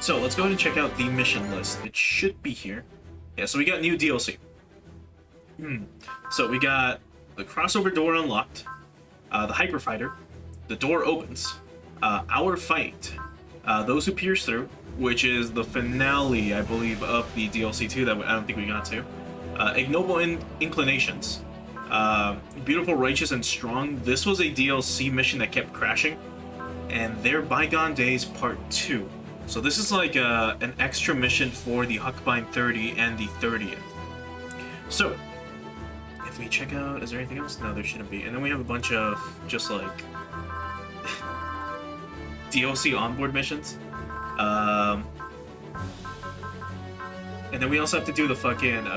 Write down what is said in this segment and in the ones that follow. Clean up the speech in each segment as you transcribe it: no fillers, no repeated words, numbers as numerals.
So let's go ahead and check out the mission list. It should be here. Yeah, so we got new DLC. So we got the crossover door unlocked, the hyper fighter, the door opens, our fight, those who pierce through, which is the finale, I believe, of the DLC 2 that I don't think we got to, ignoble inclinations, beautiful, righteous, and strong. This was a DLC mission that kept crashing, and their Bygone Days Part 2. So this is like an extra mission for the Huckbind 30 and the 30th. So, if we check out, is there anything else? No, there shouldn't be. And then we have a bunch of just like DLC onboard missions. And then we also have to do the fucking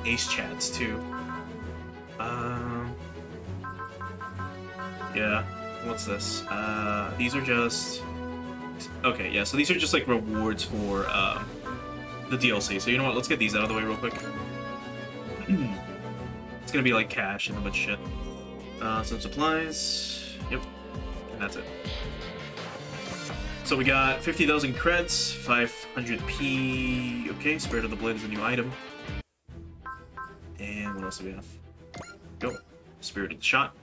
Ace chats too. Yeah, what's this? These are just... Okay, yeah, so these are just like rewards for the DLC. So you know what, let's get these out of the way real quick. It's gonna be like cash and a bunch of shit. Some supplies. Yep, and that's it. So we got 50,000 creds, 500p. Okay, Spirit of the Blade is a new item. And what else do we have? Go. Spirit of the Shot.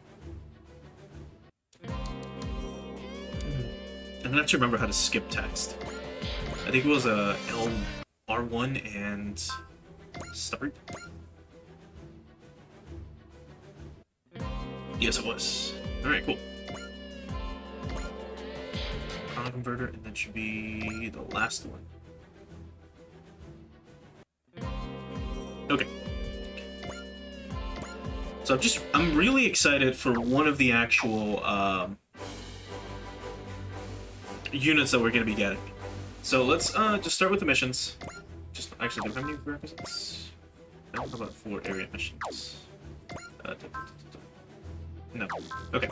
I'm gonna have to remember how to skip text. I think it was R1 and start. Yes, it was. Alright, cool. Chrono Converter, and that should be the last one. Okay. So I'm really excited for one of the actual units that we're going to be getting. So let's just start with the missions. Just actually, do we have any prerequisites? No, how about 4 area missions? No. Okay.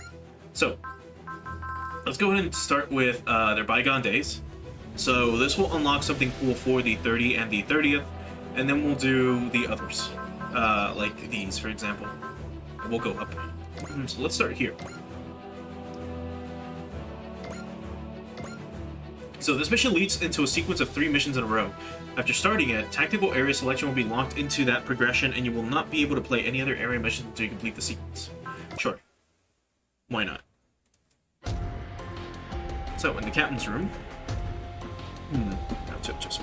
So let's go ahead and start with their Bygone Days. So this will unlock something cool for the 30 and the 30th, and then we'll do the others, like these, for example. We'll go up. So let's start here. So this mission leads into a sequence of 3 missions in a row. After starting it, tactical area selection will be locked into that progression, and you will not be able to play any other area missions until you complete the sequence. Sure. Why not? So, in the captain's room... Just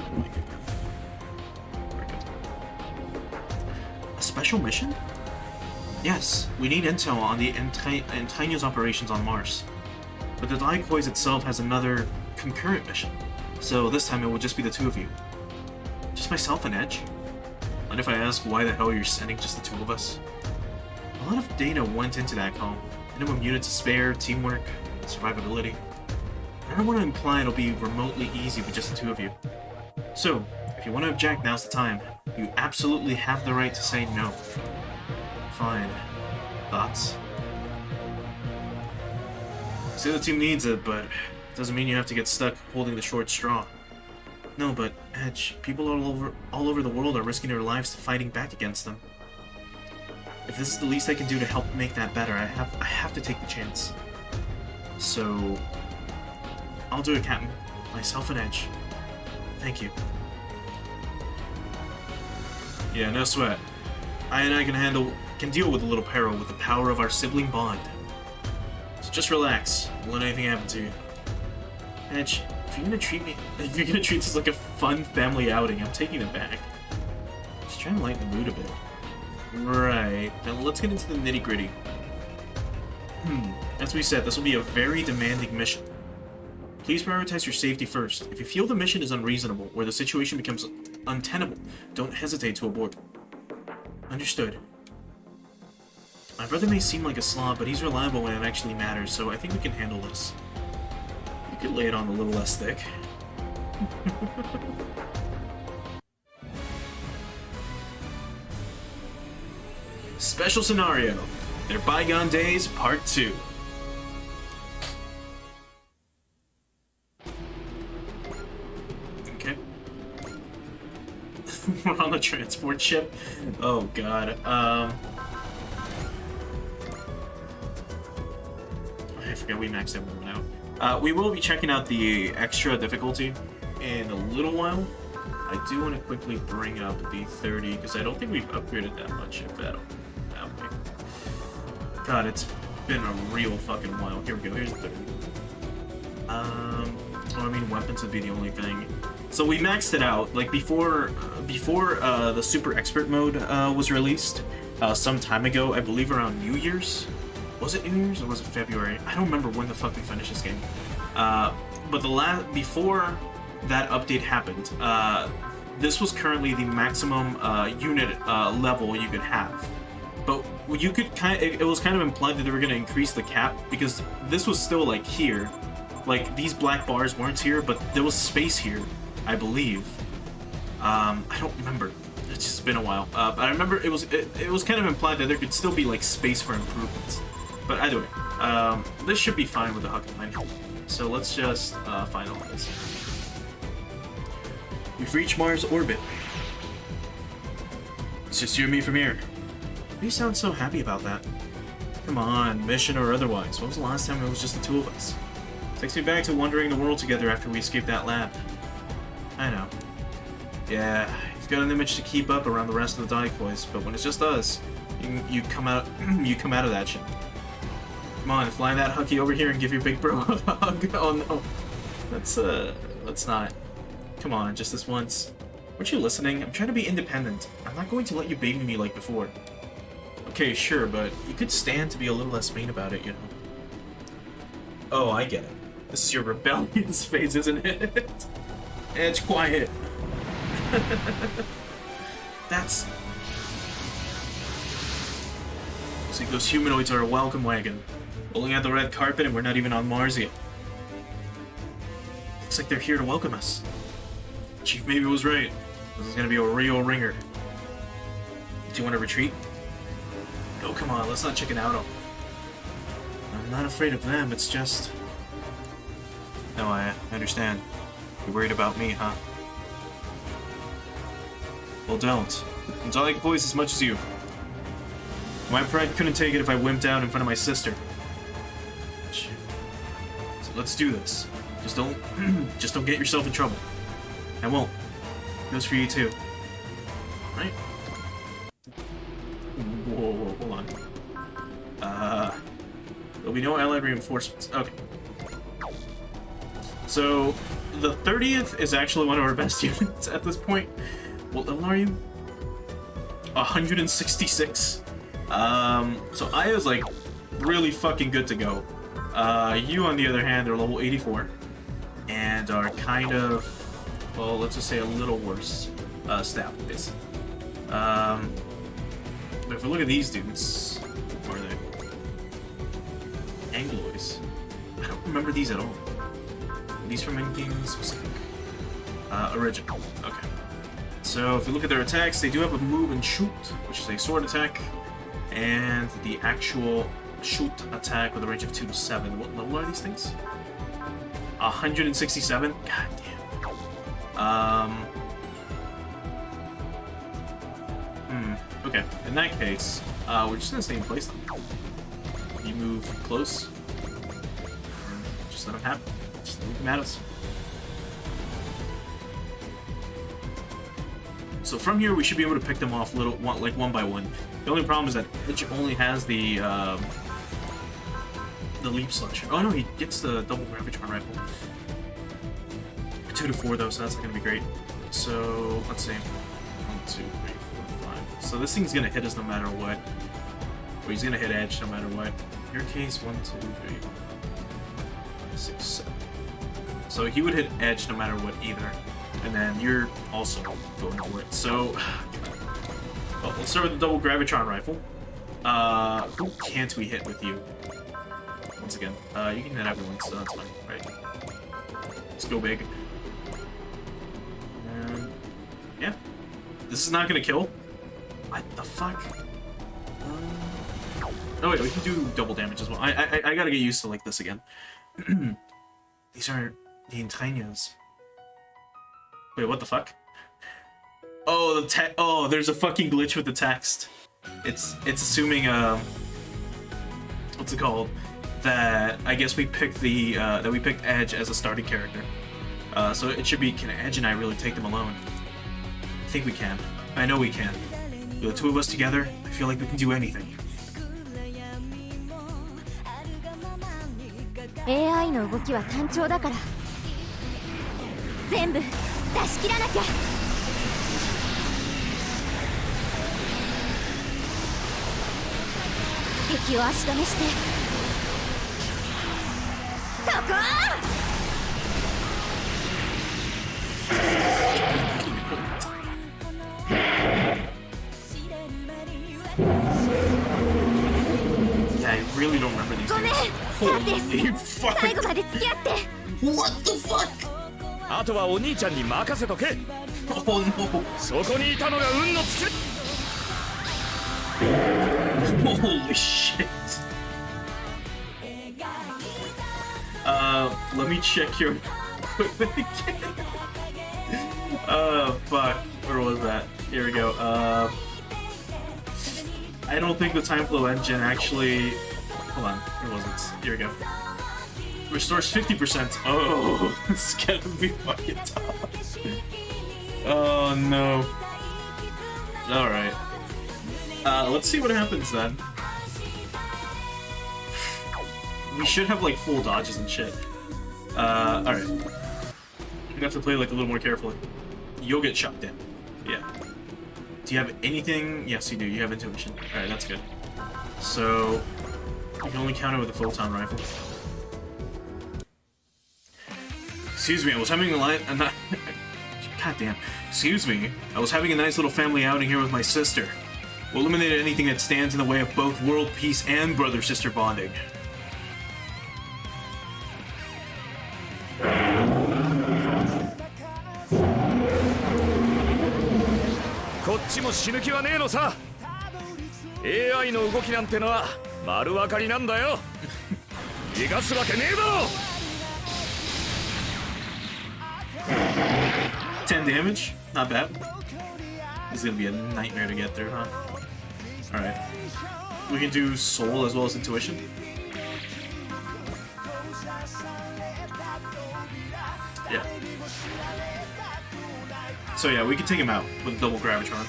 a special mission? Yes, we need intel on the Antinya's operations on Mars. But the Daiquois itself has another concurrent mission, so this time it will just be the 2 of you. Just myself and Edge? And if I ask why the hell you're sending just the 2 of us? A lot of data went into that call. Minimum units to spare, teamwork, survivability. I don't want to imply it'll be remotely easy with just the 2 of you. So, if you want to object, now's the time. You absolutely have the right to say no. Fine. Thoughts? Say the team needs it, but it doesn't mean you have to get stuck holding the short straw. No, but Edge, people all over the world are risking their lives fighting back against them. If this is the least I can do to help make that better, I have to take the chance. So, I'll do it, Captain. Myself and Edge. Thank you. Yeah, no sweat. I and I can deal with a little peril with the power of our sibling bond. So just relax. Don't let anything happen to you. Edge, if you're gonna treat this like a fun family outing, I'm taking it back. Just trying to lighten the mood a bit. Right. Now let's get into the nitty-gritty. As we said, this will be a very demanding mission. Please prioritize your safety first. If you feel the mission is unreasonable, or the situation becomes untenable, don't hesitate to abort. Understood. My brother may seem like a slob, but he's reliable when it actually matters, so I think we can handle this. You could lay it on a little less thick. Special scenario. Their Bygone Days Part 2. Okay. We're on the transport ship. Oh god. I forget we maxed everyone out. We will be checking out the extra difficulty in a little while. I do want to quickly bring up the 30 because I don't think we've upgraded that much, if that way. God, it's been a real fucking while. Here we go. Here's the 30. I mean, weapons would be the only thing. So we maxed it out like before the super expert mode was released some time ago. I believe around New Year's. Was it New Year's or was it February? I don't remember when the fuck we finished this game. But before that update happened, this was currently the maximum unit level you could have. But you could it was kind of implied that they were going to increase the cap because this was still like here. Like these black bars weren't here, but there was space here, I believe. I don't remember. It's just been a while. But I remember it was kind of implied that there could still be like space for improvements. But either way, this should be fine with the Huck line. So let's just finalize. We've reached Mars orbit. It's just you and me from here. You sound so happy about that. Come on, mission or otherwise. When was the last time it was just the two of us? Takes me back to wandering the world together after we escaped that lab. I know. Yeah, you've got an image to keep up around the rest of the decoys, but when it's just us, you come out of that shit. Come on, fly that Hucky over here and give your big bro a hug. Oh no. Let's not. Come on, just this once. Weren't you listening? I'm trying to be independent. I'm not going to let you baby me like before. Okay, sure, but you could stand to be a little less mean about it, you know. Oh, I get it. This is your rebellious phase, isn't it? Edge, quiet. That's... Looks like those humanoids are a welcome wagon. Rolling out the red carpet and we're not even on Mars yet. Looks like they're here to welcome us. Chief maybe was right. This is gonna be a real ringer. Do you want to retreat? Oh, come on, let's not chicken out on them. I'm not afraid of them, it's just... No, I understand. You're worried about me, huh? Well, don't. Until I can poise as much as you. My pride couldn't take it if I wimped out in front of my sister. So let's do this. Just don't get yourself in trouble. I won't. It goes for you too. Right? Whoa, hold on. There'll be no allied reinforcements. Okay. So, the 30th is actually one of our best units at this point. What level are you? 166. So Aya's like really fucking good to go. You, on the other hand, are level 84. And are kind of, well, let's just say a little worse stat base. But if we look at these dudes, what are they? Angloids. I don't remember these at all. Are these from anything specific? Original. Okay. So if we look at their attacks, they do have a move and shoot, which is a sword attack, and the actual shoot attack with a range of 2 to 7. What level are these things? 167? God damn. Okay. In that case, we're just gonna stay in place then. You move close. Just let them happen. Just leave them at us. So from here, we should be able to pick them off one by one. The only problem is that Itch only has the leap slasher. Oh no, he gets the double gravitron rifle. 2 to 4 though, so that's not gonna be great. So let's see. 1, 2, 3, 4, 5. So this thing's gonna hit us no matter what. Or he's gonna hit Edge no matter what. In your case, 1, 2, 3, 5, 6, 7. So he would hit Edge no matter what either. And then you're also going for it. So, well, let's start with the double gravitron rifle. Who can't we hit with you? Once again, you can hit everyone, so that's fine, right? Let's go big. And yeah, this is not gonna kill. What the fuck? Oh wait, we can do double damage as well. I gotta get used to like this again. These are the entrañas. Wait, what the fuck? Oh, oh, there's a fucking glitch with the text. It's assuming what's it called? That I guess we picked that we picked Edge as a starting character. So it should be, can Edge and I really take them alone? I think we can. I know we can. With the two of us together, I feel like we can do anything. AI の動きは単調だから全部出し切らなきゃ敵を足止めしてそこI really don't remember these ごめん things. サティス最後まで付き合って What the fuck? あとはお兄ちゃんに任せとけ Oh no. そこにいたのが運の尽き Holy shit. Let me check your equipment again. Fuck. Where was that? Here we go. I don't think the time flow engine actually. Hold on. Where was it? Here we go. Restores 50%. Oh, it's gonna be fucking tough. Oh no. Alright. Let's see what happens then. We should have like full dodges and shit. Alright. You're gonna have to play like a little more carefully. You'll get shot down. Yeah. Do you have anything? Yes, you do. You have intuition. Alright, that's good. So, you can only counter with a photon rifle. Excuse me, I was having a line. Goddamn. Excuse me. I was having a nice little family outing here with my sister. We'll eliminate anything that stands in the way of both world peace and brother-sister bonding. AI の動きなんてのは丸分かりなんだよ逃がすわけねえだろ 10 damage? Not bad. This is gonna be a nightmare to get through, huh? Alright. We can do soul as well as intuition. Yeah. So yeah, we can take him out with a double Gravitron.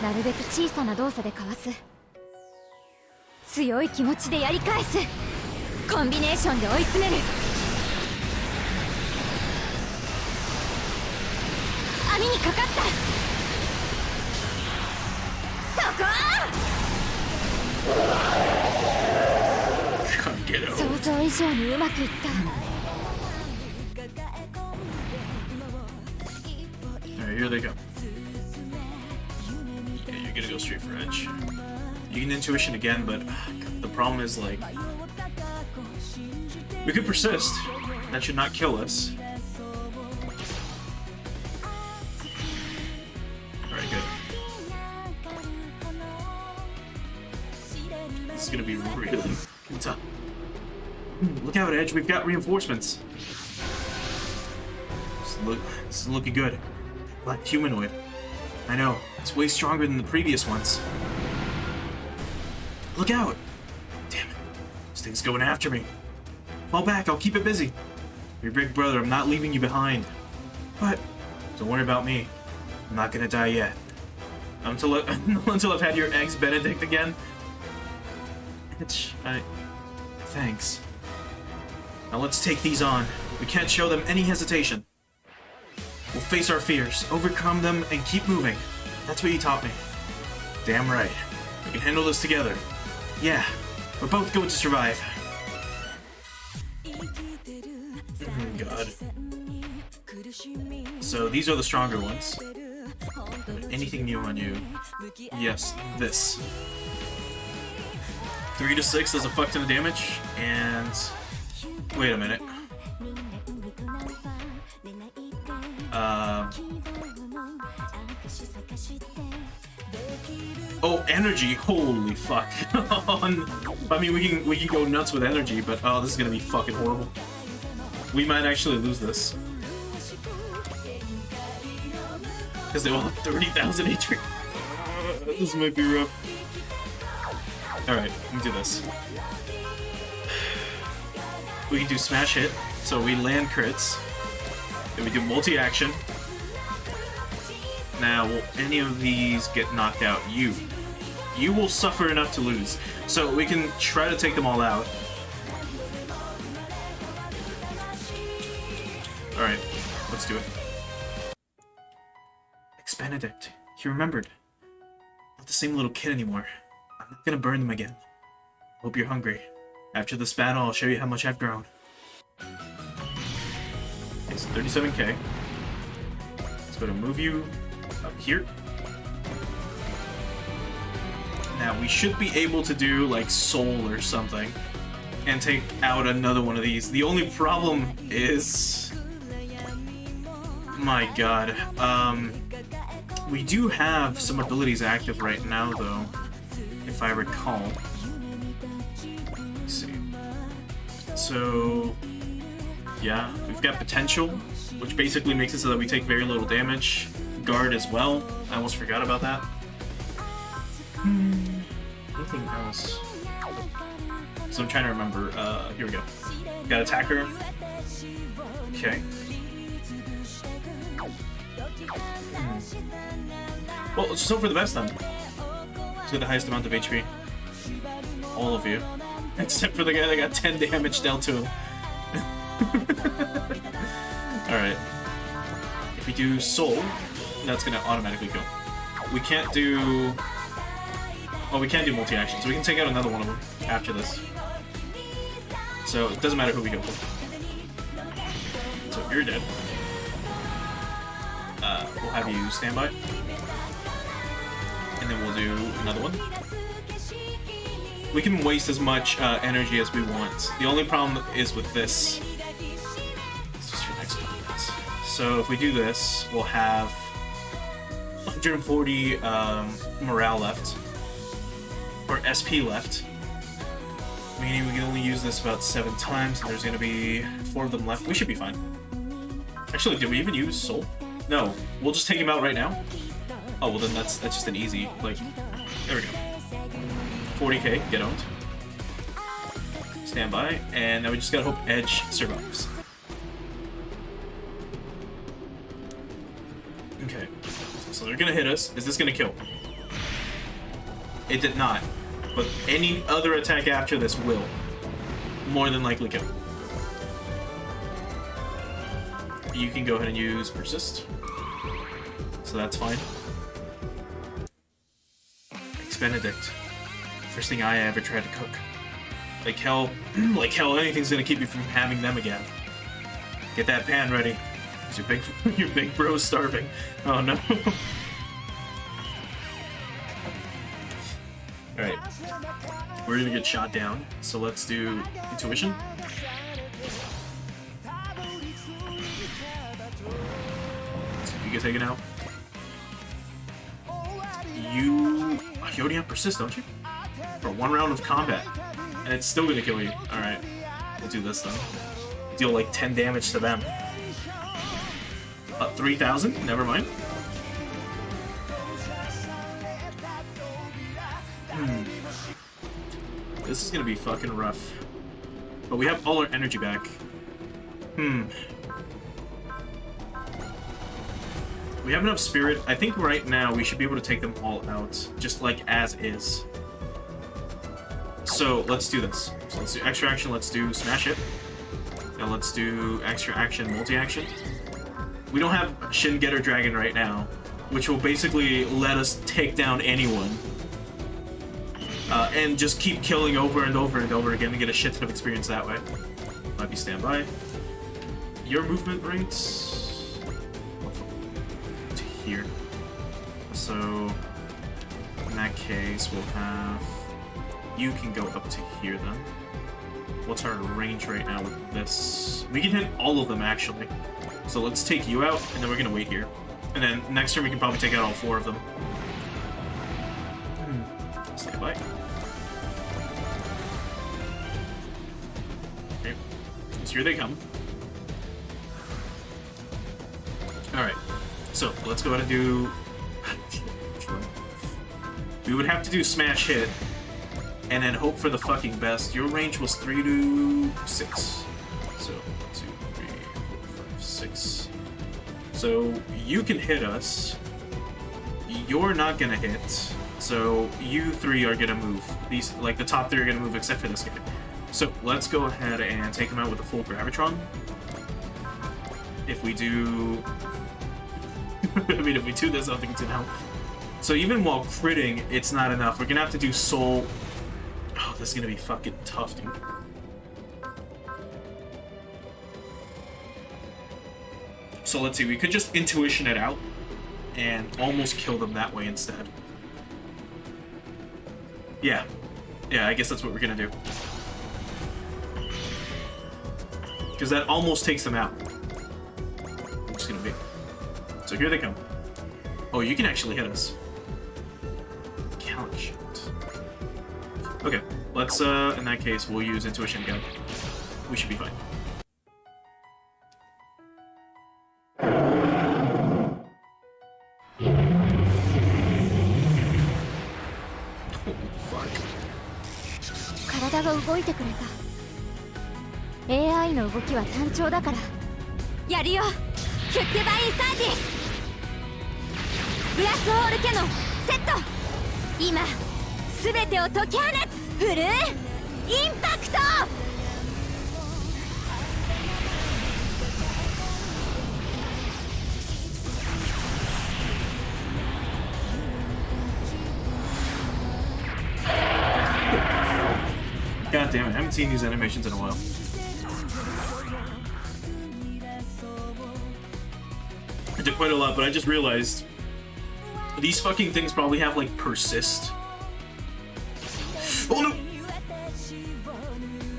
なるべく小さな動作でかわす強い気持ちでやり返すコンビネーションで追い詰める網にかかったそこ想像以上にうまくいった Alright, here they go. Yeah, you're gonna go straight for edge. You can intuition again, but the problem is like we could persist. That should not kill us. Alright, good. This is gonna be really tough. Look out, Edge, we've got reinforcements. This is looking good. Black humanoid. I know, it's way stronger than the previous ones. Look out! Damn it. This thing's going after me. Fall back, I'll keep it busy. Your big brother, I'm not leaving you behind. But, don't worry about me. I'm not gonna die yet. Until I've had your eggs Benedict again. Thanks. Now let's take these on. We can't show them any hesitation. We'll face our fears, overcome them, and keep moving. That's what you taught me. Damn right. We can handle this together. Yeah, we're both going to survive. God. So these are the stronger ones. Anything new on you? Yes, this. 3 to 6 does a fuck ton of damage, and wait a minute. Oh, energy! Holy fuck! I mean, we can go nuts with energy, but oh, this is gonna be fucking horrible. We might actually lose this because they will have 30,000 HP. This might be rough. Alright, let me do this. We can do smash hit, so we land crits. Then we do multi-action. Now, will any of these get knocked out? You will suffer enough to lose. So we can try to take them all out. Alright, let's do it. Benedict, he remembered. Not the same little kid anymore. I'm not gonna burn them again. Hope you're hungry. After this battle, I'll show you how much I've grown. It's 37k. Let's go to move you up here. Now, we should be able to do, like, Soul or something. And take out another one of these. The only problem is... My god. We do have some abilities active right now, though, if I recall. Let's see. So, yeah, we've got Potential, which basically makes it so that we take very little damage. Guard as well. I almost forgot about that. Anything else? So I'm trying to remember. Here we go. Got Attacker. Okay. Well, let's just hope for the best then. Let's get the highest amount of HP. All of you. Except for the guy that got 10 damage dealt to him. Alright. If we do Soul, that's gonna automatically kill. We can't do... Well, we can do multi-action, so we can take out another one of them after this. So, it doesn't matter who we go for. So, you're dead. We'll have you stand by. And then we'll do another one. We can waste as much energy as we want. The only problem is with this. It's just for next combat. So if we do this, we'll have 140 morale left. Or SP left. Meaning we can only use this about 7 times, and there's going to be 4 of them left. We should be fine. Actually, did we even use Soul? No. We'll just take him out right now. Oh, well then that's just an easy, like, there we go. 40k, get owned. Stand by, and now we just gotta hope Edge survives. Okay, so they're gonna hit us. Is this gonna kill? It did not, but any other attack after this will more than likely kill. You can go ahead and use Persist, so that's fine. Benedict. First thing I ever tried to cook. Like hell, anything's gonna keep you from having them again. Get that pan ready. Cause your big bro's starving. Oh no. Alright. We're gonna get shot down. So let's do Intuition. So you get taken out. You already have Persist, don't you? For 1 round of combat. And it's still gonna kill you. Alright. We'll do this then. Deal like 10 damage to them. 3,000? Never mind. This is gonna be fucking rough. But we have all our energy back. We have enough spirit. I think right now we should be able to take them all out, just like as is. So let's do this. So let's do extra action, let's do smash it. Now let's do extra action, multi-action. We don't have Shin Getter Dragon right now, which will basically let us take down anyone. And just keep killing over and over and over again and get a shit ton of experience that way. Might be standby. Your movement rates... here. So in that case we'll have you can go up to here then. What's our range right now with this? We can hit all of them actually. So let's take you out and then we're gonna wait here. And then next turn we can probably take out all 4 of them. Stand by. Okay. So here they come. Alright. So, let's go ahead and do... We would have to do Smash Hit. and then hope for the fucking best. Your range was 3 to 6. So 1, 2, 3, 4, 5, 6. So you can hit us. You're not gonna hit. So you 3 are gonna move. These, like, the top 3 are gonna move except for this guy. So let's go ahead and take him out with a full Gravitron. If we do... I mean, if we do this, I don't think it's gonna help. So even while critting, it's not enough. We're gonna have to do Soul. Oh, this is gonna be fucking tough, dude. So let's see, we could just Intuition it out and almost kill them that way instead. Yeah. Yeah, I guess that's what we're gonna do. Because that almost takes them out. It's gonna be. So here they come. Oh, you can actually hit us. Count shit. Okay, let's in that case we'll use Intuition again. We should be fine. Holy fuck. 体が動いてくれた。AI の動きは単調だから。やるよ。フックバインサーティス。ブラックホールキャノンセット。今すべてを解き放つ。フルインパクト。God damn it, I haven't seen these animations in a while. I did quite a lot, but I just realized these fucking things probably have, like, persist. Oh no!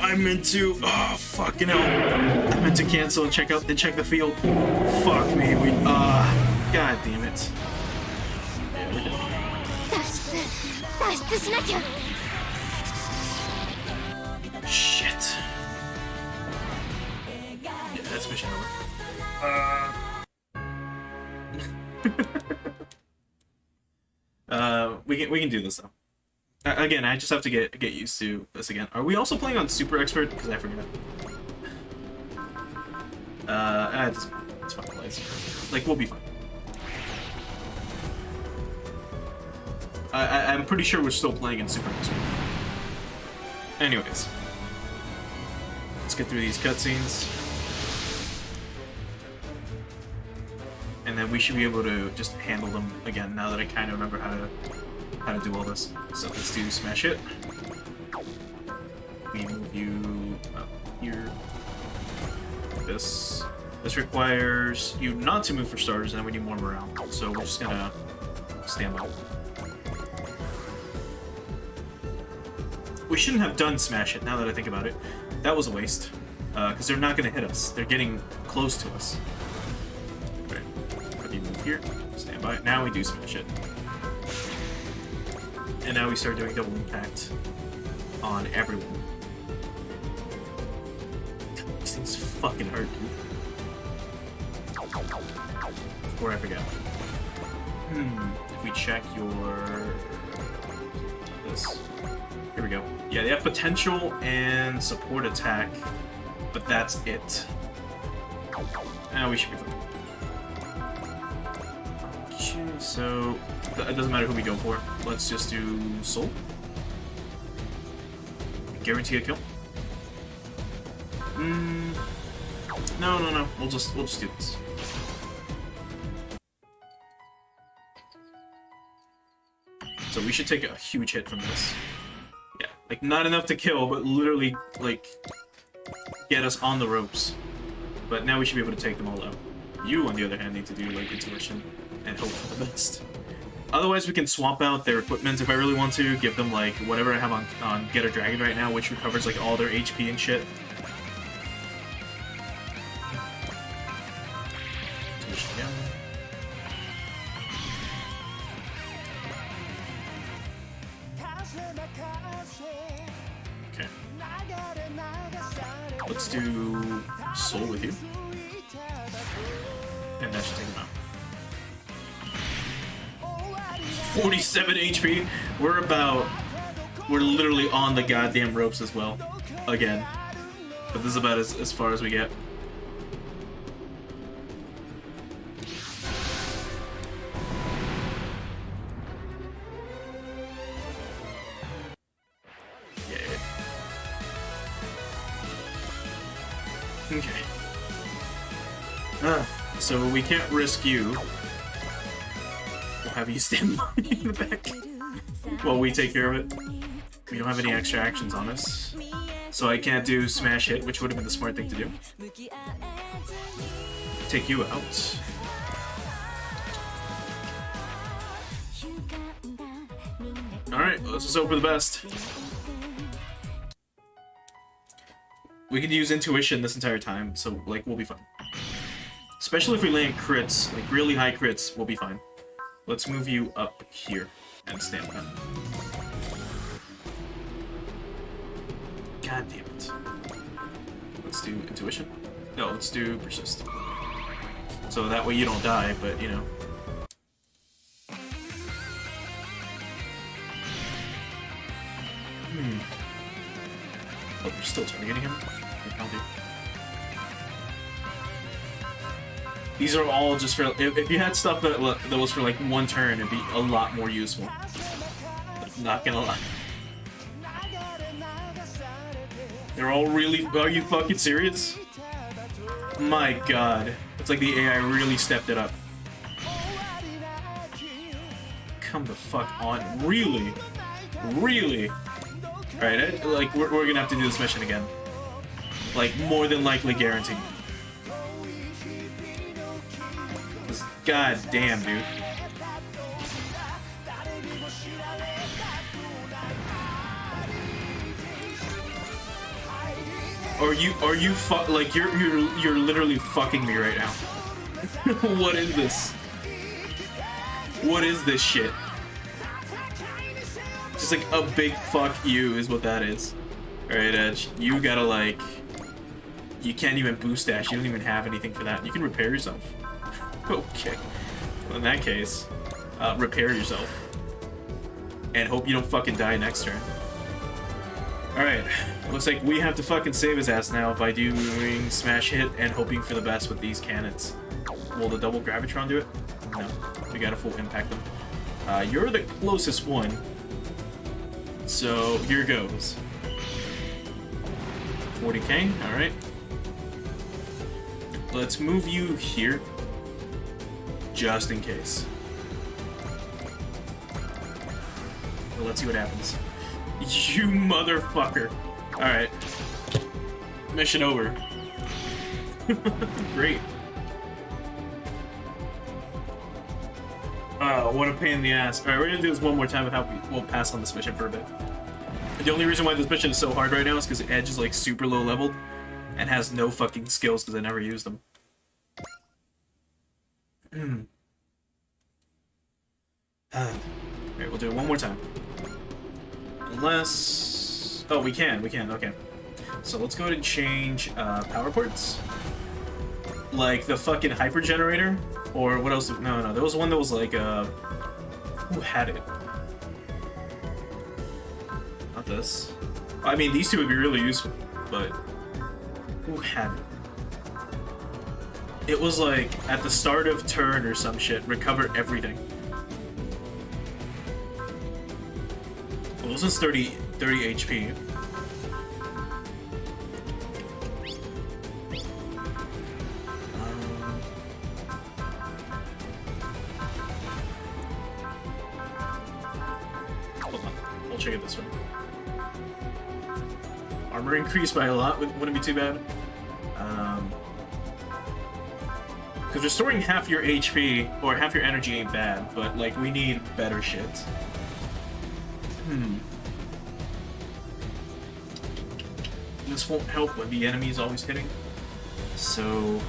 I meant to... Oh, fucking hell. I meant to cancel and check the field. Fuck me, God damn it. Yeah, we're done. 脱出しなきゃ。 Shit. Yeah, that's mission over. We can do this though. Again, I just have to get used to this again. Are we also playing on Super Expert? Because I forget. It's fine, guys. Like, we'll be fine. I'm pretty sure we're still playing in Super Expert. Anyways. Let's get through these cutscenes. And then we should be able to just handle them again now that I kind of remember how to do all this. So let's do Smash Hit. We move you up here. This requires you not to move for starters, and then we need more morale. So we're just gonna stand by. We shouldn't have done Smash Hit, now that I think about it. That was a waste. Because they're not going to hit us. They're getting close to us. Okay. Let me move here. Stand by. Now we do Smash Hit. And now we start doing double impact on everyone. These things fucking hurt, dude. Before I forget. If we check your... this... Here we go. Yeah, they have potential and support attack, but that's it. Now we should be fine. Okay, so it doesn't matter who we go for. Let's just do Soul. Guarantee a kill. No. We'll just do this. So we should take a huge hit from this. Yeah, like not enough to kill, but literally like get us on the ropes. But now we should be able to take them all out. You, on the other hand, need to do like Intuition and hope for the best. Otherwise, we can swap out their equipment if I really want to. Give them like whatever I have on Getter Dragon right now, which recovers like all their HP and shit. Intuition again. Okay. Let's do Soul with you. And that should take him out. 47 HP. We're about we're literally on the goddamn ropes as well. Again. But this is about as far as we get. Okay. So we can't risk you. We'll have you stand in the back while we take care of it. We don't have any extra actions on us. So I can't do smash hit, which would have been the smart thing to do. Take you out. Alright, let's just hope for the best. We could use intuition this entire time, so like we'll be fine. Especially if we land crits, like really high crits, we'll be fine. Let's move you up here and stamina. God damn it. Let's do intuition. No, let's do persist. So that way you don't die, but you know. Oh, they're still targeting him? These are all just for... If you had stuff that was for like one turn, it'd be a lot more useful. Not gonna lie. They're all really... Are you fucking serious? My god. It's like the AI really stepped it up. Come the fuck on. Really? Really? Alright, like, we're gonna have to do this mission again. Like, more than likely guaranteed. God damn, dude. Are you like you're literally fucking me right now. What is this? What is this shit? Just like a big fuck you is what that is. Alright, Edge, you gotta like... You can't even boost dash, you don't even have anything for that. You can repair yourself. Okay. Well, in that case, repair yourself. And hope you don't fucking die next turn. Alright, looks like we have to fucking save his ass now by doing smash hit and hoping for the best with these cannons. Will the double gravitron do it? No, we gotta full impact them. You're the closest one. So, here goes. 40k, alright. Let's move you here. Just in case. Well, let's see what happens. You motherfucker. Alright. Mission over. Great. What a pain in the ass. Alright, we're gonna do this one more time without we'll pass on this mission for a bit. The only reason why this mission is so hard right now is because Edge is like super low leveled and has no fucking skills because I never used them. Alright, we'll do it one more time. Unless... Oh, we can, okay. So let's go ahead and change power ports. Like the fucking hyper generator, or what else? No, there was one that was like, who had it? Not this. I mean, these two would be really useful, but who had it? It was like, at the start of turn or some shit, recover everything. Well, this is 30 HP. Hold on, we'll check it this way. Armor increased by a lot, wouldn't be too bad. Because restoring half your HP, or half your energy ain't bad, but like, we need better shit. This won't help when the enemy is always hitting. So...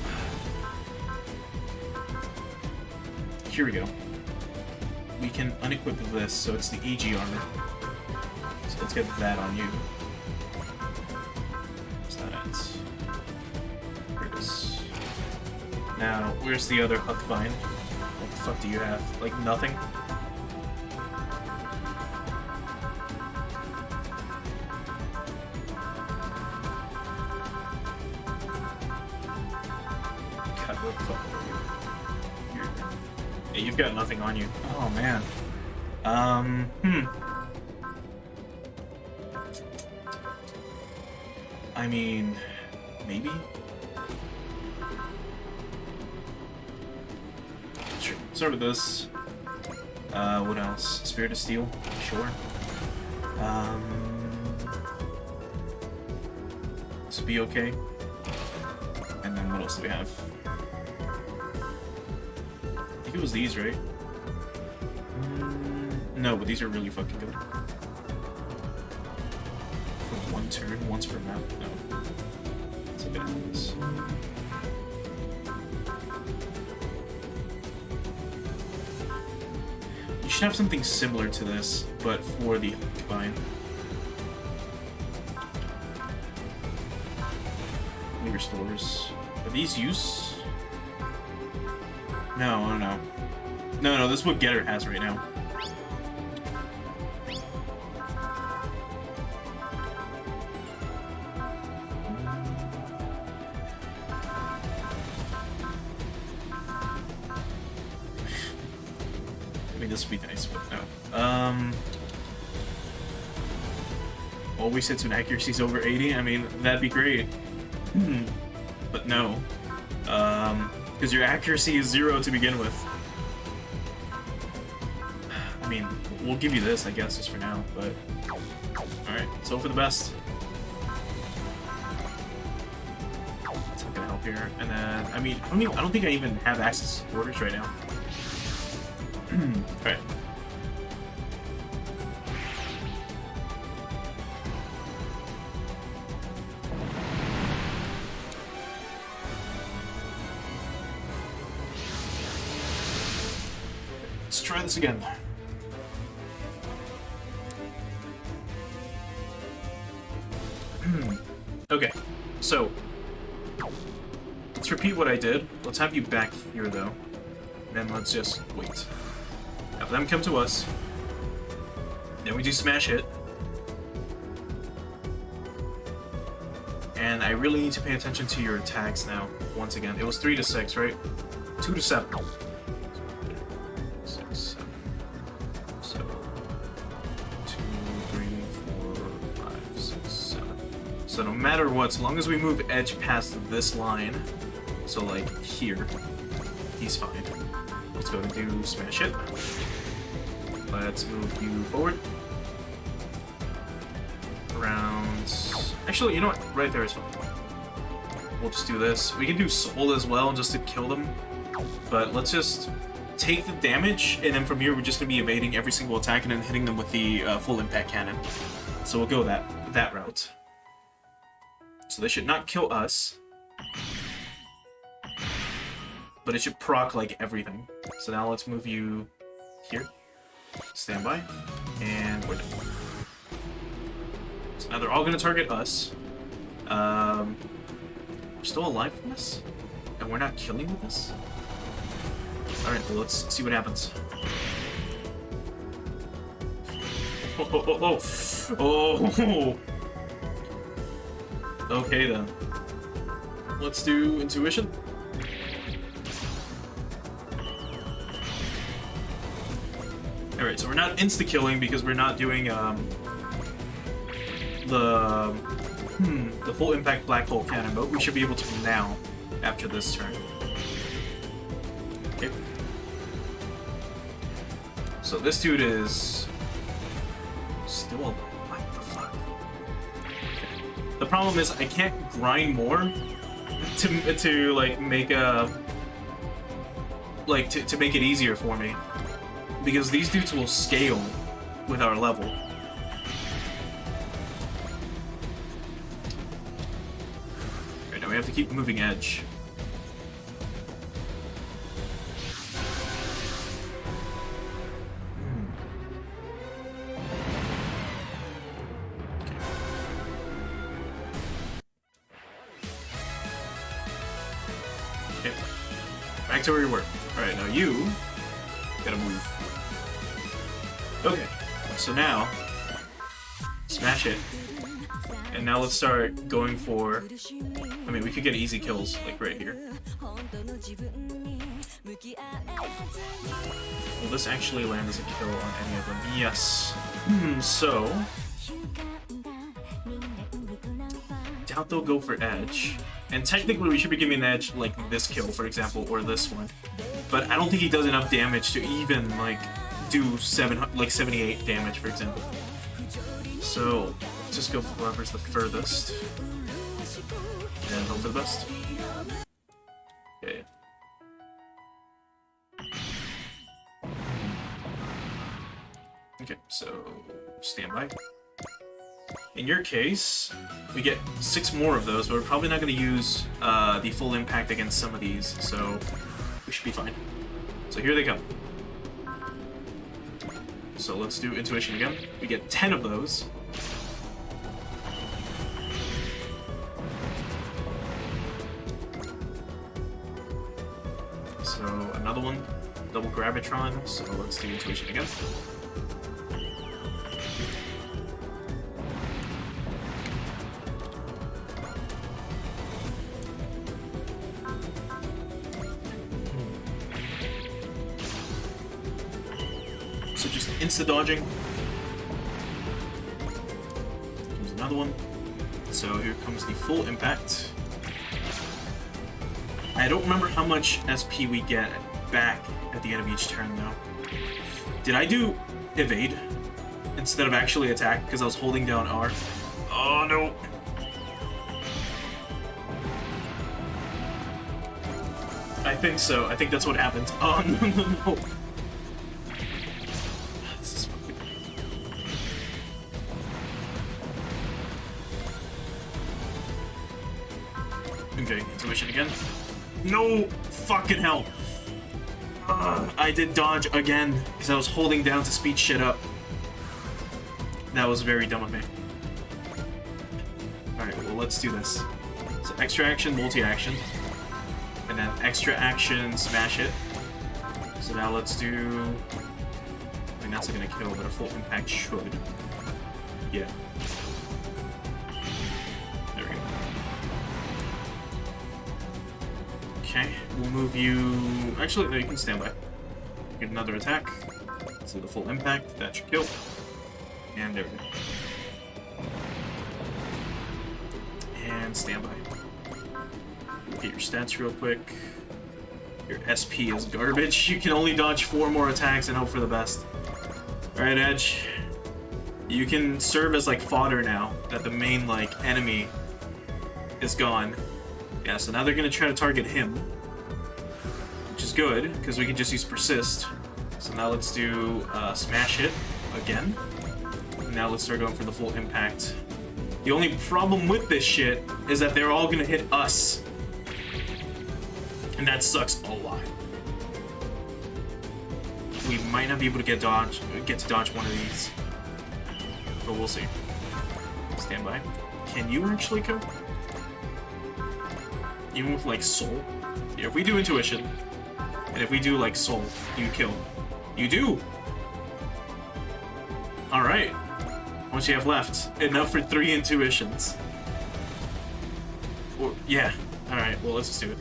here we go. We can unequip this, so it's the EG armor. So let's get that on you. Where's that at? Here it is. Now, where's the other Huck Vine? What the fuck do you have? Like, nothing? Hey, you've got nothing on you. Oh man. I mean, maybe. Sure. Start with this. What else? Spirit of Steel. Sure. This would be okay. And then what else do we have? I think it was these, right? No, but these are really fucking good. For one turn, once per map. No. Let's look at this. You should have something similar to this, but for the combine. Restores. Are these use? No, no, this is what Getter has right now. I mean, this would be nice, but no. Always hits when accuracy's over 80. I mean, that'd be great. But no. Because your accuracy is 0 to begin with. I mean, we'll give you this, I guess, just for now, but... Alright, let's hope for the best. That's not gonna help here. And then, I mean, I don't think I even have access to orders right now. Alright. Let's try this again. Okay, so let's repeat what I did. Let's have you back here though. Then let's just wait. Have them come to us. Then we do smash hit. And I really need to pay attention to your attacks now. Once again, it was 3 to 6, right? 2 to 7. 6, 7. So 2, 3, 4, 5, 6, 7. So no matter what, as long as we move edge past this line, so like here, he's fine. Let's go and do smash hit. Let's move you forward. Around... Actually, you know what? Right there is fine. We'll just do this. We can do soul as well, just to kill them. But let's just take the damage, and then from here we're just going to be evading every single attack and then hitting them with the full impact cannon. So we'll go that route. So they should not kill us. But it should proc, like, everything. So now let's move you here. Stand by. And we're done. So now they're all going to target us. We're still alive from this? And we're not killing with this? Alright, well, let's see what happens. Oh. Okay, then. Let's do intuition. Alright, so we're not insta-killing because we're not doing the full impact black hole cannon, but we should be able to now after this turn. Okay. So this dude is still alive. What the fuck? The problem is I can't grind more to like make a to make it easier for me. Because these dudes will scale with our level. Right, now we have to keep moving edge. Okay. Back to where we were. Alright, now you gotta move. Okay, so now, smash it, and And now let's start going for... I mean, we could get easy kills, like right here. Will this actually land as a kill on any of them? Yes. So... doubt they'll go for edge. And technically we should be giving an edge like this kill, for example, or this one. But I don't think he does enough damage to even, like, do 78 damage, for example. So, let's just go for whoever's the furthest. And hope for the best. Okay. Okay, so stand by. In your case, we get 6 more of those, but we're probably not going to use the full impact against some of these, so we should be fine. So here they come. So let's do intuition again. We get 10 of those. So another one, double gravitron, so let's do intuition again. So just insta-dodging. Here's another one. So here comes the full impact. I don't remember how much SP we get back at the end of each turn, though. Did I do evade instead of actually attack because I was holding down R? Oh, no. I think so. I think that's what happened. Oh, no, no, no. This is fucking... Okay, intuition again. No fucking hell. I did dodge again because I was holding down to speed shit up. That was very dumb of me. Alright, well, let's do this. So extra action, multi-action. And then extra action, smash it. So now let's do... I mean, that's not gonna kill, but a full impact should. Yeah. There we go. Okay, we'll move you... Actually, no, you can stand by. Get another attack. So the full impact, that should kill. And there we go. And stand by. Get your stats real quick. Your SP is garbage. You can only dodge 4 more attacks and hope for the best. Alright, Edge. You can serve as, like, fodder now that the main, like, enemy is gone. Yeah, so now they're gonna try to target him. Which is good, because we can just use persist. So now let's do smash it again. Now let's start going for the full impact. The only problem with this shit is that they're all gonna hit us. And that sucks a lot. We might not be able to get to dodge one of these. But we'll see. Stand by. Can you actually kill? Even with, like, soul? Yeah, if we do intuition, and if we do, like, soul, do you kill? You do! Alright. How much do you have left? Enough for 3 intuitions. Or, yeah. Alright, well, let's just do it.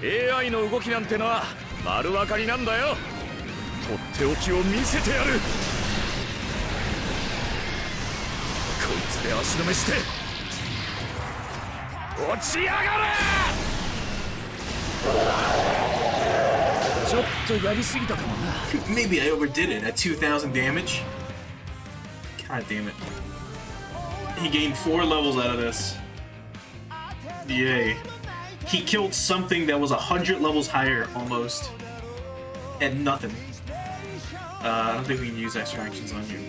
AI の動きなんてのは丸分かりなんだよ。とっておきを見せてやる。こいつで足止めして落ちやがれ。ちょっとやりすぎたかもな。Maybe I overdid it at 2,000 damage. God damn it. He gained 4 levels out of this. Yay. He killed something that was 100 levels higher, almost. And nothing. I don't think we can use extra actions on you.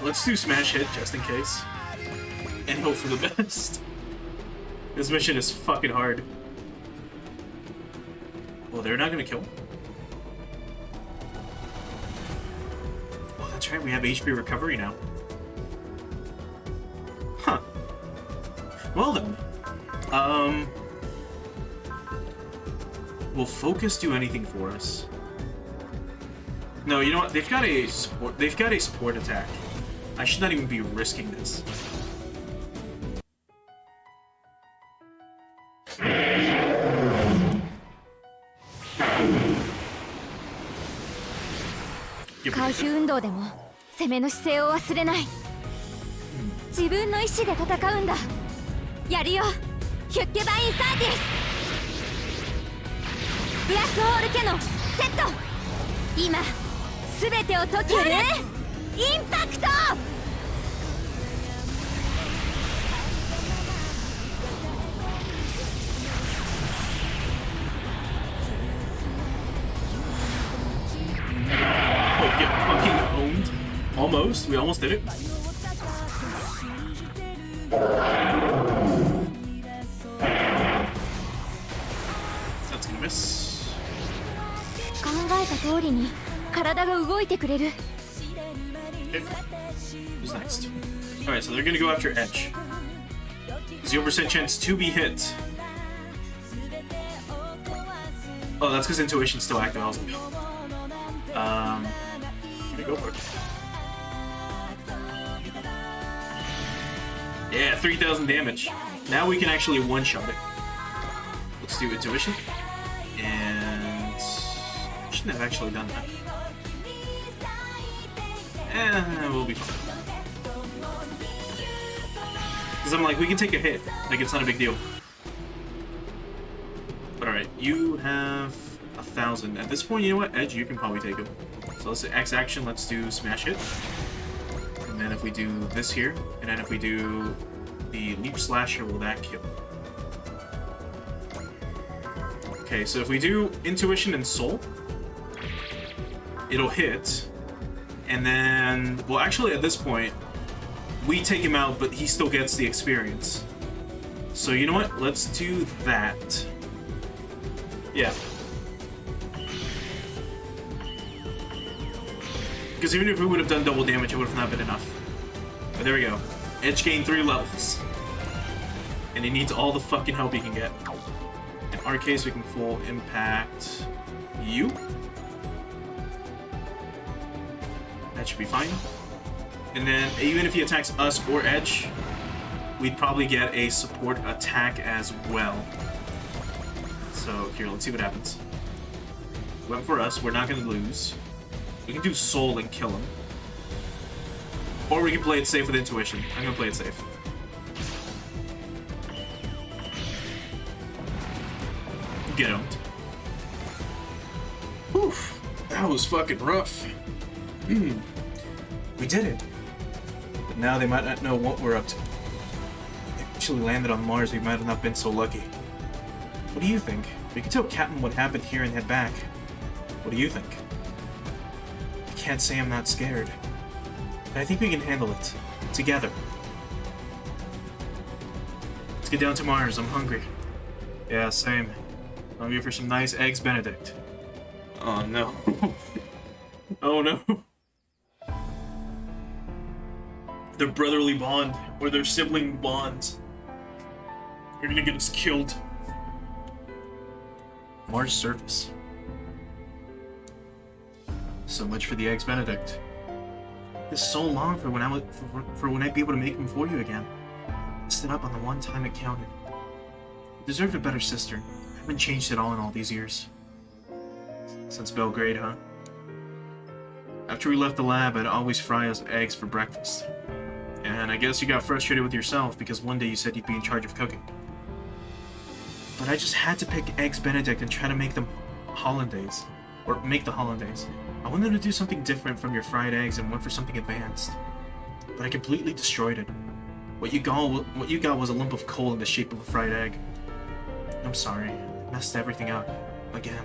Let's do smash hit, just in case. And hope for the best. This mission is fucking hard. Well, they're not gonna kill. Oh, that's right, we have HP recovery now. Huh. Well then, Will focus do anything for us? No, you know what? They've got a support attack. I should not even be risking this. Give 回 it 避運動でも攻めの姿勢を忘れない。自分の意志で戦うんだ。やるよ、ヒュッケバインサーティス。ブラックホールキャノンセット。今すべてを解き放つ。インパクト。Oh, get fucking owned. Almost. We almost did it. That's gonna miss. 考えた通りに体が動いてくれる。Okay. Who's next? Alright, so they're gonna go after Edge. 0% chance to be hit. Oh, that's because intuition's still active. I was like, gonna go for it. Yeah, 3,000 damage. Now we can actually one-shot it. Let's do intuition. And I shouldn't have actually done that. We'll be fine. Because I'm like, we can take a hit. Like, it's not a big deal. But alright, you have 1,000. At this point, you know what? Edge, you can probably take him. So let's do X action, let's do smash hit. And then if we do this here, and then if we do the leap slasher, will that kill? Okay, so if we do intuition and soul, it'll hit. And then, well, actually at this point, we take him out, but he still gets the experience. So you know what? Let's do that. Yeah. Because even if we would have done double damage, it would have not been enough. But there we go. Edge gained 3 levels. And he needs all the fucking help he can get. In our case, we can full impact you. That should be fine. And then, even if he attacks us or Edge, we'd probably get a support attack as well. So, here, let's see what happens. Went for us, we're not gonna lose. We can do Soul and kill him. Or we can play it safe with Intuition. I'm gonna play it safe. Get owned. Whew, that was fucking rough. We did it. But now they might not know what we're up to. If they actually landed on Mars, we might have not been so lucky. What do you think? We can tell Captain what happened here and head back. What do you think? I can't say I'm not scared. But I think we can handle it. Together. Let's get down to Mars. I'm hungry. Yeah, same. I'm here for some nice eggs Benedict. Oh no. Oh no. Their brotherly bond, or their sibling bonds, are gonna get us killed. Mars surface. So much for the eggs Benedict. It's so long for when I'd be able to make them for you again. I stood up on the one time it counted. You deserved a better sister. I haven't changed at all in all these years. Since Belgrade, huh? After we left the lab, I'd always fry us eggs for breakfast. And I guess you got frustrated with yourself because one day you said you'd be in charge of cooking. But I just had to pick eggs Benedict and try to make them hollandaise. Or make the hollandaise. I wanted to do something different from your fried eggs and went for something advanced. But I completely destroyed it. What you got was a lump of coal in the shape of a fried egg. I'm sorry. I messed everything up. Again.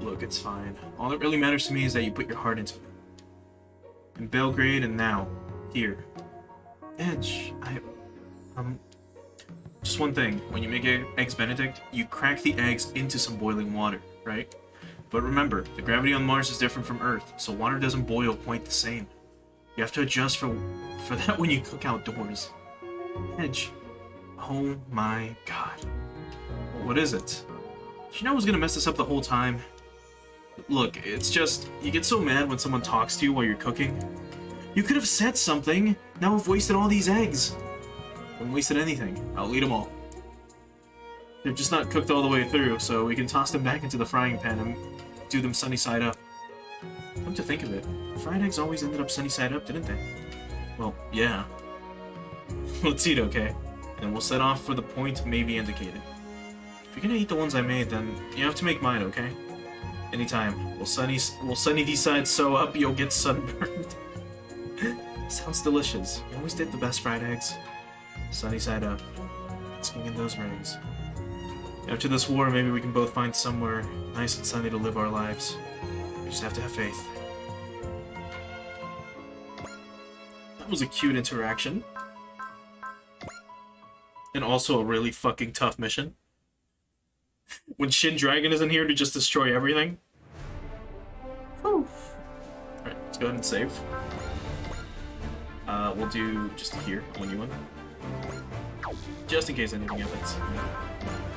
Look, it's fine. All that really matters to me is that you put your heart into it. In Belgrade and now, here. Edge, just one thing. When you make eggs Benedict, you crack the eggs into some boiling water, right? But remember, the gravity on Mars is different from Earth, so water doesn't boil quite the same. You have to adjust for that when you cook outdoors. Edge, Oh my god. What is it? Did you know I was gonna mess this up the whole time? Look, it's just, you get so mad when someone talks to you while you're cooking. You could have said something. Now I've wasted all these eggs. I haven't wasted anything. I'll eat them all. They're just not cooked all the way through, so we can toss them back into the frying pan and do them sunny side up. Come to think of it, fried eggs always ended up sunny side up, didn't they? Well, yeah. Let's eat, okay? And we'll set off for the point maybe indicated. If you're gonna eat the ones I made, then you have to make mine, okay? Anytime. We'll sunny these sides so up you'll get sunburned. Sounds delicious. You always did the best fried eggs. Sunny side up. Skin in those rings. After this war, maybe we can both find somewhere nice and sunny to live our lives. We just have to have faith. That was a cute interaction. And also a really fucking tough mission. When Shin Dragon isn't here to just destroy everything. Alright, let's go ahead and save. We'll do just here, only one. Just in case anything happens.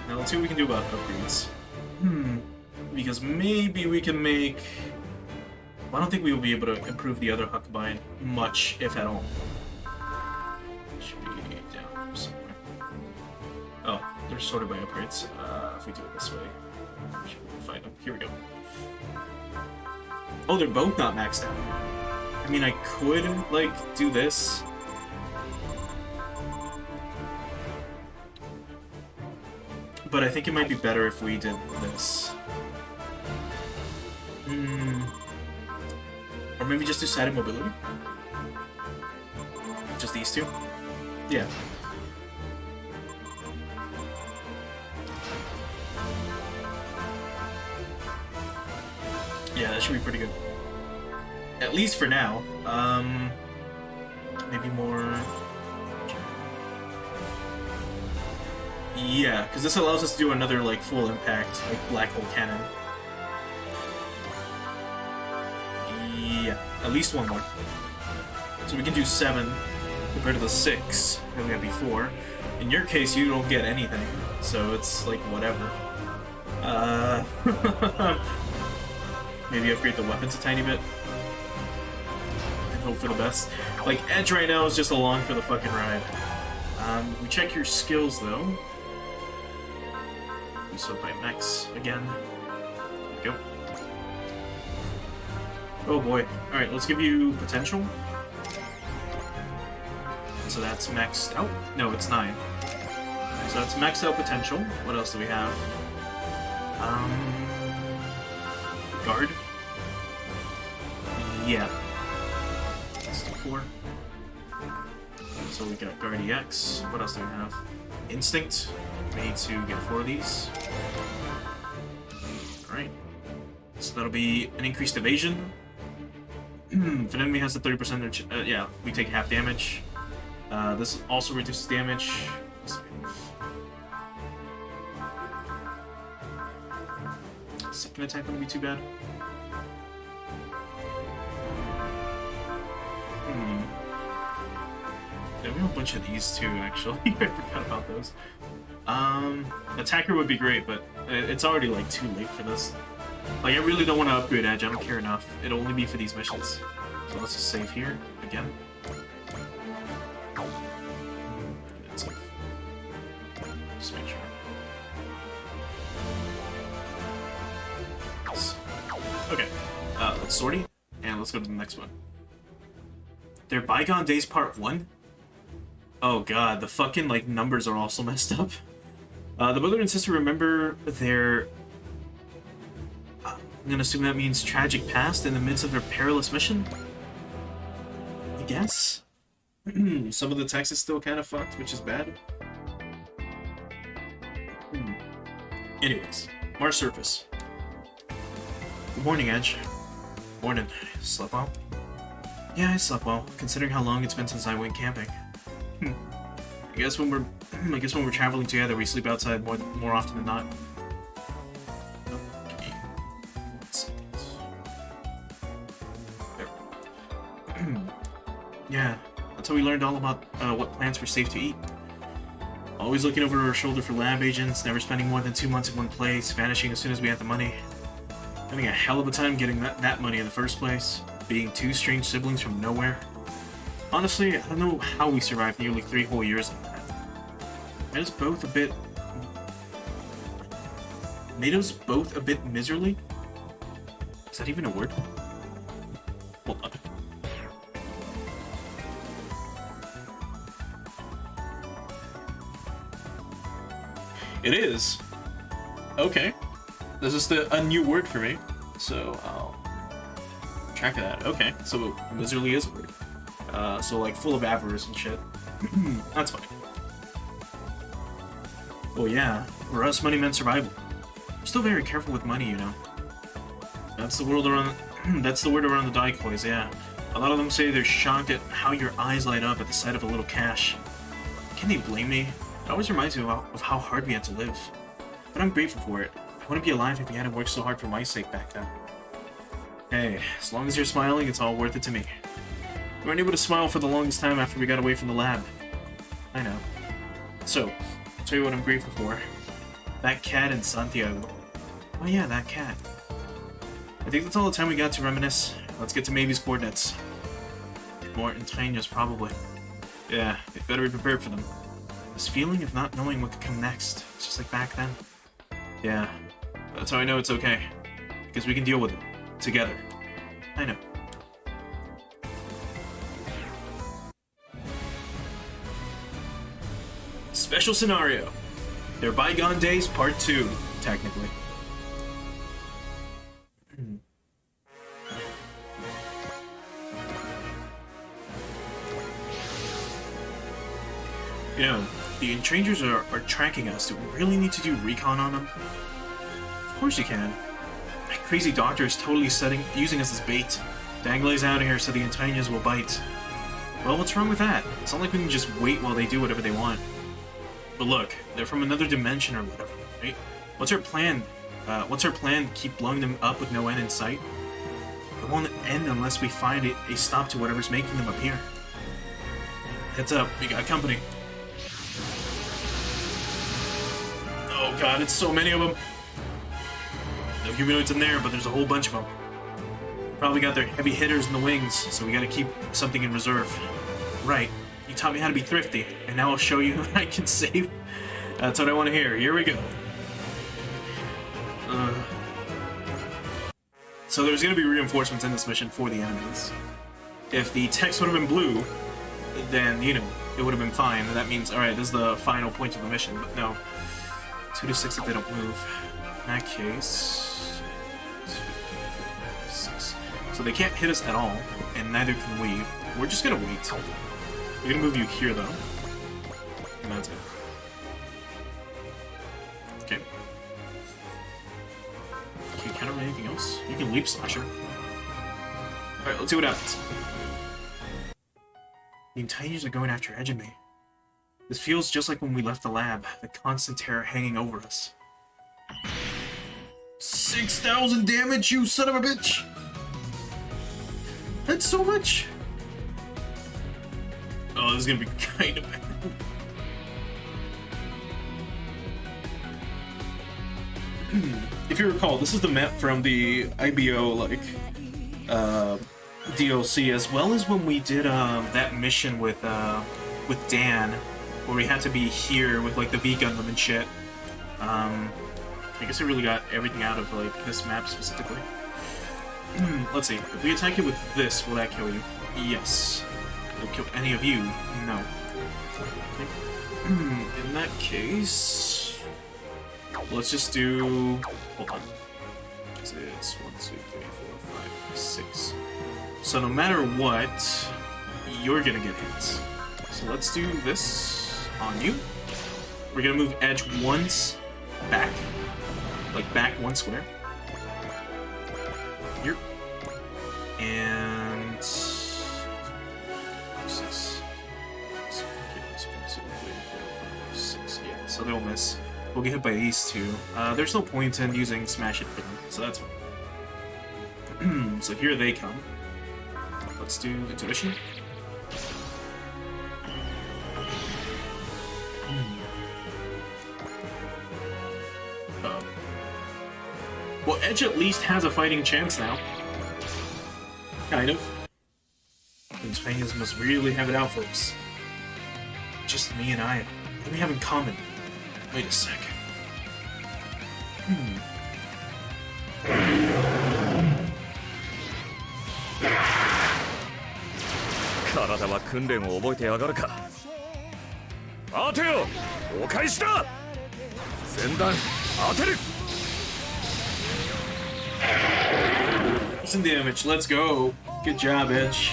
Now let's see what we can do about upgrades. Because maybe we can make... I don't think we will be able to improve the other Huckabine much, if at all. Should be down somewhere. Oh, they're sorted by upgrades. If we do it this way, we should be able to find them. Here we go. Oh, they're both not maxed out. I mean, I could, like, do this. But I think it might be better if we did this. Or maybe just do sided mobility? Just these two? Yeah. Yeah, that should be pretty good. At least for now. Maybe more... Yeah, because this allows us to do another, like, full impact, like, black hole cannon. Yeah, at least one more. So we can do 7 compared to the 6 that we had before. In your case, you don't get anything, so it's, like, whatever. Maybe upgrade the weapons a tiny bit. And hope for the best. Like, Edge right now is just along for the fucking ride. We check your skills, though. So by Max again. There we go. Oh boy. Alright, let's give you potential. So that's maxed out. No, it's 9. So that's maxed out potential. What else do we have? Guard. Yeah. Let's do 4. So we got Guard EX. What else do we have? Instinct. We need to get 4 of these. Alright. So that'll be an increased evasion. If an enemy has a 30%, yeah, we take half damage. This also reduces damage. Second attack wouldn't be too bad. Yeah, we have a bunch of these too, actually. I forgot about those. Attacker would be great, but it's already, like, too late for this. Like, I really don't want to upgrade Edge, I don't care enough. It'll only be for these missions. So let's just save here, again. Just make sure. Okay, let's sortie, and let's go to the next one. They're Bygone Days Part 1? Oh god, the fucking, like, numbers are also messed up. The brother and sister remember their... I'm gonna assume that means tragic past in the midst of their perilous mission? I guess? Some of the text is still kind of fucked, which is bad. Anyways, Mars surface. Good morning, Edge. Morning. Slept well? Yeah, I slept well, considering how long it's been since I went camping. I guess when we're traveling together, we sleep outside more often than not. Okay. 1 second. There. Yeah, that's how we learned all about what plants were safe to eat. Always looking over our shoulder for lab agents, never spending more than 2 months in one place, vanishing as soon as we had the money. Having a hell of a time getting that money in the first place. Being 2 strange siblings from nowhere. Honestly, I don't know how we survived nearly 3 whole years like that. Made us both a bit miserly? Is that even a word? Hold on. It is. Okay. This is a new word for me, so I'll track of that. Okay, so miserly is a word. So like full of avarice and shit. That's fine. Oh yeah, for us, money meant survival. I'm still very careful with money, you know. That's the word around. That's the word around the decoys. Yeah, a lot of them say they're shocked at how your eyes light up at the sight of a little cash. Can they blame me? It always reminds me of how hard we had to live. But I'm grateful for it. I wouldn't be alive if you hadn't worked so hard for my sake back then. Hey, as long as you're smiling, it's all worth it to me. We weren't able to smile for the longest time after we got away from the lab. I know. So, I'll tell you what I'm grateful for. That cat in Santiago. Oh yeah, that cat. I think that's all the time we got to reminisce. Let's get to Maybe's coordinates. More entrañas, probably. Yeah, we better be prepared for them. This feeling of not knowing what could come next. It's just like back then. Yeah, that's how I know it's okay. Because we can deal with it. Together. I know. Special scenario. They're Bygone Days Part 2, technically. You know, the Entrangers are tracking us. Do we really need to do recon on them? Of course you can. That crazy doctor is totally using us as bait. Danglay's out of here so the Entrangers will bite. Well, what's wrong with that? It's not like we can just wait while they do whatever they want. But look, they're from another dimension or whatever, right? What's our plan? What's our plan to keep blowing them up with no end in sight? It won't end unless we find a stop to whatever's making them appear. Heads up, we got company. Oh god, it's so many of them. No humanoids in there, but there's a whole bunch of them. Probably got their heavy hitters in the wings, so we gotta keep something in reserve. Right, you taught me how to be thrifty, and now I'll show you what I can save. That's what I want to hear. Here we go. So there's gonna be reinforcements in this mission for the enemies. If the text would have been blue, then, you know, it would have been fine. And that means, alright, this is the final point of the mission, but no. 2 to 6 if they don't move. In that case... 2, 6. So they can't hit us at all, and neither can we. We're just gonna wait. We're gonna move you here, though. And that's it. Okay. Can you counter anything else? You can leap slasher. Alright, let's see what happens. The Entrangers are going after Edge and me. This feels just like when we left the lab, the constant terror hanging over us. 6,000 damage, you son of a bitch! That's so much! Oh, this is gonna be kind of bad. If you recall, this is the map from the IBO, like, DLC, as well as when we did that mission with Dan, where we had to be here with like the V-Gundam and shit. I guess I really got everything out of like this map specifically. Let's see. If we attack it with this, will that kill you? Yes. Will it kill any of you? No. Okay. In that case, let's just do. Hold on. This is 1, 2, 3, 4, 5, 6. So no matter what, you're gonna get hit. So let's do this on you. We're gonna move Edge once back. Like back 1 square. Here. And 6. Yeah, so they'll miss. We'll get hit by these 2. There's no point in using Smash It for them, so that's fine. So here they come. Let's do Intuition. Well, Edge at least has a fighting chance now. Kind of. The Spaniards must really have it out for us. Just me and I. What do we have in common? Wait a sec. 体は訓練を覚えてやがるか。待てよ、お返しだ。前段当てる。Some damage, let's go. Good job, Edge.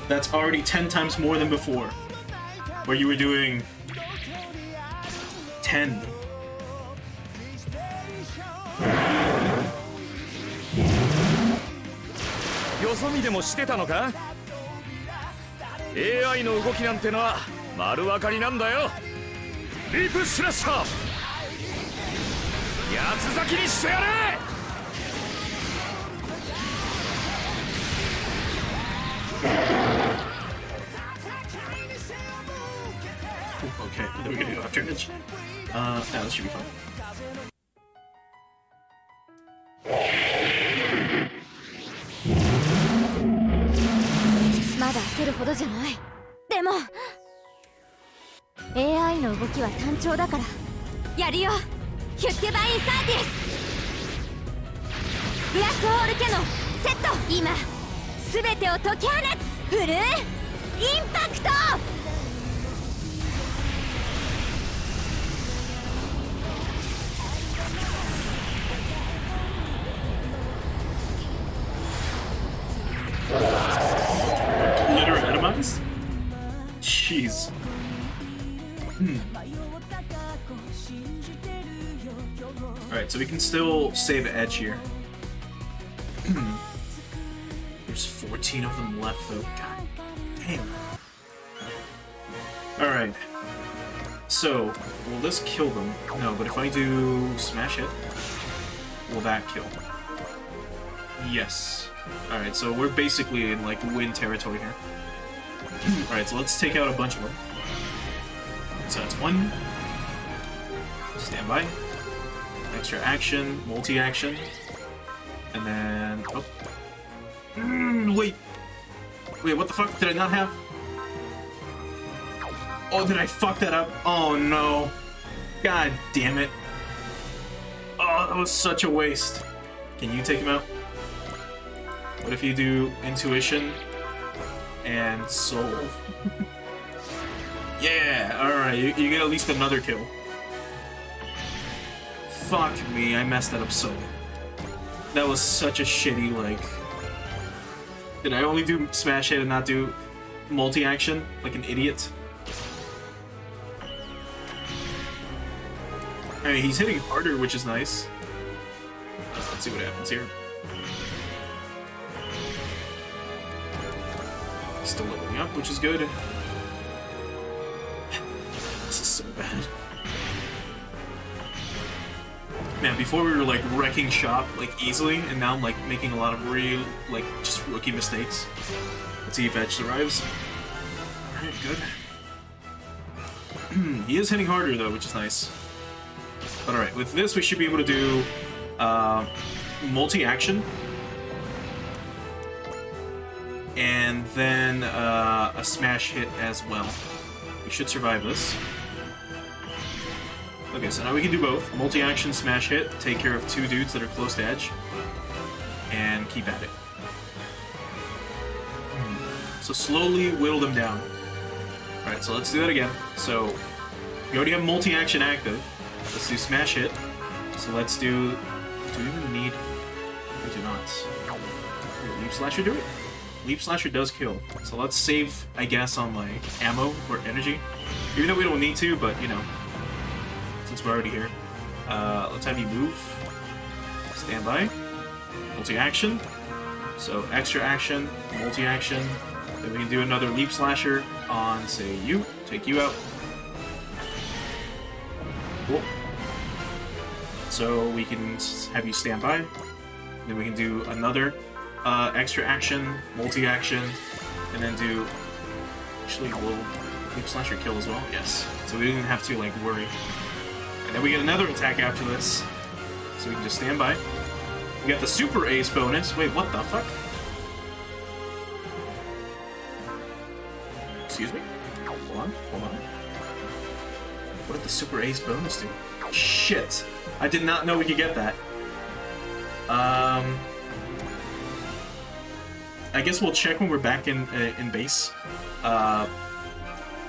That's already 10 times more than before, where you were doing 10. AI の動きなんてのは丸分かりなんだよ。リープスラッシャー、八つ咲きにしてやれ。Okay, then we're gonna go after Edge. Now this should be fun. まだ焦るほどじゃない。でも AI の動きは単調だからやるよ。ヒュッケバインサーティス、ブラックホールキャノンセット。今すべてを解き放つ。フルインパクト。Literally atomized? Jeez. Alright, so we can still save Edge here. There's 14 of them left though. God damn. Alright. So, will this kill them? No, but if I do smash it, will that kill? Yes. Alright, so we're basically in like win territory here. Alright, so let's take out a bunch of them. So that's one. Stand by. Extra action, multi-action. And then... oh. Wait! Wait, what the fuck? Did I not have? Oh, did I fuck that up? Oh no. God damn it. Oh, that was such a waste. Can you take him out? What if you do intuition and soul? Yeah, alright, you get at least another kill. Fuck me, I messed that up so bad. That was such a shitty, like... Did I only do smash hit and not do multi-action? Like an idiot? I mean, he's hitting harder, which is nice. Let's see what happens here. Still leveling up, which is good. This is so bad. Man, before we were like wrecking shop like easily, and now I'm like making a lot of real like just rookie mistakes. Let's see if Edge survives. Alright, good. He is hitting harder though, which is nice. But alright, with this we should be able to do multi-action. And then a smash hit as well. We should survive this. Okay, so now we can do both. Multi-action, smash hit, take care of two dudes that are close to Edge, and keep at it. So slowly whittle them down. Alright, so let's do that again. So, we already have multi-action active. Let's do smash hit. So let's do... Do we even need... We do not. Will Leap Slasher do it? Leap Slasher does kill. So let's save, I guess, on like ammo or energy. Even though we don't need to, but you know. Since we're already here. Let's have you move. Stand by. Multi-action. So extra action, multi-action. Then we can do another Leap Slasher on, say, you. Take you out. Cool. So we can have you stand by. Then we can do another extra action, multi-action, and then do... Actually, will Leap Slasher kill as well? Yes. So we didn't have to, like, worry. And then we get another attack after this. So we can just stand by. We got the Super Ace bonus. Wait, what the fuck? Excuse me? Hold on, hold on. What did the Super Ace bonus do? Shit. I did not know we could get that. I guess we'll check when we're back in base. I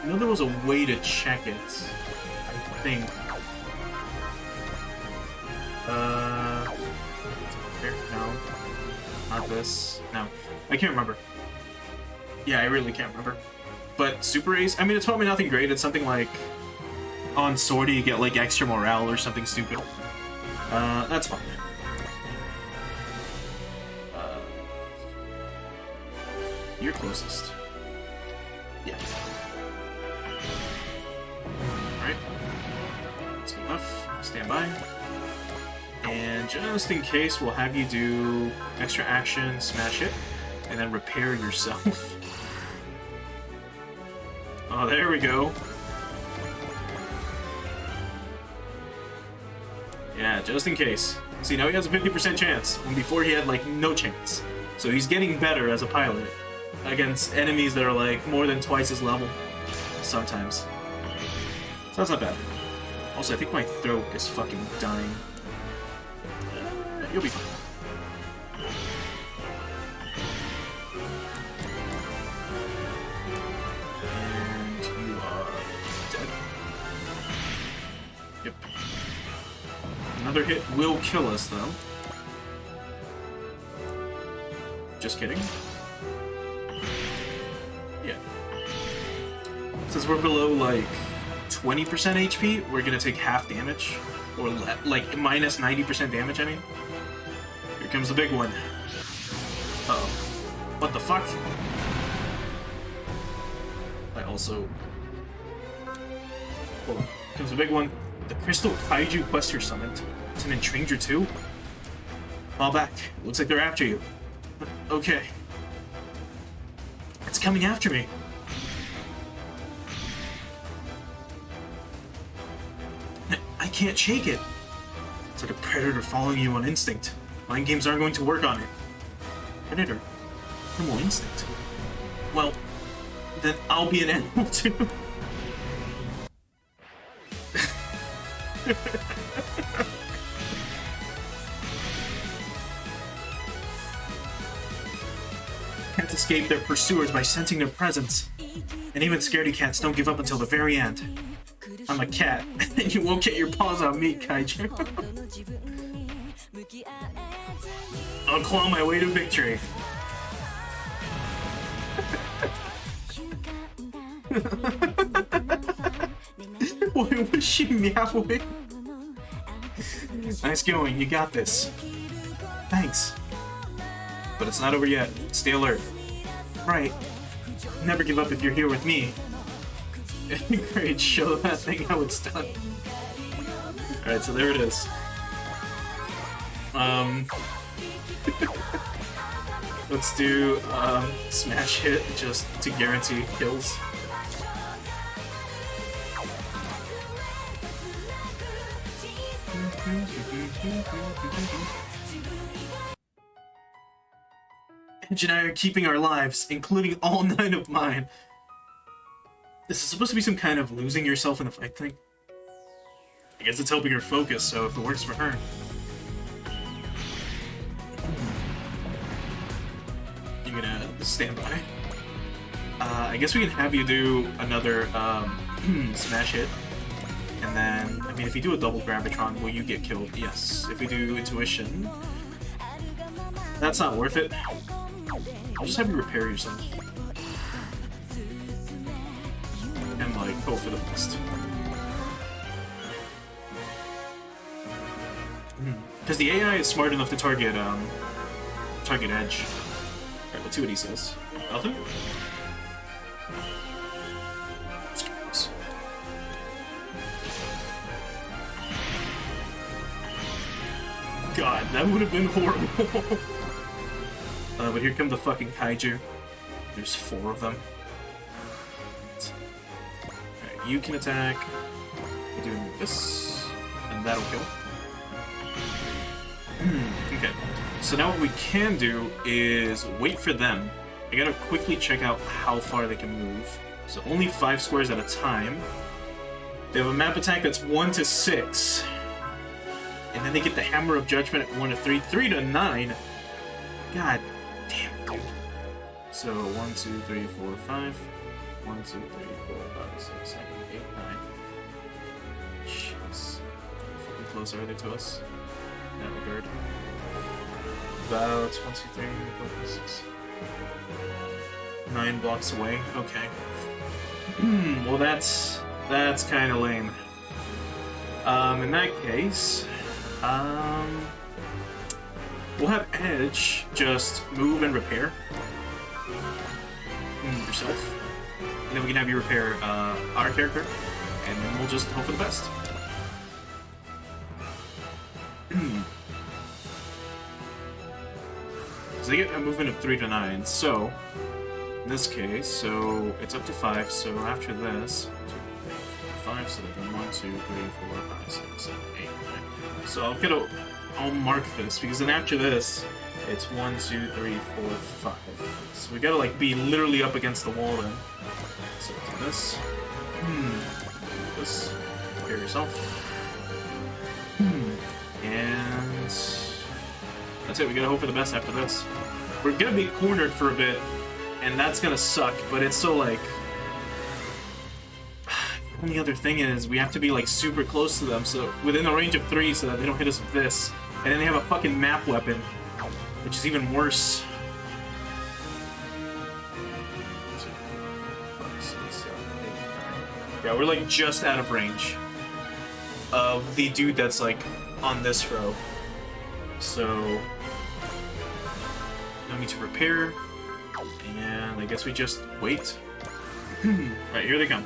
know there was a way to check it. I think. Here? No. Not this. No. I can't remember. Yeah, I really can't remember. But Super Ace, I mean, it's probably nothing great. It's something like on Swordy you get like extra morale or something stupid. That's fine. You're closest. Yeah. Alright. That's enough. Stand by. And just in case, we'll have you do extra action, smash it, and then repair yourself. Oh, there we go. Yeah, just in case. See, now he has a 50% chance, when before he had, like, no chance. So he's getting better as a pilot against enemies that are, like, more than twice his level. Sometimes. So that's not bad. Also, I think my throat is fucking dying. You'll be fine. And you are dead. Yep. Another hit will kill us, though. Just kidding. Yeah. Since we're below, like, 20% HP, we're gonna take half damage. Or, like, minus 90% damage, I mean. Here comes the big one. Uh-oh. What the fuck? I also... Hold on. Here comes the big one. The Crystal Kaiju Quester summoned. It's an Entranger too? Fall back. Looks like they're after you. Okay. It's coming after me. I can't shake it. It's like a predator following you on instinct. Mind games aren't going to work on it. Predator? Animal instinct? Well, then I'll be an animal too. Can't escape their pursuers by sensing their presence. And even scaredy cats don't give up until the very end. I'm a cat, and you won't get your paws on me, Kaiju. I'll claw my way to victory. Why was she meowing? Nice going, you got this. Thanks. But it's not over yet. Stay alert. Right. Never give up if you're here with me. Great, show that thing how it's done. Alright, so there it is. Let's do smash hit just to guarantee kills. Edge and I are keeping our lives, including all 9 of mine. This is supposed to be some kind of losing yourself in the fight thing. I guess it's helping her focus, so if it works for her. You're gonna stand by. I guess we can have you do another smash hit. And then, I mean, if you do a double Gravitron, will you get killed? Yes. If we do Intuition, that's not worth it. I'll just have you repair yourself. And, like, hope for the best. Because the AI is smart enough to target Edge. Alright, let's see what he says. Nothing? God, that would have been horrible. But here come the fucking kaiju. There's 4 of them. Alright, you can attack. We're doing this, and that'll kill. Okay. So now what we can do is wait for them. I gotta quickly check out how far they can move. So only 5 squares at a time. They have a map attack that's 1 to 6. And then they get the Hammer of Judgment at 1 to 3. 3 to 9. God damn, dude. So 1, 2, 3, 4, 5. 1, 2, 3, 4, 5, 6, 7, 8, 9. Jeez. How close are they to us? In that regard. About 1, 2, 3, 4, 5, 6. 9 blocks away. Okay. Well, that's kind of lame. In that case, we'll have Edge just move and repair yourself, and then we can have you repair our character, and then we'll just hope for the best. So they get a movement of 3 to 9. So in this case, so it's up to 5. So after this, 1, 2, 3, 4, 5. So they can 1, 2, 3, 4, 5, 6, 7, 8, 9. So I'll mark this because then after this, it's 1, 2, 3, 4, 5. So we gotta like be literally up against the wall then. So do this. This. Prepare yourself. And that's it. We gotta hope for the best after this. We're gonna be cornered for a bit, and that's gonna suck. But it's so like. The only other thing is we have to be like super close to them, so within the range of 3, so that they don't hit us with this. And then they have a fucking map weapon, which is even worse. Yeah, we're like just out of range of the dude that's like on this row. So no need to repair, and I guess we just wait. Right, here they come.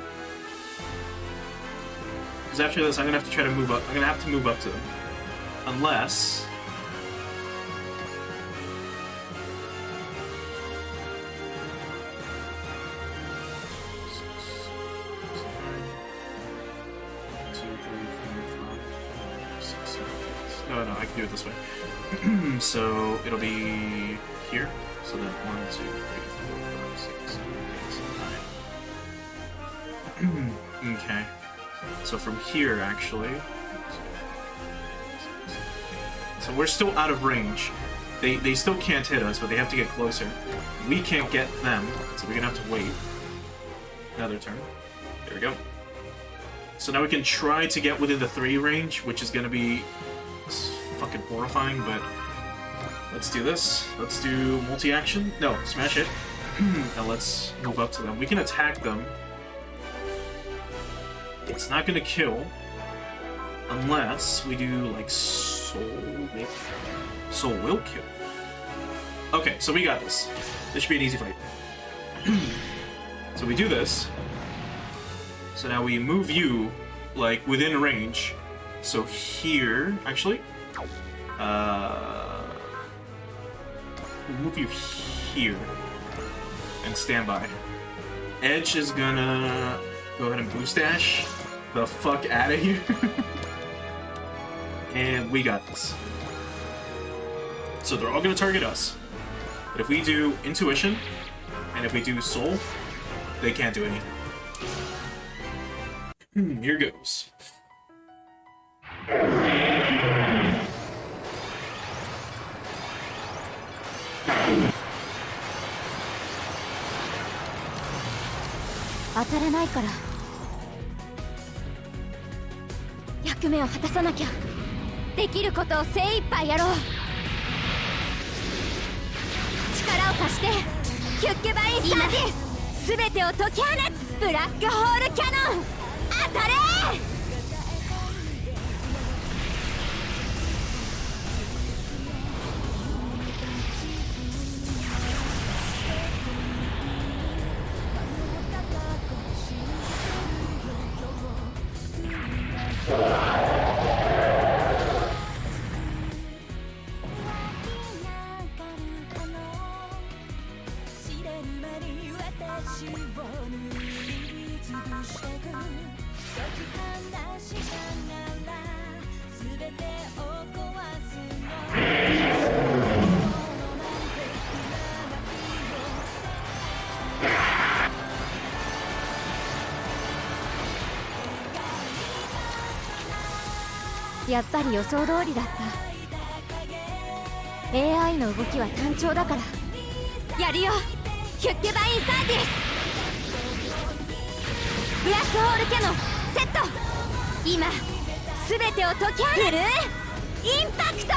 Because after this, I'm gonna have to try to move up. I'm gonna have to move up to them, unless. No, I can do it this way. So it'll be here. So then 1, 2, 3, 4, 5, 6, 7, 8, 9. Okay. So from here, actually. So we're still out of range. They still can't hit us, but they have to get closer. We can't get them, so we're gonna have to wait. Another turn. There we go. So now we can try to get within the 3 range, which is gonna be fucking horrifying, but let's do this. Let's do multi-action. No, smash it. Now let's move up to them. We can attack them. It's not gonna kill unless we do like soul. Soul will kill. Okay, so we got this. This should be an easy fight. So we do this. So now we move you like within range. So here, actually, we'll move you here and stand by. Edge is gonna go ahead and boost dash the fuck out of here. And we got this. So they're all gonna target us. But if we do intuition and if we do soul, they can't do anything. Here goes.当たらないから役目を果たさなきゃ。できることを精一杯やろう。力を貸してヒュッケバインサーティス、全てを解き放つブラックホールキャノン、当たれー。やっぱり予想通りだった。 AI の動きは単調だからやるよ。ヒュッケバインサーティスブラックホールキャノンセット。今全てを解き放るインパクト。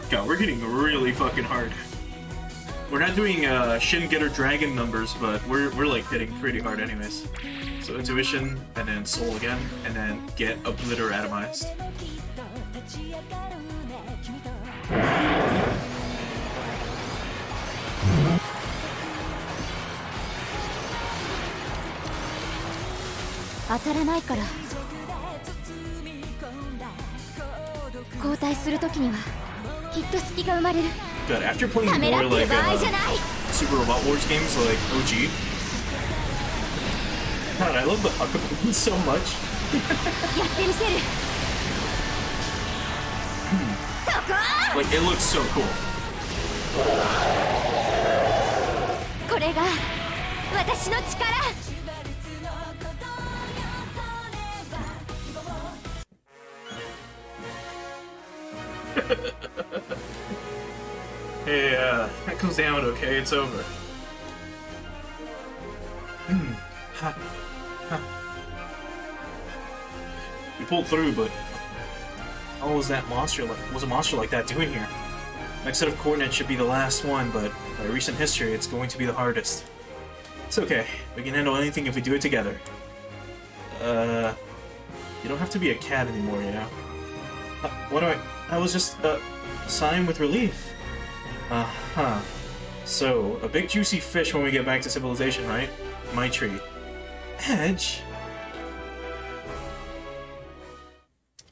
God, we're hitting really fucking hard. We're not doing Shin Getter Dragon numbers, but we're like hitting pretty hard anyways. So intuition, and then soul again, and then get obliter atomized. Ataraから交代するときにはきっと隙が生まれる。 God, after playing more like Super Robot Wars games like OG, God, I love the Huckabee so much. やってみせる。そこ。 Like it looks so cool. これが私の力。 Hey, that goes down, okay? It's over. We pulled through, but what was that monster like? What was a monster like that doing here? Next set of coordinates should be the last one, but by recent history, it's going to be the hardest. It's okay. We can handle anything if we do it together. You don't have to be a cat anymore, you know? What do I was just, sighing with relief. Uh-huh. So, a big juicy fish when we get back to civilization, right? My treat. Edge?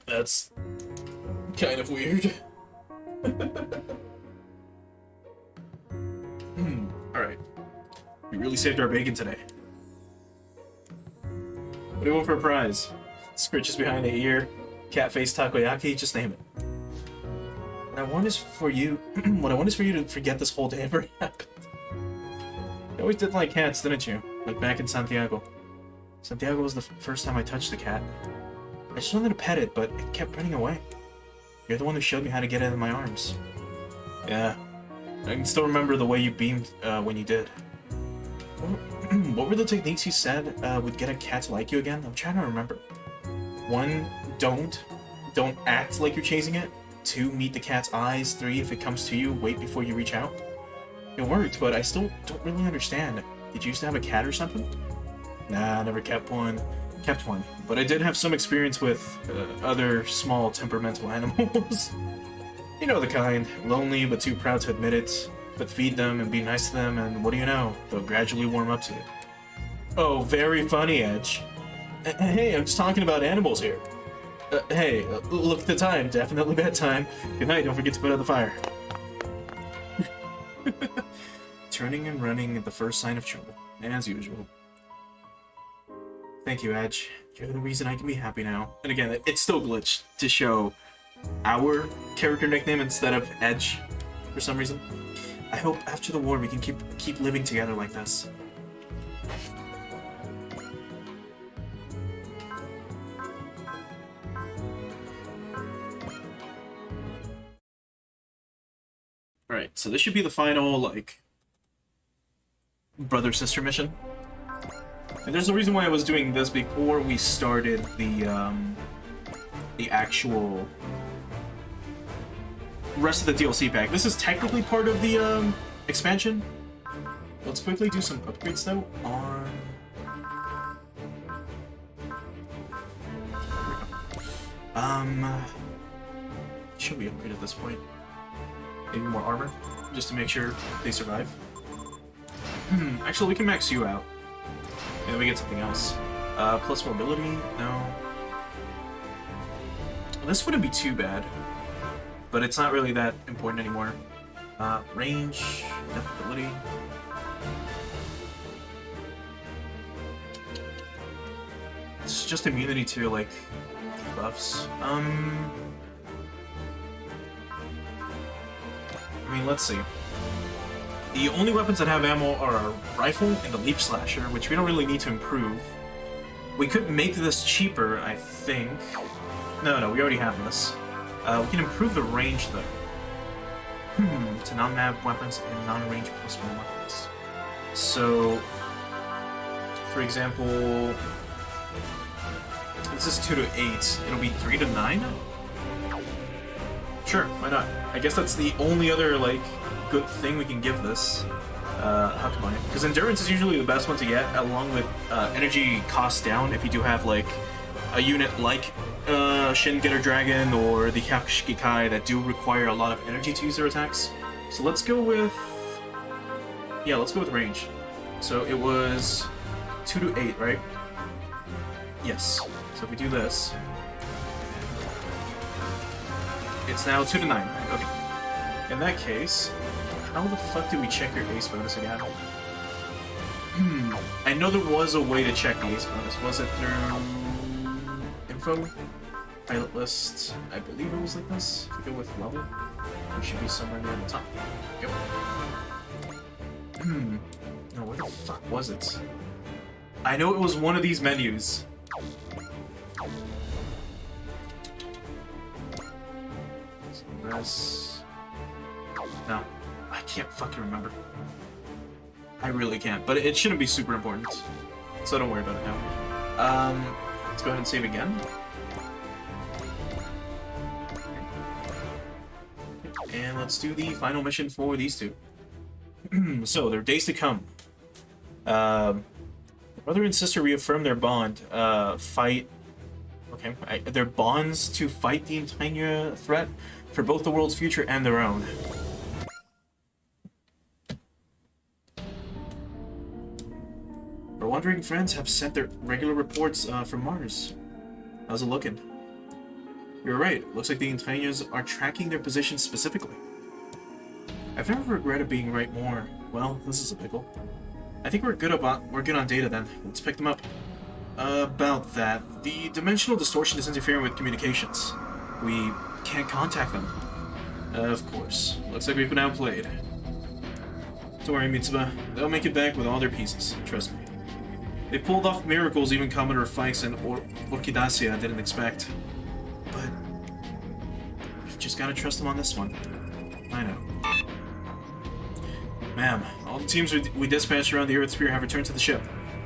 That's kind of weird. Alright. We really saved our bacon today. What do you want for a prize? Scritches behind the ear, cat face takoyaki, just name it. What I want is for you to forget this whole day ever happened. You always did like cats, didn't you? Like back in Santiago. Santiago was the first time I touched the cat. I just wanted to pet it, but it kept running away. You're the one who showed me how to get it in my arms. Yeah. I can still remember the way you beamed when you did. What were the techniques you said would get a cat to like you again? I'm trying to remember. 1, don't act like you're chasing it. 2, meet the cat's eyes. 3, if it comes to you, wait before you reach out. It worked, but I still don't really understand. Did you used to have a cat or something? Nah, I never kept one. But I did have some experience with other small temperamental animals. You know the kind. Lonely, but too proud to admit it. But feed them and be nice to them, and what do you know? They'll gradually warm up to it. Oh, very funny, Edge. Hey, I'm just talking about animals here. Hey, look at the time. Definitely bedtime. Good night, don't forget to put out the fire. Turning and running at the first sign of trouble, as usual. Thank you, Edge. You're the reason I can be happy now. And again, it's still glitched to show our character nickname instead of Edge for some reason. I hope after the war we can keep living together like this. Alright, so this should be the final, like, brother-sister mission. And there's a reason why I was doing this before we started the actual rest of the DLC pack. This is technically part of the, expansion. Let's quickly do some upgrades, though, on... Should we upgrade at this point? Maybe more armor, just to make sure they survive. Actually, we can max you out. And then we get something else. Plus mobility? No. This wouldn't be too bad. But it's not really that important anymore. Range, ability. It's just immunity to, like, buffs. let's see. The only weapons that have ammo are our rifle and the leap slasher, which we don't really need to improve. We could make this cheaper, I think. No, we already have this. We can improve the range, though. To non-map weapons and non-range plus one weapons. So, for example, this is 2 to 8. It'll be 3 to 9? Sure, why not? I guess that's the only other, like, good thing we can give this. How come I? Because endurance is usually the best one to get, along with energy cost down if you do have, like, a unit like Shin Getter Dragon or the Hyakushiki Kai that do require a lot of energy to use their attacks. So let's go with... yeah, let's go with range. So it was 2 to 8, right? Yes. So if we do this... it's now 2 to 9. Okay. In that case, how the fuck do we check your ace bonus again? I know there was a way to check the ace bonus. Was it through... info? Pilot list? I believe it was like this. If we go with level, we should be somewhere near the top. Go. No, where the fuck was it? I know it was one of these menus. No, I can't fucking remember. I really can't, but it shouldn't be super important, so don't worry about it now. Let's go ahead and save again. And let's do the final mission for these two. So, their days to come. Brother and sister reaffirm their bond. Fight... okay, their bonds to fight the entire threat for both the world's future and their own. Our wandering friends have sent their regular reports from Mars. How's it looking? You're right. Looks like the Intanians are tracking their positions specifically. I've never regretted being right more. Well, this is a pickle. I think we're good on data then. Let's pick them up. About that, the dimensional distortion is interfering with communications. We can't contact them. Of course. Looks like we've been outplayed. Don't worry, Mitsuba. They'll make it back with all their pieces. Trust me. They pulled off miracles even Commodore Fikes and Orchidacia didn't expect. But... we've just gotta trust them on this one. I know. Ma'am, all the teams we dispatched around the Earth Sphere have returned to the ship.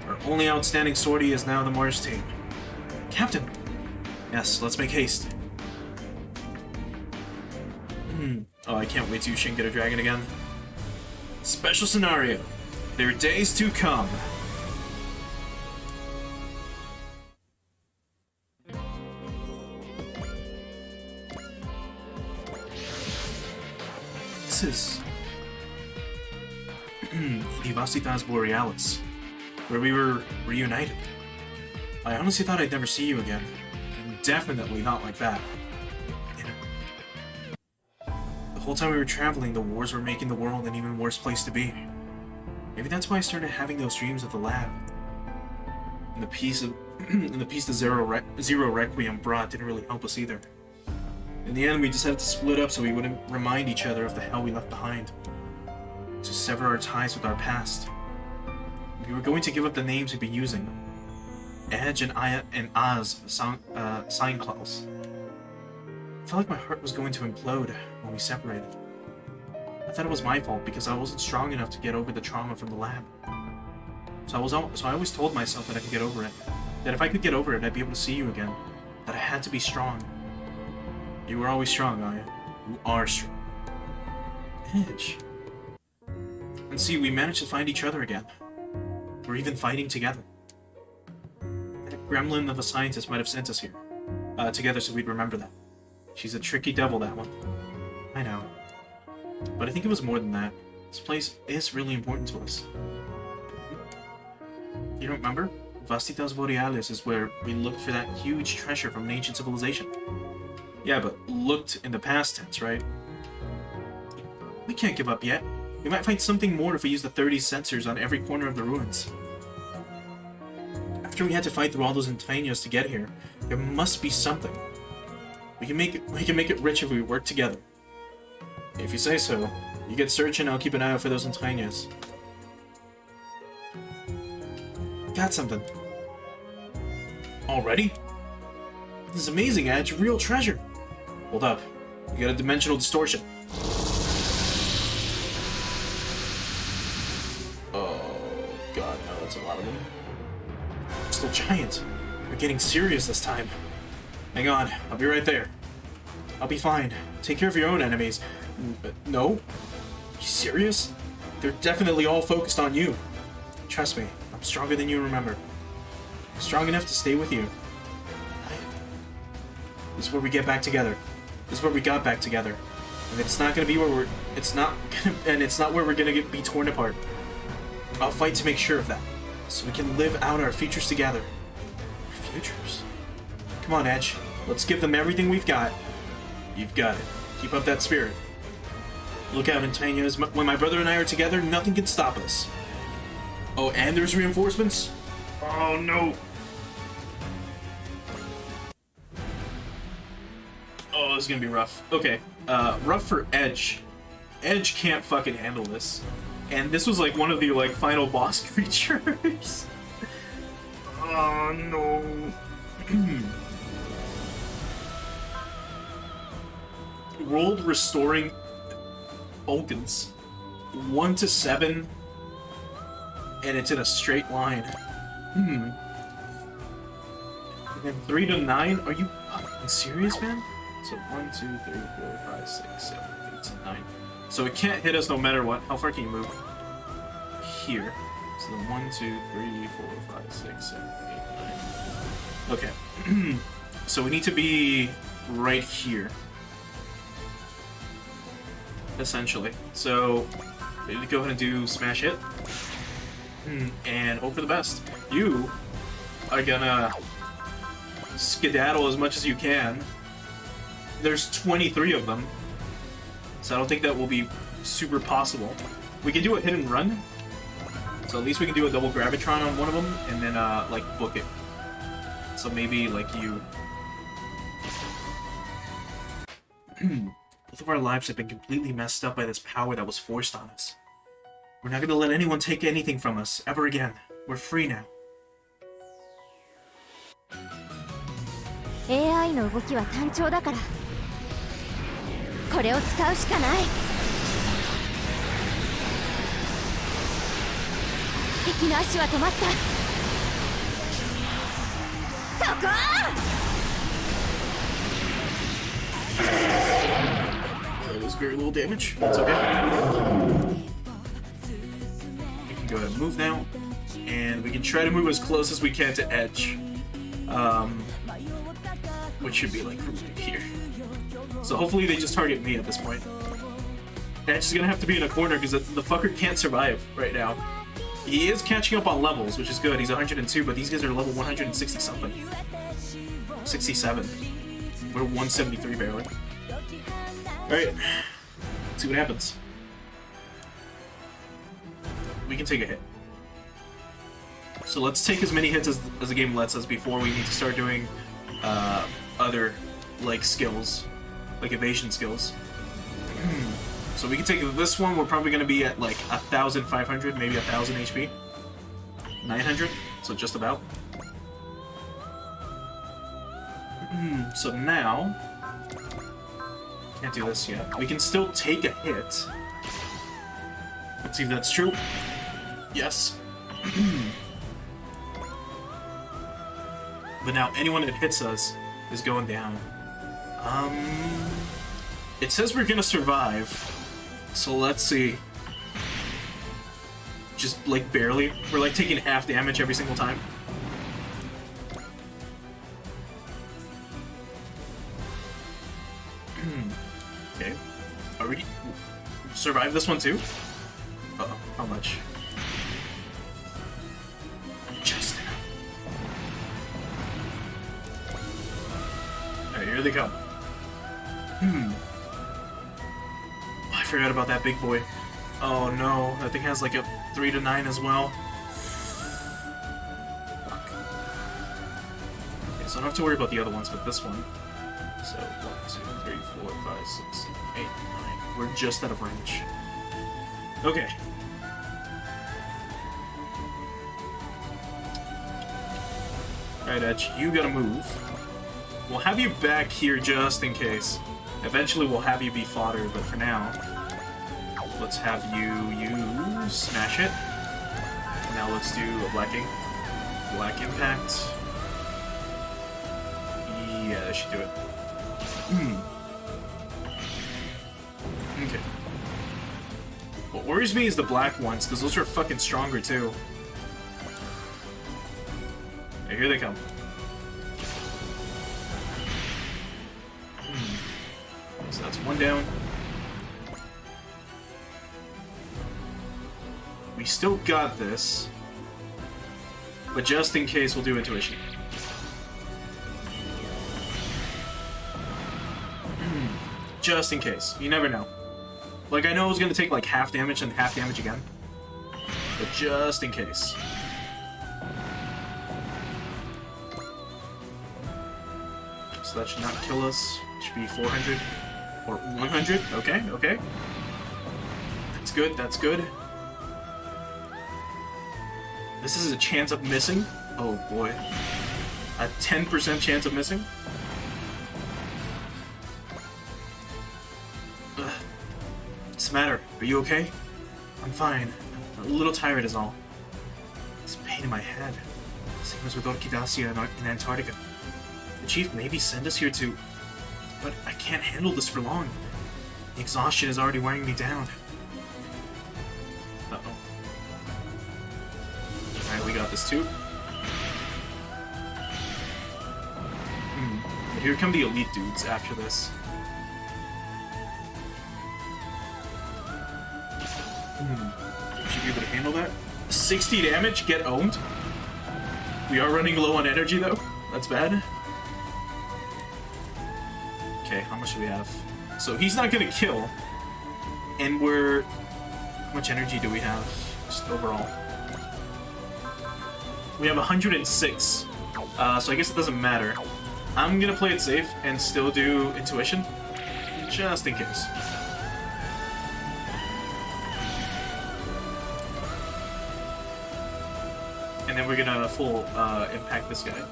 Our only outstanding sortie is now the Mars team. Captain! Yes, let's make haste. Oh, I can't wait to use Shin Getter Dragon again. Special scenario. There are days to come. This is... the Vastitas Borealis, where we were reunited. I honestly thought I'd never see you again. And definitely not like that. You know, the whole time we were traveling, the wars were making the world an even worse place to be. Maybe that's why I started having those dreams of the lab. And the peace the Zero Requiem brought didn't really help us either. In the end, we decided to split up so we wouldn't remind each other of the hell we left behind. To sever our ties with our past. We were going to give up the names we'd been using. Edge and Oz sign clause. I felt like my heart was going to implode when we separated. I thought it was my fault because I wasn't strong enough to get over the trauma from the lab. So I always told myself that I could get over it. That if I could get over it, I'd be able to see you again. That I had to be strong. You were always strong, Aya. You are strong. Edge. And see, we managed to find each other again. We're even fighting together. That gremlin of a scientist might have sent us here. Together so we'd remember that. She's a tricky devil, that one. I know. But I think it was more than that. This place is really important to us. You don't remember? Vastitas Borealis is where we looked for that huge treasure from an ancient civilization. Yeah, but looked in the past tense, right? We can't give up yet. We might find something more if we use the 30 sensors on every corner of the ruins. After we had to fight through all those Intanios to get here, there must be something. We can make it rich if we work together. If you say so. You get searching, I'll keep an eye out for those entrañas. Got something. Already? This is amazing, Edge. Real treasure. Hold up. You got a dimensional distortion. Oh, God, no, that's a lot of them. Still giant. We're getting serious this time. Hang on, I'll be right there. I'll be fine. Take care of your own enemies. No? You serious? They're definitely all focused on you. Trust me, I'm stronger than you remember. I'm strong enough to stay with you. This is where we get back together. This is where we got back together. And it's not gonna be where we're... It's not where we're gonna be torn apart. I'll fight to make sure of that. So we can live out our futures together. Futures? Come on, Edge. Let's give them everything we've got. You've got it. Keep up that spirit. Look out, Antonio. When my brother and I are together, nothing can stop us. Oh, and there's reinforcements? Oh, no. Oh, this is gonna be rough. Okay, rough for Edge. Edge can't fucking handle this. And this was like one of the like final boss creatures. Oh, no. Rolled restoring Vulcans 1 to 7, and it's in a straight line. And then 3 to 9. Are you fucking serious, man? So 1, 2, 3, 4, 5, 6, 7, 8, 9. So it can't hit us no matter what. How far can you move? Here. So then 1, 2, 3, 4, 5, 6, 7, 8, 9. Okay. So we need to be right here. Essentially. So we need to go ahead and do smash hit. And hope for the best. You are gonna skedaddle as much as you can. There's 23 of them. So I don't think that will be super possible. We can do a hit and run. So at least we can do a double Gravitron on one of them and then like book it. So maybe like you... Both of our lives have been completely messed up by this power that was forced on us. We're not gonna let anyone take anything from us, ever again. We're free now. AI の動きは単調だから、これを使うしかない。敵の足は止まった。そこThat was very little damage. That's okay. We can go ahead and move now, and we can try to move as close as we can to Edge. Which should be like right here. So hopefully they just target me at this point. Edge is gonna have to be in a corner because the fucker can't survive right now. He is catching up on levels, which is good. He's 102, but these guys are level 160 something. 67. We're 173 barely. Alright. Let's see what happens. We can take a hit. So let's take as many hits as the game lets us before we need to start doing other like skills, like evasion skills. So we can take this one. We're probably going to be at like 1,500, maybe 1,000 HP. 900, so just about. So now, can't do this yet. We can still take a hit. Let's see if that's true. Yes. But now anyone that hits us is going down. It says we're gonna survive, so let's see. Just like barely. We're like taking half damage every single time. Okay. Are we survive this one too? Uh-oh, how much? Just enough. Alright, here they come. I forgot about that big boy. Oh no, that thing has like a 3 to 9 as well. Fuck. Okay, so I don't have to worry about the other ones, but this one. So 1, 2, 3, 4, 5, 6, 7, 8, 9. We're just out of range. Okay. Alright, Edge, you gotta move. We'll have you back here just in case. Eventually we'll have you be fodder, but for now, let's have you use Smash It. Now let's do a Black Impact. Yeah, that should do it. Okay. What worries me is the black ones, because those are fucking stronger too. Okay, here they come. So that's one down. We still got this. But just in case, we'll do Intuition. Just in case. You never know. Like, I know it was gonna take like half damage and half damage again. But just in case. So that should not kill us. It should be 400. Or 100. Okay, okay. That's good, that's good. This is a chance of missing. Oh boy. A 10% chance of missing. Ugh. What's the matter? Are you okay? I'm fine. I'm a little tired is all. This pain in my head. Same as with Orchidacia in Antarctica. The chief maybe sent us here to... But I can't handle this for long. The exhaustion is already wearing me down. Uh-oh. Alright, we got this too. Here come the elite dudes after this. Should be able to handle that. 60 damage, get owned. We are running low on energy though. That's bad. Okay, how much do we have? So he's not gonna kill. And we're... How much energy do we have? Just overall. We have 106. So I guess it doesn't matter. I'm gonna play it safe and still do Intuition. Just in case. And then we're gonna full impact this guy.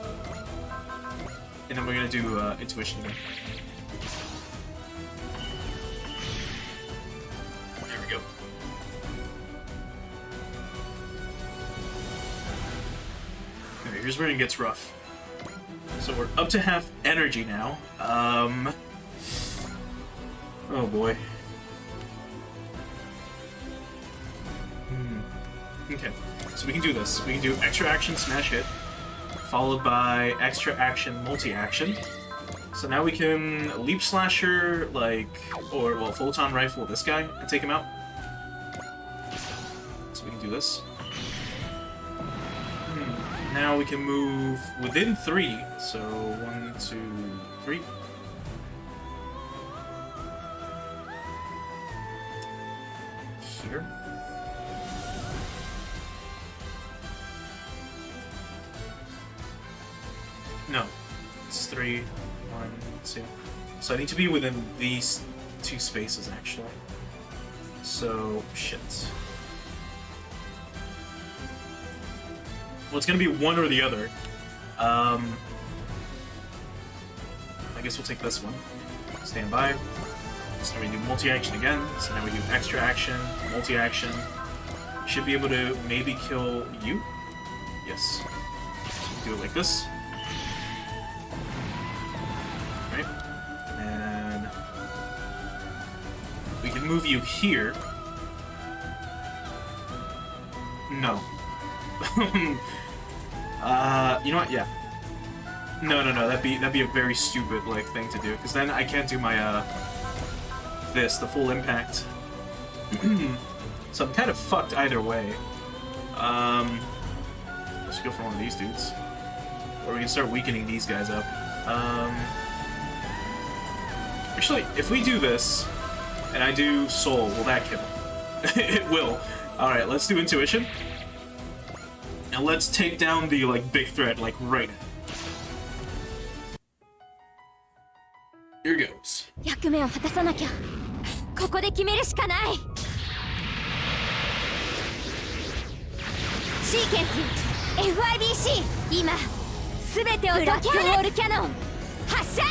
And then we're gonna do Intuition again. There we go. Okay, here's where it gets rough. So we're up to half energy now. Oh boy. Okay, so we can do this. We can do extra action smash hit, followed by extra action multi-action. So now we can leap slasher, like, or well, photon rifle this guy and take him out. So we can do this. Now we can move within 3. So 1, 2, 3. Here. No, it's 3, 1, 2. So I need to be within these 2 spaces actually. So shit. Well, it's gonna be one or the other. I guess we'll take this one. Stand by. So now we do multi-action again. So now we do extra action, multi-action. Should be able to maybe kill you. Yes. So we do it like this. Right. And then we can move you here. No. You know what? Yeah. No. That'd be a very stupid like thing to do, because then I can't do my the full impact. So I'm kind of fucked either way. Let's go for one of these dudes, or we can start weakening these guys up. Actually, if we do this and I do soul, will that kill him? It will. All right, let's do intuition. And let's take down the, like, big threat, like, right now. Here goes. 役目を果たさなきゃ。ここで決めるしかない。シーケンス FIBC 今すべてをブラックホールキャノン発射。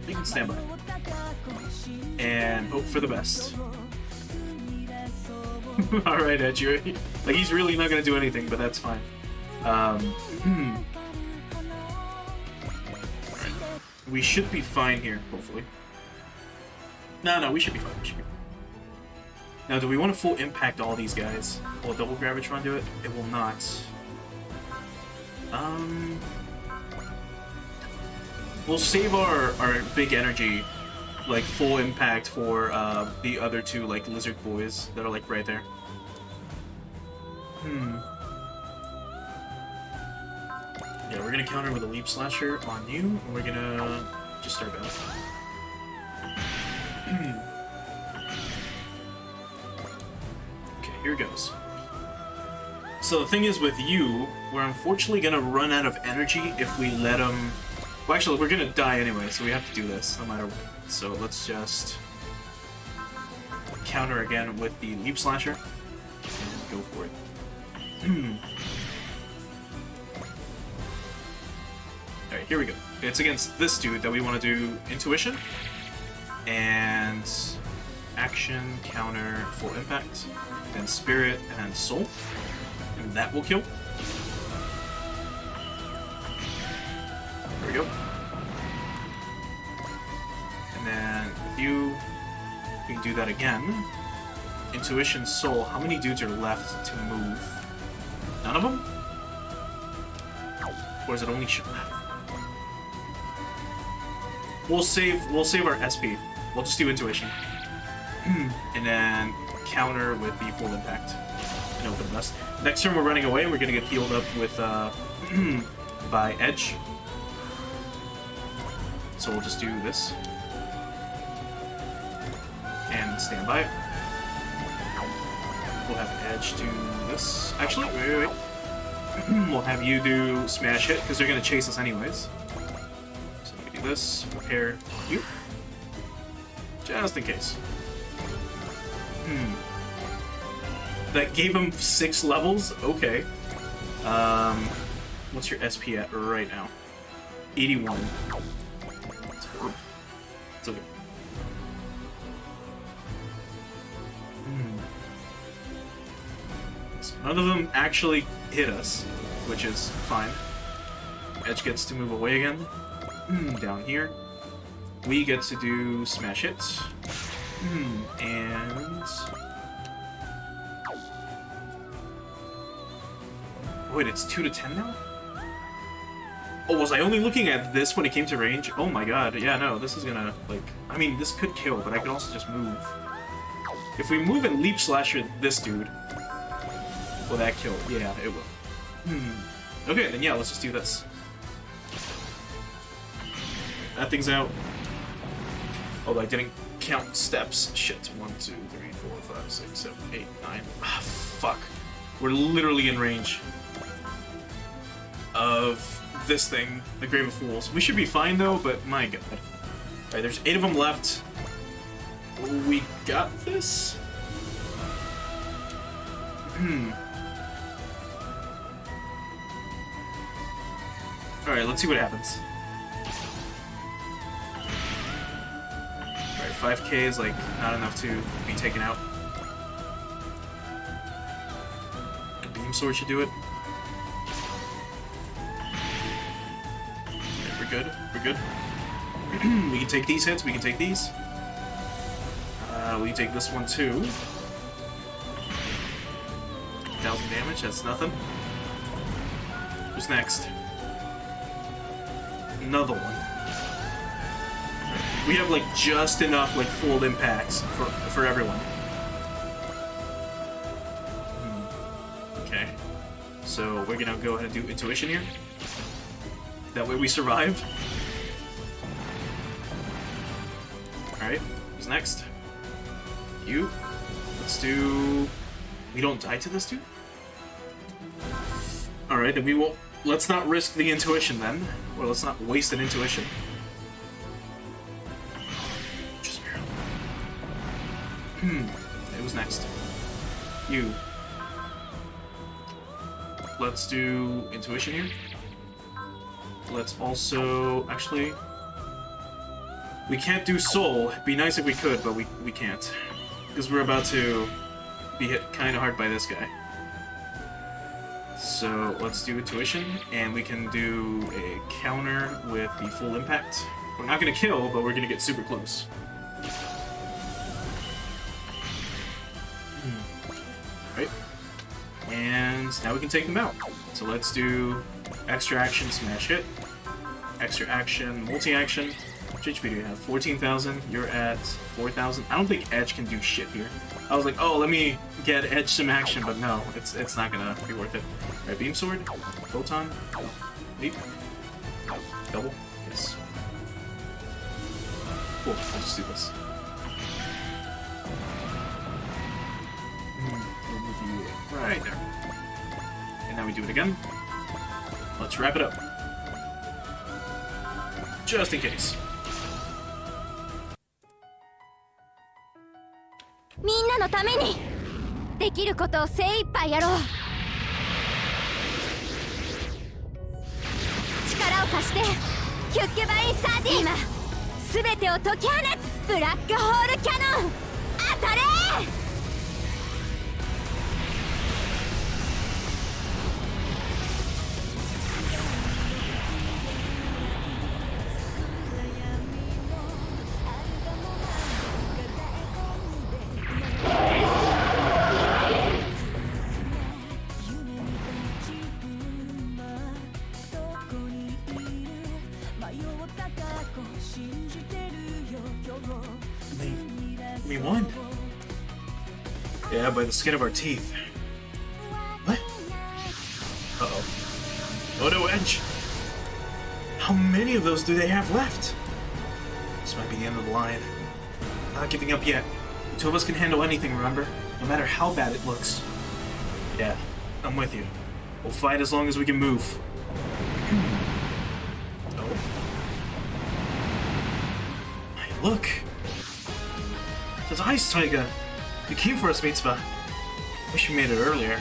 We can stand by and hope for the best. All right, Edge. Like he's really not gonna do anything, but that's fine. Alright. We should be fine here, hopefully. No, we should be fine. We should be fine. Now, do we want to full impact all these guys? Will a double Gravitron do it? It will not. We'll save our big energy, like full impact for the other two like lizard boys that are like right there. Yeah, we're gonna counter with a leap slasher on you, and we're gonna just start battle. Okay, here goes. So the thing is with you, we're unfortunately gonna run out of energy if we let him. Well, actually, we're gonna die anyway, so we have to do this no matter what. So let's just counter again with the leap slasher and go for it. Alright, here we go. It's against this dude that we want to do intuition and action, counter, full impact, then spirit, and soul. And that will kill. There we go. And then with you, we can do that again. Intuition, soul. How many dudes are left to move? None of them? Or is it only We'll save our SP. We'll just do intuition. And then counter with the full impact. And hope for the best. Next turn we're running away, we're gonna get healed up with by Edge. So we'll just do this. And stand by. We'll have Edge do this. Actually, wait. We'll have you do smash hit, because they're gonna chase us anyways. So we can do this, prepare you. Just in case. That gave him 6 levels? Okay. What's your SP at right now? 81. It's okay. So none of them actually hit us, which is fine. Edge gets to move away again. Down here. We get to do smash hits. And... Wait, it's 2 to 10 now? Oh, was I only looking at this when it came to range? Oh my god, yeah, no, this is gonna, like... I mean, this could kill, but I could also just move. If we move and leap slasher this dude, will that kill? Yeah, it will. Okay, then yeah, let's just do this. That thing's out. Although I didn't count steps. Shit. 1, 2, 3, 4, 5, 6, 7, 8, 9. Ah, fuck. We're literally in range of this thing, the Grave of Fools. We should be fine though, but my god. Alright, there's 8 of them left. We got this? Alright, let's see what happens. Alright, 5k is like not enough to be taken out. A beam sword should do it. Okay, we're good. We're good. We can take these hits, we can take these. We can take this one too. 1,000 damage, that's nothing. Who's next? Another one. We have like just enough like full impacts for everyone. Okay. So we're gonna go ahead and do intuition here. That way we survive. Alright, who's next? You. Let's do... We don't die to this dude? Alright, then we will... Let's not risk the intuition then. Or let's not waste an intuition. Just barely. It was next. You. Let's do intuition here. Let's also... Actually... We can't do soul. It'd be nice if we could, but we can't. Because we're about to be hit kind of hard by this guy. So let's do intuition, and we can do a counter with the full impact. We're not going to kill, but we're going to get super close. Right. And now we can take them out. So let's do extra action, smash hit. Extra action, multi-action. How much HP do you have? 14,000. You're at 4,000. I don't think Edge can do shit here. I was like, oh, let me get Edge some action, but no, it's not gonna be worth it. Alright, Beam Sword, Photon, Leap, Double, yes. Cool, I'll just do this. We'll move you right there. And now we do it again. Let's wrap it up. Just in case. みんなのためにできることを精一杯やろう。力を貸してヒュッケバインサーティー。今すべてを解き放つブラックホールキャノン当たれ。We won. Yeah, by the skin of our teeth. What? Uh-oh. Oh no, Edge! How many of those do they have left? This might be the end of the line. Not giving up yet. The two of us can handle anything, remember? No matter how bad it looks. Yeah, I'm with you. We'll fight as long as we can move. Oh. Hey, look! It's Ice Tiger! You came for us, Mitsba. Wish you made it earlier.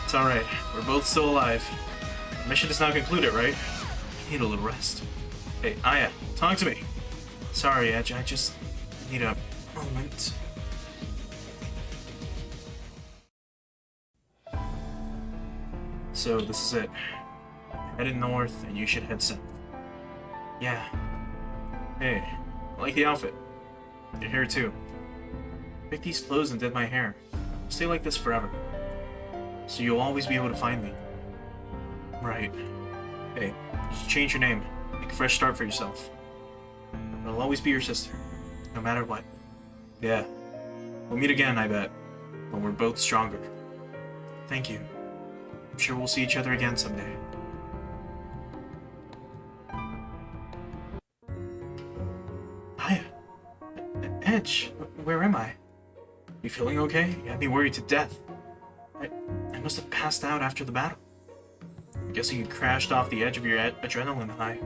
It's alright. We're both still alive. The mission is not concluded, right? You need a little rest. Hey, Aya, talk to me. Sorry, Edge, I just need a moment. So, this is it. Headed north, and you should head south. Yeah. Hey, I like the outfit. Your hair, too. Pick these clothes and did my hair. Stay like this forever. So you'll always be able to find me. Right. Hey, just change your name. Make a fresh start for yourself. I'll always be your sister. No matter what. Yeah. We'll meet again, I bet. When we're both stronger. Thank you. I'm sure we'll see each other again someday. Hiya. Edge, where am I? You feeling okay? You had me worried to death. I must have passed out after the battle. I'm guessing you crashed off the edge of your adrenaline high.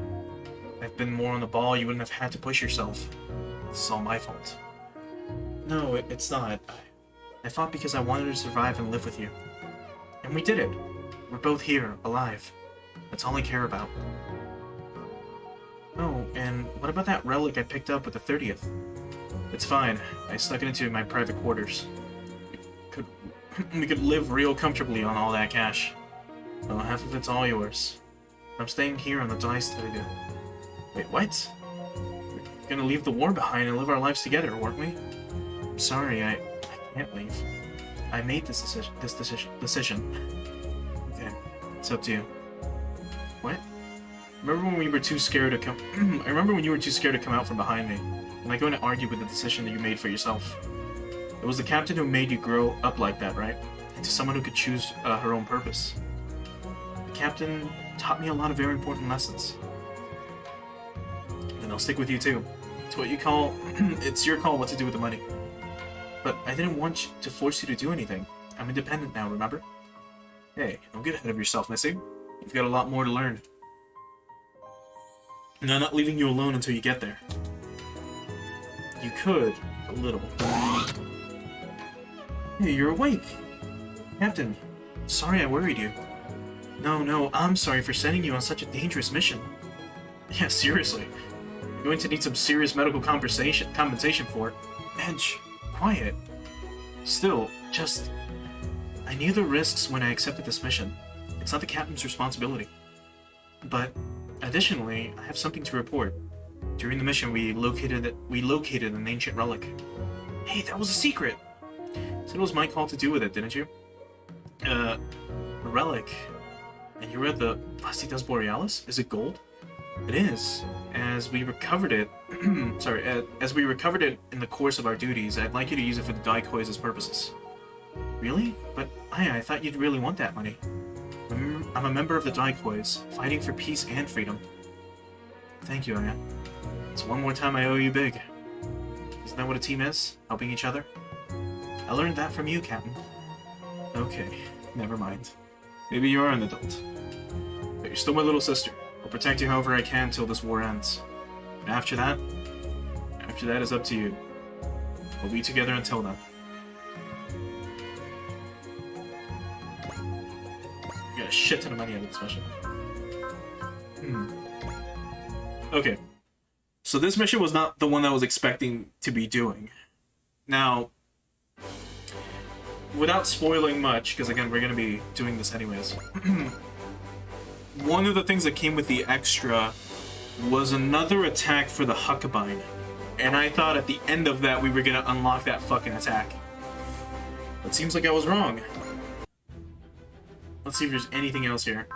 If I'd been more on the ball, you wouldn't have had to push yourself. This is all my fault. No, it's not. I fought because I wanted to survive and live with you. And we did it. We're both here, alive. That's all I care about. Oh, and what about that relic I picked up with the 30th? It's fine. I stuck it into my private quarters. We could live real comfortably on all that cash. Well, half of it's all yours. I'm staying here on the dice today. Wait, what? We're gonna leave the war behind and live our lives together, weren't we? I'm sorry, I can't leave. I made this decision. Okay, it's up to you. What? Remember when we were too scared to come? I remember when you were too scared to come out from behind me. I'm not going to argue with the decision that you made for yourself. It was the captain who made you grow up like that, right? Into someone who could choose her own purpose. The captain taught me a lot of very important lessons. And I'll stick with you too. It's what you call... it's your call what to do with the money. But I didn't want to force you to do anything. I'm independent now, remember? Hey, don't get ahead of yourself, Missy. You've got a lot more to learn. And I'm not leaving you alone until you get there. You could, a little. Hey, you're awake! Captain, sorry I worried you. No, I'm sorry for sending you on such a dangerous mission. Yeah, seriously. You're going to need some serious medical compensation for it. Bench, quiet. Still, just... I knew the risks when I accepted this mission. It's not the captain's responsibility. But, additionally, I have something to report. During the mission, we located an ancient relic. Hey, that was a secret! So it was my call to do with it, didn't you? A relic. And you read the Plastitas Borealis? Is it gold? It is. As we recovered it... as we recovered it in the course of our duties, I'd like you to use it for the Daikoi's purposes. Really? But I thought you'd really want that money. I'm a member of the Daikois, fighting for peace and freedom. Thank you, Aya. It's one more time I owe you big. Isn't that what a team is? Helping each other? I learned that from you, Captain. Okay, never mind. Maybe you are an adult. But you're still my little sister. I'll protect you however I can till this war ends. And after that is up to you. We'll be together until then. You got a shit ton of money out of this mission. Okay. So this mission was not the one I was expecting to be doing. Now, without spoiling much, because again, we're going to be doing this anyways, one of the things that came with the extra was another attack for the Huckabine. And I thought at the end of that we were going to unlock that fucking attack. But seems like I was wrong. Let's see if there's anything else here.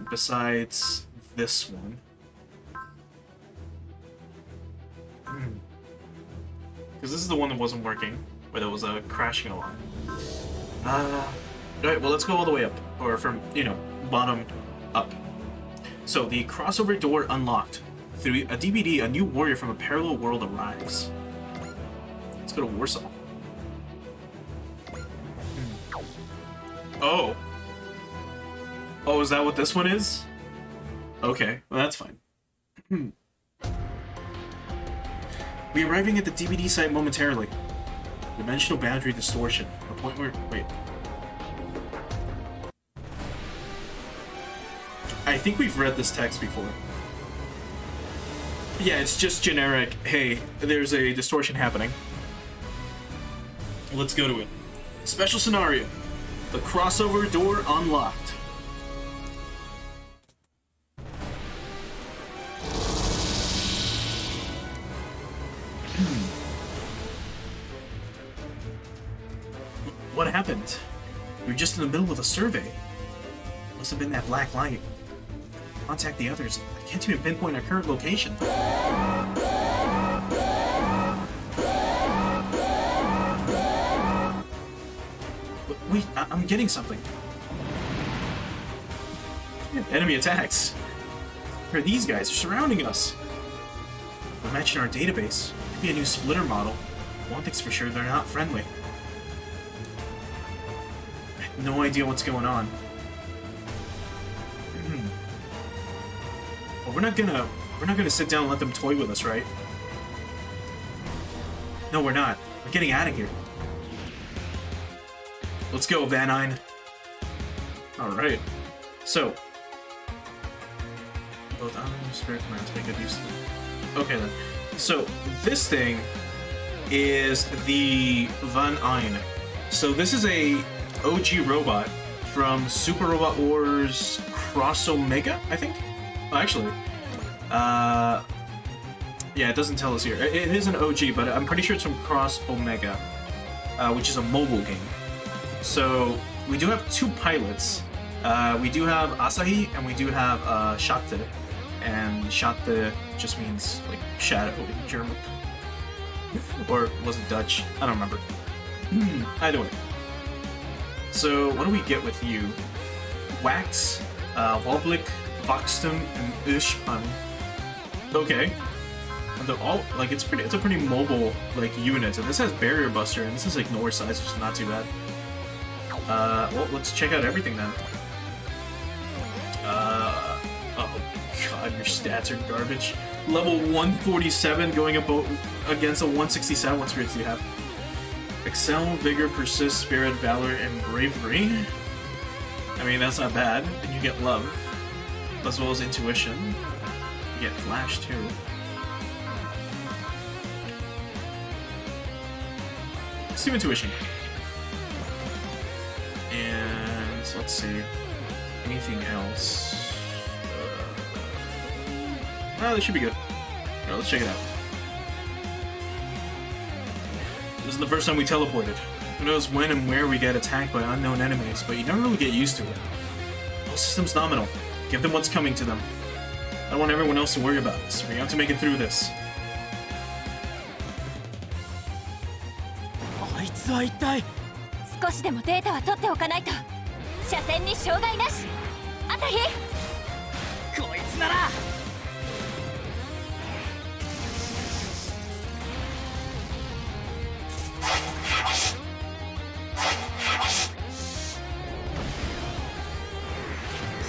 Besides this one. Because this is the one that wasn't working, where there was crashing a lot. Alright, well, let's go all the way up. Or from, bottom up. So, the crossover door unlocked. Through a DVD, a new warrior from a parallel world arrives. Let's go to Warsaw. Oh. Oh, is that what this one is? Okay, well, that's fine. We're arriving at the DVD site momentarily. Dimensional boundary distortion. The point where... Wait. I think we've read this text before. Yeah, it's just generic, hey, there's a distortion happening. Let's go to it. Special scenario. The crossover door unlocked. What happened? We were just in the middle of a survey. Must have been that black light. Contact the others. I can't even pinpoint our current location. Wait, I'm getting something. Enemy attacks. Where are these guys? They're surrounding us. We'll match in our database. Could be a new splitter model. One thing's for sure, they're not friendly. I have no idea what's going on. Well, we're not gonna sit down and let them toy with us, right? No, we're not. We're getting out of here. Let's go, Van Eyne. Alright. So. Both animals, spirit commands make good use of them. Okay then. So, this thing is the Van Eyne. So this is a OG robot from Super Robot Wars Cross Omega, I think? Oh, actually. Yeah, it doesn't tell us here. It is an OG, but I'm pretty sure it's from Cross Omega, which is a mobile game. So, we do have two pilots. We do have Asahi, and we do have Schatte. And Schatte just means, like, shadow in German. Or was it Dutch? I don't remember. Either way. So, what do we get with you? Wax, Woblik, Voxtum, and Ushpan. Okay. And they're all like it's a pretty mobile like unit, and this has Barrier Buster, and this is like Ignore size, which is not too bad. Well, let's check out everything then. Oh god, your stats are garbage. Level 147 going about against a 167. What spirits do you have? Excel, Vigor, Persist, Spirit, Valor, and Bravery. I mean, that's not bad. And you get Love, as well as Intuition. You get Flash, too. Let's do Intuition. And let's see. Anything else? This should be good. Alright, let's check it out. This is the first time we teleported. Who knows when and where we get attacked by unknown enemies, but you never really get used to it. All systems nominal. Give them what's coming to them. I don't want everyone else to worry about us. We have to make it through this. あいつは一体少しでもデータは取っておかないと。車線に障害なし。朝日。こいつなら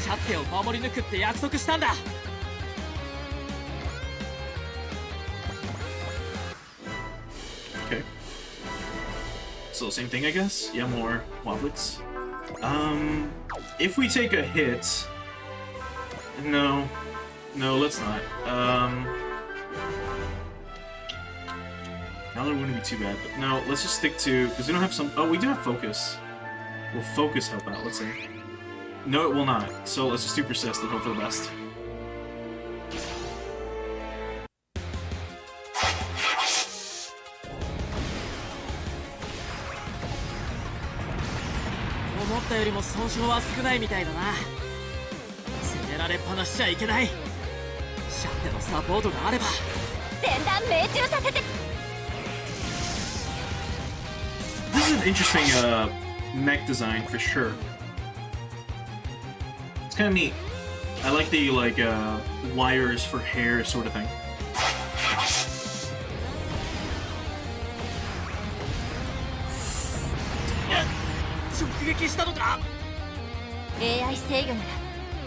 シャッテを守り抜くって約束したんだ。 Okay. So same thing, I guess? Yeah, more Wobblets. If we take a hit... No. No, let's not. Valor wouldn't be too bad, but no, let's just stick to... Because we don't have some... Oh, we do have Focus. Will Focus help out? Let's see. No, it will not. So let's just do Persist and hope for the best.思ったよりも損傷は少ないみたいだな。攻められっぱなしちゃいけない。シャッテのサポートがあれば。前段命中させて。 This is an interesting mech design for sure. It's kind of neat. I like the wires for hair sort of thing. AI 制御なら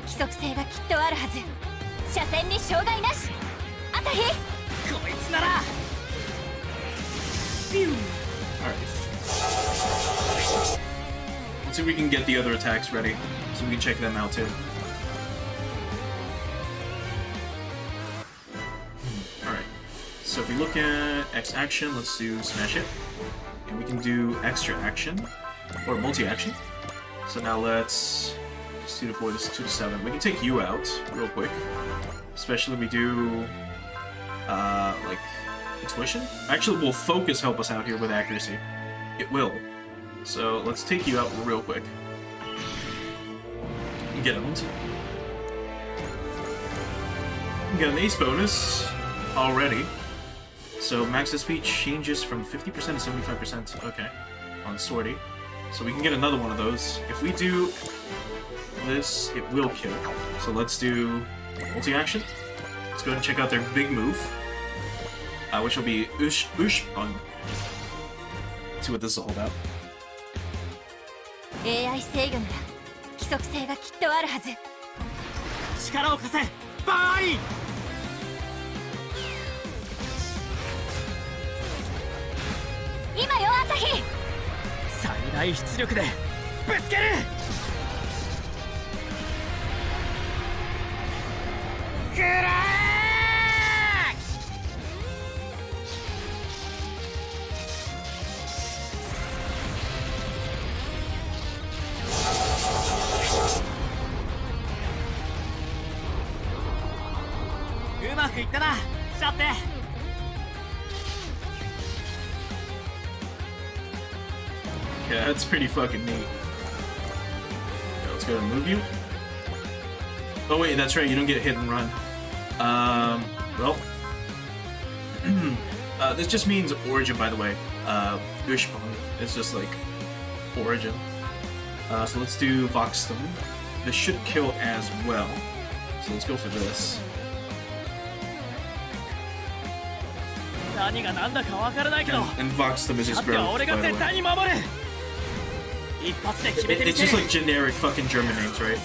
規則性がきっとあるはず。車線に障害なし。朝日。こいつなら。Alright. Let's see if we can get the other attacks ready, so we can check them out too. Alright. So if we look at X action, let's do Smash It. And we can do extra action, or multi-action. So now let's just 2 to 4, this is 2 to 7. We can take you out real quick. Especially if we do like Intuition. Actually, will Focus help us out here with accuracy? It will. So let's take you out real quick. Get owned. We got an ace bonus already. So max SP changes from 50% to 75%. Okay. On Swordy. So we can get another one of those. If we do this, it will kill. So let's do multi-action. Let's go ahead and check out their big move. Which will be Ushpun. See what this is all about. AI 制御なら規則性がきっとあるはず。力を貸せ、バーイ。今よ、朝日。最大出力でぶつける。クラーッ。うまくいったな、シャッテ。Yeah, that's pretty fucking neat. Okay, let's go ahead and move you. Oh wait, that's right, you don't get hit and run. Well... this just means origin, by the way. Ushpon is just like origin. So let's do Vox Stone. This should kill as well. So let's go for this. 何が何だか分からないけど And Vox them is his シャッテは growth, 俺が by the 絶 way. 対に守る一発で決めてみ It's せ just る like generic fucking German names, right?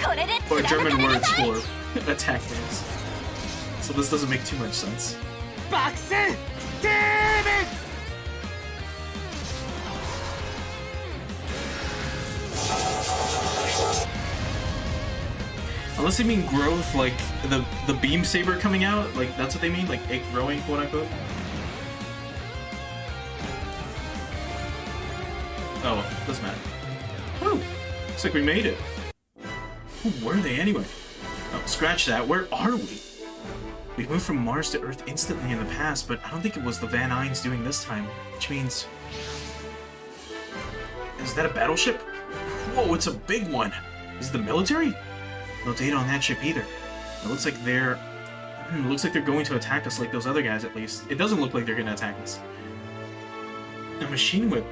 これで Or 貫 German かれな words さい for attack names. So this doesn't make too much sense. バクステーブ Unless they mean growth, like the beam saber coming out, like that's what they mean, like it growing, quote unquote. Oh, doesn't matter. Woo! Looks like we made it. Who were they anyway? Oh, scratch that. Where are we? We moved from Mars to Earth instantly in the past, but I don't think it was the Van Eyns doing this time, which means... Is that a battleship? Whoa, it's a big one! Is it the military? No data on that ship either. It looks like they're... looks like they're going to attack us like those other guys, at least. It doesn't look like they're gonna attack us. A machine with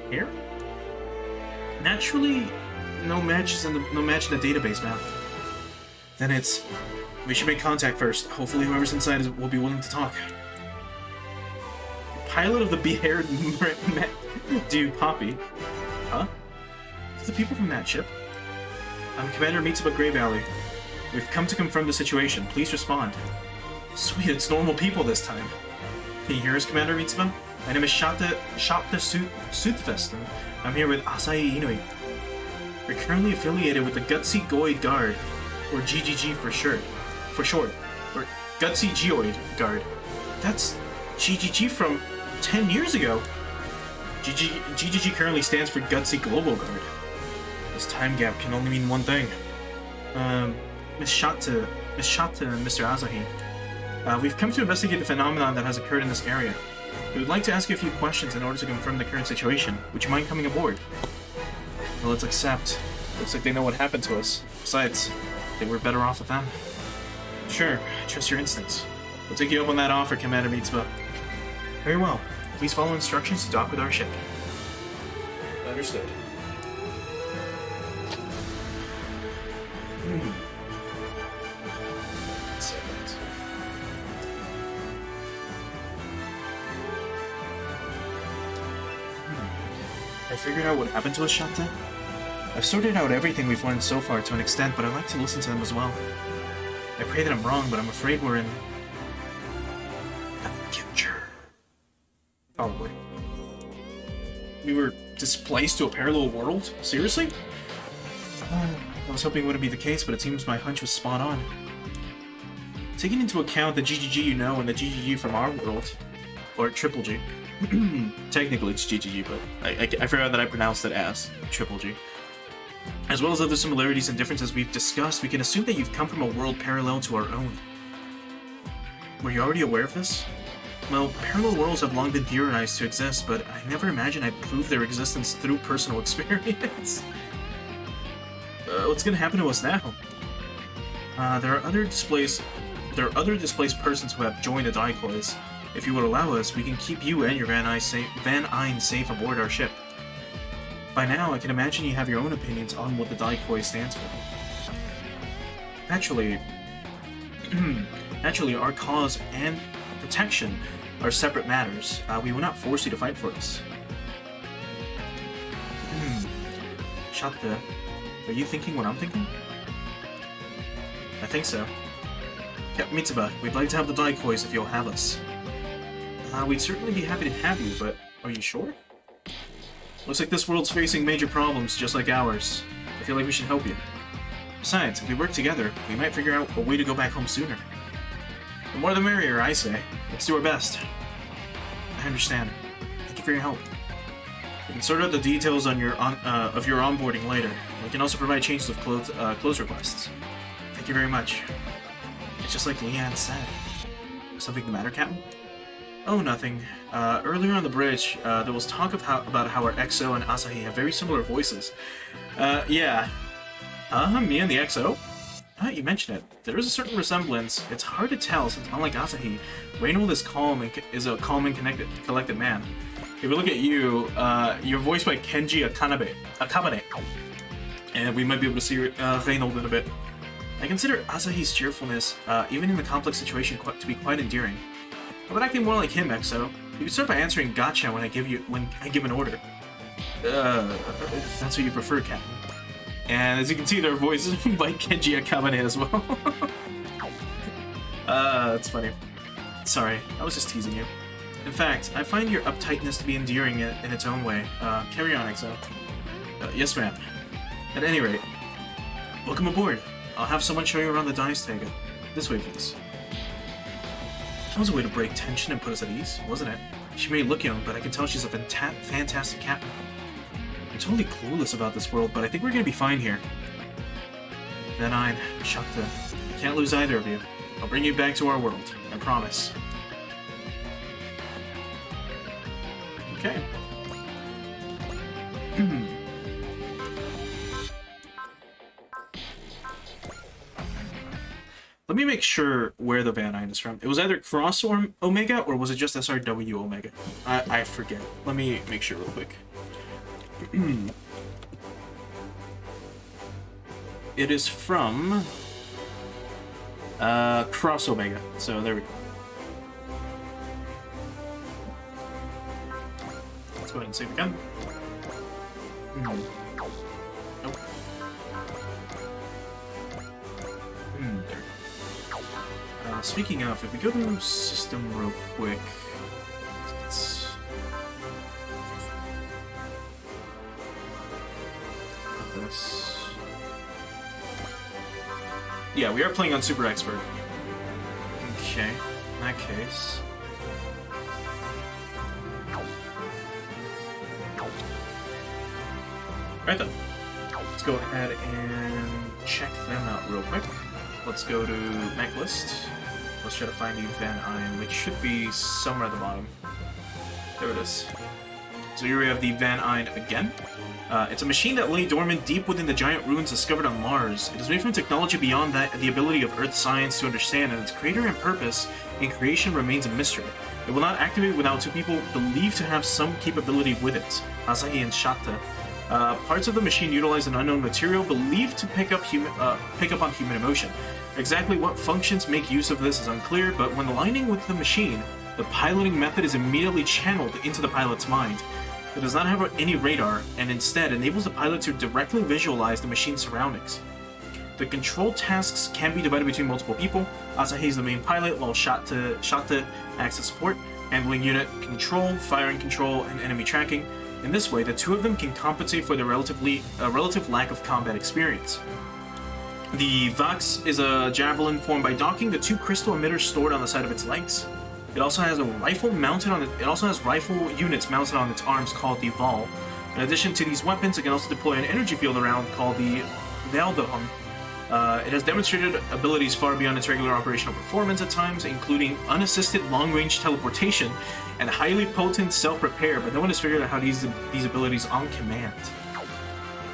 hair? Naturally, no match in the database map. Then it's... We should make contact first. Hopefully whoever's inside will be willing to talk. Pilot of the be-haired dude Poppy. Huh? Is the people from that ship? I'm Commander Mitsuba Grey Valley. We've come to confirm the situation. Please respond. Sweet, it's normal people this time. Can you hear us, Commander Mitsuba? My name is Shota Soothfest, and I'm here with Asahi Inui. We're currently affiliated with the Gutsy Goid Guard, or GGG for short, or Gutsy Geoid Guard. That's GGG from 10 years ago. GGG currently stands for Gutsy Global Guard. This time gap can only mean one thing. Miss Shota and Mr. Asahi. We've come to investigate the phenomenon that has occurred in this area. We would like to ask you a few questions in order to confirm the current situation. Would you mind coming aboard? Well, let's accept. Looks like they know what happened to us. Besides, I think we're better off with them. Sure, trust your instincts. We'll take you up on that offer, Commander Mitsuba. Very well. Please follow instructions to dock with our ship. Understood. I figured out what happened to us, Shanta. I've sorted out everything we've learned so far to an extent, but I'd like to listen to them as well. I pray that I'm wrong, but I'm afraid we're in... the future. Probably. We were displaced to a parallel world? Seriously? I was hoping it wouldn't be the case, but it seems my hunch was spot on. Taking into account the GGG you know and the GGG from our world, or Triple G. Technically it's GGG, but I forgot that I pronounced it as Triple G. As well as other similarities and differences we've discussed, we can assume that you've come from a world parallel to our own. Were you already aware of this? Well, parallel worlds have long been theorized to exist, but I never imagined I'd prove their existence through personal experience. What's gonna happen to us now? There are other displaced persons who have joined the Daikois. If you would allow us, we can keep you and your Van Eyne safe aboard our ship. By now, I can imagine you have your own opinions on what the Daikoi stands for. Naturally, our cause and protection are separate matters. We will not force you to fight for us. Shata, are you thinking what I'm thinking? I think so. Mitsuba, we'd like to have the Daikois if you'll have us. We'd certainly be happy to have you, but are you sure? Looks like this world's facing major problems just like ours. I feel like we should help you. Besides, if we work together, we might figure out a way to go back home sooner. The more the merrier, I say. Let's do our best. I understand. Thank you for your help. We can sort out the details on your of your onboarding later. We can also provide changes of clothes requests. Thank you very much. It's just like Leanne said. Something the matter, Captain? Oh, nothing. Earlier on the bridge, there was talk of about how our XO and Asahi have very similar voices. Yeah. Me and the XO? You mentioned it. There is a certain resemblance. It's hard to tell since, unlike Asahi, Reynold is a calm and collected man. If we look at you, you're voiced by Kenji Akabane. And we might be able to see Reynold in a bit. I consider Asahi's cheerfulness, even in the complex situation, to be quite endearing. How about acting more like him, Exo? You can start by answering gotcha when I give an order. If that's what you prefer, Captain. And as you can see, there are voices by Kenji Akabane as well. That's funny. Sorry, I was just teasing you. In fact, I find your uptightness to be endearing in its own way. Carry on, Exo. Yes, ma'am. At any rate, welcome aboard. I'll have someone show you around the dice tag. This way, please. That was a way to break tension and put us at ease, wasn't it? She may look young, but I can tell she's a fantastic captain. I'm totally clueless about this world, but I think we're gonna be fine here. Van Shakta, I can't lose either of you. I'll bring you back to our world, I promise. Okay. Let me make sure where the Van is from. It was either Cross Omega or was it just SRW Omega? I forget. Let me make sure real quick. It is from Cross Omega. So there we go. Let's go ahead and save again. Nope. There. Speaking of, if we go to system real quick, let's put this. Yeah, we are playing on Super Expert. Okay, in that case. Right then. Let's go ahead and check them out real quick. Let's go to mech list. Let's try to find the Van Iron, which should be somewhere at the bottom. There it is. So here we have the Van Iron again. It's a machine that lay dormant deep within the giant ruins discovered on Mars. It is made from technology beyond that the ability of Earth science to understand, and its creator and purpose in creation remains a mystery. It will not activate without two people believed to have some capability with it, Asahi and Shata. Parts of the machine utilize an unknown material believed to pick up on human emotion. Exactly what functions make use of this is unclear, but when aligning with the machine, the piloting method is immediately channeled into the pilot's mind. It does not have any radar, and instead enables the pilot to directly visualize the machine's surroundings. The control tasks can be divided between multiple people. Asahi is the main pilot, while Shata acts as support, handling unit control, firing control, and enemy tracking. In this way, the two of them can compensate for their relative lack of combat experience. The Vax is a javelin formed by docking the two crystal emitters stored on the side of its legs. It also has a rifle mounted on it. It also has rifle units mounted on its arms called the Val. In addition to these weapons, it can also deploy an energy field around called the Valdoham. It has demonstrated abilities far beyond its regular operational performance at times, including unassisted long-range teleportation and highly potent self-repair, but no one has figured out how to use these abilities on command.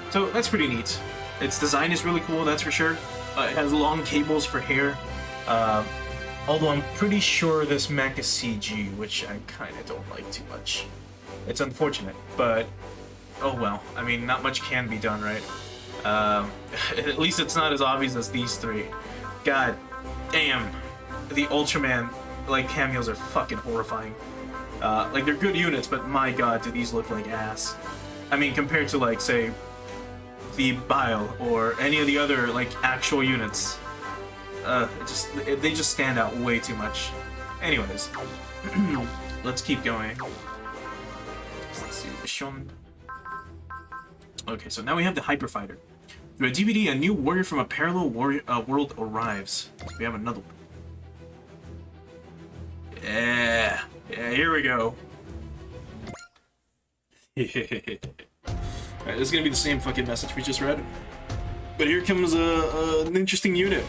So that's pretty neat. Its design is really cool, that's for sure. It has long cables for hair. Although I'm pretty sure this mech is CG, which I kind of don't like too much. It's unfortunate, but oh well. I mean, not much can be done, right? At least it's not as obvious as these three. God damn, the Ultraman like cameos are fucking horrifying. Like they're good units, but my god, do these look like ass. I mean, compared to like say the Bile or any of the other like actual units, they just stand out way too much. Anyways, let's keep going. Let's see, Mission. Okay, so now we have the Hyper Fighter. Through a DVD, a new warrior from a parallel world arrives. So we have another one. Yeah, here we go. Alright, this is gonna be the same fucking message we just read. But here comes an interesting unit.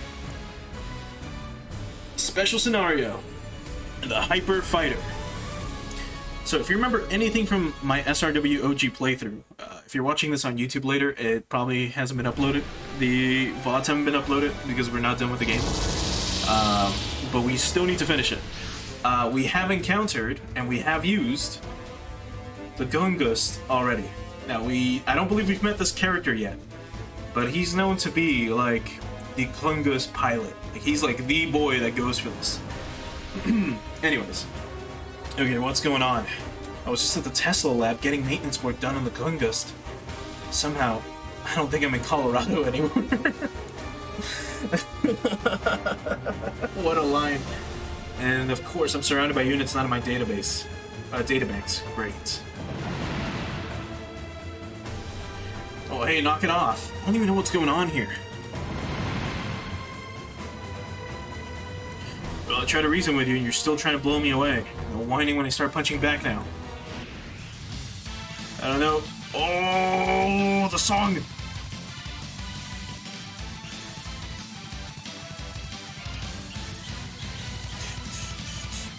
Special scenario. The Hyper Fighter. So if you remember anything from my SRW OG playthrough, if you're watching this on YouTube later, it probably hasn't been uploaded. The VODs haven't been uploaded because we're not done with the game. But we still need to finish it. We have encountered and we have used the Grungust already. Now I don't believe we've met this character yet, but he's known to be like the Grungust pilot. Like he's like the boy that goes for this. Anyways. Okay, what's going on? I was just at the Tesla lab getting maintenance work done on the Grungust. Somehow, I don't think I'm in Colorado anymore. What a line. And of course, I'm surrounded by units not in my database. Databanks. Great. Oh, hey, knock it off. I don't even know what's going on here. Well, I try to reason with you and you're still trying to blow me away. No whining when I start punching back now. I don't know. Oh, the song!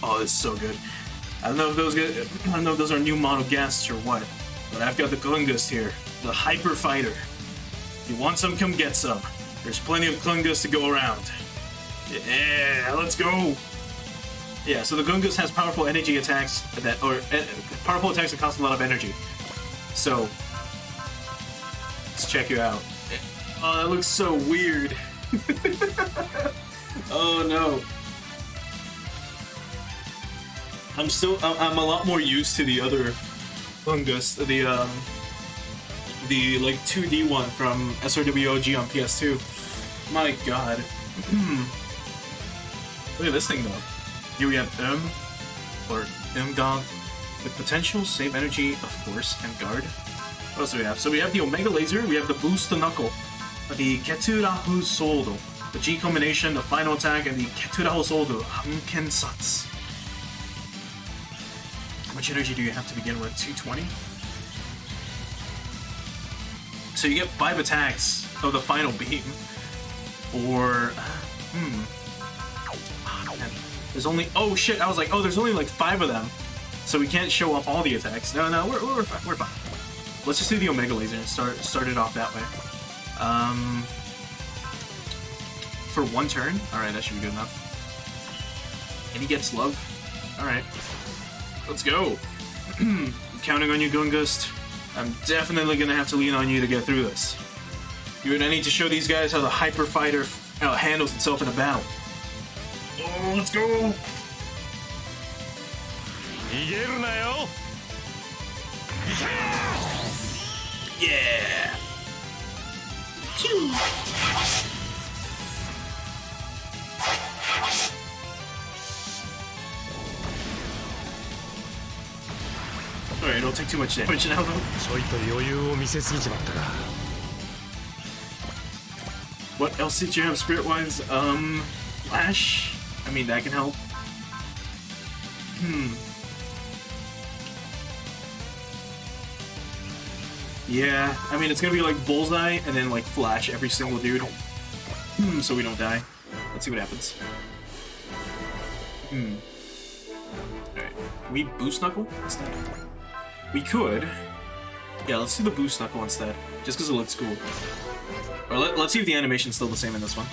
Oh, this is so good. I don't know if those are new model guests or what, but I've got the Grungust here, the Hyper Fighter. If you want some, come get some. There's plenty of Grungust to go around. Yeah, let's go. Yeah, so the Grungust has powerful energy attacks powerful attacks that cost a lot of energy. So let's check you out. Oh, that looks so weird. Oh no. I'm a lot more used to the other Grungust, the like 2D one from SRWOG on PS2. My god. Look at this thing though. Here we have or God, with potential, save energy, of course, and guard. What else do we have? So we have the Omega Laser, we have the Boost Knuckle, the Getter Robo Devolution, the G combination, the final attack, and the Getter Robo Devolution Hankensatz. How much energy do you have to begin with? 220? So you get 5 attacks of the final beam. Or there's only, oh shit, I was like, oh, there's only like 5 of them, so we can't show off all the attacks. No, we're fine. Let's just do the Omega Laser and start it off that way. For 1 turn, all right, that should be good enough. And he gets love. All right, let's go. I'm counting on you, Grungust. I'm definitely gonna have to lean on you to get through this. You're gonna need to show these guys how the Hyper Fighter handles itself in a battle. Oh, let's go! Yeah! Alright, don't take too much damage now though. What else did you have spirit-wise? Flash? I mean, that can help. Yeah, I mean, it's gonna be like Bullseye and then like Flash every single dude. So we don't die. Let's see what happens. Alright, can we Boost Knuckle instead? We could. Yeah, let's do the Boost Knuckle instead, just because it looks cool. Or let's see if the animation's still the same in this one.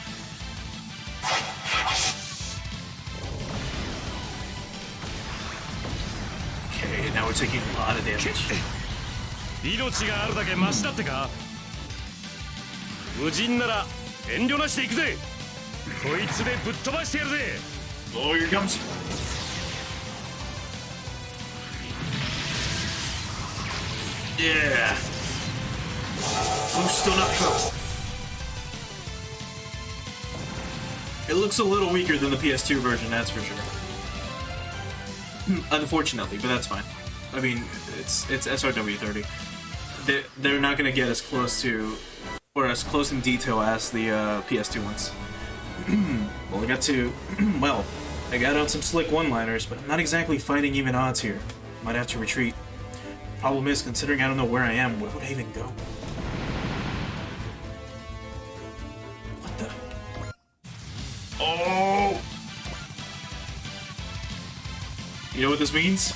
Okay, now we're taking a lot of damage. Oh, here comes. Yeah. Boost Knuckle. It looks a little weaker than the PS2 version, that's for sure. Unfortunately, but that's fine. I mean, it's SRW30. They're not gonna get as close to, or as close in detail as the PS2 ones. Well, I got out some slick one-liners, but I'm not exactly fighting even odds here. Might have to retreat. Problem is, considering I don't know where I am, where would I even go? What the? Oh! You know what this means?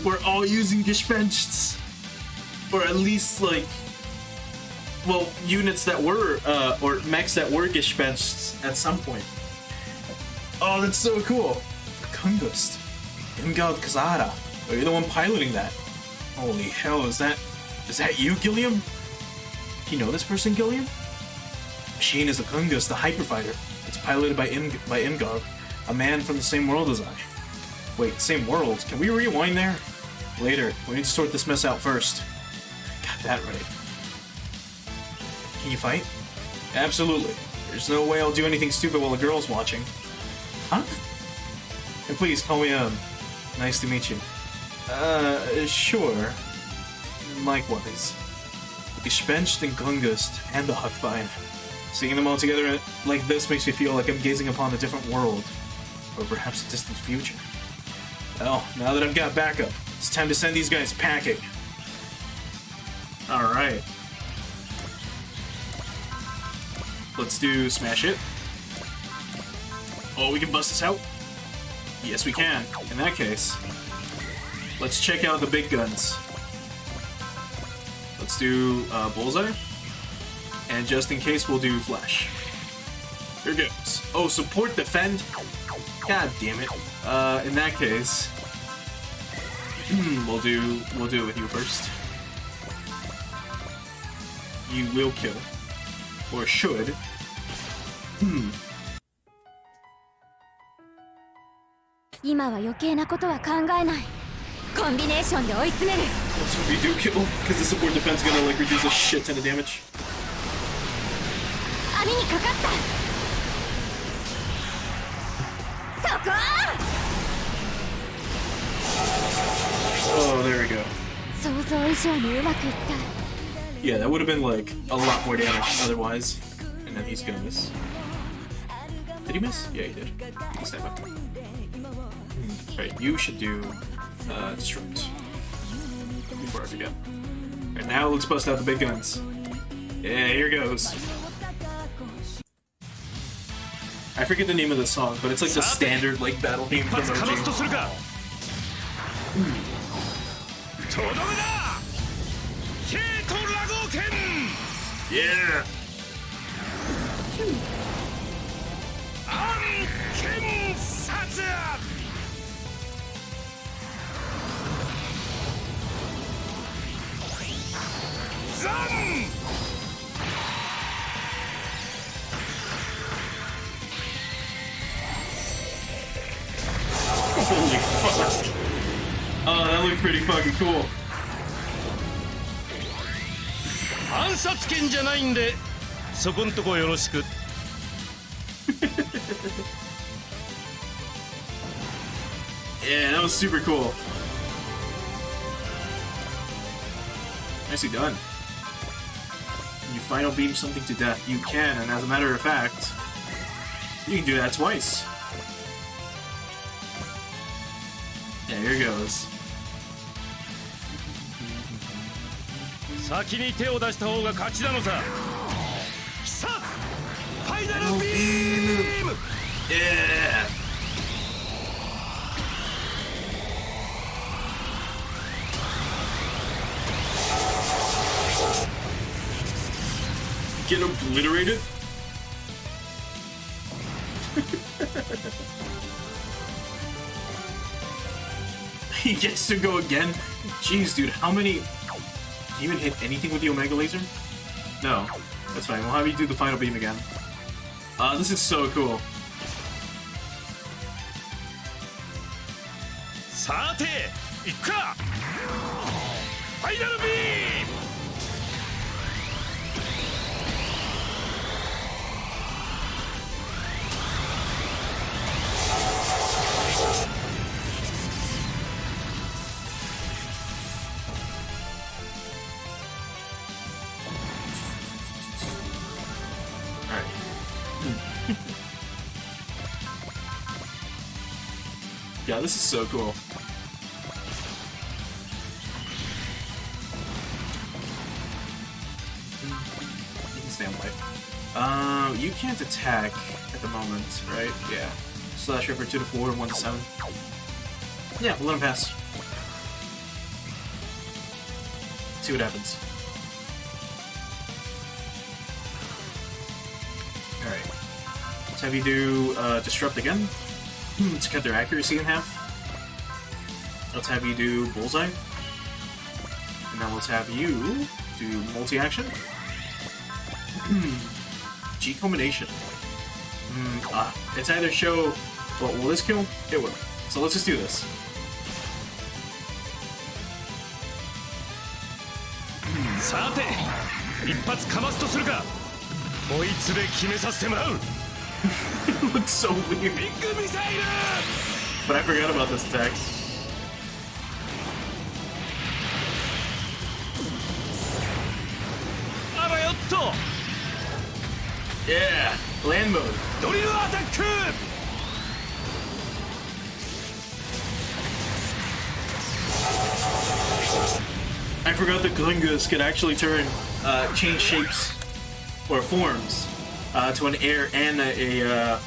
We're all using Gespensts. Or at least, like, well, units that were, or mechs that were Gespensts at some point. Oh, that's so cool. Grungust. Ingald Kazara. Oh, you're the one piloting that. Holy hell, is that you, Gilliam? Do you know this person, Gilliam? Machine is a Grungust, the hyper fighter. It's piloted by Imgog, a man from the same world as I. Wait, same world? Can we rewind there? Later. We need to sort this mess out first. Got that right. Can you fight? Absolutely. There's no way I'll do anything stupid while a girl's watching. Huh? And please, call me, nice to meet you. Sure. Likewise. Gespenst and Grungust and the Huckbein. Seeing them all together like this makes me feel like I'm gazing upon a different world. Or perhaps a distant future. Well, now that I've got backup, it's time to send these guys packing. Alright. Let's do smash it. Oh, we can bust this out? Yes, we can. In that case, let's check out the big guns. Let's do bullseye. And just in case, we'll do flash. Here goes. Oh, support defend? God damn it. In that case, we'll do it with you first. You will kill. Or should. 今は余計なことは考えない。コンビネーションで追い詰める。 We do kill, because the support defense is gonna like reduce a shit ton of damage. 網にかかった。そこ。Oh, there we go. 想像以上にうまくいった。 Yeah, that would have been like a lot more damage otherwise. And then he's gonna miss. Did he miss? Yeah, he did. Stand up. Alright, you should do disrupt. Before I forget. Alright, now let's bust out the big guns. Yeah, here goes. I forget the name of the song, but it's like the standard like battle theme from OG. Yeah! Holy fuck! Oh, that looked pretty fucking cool. 暗殺権じゃないんでそこんとこよろしく Yeah, that was super cool. Nicely done. When you final beam something to death, you can, and as a matter of fact, you can do that twice. Yeah, here goes. 先に手を出した方が勝ちなのささあファイナルビーム Yeah! Get obliterated? He gets to go again? Jeez, dude, how many... Can you even hit anything with the Omega Laser? No. That's fine, we'll have you do the final beam again. This is so cool. さて行くかファイナルビーム Yeah, this is so cool. You can stand by. You can't attack at the moment, right? Yeah. Slash over 2 to 4, 1 to 7. Yeah, we'll let him pass. See what happens. Alright. Let's have you do Disrupt again. To cut their accuracy in half. Let's have you do Bullseye. And now let's have you do multi-action. G combination. It's either show. Well, will this kill? It will. So let's just do this. It looks so weird. But I forgot about this attack. Yeah, land mode. I forgot that Grungust could actually change shapes or forms to an air and a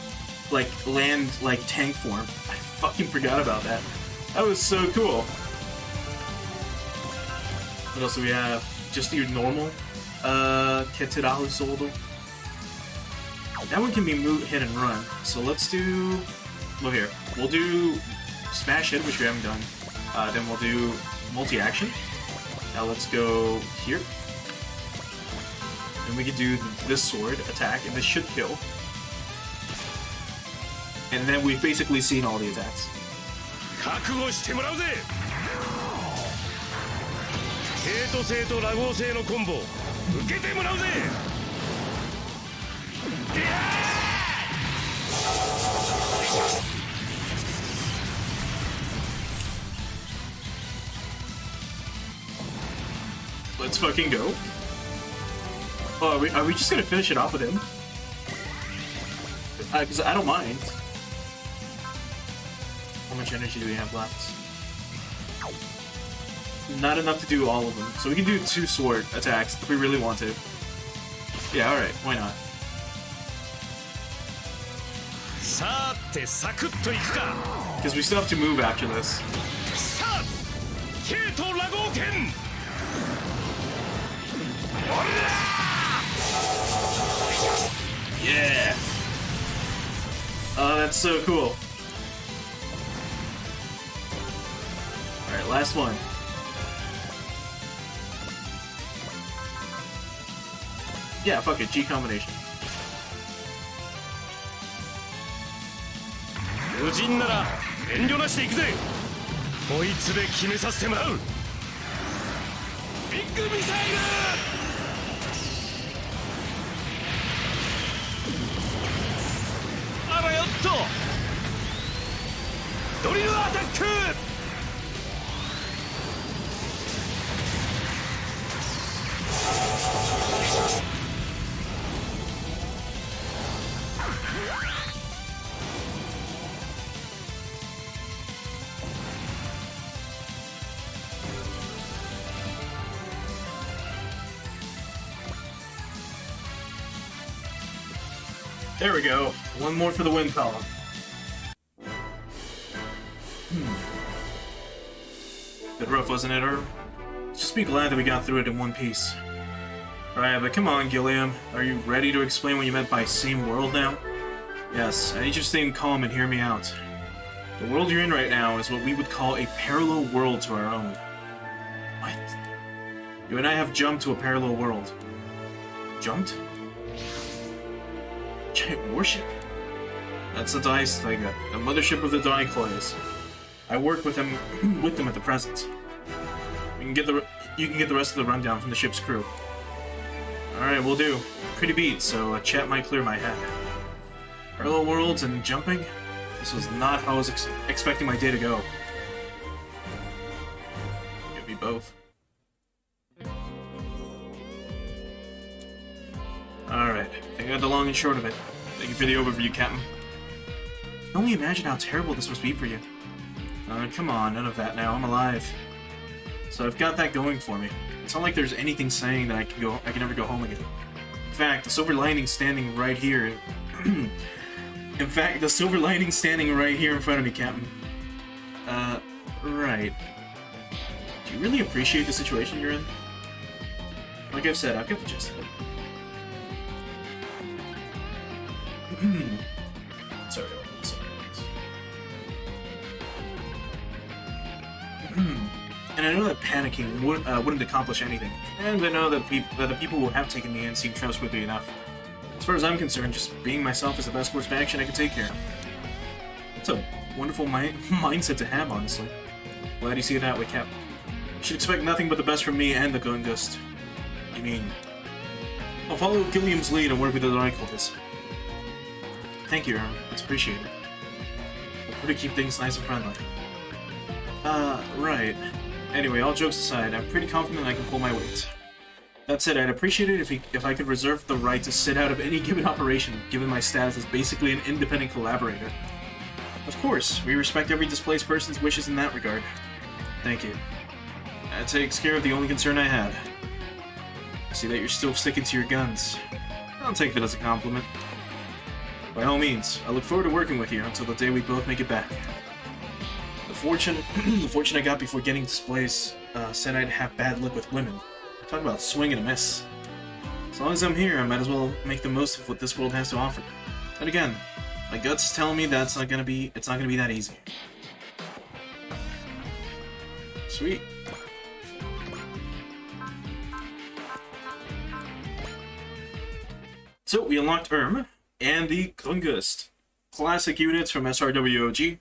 like land like tank form. I fucking forgot about that. That was so cool. What else do we have? Just your normal Getter Robo. That one can be hit and run. So let's do. Look here. We'll do smash hit, which we haven't done. Then we'll do multi-action. Now let's go here. And we can do this sword attack, and this should kill. And then we've basically seen all the attacks. Let's fucking go. Oh, are we just gonna finish it off with him? Because I don't mind. How much energy do we have left? Not enough to do all of them. So we can do 2 sword attacks if we really want to. Yeah, alright, why not? Because we still have to move after this. Yeah! Oh, that's so cool. Alright, last one. Yeah, fuck it, G combination. There we go. One more for the win column. Bit rough, wasn't it, Herb? Just be glad that we got through it in one piece. Alright, but come on, Gilliam. Are you ready to explain what you meant by same world now? Yes, I need you to stay calm and hear me out. The world you're in right now is what we would call a parallel world to our own. What? You and I have jumped to a parallel world. Jumped? Giant warship. That's the Dice, like a mothership of the Dicloys. I work with them at the present. You can get the rest of the rundown from the ship's crew. Alright, we'll do. Pretty beat, so a chat might clear my head. Parallel worlds and jumping? This was not how I was expecting my day to go. Could be both. Alright, I think I got the long and short of it. Thank you for the overview, Captain. I can only imagine how terrible this must be for you. Come on, none of that now, I'm alive. So I've got that going for me. It's not like there's anything saying that I can never go home again. In fact, the silver lining standing right here... In fact, the silver lining standing right here in front of me, Captain. Right. Do you really appreciate the situation you're in? Like I've said, I've got the gist of it. Sorry. And I know that panicking wouldn't accomplish anything. And I know that the people who have taken me in seem trustworthy enough. As far as I'm concerned, just being myself is the best course of action I can take here. It's a wonderful mindset to have, honestly. Glad you see it that way, Cap. You should expect nothing but the best from me and the Grungust. I mean, I'll follow Gilliam's lead and work with the Rifles. Thank you, Erm. It's appreciated. We'll try to keep things nice and friendly. Right. Anyway, all jokes aside, I'm pretty confident I can pull my weight. That said, I'd appreciate it if I could reserve the right to sit out of any given operation, given my status as basically an independent collaborator. Of course, we respect every displaced person's wishes in that regard. Thank you. That takes care of the only concern I had. I see that you're still sticking to your guns. I'll take that as a compliment. By all means, I look forward to working with you until the day we both make it back. The fortune I got before getting displaced said I'd have bad luck with women. Talk about swing and a miss. As long as I'm here, I might as well make the most of what this world has to offer. But again, my gut's telling me it's not gonna be that easy. Sweet. So we unlocked and the Grungust. Classic units from SRWOG.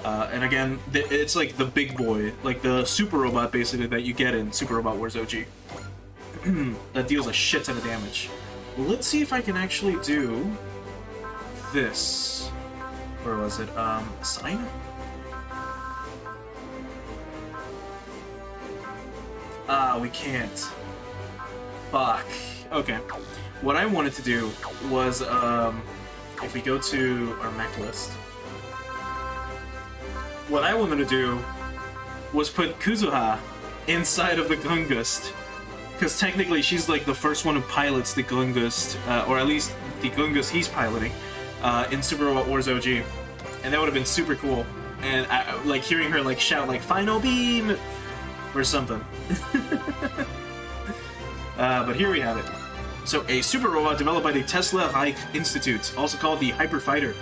And again, it's like the big boy, like the super robot basically that you get in Super Robot Wars OG. That deals a shit ton of damage. Let's see if I can actually do this. Where was it? Sign? We can't. Fuck. Okay. What I wanted to do was, if we go to our mech list, what I wanted to do was put Kuzuha inside of the Grungust, because technically she's like the first one who pilots the Grungust, or at least the Grungust he's piloting, in Super Robot Wars OG, and that would have been super cool. And I, like hearing her like shout like "Final Beam" or something. But here we have it. So, a super robot developed by the Tesla Reich Institute, also called the Hyper Fighter.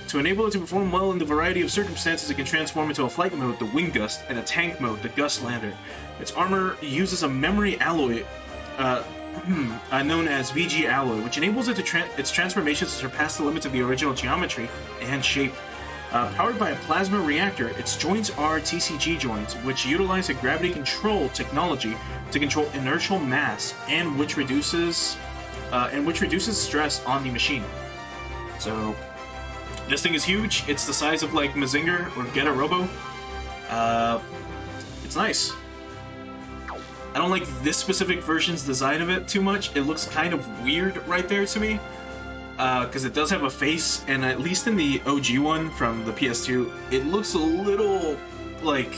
To enable it to perform well in the variety of circumstances, it can transform into a flight mode, the Wingust, and a tank mode, the Gust Lander. Its armor uses a memory alloy known as VG alloy, which enables it to its transformations to surpass the limits of the original geometry and shape. Powered by a plasma reactor, its joints are TCG joints, which utilize a gravity control technology to control inertial mass, and which reduces stress on the machine. So, this thing is huge. It's the size of like Mazinger or Getter Robo. It's nice. I don't like this specific version's design of it too much. It looks kind of weird right there to me. Because it does have a face, and at least in the OG one from the PS2, it looks a little, like,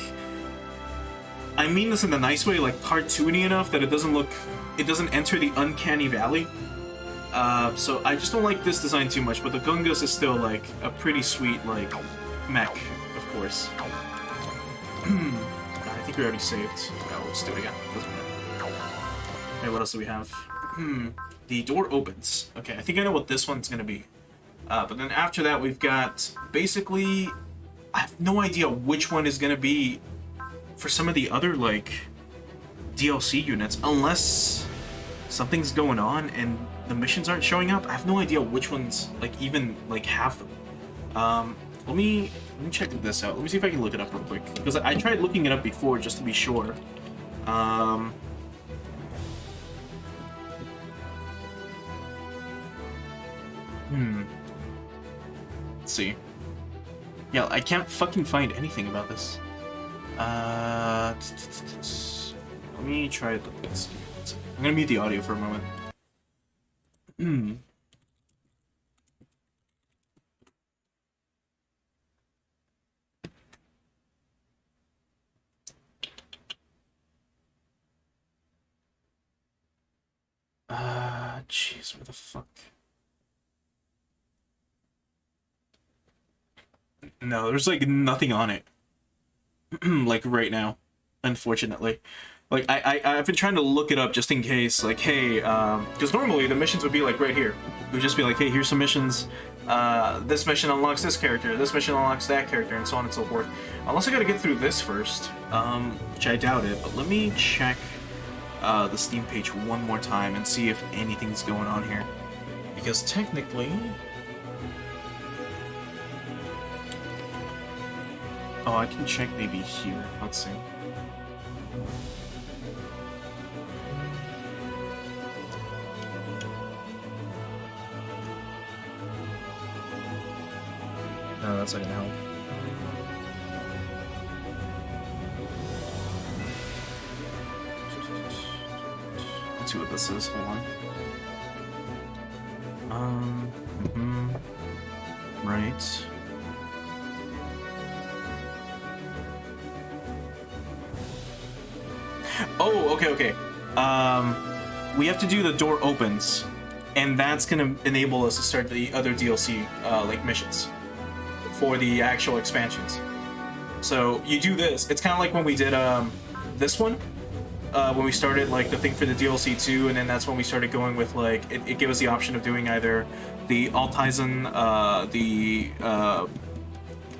I mean this in the nice way, like cartoony enough that it doesn't enter the uncanny valley. So I just don't like this design too much, but the Grungust is still, like, a pretty sweet, like, mech, of course. I think we already saved. No, let's do it again. Doesn't matter. Okay, what else do we have? The door opens. Okay, I think I know what this one's gonna be. But then after that, we've got basically, I have no idea which one is gonna be for some of the other like DLC units, unless something's going on and the missions aren't showing up. I have no idea which ones like even like have them. Let me check this out. Let me see if I can look it up real quick, because I tried looking it up before just to be sure. Let's see. Yeah, I can't fucking find anything about this. Let me try this. I'm gonna mute the audio for a moment. Jeez, where the fuck? No, there's like nothing on it. Like right now, unfortunately. Like I've been trying to look it up just in case, like, hey, because normally the missions would be like right here. It would just be like, hey, here's some missions. This mission unlocks this character, this mission unlocks that character, and so on and so forth. Unless I gotta get through this first, which I doubt it, but let me check the Steam page one more time and see if anything's going on here. Because technically... Oh, I can check maybe here. Let's see. No, that's not gonna help. Let's see what this is. Hold on. Right. Oh, okay. We have to do the door opens, and that's gonna enable us to start the other DLC like missions for the actual expansions. So you do this. It's kind of like when we did this one. When we started like the thing for the DLC 2, and then that's when we started going with like it gave us the option of doing either the Altizen, the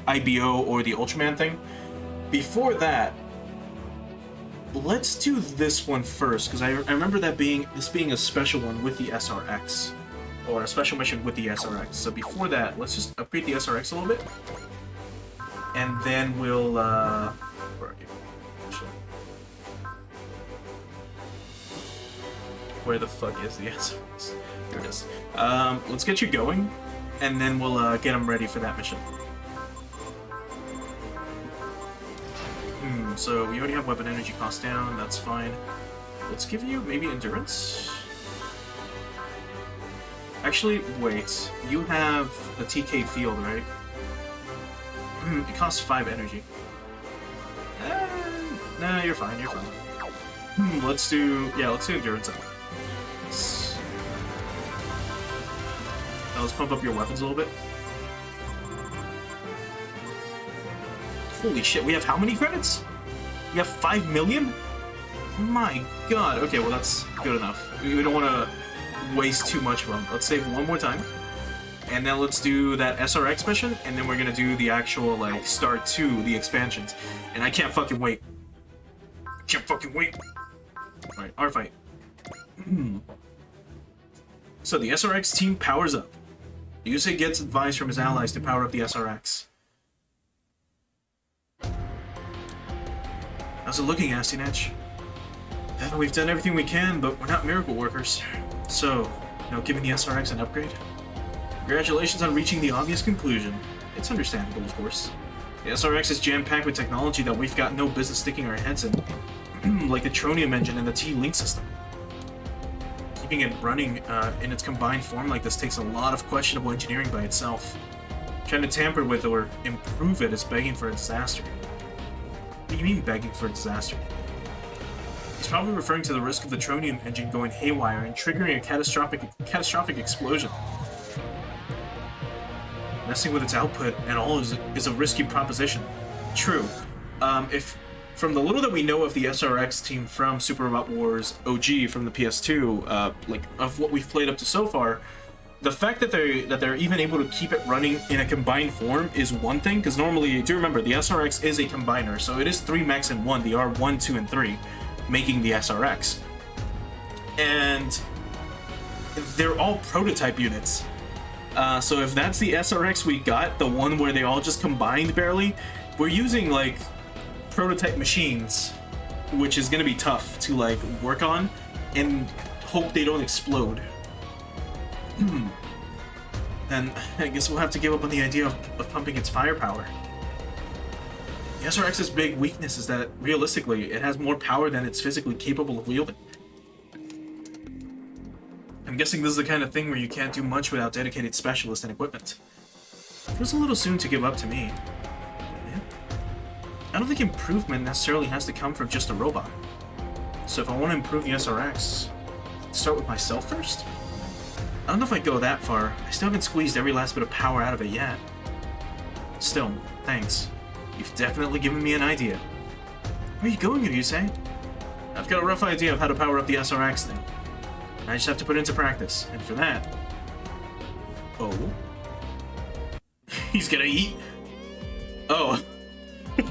IBO, or the Ultraman thing. Before that, let's do this one first, because I remember that being a special one with the SRX, or a special mission with the SRX. So before that, let's just upgrade the SRX a little bit, and then we'll where are you? Where the fuck is the SRX? Here it is. Let's get you going, and then we'll get them ready for that mission. So we already have weapon energy cost down, that's fine. Let's give you maybe endurance? Actually, wait. You have the TK field, right? It costs 5 energy. Nah, you're fine, you're fine. Let's do endurance. Now let's pump up your weapons a little bit. Holy shit, we have how many credits? We have 5 million? My god. Okay, well that's good enough. We don't want to waste too much of them. Let's save one more time. And then let's do that SRX mission, and then we're gonna do the actual, like, Start 2, the expansions. And I can't fucking wait. Alright, our fight. So the SRX team powers up. Yusei gets advice from his allies to power up the SRX. How's it looking, Astinetch? We've done everything we can, but we're not miracle workers. So, giving the SRX an upgrade? Congratulations on reaching the obvious conclusion. It's understandable, of course. The SRX is jam-packed with technology that we've got no business sticking our heads in, like the Tronium engine and the T-Link system. Keeping it running in its combined form like this takes a lot of questionable engineering by itself. Trying to tamper with or improve it is begging for a disaster. What do you mean begging for a disaster? He's probably referring to the risk of the Tronium engine going haywire and triggering a catastrophic explosion. Messing with its output and all is a risky proposition. True. If from the little that we know of the SRX team from Super Robot Wars OG from the PS2, like of what we've played up to so far, the fact that they're even able to keep it running in a combined form is one thing, because normally, do remember, the SRX is a combiner, so it is 3 mechs in one, the R1, 2, and 3, making the SRX. And they're all prototype units. So if that's the SRX we got, the one where they all just combined barely, we're using, like, prototype machines, which is going to be tough to, like, work on and hope they don't explode. And I guess we'll have to give up on the idea of pumping its firepower. The SRX's big weakness is that, realistically, it has more power than it's physically capable of wielding. I'm guessing this is the kind of thing where you can't do much without dedicated specialists and equipment. Feels a little soon to give up to me. Yeah. I don't think improvement necessarily has to come from just a robot. So if I want to improve the SRX, start with myself first? I don't know if I'd go that far. I still haven't squeezed every last bit of power out of it yet. Still, thanks. You've definitely given me an idea. Where are you going, Ryusei? I've got a rough idea of how to power up the SRX thing. I just have to put it into practice, and for that... Oh? He's gonna eat? Oh. I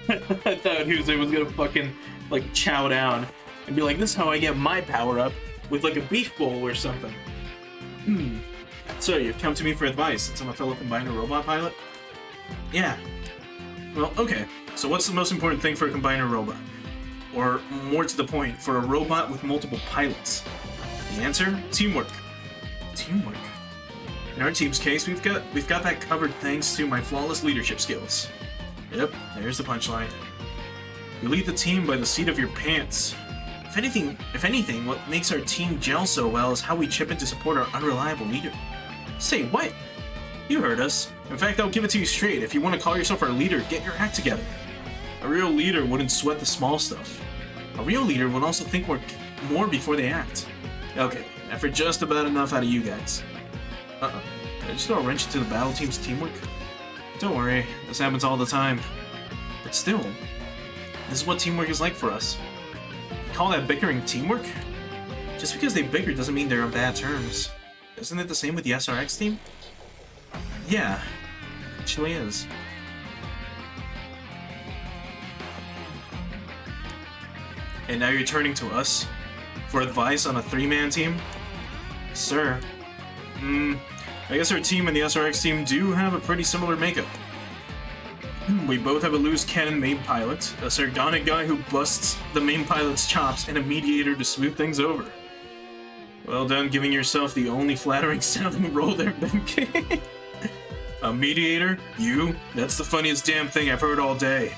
thought Ryusei was gonna fucking, like, chow down. and be like, this is how I get my power up, with like a beef bowl or something. So you've come to me for advice since I'm a fellow combiner robot pilot? Yeah. Well, okay. So what's the most important thing for a combiner robot? Or more to the point, for a robot with multiple pilots? The answer? Teamwork. Teamwork. In our team's case, we've got that covered thanks to my flawless leadership skills. Yep, there's the punchline. You lead the team by the seat of your pants. If anything, what makes our team gel so well is how we chip in to support our unreliable leader. Say what? You heard us. In fact, I'll give it to you straight. If you want to call yourself our leader, get your act together. A real leader wouldn't sweat the small stuff. A real leader would also think more before they act. Okay, after just about enough out of you guys. Did I just throw a wrench into the battle team's teamwork? Don't worry, this happens all the time. But still, this is what teamwork is like for us. You call that bickering teamwork? Just because they bicker doesn't mean they're on bad terms. Isn't it the same with the SRX team? Yeah, it actually is. And now you're turning to us for advice on a three-man team? Sir. I guess our team and the SRX team do have a pretty similar makeup. We both have a loose cannon main pilot, a sardonic guy who busts the main pilot's chops, and a mediator to smooth things over. Well done giving yourself the only flattering sounding role there, Ben. A mediator? You? That's the funniest damn thing I've heard all day.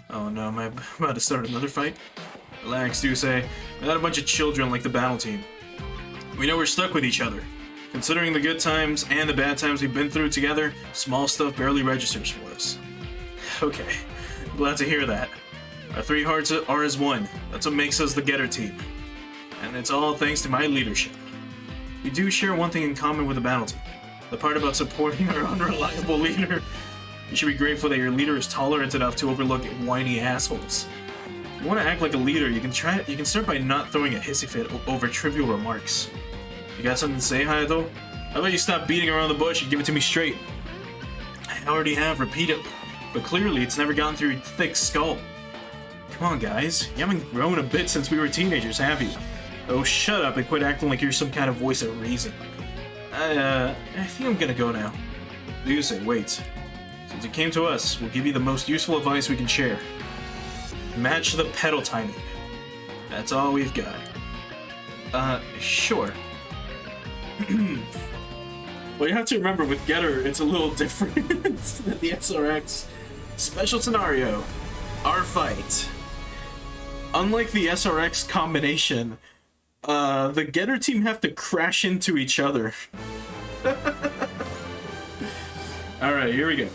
Oh no, am I about to start another fight? Relax, Duse. We're not a bunch of children like the battle team. We know we're stuck with each other. Considering the good times and the bad times we've been through together, small stuff barely registers for us. Okay, glad to hear that. Our three hearts are as one. That's what makes us the Getter team. And it's all thanks to my leadership. We do share one thing in common with the battle team. The part about supporting our unreliable leader. You should be grateful that your leader is tolerant enough to overlook whiny assholes. If you want to act like a leader, you can start by not throwing a hissy fit over trivial remarks. You got something to say, Hayato? How about you stop beating around the bush and give it to me straight? I already have repeatedly, but clearly it's never gotten through your thick skull. Come on, guys. You haven't grown a bit since we were teenagers, have you? Oh, shut up and quit acting like you're some kind of voice of reason. I think I'm gonna go now. Duse, wait. Since you came to us, we'll give you the most useful advice we can share. Match the pedal timing. That's all we've got. Sure. Well, you have to remember, with Getter, it's a little different than the SRX. Special scenario. Our fight. Unlike the SRX combination, the Getter team have to crash into each other. Alright, here we go.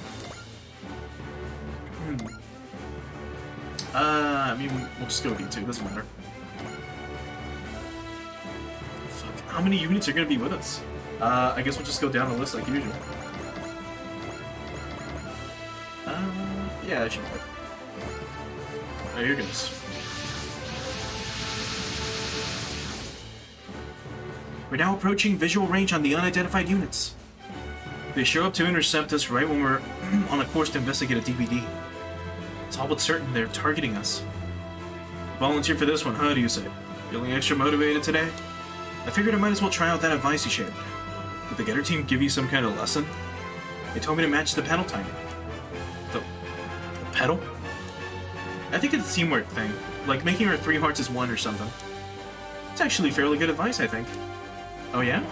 I mean, we'll just go V2, doesn't matter. Fuck, how many units are gonna be with us? I guess we'll just go down the list like usual. Yeah, I should. Oh, here goes. We're now approaching visual range on the unidentified units. They show up to intercept us right when we're on a course to investigate a DVD. It's all but certain they're targeting us. Volunteer for this one, huh, do you say? Feeling extra motivated today? I figured I might as well try out that advice you shared. Did the Getter team give you some kind of lesson? They told me to match the pedal timing. The pedal? I think it's a teamwork thing, like making our three hearts as one or something. It's actually fairly good advice, I think. Oh yeah?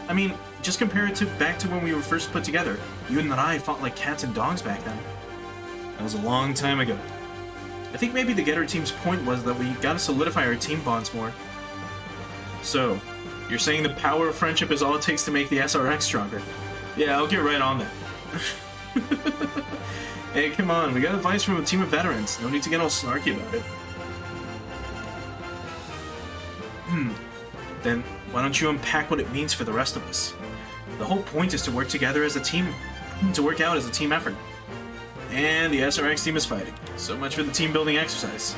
I mean, just compare it back to when we were first put together. You and I fought like cats and dogs back then. That was a long time ago. I think maybe the Getter team's point was that we gotta solidify our team bonds more. So, you're saying the power of friendship is all it takes to make the SRX stronger? Yeah, I'll get right on that. Hey, come on, we got advice from a team of veterans. No need to get all snarky about it. Then, why don't you unpack what it means for the rest of us? The whole point is to work together as a team, to work out as a team effort. And the SRX team is fighting. So much for the team building exercise.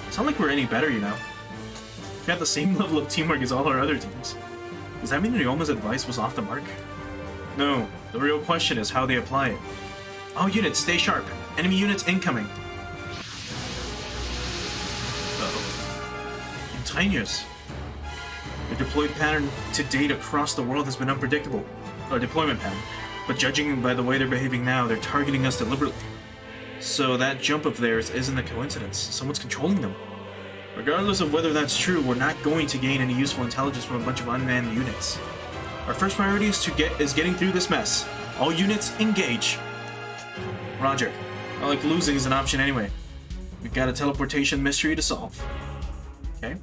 It's not like we're any better, you know. We've got the same level of teamwork as all our other teams. Does that mean Ryoma's advice was off the mark? No, the real question is how they apply it. All units, stay sharp. Enemy units incoming. Uh-oh. 10 years. The deployed pattern to date across the world has been unpredictable. Or deployment pattern. But judging by the way they're behaving now, they're targeting us deliberately. So that jump of theirs isn't a coincidence. Someone's controlling them. Regardless of whether that's true, we're not going to gain any useful intelligence from a bunch of unmanned units. Our first priority is getting through this mess. All units, engage. Roger. Not like losing is an option anyway. We've got a teleportation mystery to solve. Okay.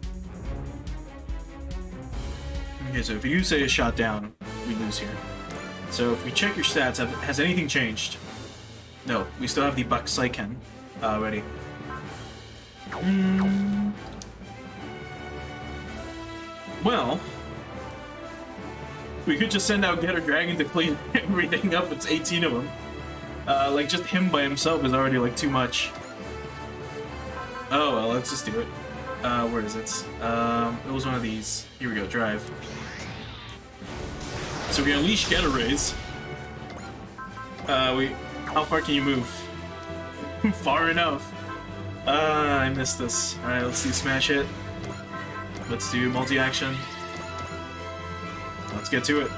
Okay, so if you do say a shot down, we lose here. So if we check your stats, has anything changed? No, we still have the Buck Psyken ready. Well, we could just send out Getter Dragon to clean everything up. It's 18 of them. Like, just him by himself is already, like, too much. Oh, well, let's just do it. Where is it? It was one of these. Here we go, drive. So we unleash Getter Rays. How far can you move? Far enough. I missed this. Alright, let's do Smash Hit. Let's do multi-action. Let's get to it. I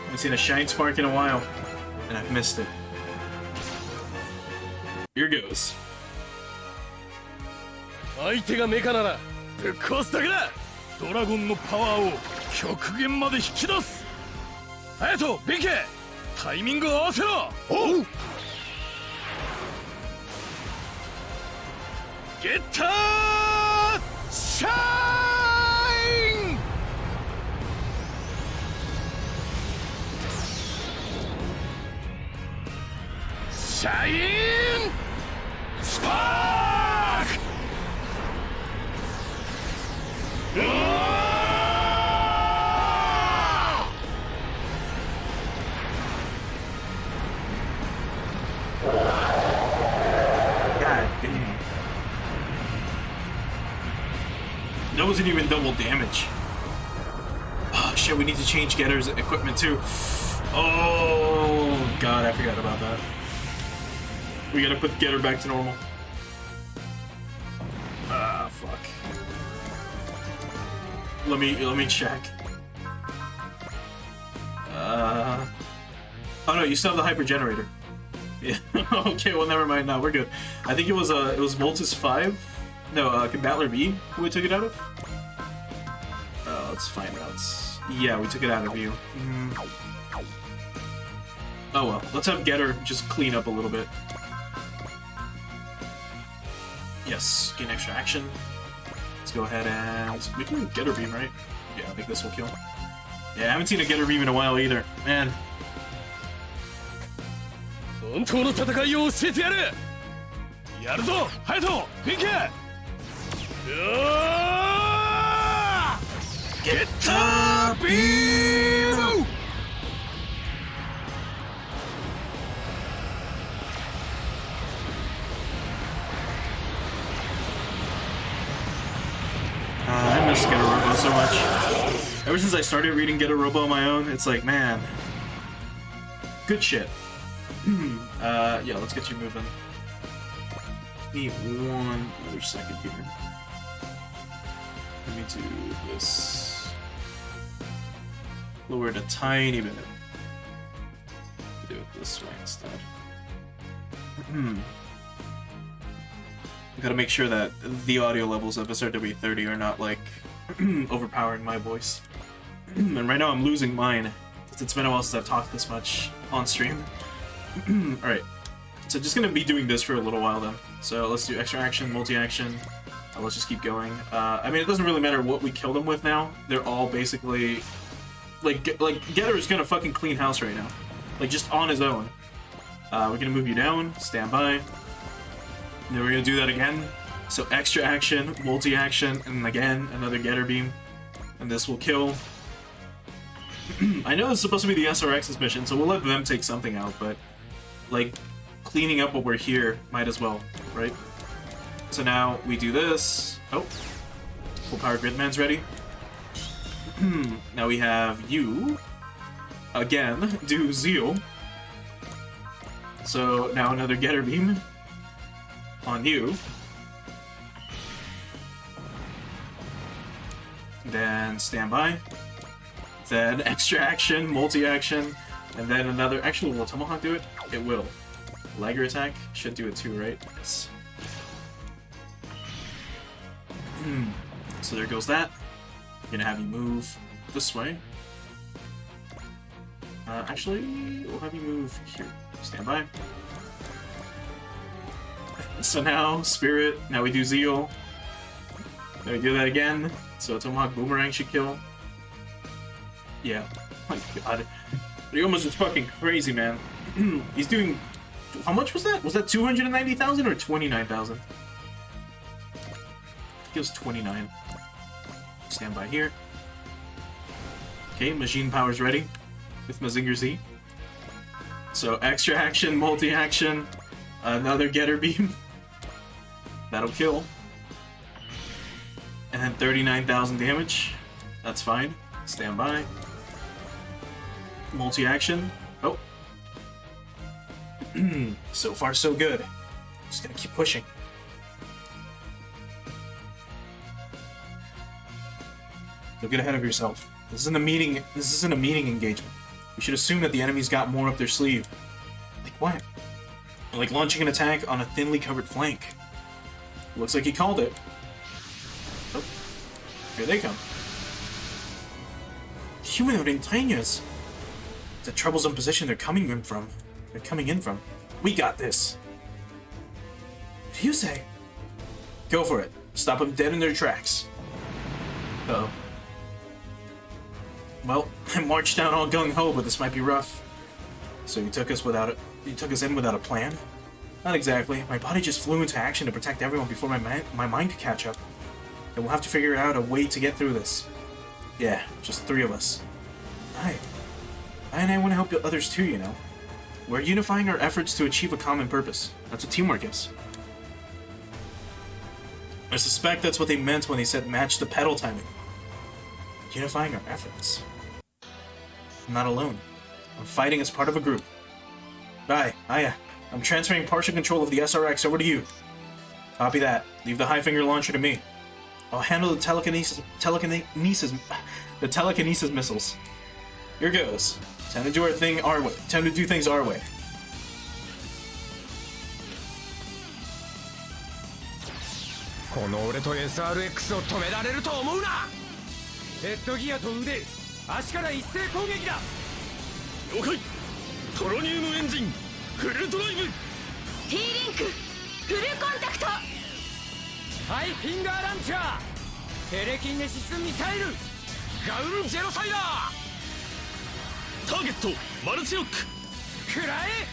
haven't seen a Shine Spark in a while, and I've missed it. Here goes. 相手がメカならぶっ壊すだけだ。ドラゴンのパワーを極限まで引き出す。隼人、ビケ、タイミングを合わせろ。おう。ゲッターシャイン。シャインスパーク。God damn. That wasn't even double damage. Oh shit, we need to change Getter's equipment too. Oh god, I forgot about that. We gotta put Getter back to normal. Ah, fuck. Let me check. Oh no, you still have the hyper generator. Yeah. Okay, well never mind. No, we're good. I think it was Voltus 5. No, Battler B who we took it out of. Let's find out. Yeah, we took it out of you. Oh well, let's have Getter just clean up a little bit. Yes, gain extra action. Let's go ahead and we can Getter Beam, right? Yeah, I think this will kill. Yeah, I haven't seen a Getter Beam in a while either. Man. 本当の戦いを教えてやる。やるぞ、隼人、ピンケ。ゲッタービーム。I miss Getter Robo so much. Ever since I started reading Getter Robo on my own, it's like, man, good shit. Yeah, let's get you moving. Need one other second here. Let me do this. Lower it a tiny bit. Do it this way instead. Gotta make sure that the audio levels of SRW30 are not, like, overpowering my voice. And right now I'm losing mine. It's been a while since I've talked this much on stream. Alright, so just gonna be doing this for a little while then. So let's do extra action, multi-action. Let's just keep going. I mean, it doesn't really matter what we kill them with now. They're all basically... Like Getter is gonna fucking clean house right now. Like, just on his own. We're gonna move you down, stand by. And then we're gonna do that again. So extra action, multi-action, and again, another Getter Beam. And this will kill. I know it's supposed to be the SRX's mission, so we'll let them take something out, but... Like, cleaning up what we're here, might as well, right? So now we do this. Oh, full power Gridman's ready. Now we have you. Again, do Zeal. So now another Getter Beam on you. then standby, then extra action, multi-action, and then another. Actually, will Tomahawk do it? It will. Liger attack should do it too, right? Yes. So there goes that. Gonna have you move this way. Actually, we'll have you move here. Stand by. So now, Spirit. Now we do Zeal. Then we do that again. So Tomahawk Boomerang should kill. Yeah. Oh my god. Ryoma is fucking crazy, man. He's doing... How much was that? Was that 290,000 or 29,000? I think it was 29. Stand by here. Okay, machine power's ready with Mazinger Z. So extra action, multi-action, another Getter Beam. That'll kill. And then 39,000 damage. That's fine. Stand by. Multi-action. Oh. So far, so good. Just gotta keep pushing. Don't get ahead of yourself. This isn't a meeting. This isn't a meeting engagement. We should assume that the enemy's got more up their sleeve. Like what? Like launching an attack on a thinly covered flank. Looks like he called it. Oh, here they come. Humanoid Intañas. It's a troublesome position they're coming in from. We got this. What do you say? Go for it. Stop them dead in their tracks. Uh-oh. Well, I marched down all gung-ho, but this might be rough. So you took us in without a plan? Not exactly. My body just flew into action to protect everyone before my mind could catch up. And we'll have to figure out a way to get through this. Yeah, just 3 of us. Hi. I want to help others too, you know. We're unifying our efforts to achieve a common purpose. That's what teamwork is. I suspect that's what they meant when they said match the pedal timing. Unifying our efforts. I'm not alone. I'm fighting as part of a group. Bye, Aya. I'm transferring partial control of the SRX over to you. Copy that. Leave the high finger launcher to me. I'll handle the telekinesis missiles. Here goes. Time to do things our way. SRX を止められると思うな。ヘッドギアと腕、足から一斉攻撃だ。了解。トロニウムエンジン、フルドライブ。T リンク、フルコンタクト。ハイフィンガーランチャー、テレキネシスミサイル、ガウルジェノサイダー。ターゲットマルチロック。くらえ。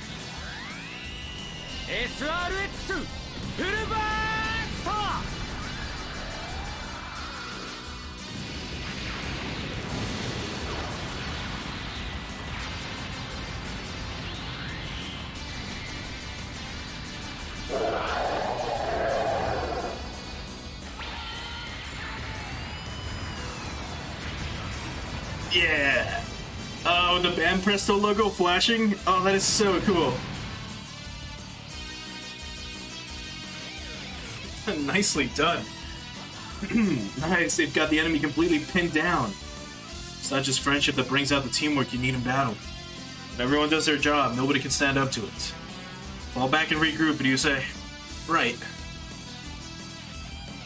SRX フルバースト。Yeah! Oh, the Band Presto logo flashing? Oh, that is so cool. Nicely done. Nice, they've got the enemy completely pinned down. It's not just friendship that brings out the teamwork you need in battle. When everyone does their job, nobody can stand up to it. Fall back and regroup, do you say? Right.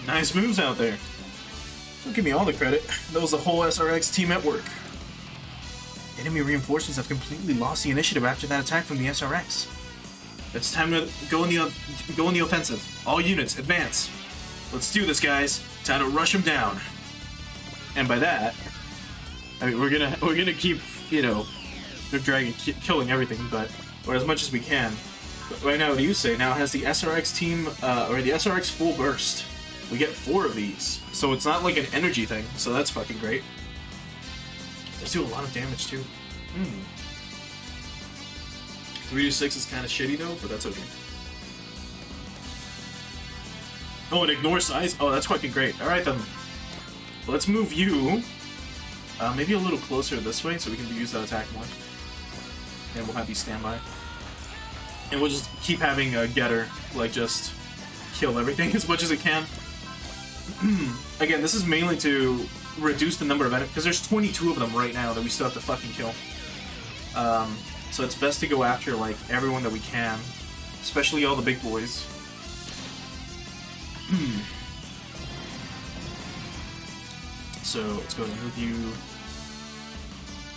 Nice moves out there. Don't give me all the credit. That was the whole SRX team at work. Enemy reinforcements have completely lost the initiative after that attack from the SRX. It's time to go in the offensive. All units, advance. Let's do this, guys. Time to rush them down. And by that, I mean we're gonna keep, you know, killing everything, or as much as we can. But right now, what do you say? Now it has the SRX team, or the SRX full burst. We get 4 of these, so it's not like an energy thing. So that's fucking great. They do a lot of damage too. 3 to 6 is kind of shitty though, but that's okay. Oh, and ignore size? Oh, that's fucking great. Alright then. Let's move you maybe a little closer this way so we can use that attack more. And we'll have you stand by. And we'll just keep having Getter, like, just kill everything as much as it can. Again, this is mainly to reduce the number of enemies, because there's 22 of them right now that we still have to fucking kill. So it's best to go after like everyone that we can, especially all the big boys. So let's go ahead and move you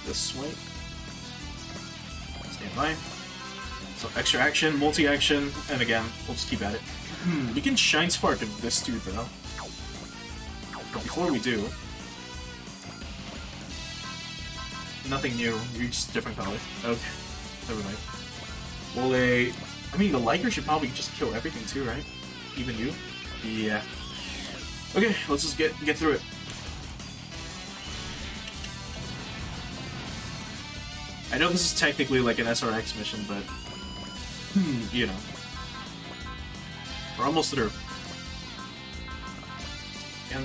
this way. Stand by. So extra action, multi-action, and again, we'll just keep at it. We can Shine Spark of this dude though. But before we do, nothing new. You're just a different color. Okay, never mind. Well, I mean, the Liker should probably just kill everything too, right? Even you? Yeah. Okay, let's just get through it. I know this is technically like an SRX mission, but you know, we're almost through. And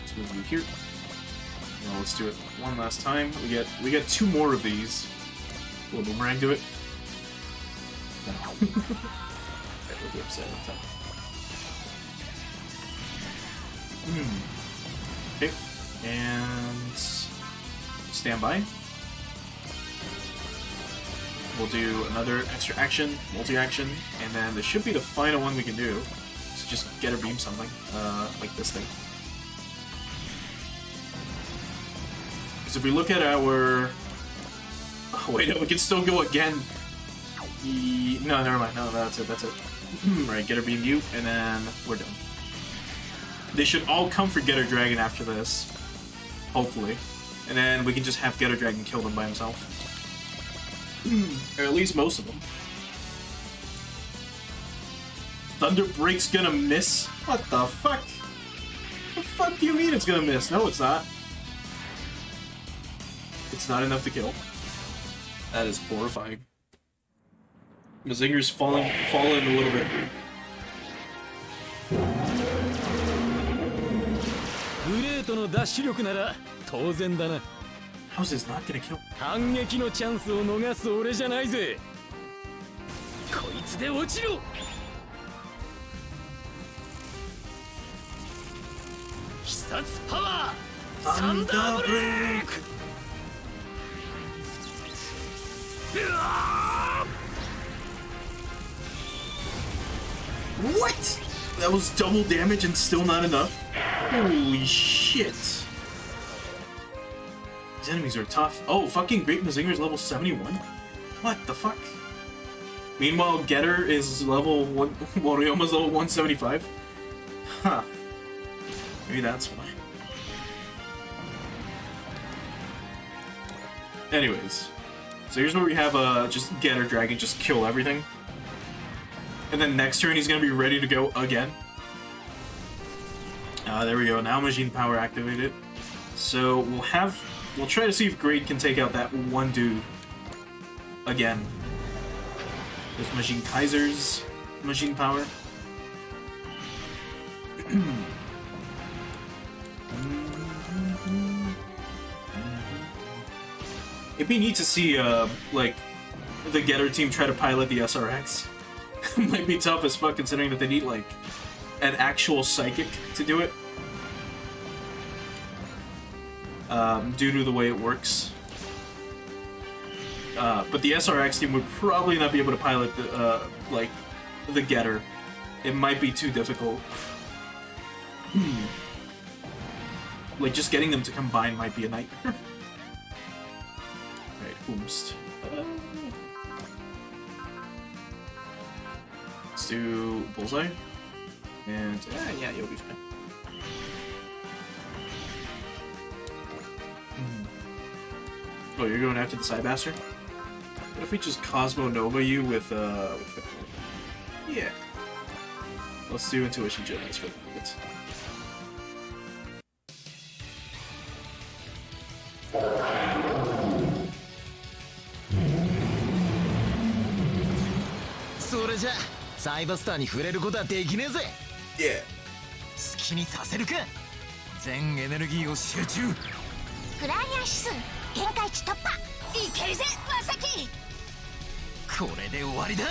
let's move you here. Well, let's do it one last time. We get 2 more of these. Will Boomerang do it? No. That will be upset on top. Okay, and stand by. We'll do another extra action, multi-action, and then this should be the final one we can do. So just get a beam something, like this thing. Because if we look at our... Oh wait, no, we can still go again. No, never mind. No, that's it. Right, get a beam you, and then we're done. They should all come for Getter Dragon after this, hopefully. And then we can just have Getter Dragon kill them by himself. Or at least most of them. Thunderbreak's gonna miss? What the fuck? What the fuck do you mean it's gonna miss? No, it's not. It's not enough to kill. That is horrifying. Mazinger's fallen a little bit. How's this not gonna kill? Thunderbreak! What? That was double damage and still not enough? Holy shit. These enemies are tough. Oh, fucking Great Mazinger's level 71? What the fuck? Meanwhile, Getter is level 1... Morioma's level 175? Huh. Maybe that's why. Anyways. So here's where we have just Getter Dragon just kill everything. And then next turn he's gonna be ready to go again. There we go, now Machine Power activated. So we'll try to see if Grade can take out that one dude again. There's Machine Kaiser's Machine Power. It'd be neat to see like the Getter team try to pilot the SRX. Might be tough as fuck considering that they need like an actual psychic to do it. Due to the way it works. But the SRX team would probably not be able to pilot the like the Getter. It might be too difficult. Like just getting them to combine might be a nightmare. Right, Boomst. Let's do Bullseye. And yeah, you'll be fine. Oh, you're going after the Side Bastard? What if we just Cosmo Nova you with yeah. Let's do Intuition Gems for a minute. Yeah. 好きにさせるか。全エネルギーを集中。フライヤー指数限界値突破。いけるぜ、まさき。これで終わりだ。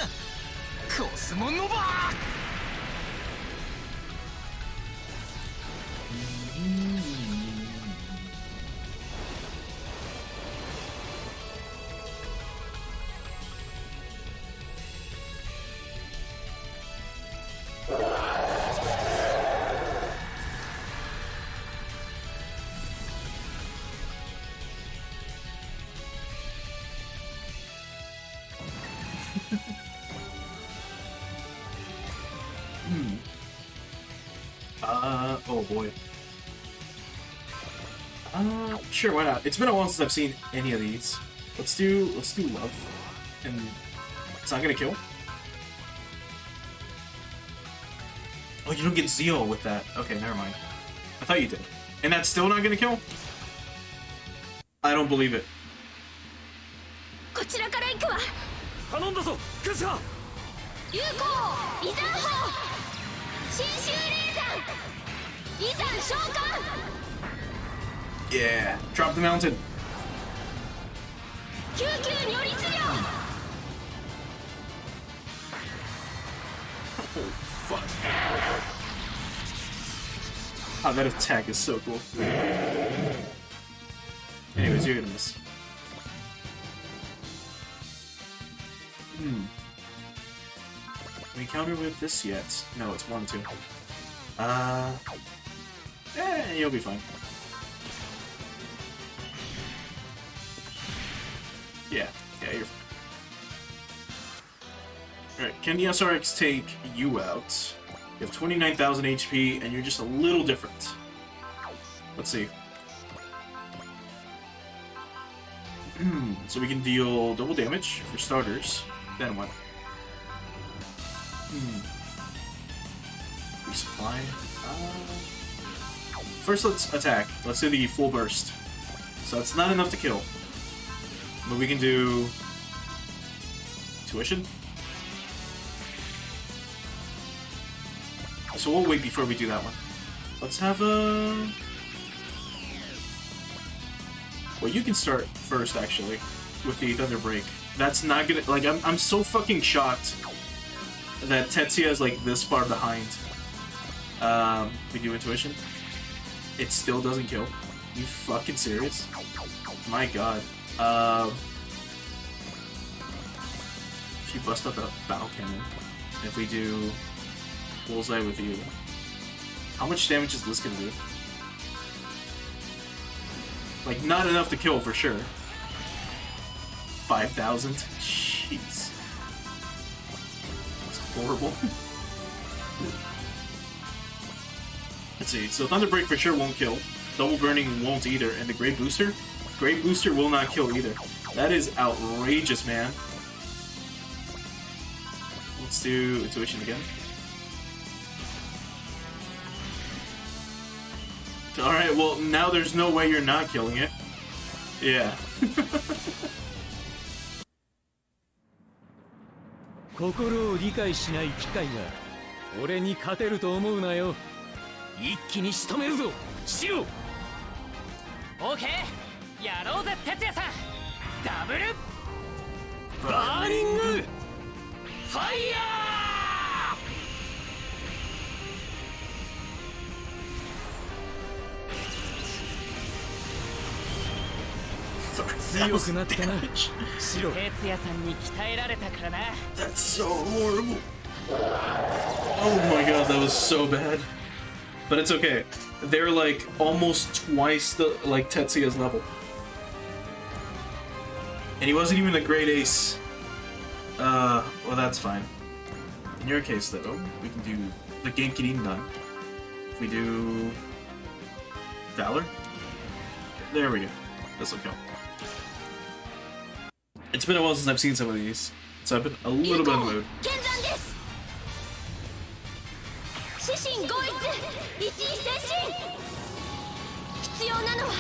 コスモノバOh boy. Sure, why not? It's been a while since I've seen any of these. Let's do love. And it's not gonna kill? Oh, you don't get Zeal with that. Okay, never mind. I thought you did. And that's still not gonna kill? I don't believe it. こちらから行くわ。頼んだぞクッサ有効離山砲新州霊山離山召喚 Yeah, drop the mountain. 救急如律令 Oh, fuck. Oh, that attack is so cool. Anyways, you're gonna miss. Can we counter with this yet? No, it's 1-2. You'll be fine. Yeah, you're fine. Alright, can the SRX take you out? You have 29,000 HP, and you're just a little different. Let's see. So we can deal double damage for starters. Then what? Resupply. First, let's attack. Let's do the full burst. So it's not enough to kill. But we can do tuition. So we'll wait before we do that one. Let's have a... Well, you can start first, actually, with the Thunder Break. That's not gonna... Like, I'm so fucking shocked that Tetsuya is, like, this far behind. We do Intuition. It still doesn't kill. You fucking serious? My god. If you bust out the Battle Cannon, if we do Bullseye with you, how much damage is this gonna do? Like, not enough to kill for sure. 5,000? Jeez. That's horrible. Let's see, so Thunder Break for sure won't kill. Double Burning won't either, and the Great Booster? Great Booster will not kill either. That is outrageous, man. Let's do Intuition again. Alright, well, now there's no way you're not killing it. Yeah. 心を理解しない機械が俺に勝てると思うなよ。一気に仕留めるぞシロ。オーケーやろうぜ哲也さん。ダブルバーニングファイヤー。強くなったなシロ。哲也さんに鍛えられたからな。 That's so horrible. Oh my god, that was so bad. But it's okay. They're like almost twice the like Tetsuya's level. And he wasn't even a great ace. Well, that's fine. In your case, though, we can do the Genkirin done. If we do Valor, there we go. This will kill. It's been a while since I've seen some of these, so I've been a little bit in the mood. 死神合一一位精神必要なのは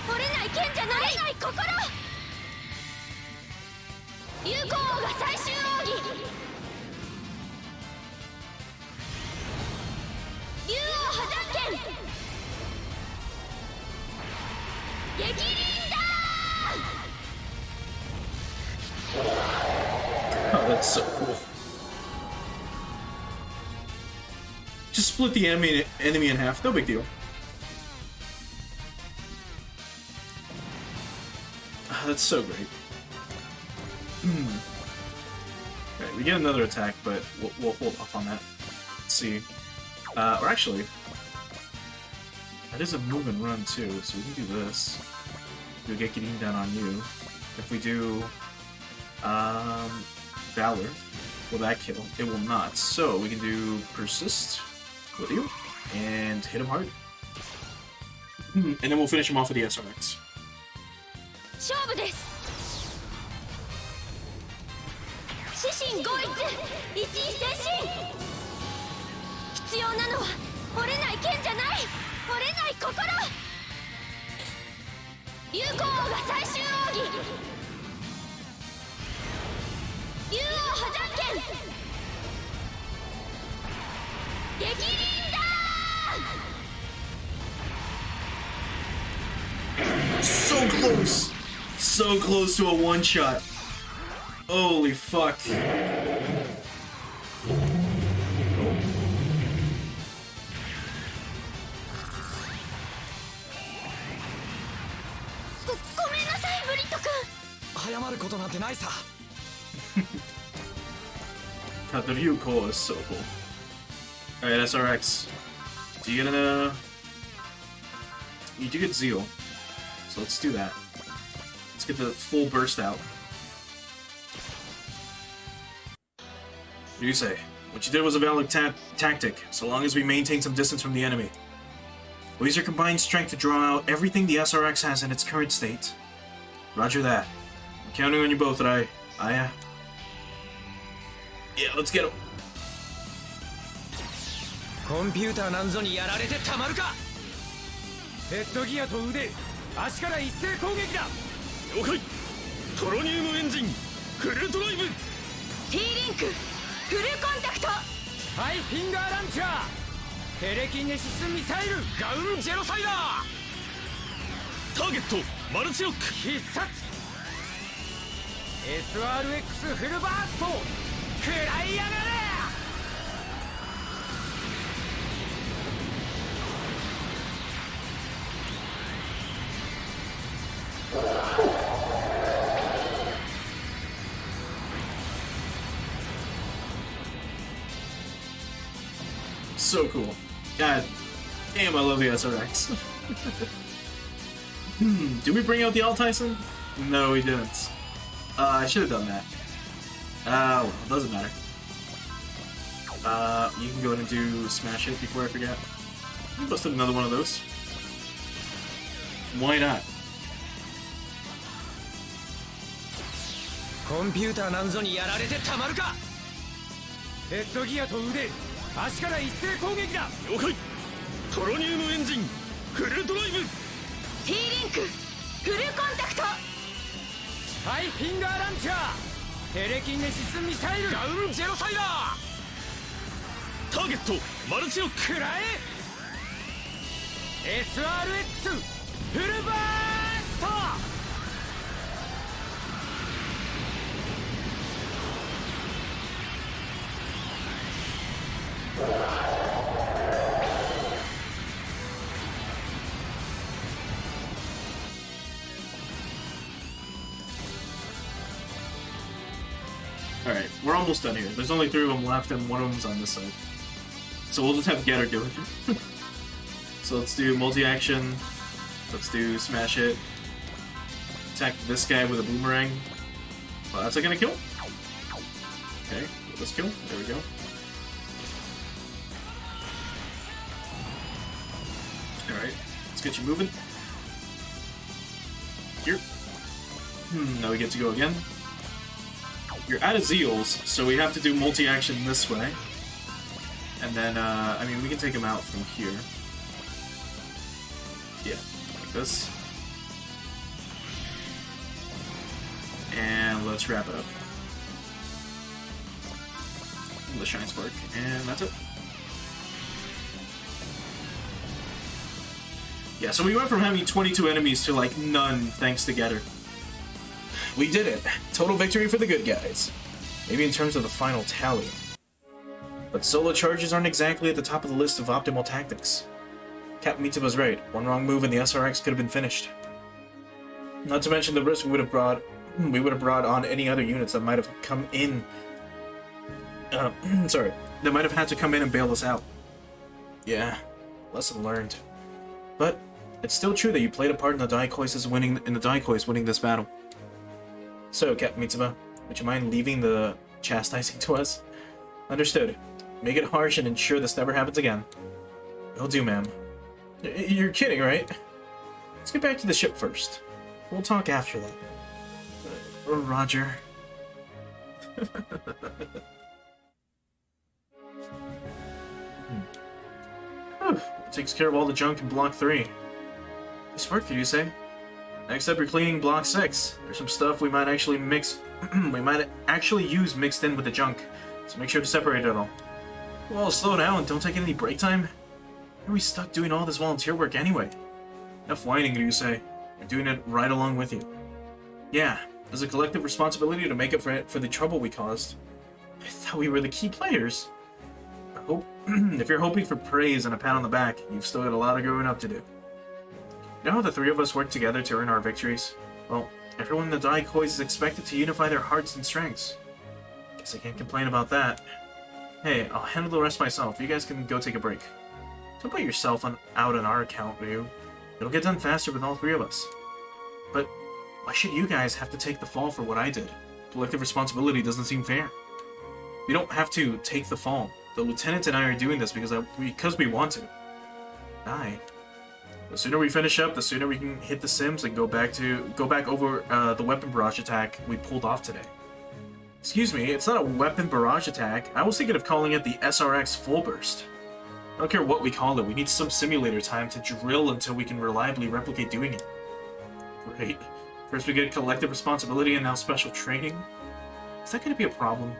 折れない剣じゃない心有効王が最終奥義竜王破山剣激輪弾 Oh, that's so cool. split the enemy in half. No big deal. That's so great. Okay, we get another attack, but we'll hold off on that. Let's see. Or actually, that is a move and run too, so we can do this. Do get getting down on you. If we do Valor, will that kill? It will not. So we can do Persist with you and hit him hard. And then we'll finish him off with the SRX. 勝負です。四神合一、一意専心。必要なのは折れない剣じゃない、折れない心。竜皇王が最終奥義。竜王破山剣。激輪だ。 So close! So close to a one-shot. Holy fuck. The Ryuko is so cool. Alright, SRX. Do you get you do get Zeal. So let's do that. Let's get the full burst out. What do you say? What you did was a valid tactic, so long as we maintain some distance from the enemy. We'll use your combined strength to draw out everything the SRX has in its current state. Roger that. I'm counting on you both, Rai. Yeah, let's get him. コンピューターなんぞにやられてたまるか。ヘッドギアと腕、足から一斉攻撃だ。了解。トロニウムエンジン、フルドライブ。T リンク、フルコンタクト。ハイフィンガーランチャー、テレキネシスミサイル、ガウンジェノサイダー。ターゲット、マルチロック。必殺。SRX フルバースト、食らいやがれ。 So cool. God damn, I love the SRX. Did we bring out the Alt Tyson? No, we didn't. I should have done that. Well, doesn't matter. You can go ahead and do Smash It before I forget. We busted another one of those. Why not? コンピューターなんぞにやられてたまるか。ヘッドギアと腕、足から一斉攻撃だ。了解。トロニウムエンジン、フルドライブ。T リンク、フルコンタクト。ハイフィンガーランチャー、テレキネシスミサイル、ガウンジェノサイダー。ターゲット、マルチロック。食らえ。SRX フルバースト。 Alright, we're almost done here. There's only 3 of them left and one of them's on this side. So we'll just have Getter do it. So let's do multi-action. Let's do Smash It. Attack this guy with a boomerang. Well, that's not gonna kill. Okay, let's kill. There we go. Alright, let's get you moving. Here. Now we get to go again. You're out of Zeals, so we have to do multi-action this way. And then, I mean, we can take him out from here. Yeah, like this. And let's wrap it up. The Shine Spark, and that's it. Yeah, so we went from having 22 enemies to, like, none, thanks to Getter. We did it. Total victory for the good guys. Maybe in terms of the final tally. But solo charges aren't exactly at the top of the list of optimal tactics. Captain Mitsuba's right. One wrong move and the SRX could have been finished. Not to mention the risk we would have brought on any other units that might have come in. Sorry, that might have had to come in and bail us out. Yeah, lesson learned. But it's still true that you played a part in the Daikoi's winning this battle. So, Captain Mitsuba, would you mind leaving the chastising to us? Understood. Make it harsh and ensure this never happens again. Will do, ma'am. You're kidding, right? Let's get back to the ship first. We'll talk after that. Roger. Takes care of all the junk in Block 3. Nice work, you say? Next up, you're cleaning Block 6. There's some stuff we might actually use mixed in with the junk, so make sure to separate it all. Well, slow down, don't take any break time. Why are we stuck doing all this volunteer work anyway? Enough whining, you say. We're doing it right along with you. Yeah, there's a collective responsibility to make up for the trouble we caused. I thought we were the key players. I hope if you're hoping for praise and a pat on the back, you've still got a lot of growing up to do. You know how the three of us work together to earn our victories? Well, everyone in the Daikois is expected to unify their hearts and strengths. Guess I can't complain about that. Hey, I'll handle the rest myself. You guys can go take a break. Don't put yourself out on our account, Ryu. It'll get done faster with all three of us. But why should you guys have to take the fall for what I did? Collective responsibility doesn't seem fair. We don't have to take the fall. The lieutenant and I are doing this because we want to. The sooner we finish up, the sooner we can hit the sims and go back over the weapon barrage attack we pulled off today. Excuse me, it's not a weapon barrage attack. I was thinking of calling it the SRX Full Burst. I don't care what we call it, we need some simulator time to drill until we can reliably replicate doing it. Great. First we get collective responsibility and now special training? Is that gonna be a problem?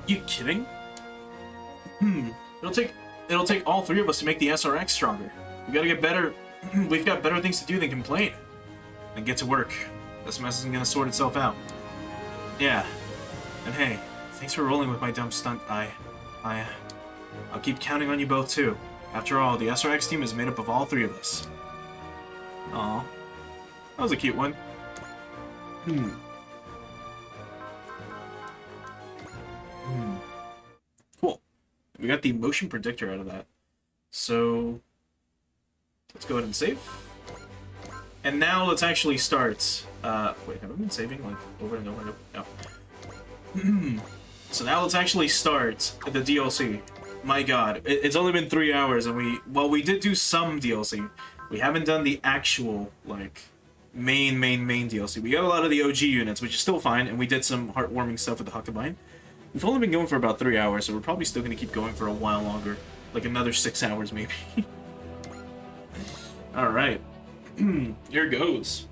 You kidding? It'll take all three of us to make the SRX stronger. We gotta get better. We've got better things to do than complain. And get to work. This mess isn't gonna sort itself out. Yeah. And hey, thanks for rolling with my dumb stunt. I'll keep counting on you both too. After all, the SRX team is made up of all three of us. Aw. That was a cute one. Cool. We got the motion predictor out of that. So let's go ahead and save. And now let's actually start. Wait, have I been saving like over and over and over? No. So now let's actually start the DLC. My god, it's only been 3 hours and we did do some DLC. We haven't done the actual, like, main DLC. We got a lot of the OG units, which is still fine, and we did some heartwarming stuff with the Huckabine. We've only been going for about 3 hours, so we're probably still going to keep going for a while longer. Like another 6 hours, maybe. Alright. Here goes.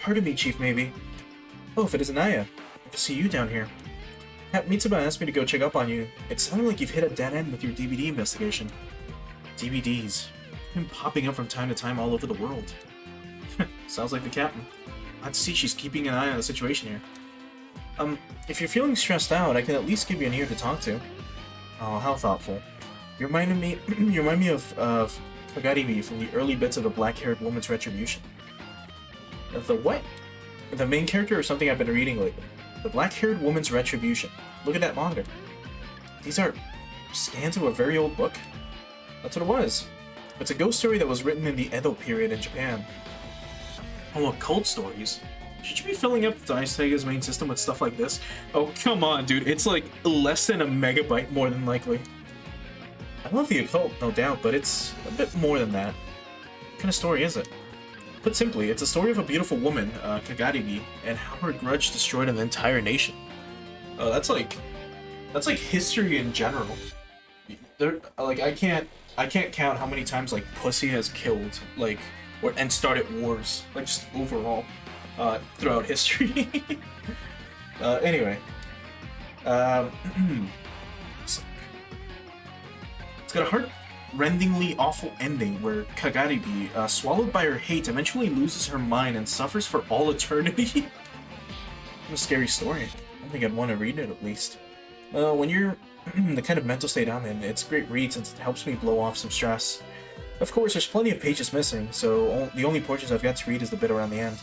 Pardon me, Chief Maybe. Oh, if it isn't Aya. Good to see you down here. Captain Mitsuba asked me to go check up on you. It sounded like you've hit a dead end with your DVD investigation. DVDs. Been popping up from time to time all over the world. Sounds like the captain. I'd see she's keeping an eye on the situation here. If you're feeling stressed out, I can at least give you an ear to talk to. Oh, how thoughtful. You remind me of Kagaribi from the early bits of a black-haired woman's retribution. The what? The main character or something I've been reading lately. The black-haired woman's retribution. Look at that monitor. These are scans of a very old book? That's what it was. It's a ghost story that was written in the Edo period in Japan. Oh, occult stories? Should you be filling up Dice Sega's main system with stuff like this? Oh, come on, dude. It's like less than a megabyte more than likely. I love the occult, no doubt, but it's a bit more than that. What kind of story is it? Put simply, it's a story of a beautiful woman, Kagaribi, and how her grudge destroyed an entire nation. Oh, that's like history in general. Like I can't count how many times like pussy has killed and started wars, like just overall, throughout history. Anyway, it's got a heart-rendingly awful ending where Kagaribi, swallowed by her hate, eventually loses her mind and suffers for all eternity? What a scary story. I don't think I'd want to read it, at least. When you're the kind of mental state I'm in, it's a great read since it helps me blow off some stress. Of course, there's plenty of pages missing, so the only portions I've got to read is the bit around the end.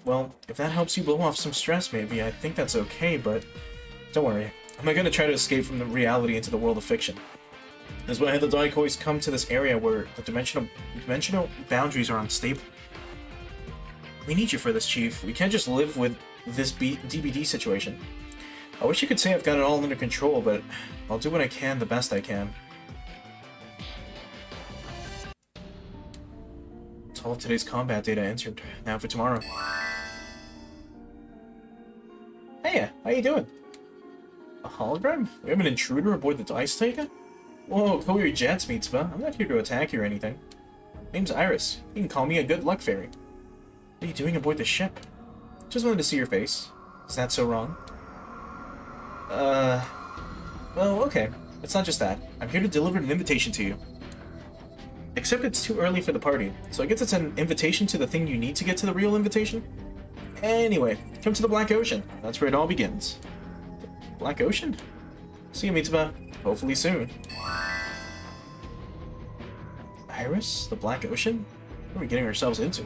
Well, if that helps you blow off some stress, maybe, I think that's okay, but don't worry. I'm not gonna try to escape from the reality into the world of fiction. That's why the Daikois come to this area where the dimensional boundaries are unstable. We need you for this, Chief. We can't just live with this DBD situation. I wish I could say I've got it all under control, but I'll do what I can the best I can. That's all of today's combat data entered. Now for tomorrow. Hey, how you doing? A hologram? We have an intruder aboard the Dice Taker? Whoa, cool your jets, Mitsuba. I'm not here to attack you or anything. Name's Iris. You can call me a good luck fairy. What are you doing aboard the ship? Just wanted to see your face. Is that so wrong? Well, okay. It's not just that. I'm here to deliver an invitation to you. Except it's too early for the party, so I guess it's an invitation to the thing you need to get to the real invitation? Anyway, come to the Black Ocean. That's where it all begins. The Black Ocean? See you, Mitsuba. Hopefully soon. Iris? The Black Ocean? What are we getting ourselves into?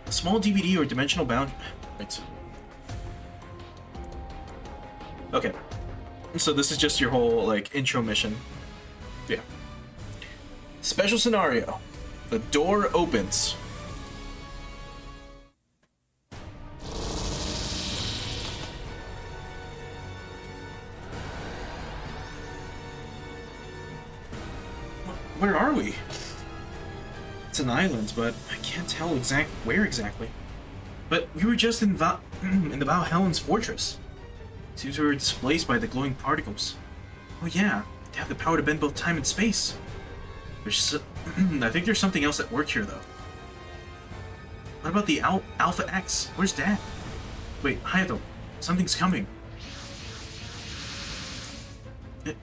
A small DVD or dimensional bound... Right. Okay. So this is just your whole, like, intro mission. Yeah. Special scenario. The door opens. Where are we? It's an island, but I can't tell where exactly. But we were just in in the Valhellen's fortress. It seems we were displaced by the glowing particles. Oh yeah, they have the power to bend both time and space. I think there's something else at work here, though. What about the Alpha X? Where's Dad? Wait, Hayato, something's coming.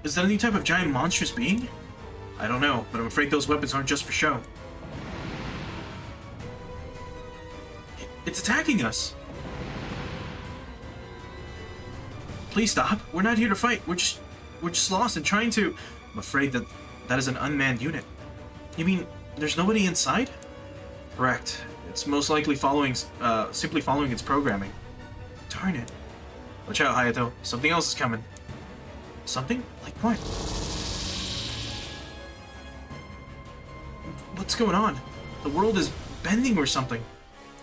Is that a new type of giant monstrous being? I don't know, but I'm afraid those weapons aren't just for show. It's attacking us! Please stop. We're not here to fight. We're just lost and trying to... I'm afraid that is an unmanned unit. You mean there's nobody inside? Correct. It's most likely simply following its programming. Darn it. Watch out, Hayato. Something else is coming. Something? Like what? What's going on? The world is bending or something.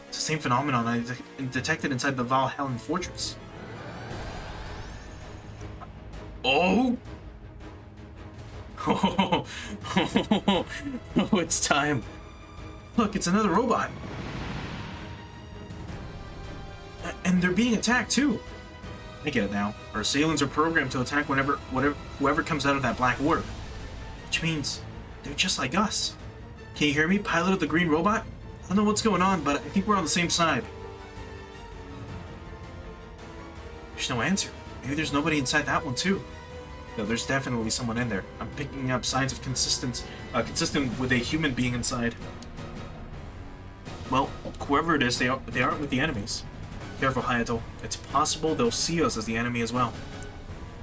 It's the same phenomenon I detected inside the Valhellan fortress. Oh! Oh, it's time. Look, it's another robot. And they're being attacked too. I get it now. Our assailants are programmed to attack whoever comes out of that black orb. Which means they're just like us. Can you hear me, pilot of the green robot? I don't know what's going on, but I think we're on the same side. There's no answer. Maybe there's nobody inside that one too. No, there's definitely someone in there. I'm picking up signs of consistent with a human being inside. Well, whoever it is, they aren't with the enemies. Careful, Hayato. It's possible they'll see us as the enemy as well.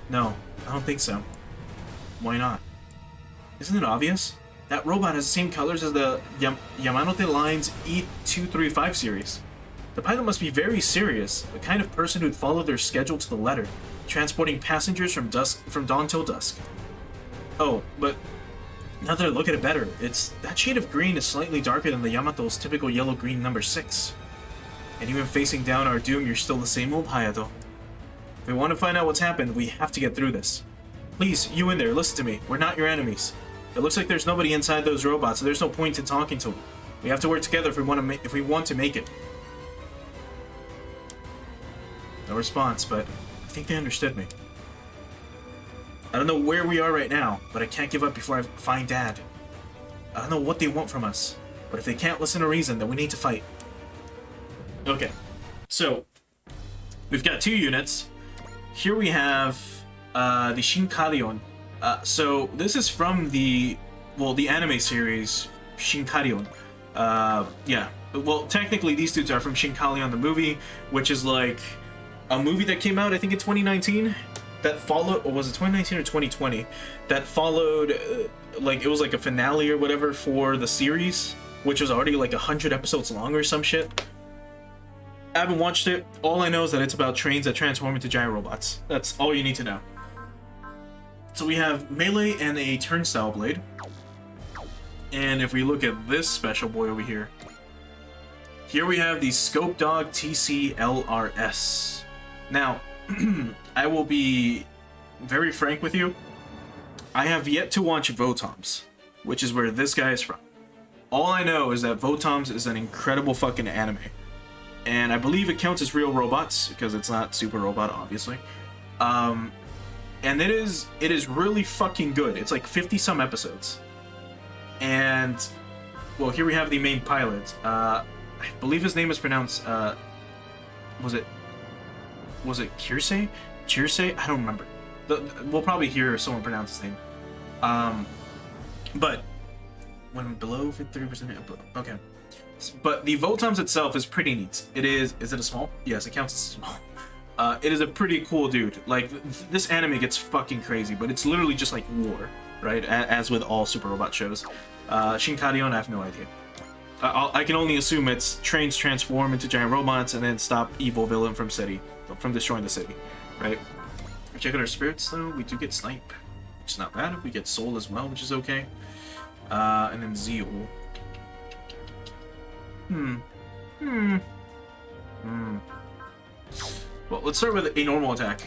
No, I don't think so. Why not? Isn't it obvious? That robot has the same colors as the Yamanote Line's E235 series. The pilot must be very serious, the kind of person who'd follow their schedule to the letter, transporting passengers from dawn till dusk. Oh, but now that I look at it better, that shade of green is slightly darker than the Yamato's typical yellow-green number 6. And even facing down our doom, you're still the same old Hayato. If we want to find out what's happened, we have to get through this. Please, you in there, listen to me. We're not your enemies. It looks like there's nobody inside those robots, so there's no point in talking to them. We have to work together if we want to make it. No response, but I think they understood me. I don't know where we are right now, but I can't give up before I find Dad. I don't know what they want from us, but if they can't listen to reason, then we need to fight. Okay, so we've got 2 units. here we have the Shinkarion. So this is from the anime series Shinkarion. Yeah. Well, technically these dudes are from Shinkarion the movie, which is like a movie that came out I think in 2019 that followed, or was it 2019 or 2020? That followed like it was like a finale or whatever for the series, which was already like 100 episodes long or some shit. I haven't watched it. All I know is that it's about trains that transform into giant robots. That's all you need to know. So we have melee and a turnstile blade. And if we look at this special boy over here, here we have the Scope Dog TC-LRS. Now, I will be very frank with you. I have yet to watch Votoms, which is where this guy is from. All I know is that Votoms is an incredible fucking anime. And I believe it counts as real robots, because it's not Super Robot, obviously. And it is really fucking good. It's like 50-some episodes. And, well, here we have the main pilot. I believe his name is pronounced, was it Kirsey? Chirsey? I don't remember. We'll probably hear someone pronounce his name. But, when below 53%, okay. But the Votoms itself is pretty neat. Is it a small? Yes, it counts as small. It is a pretty cool dude. Like, this anime gets fucking crazy, but it's literally just like war, right? As with all Super Robot shows. Shinkarion, I have no idea. I can only assume it's trains transform into giant robots and then stop evil villain from destroying the city, right? Check out our spirits though. We do get Snipe, which is not bad. We get Soul as well, which is okay. And then Zeal. Well, let's start with a normal attack.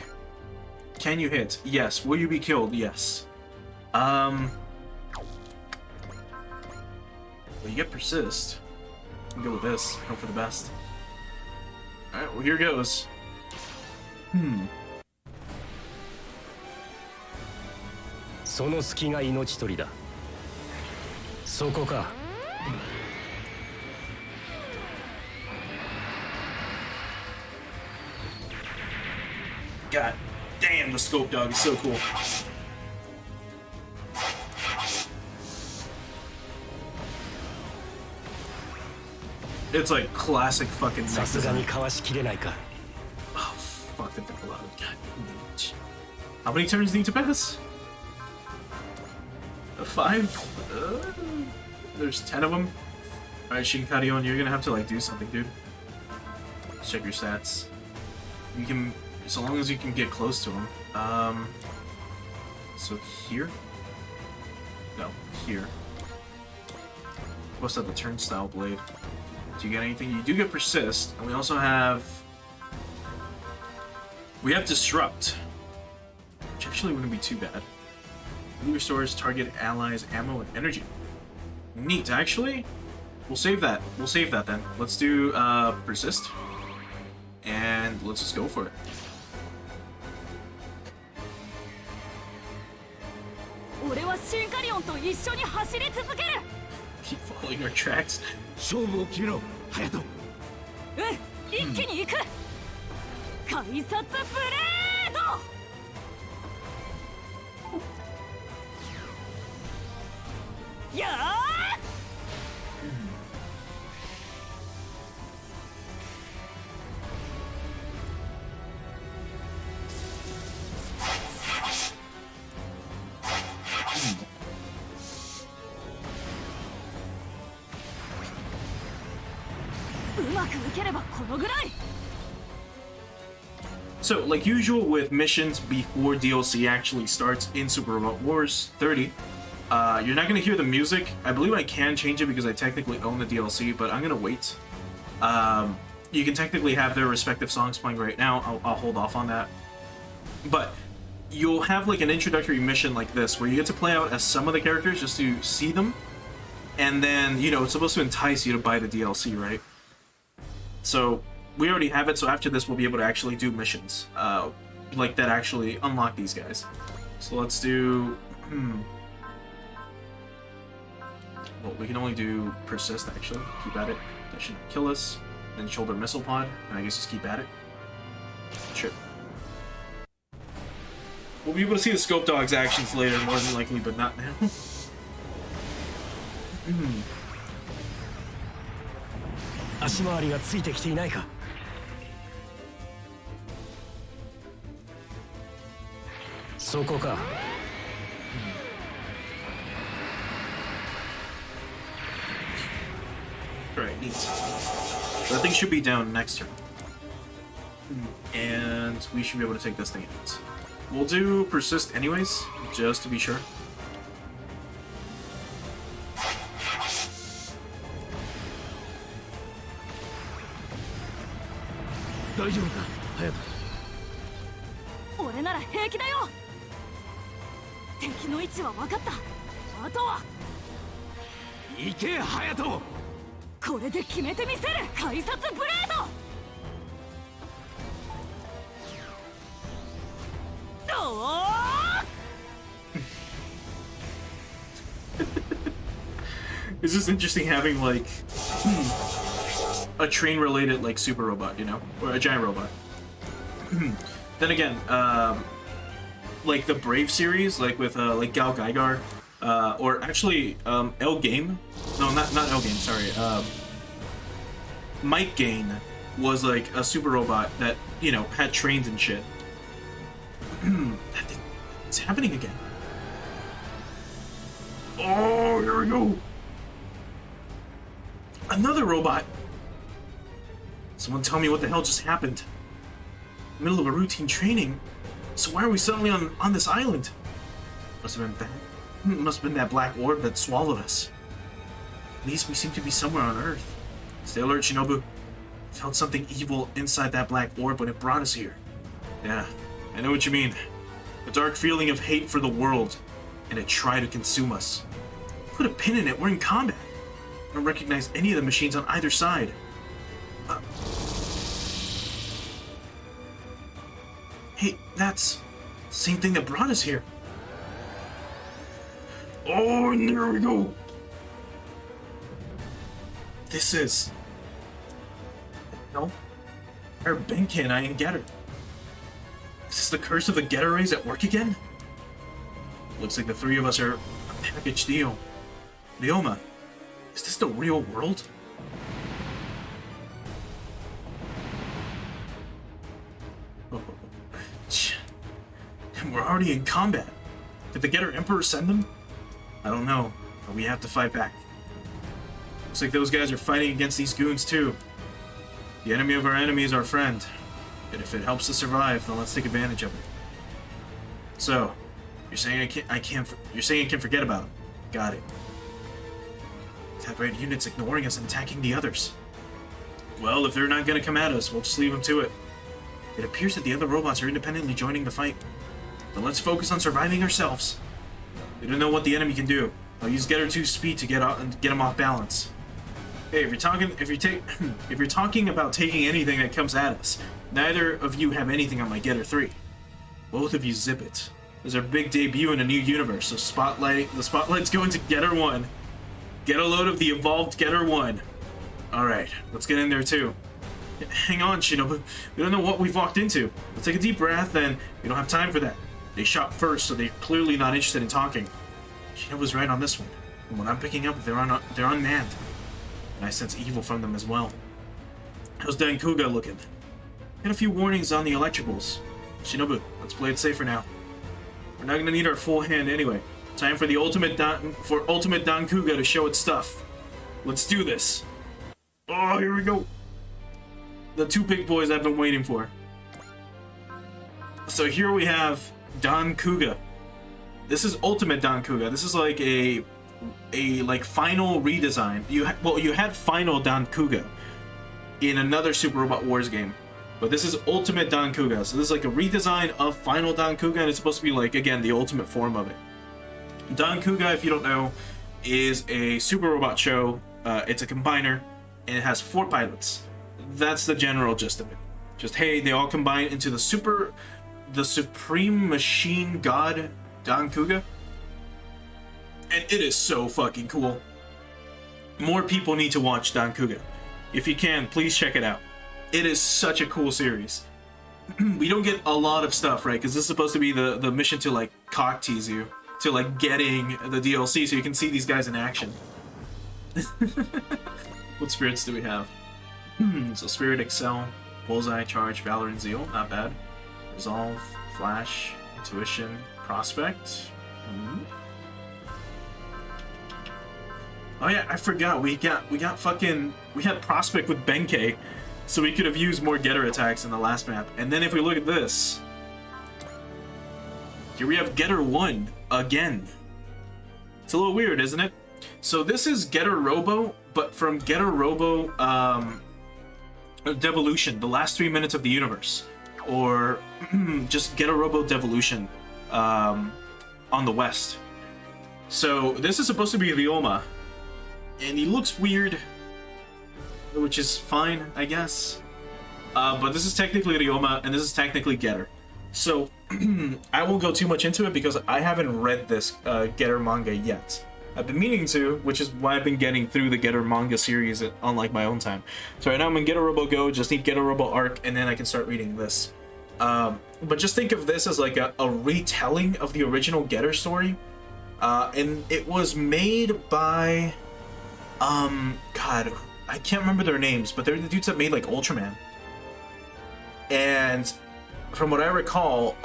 Can you hit? Yes. Will you be killed? Yes. Well, you get persist. I'll go with this. Hope for the best. Alright, well, here goes. その隙が命取りだ。そこか。God damn, the Scope Dog is so cool. It's like classic fucking. さすがにかわしきれないか。 Oh fuck, that took a lot of God. How many turns need to pass? 5? There's 10 of them. Alright, Shinkarion, you're gonna have to like do something, dude. Let's check your stats. You can, so long as you can get close to him. So here? No, here. What's that? The turnstile blade. Do you get anything? You do get persist, and we also have. We have disrupt, which actually wouldn't be too bad. It restores target allies ammo and energy. Neat, actually. We'll save that. We'll save that then. Let's do persist, and let's just go for it. Keep following our tracks. 勝負を決めろ、隼人。一気に行く。改札ブレード。やー。So, like usual with missions before DLC actually starts in Super Robot Wars 30, you're not going to hear the music. I believe I can change it because I technically own the DLC, but I'm going to wait. You can technically have their respective songs playing right now. I'll hold off on that. But you'll have like an introductory mission like this where you get to play out as some of the characters just to see them. And then, you know, it's supposed to entice you to buy the DLC, right? So we already have it, so after this we'll be able to actually do missions like that actually unlock these guys. So let's do well, we can only do persist actually. Keep at it. That should kill us. Then shoulder missile pod, and I guess just keep at it. Sure. We'll be able to see the Scope Dog's actions later, more than likely, but not now. 足回りがついてきていないか。そこか。Right, neat. That thing should be down next turn. And we should be able to take this thing out. We'll do persist anyways, just to be sure. 大丈夫か、隼人。俺なら平気だよ。敵の位置は分かった。あとは行け、隼人。これで決めてみせる。改札ブレード。どうIt's just interesting having like a train related like super robot, you know, or a giant robot. Then again, like the Brave series, like with like Gal Gaigar, or actually El Game. No, not El Game. Sorry, Mike Gain was like a super robot that, you know, had trains and shit. It's happening again. Oh, here we go. Another robot. Someone tell me what the hell just happened. Middle of a routine training. So why are we suddenly on this island? Must have been that black orb that swallowed us. At least we seem to be somewhere on Earth. Stay alert, Shinobu. I felt something evil inside that black orb when it brought us here. Yeah, I know what you mean. A dark feeling of hate for the world, and it tried to consume us. Put a pin in it, we're in combat. I don't recognize any of the machines on either side. Hey, that's the same thing that brought us here. Oh, and there we go. This is... No. Our Benki and I in Getter. Is this the curse of the Getter rays at work again? Looks like the three of us are a package deal. Ryoma, is this the real world? Oh. And we're already in combat. Did the Getter Emperor send them? I don't know, but we have to fight back. Looks like those guys are fighting against these goons too. The enemy of our enemy is our friend. And if it helps us survive, then let's take advantage of it. So, you're saying I can forget about them. Got it. That red unit's ignoring us and attacking the others. Well, if they're not gonna come at us, we'll just leave them to it. It appears that the other robots are independently joining the fight. Then let's focus on surviving ourselves. We don't know what the enemy can do. I'll use Getter 2's speed to get him off balance. Hey, if you're talking about taking anything that comes at us, neither of you have anything on my Getter 3. Both of you zip it. There's our big debut in a new universe, so the spotlight's going to Getter 1. Get a load of the evolved Getter 1. Alright, let's get in there too. Hang on, Shinobu. We don't know what we've walked into. Let's take a deep breath, and we don't have time for that. They shot first, so they're clearly not interested in talking. Shinobu's right on this one. From what I'm picking up, they're unmanned. And I sense evil from them as well. How's Dankuga looking? Got a few warnings on the electricals. Shinobu, let's play it safer now. We're not gonna need our full hand anyway. Time for the ultimate Dankuga to show its stuff. Let's do this. Oh, here we go. The two big boys I've been waiting for. So here we have Dankuga. This is Ultimate Dankuga. This is like a like final redesign. You had Final Dankuga in another Super Robot Wars game, but this is Ultimate Dankuga. So this is like a redesign of Final Dankuga, and it's supposed to be like, again, the ultimate form of it. Dankuga, if you don't know, is a Super Robot show. It's a combiner, and it has 4 pilots. That's the general gist of it. Just, hey, they all combine into the Supreme Machine God Dankuga. And it is so fucking cool. More people need to watch Dankuga. If you can, please check it out. It is such a cool series. we don't get a lot of stuff, right? Because this is supposed to be the mission to like cock tease you to like getting the DLC, so you can see these guys in action. What spirits do we have? So Spirit, Excel, Bullseye, Charge, Valor, and Zeal. Not bad. Resolve, Flash, Intuition, Prospect. Oh yeah, I forgot. We had Prospect with Benkei, so we could have used more Getter attacks in the last map. And then if we look at this, here we have Getter 1 again. It's a little weird, isn't it? So this is Getter Robo, but from Getter Robo Devolution, the last 3 minutes of the universe, or just Getter Robo Devolution on the west. So this is supposed to be Ryoma, and he looks weird, which is fine, I guess. But this is technically Ryoma, and this is technically Getter. So I won't go too much into it because I haven't read this Getter manga yet. I've been meaning to, which is why I've been getting through the Getter manga series on like my own time. So right now I'm in Getter Robo Go, just need Getter Robo Arc, and then I can start reading this. But just think of this as like a retelling of the original Getter story. And it was made by, God, I can't remember their names, but they're the dudes that made like Ultraman. And from what I recall,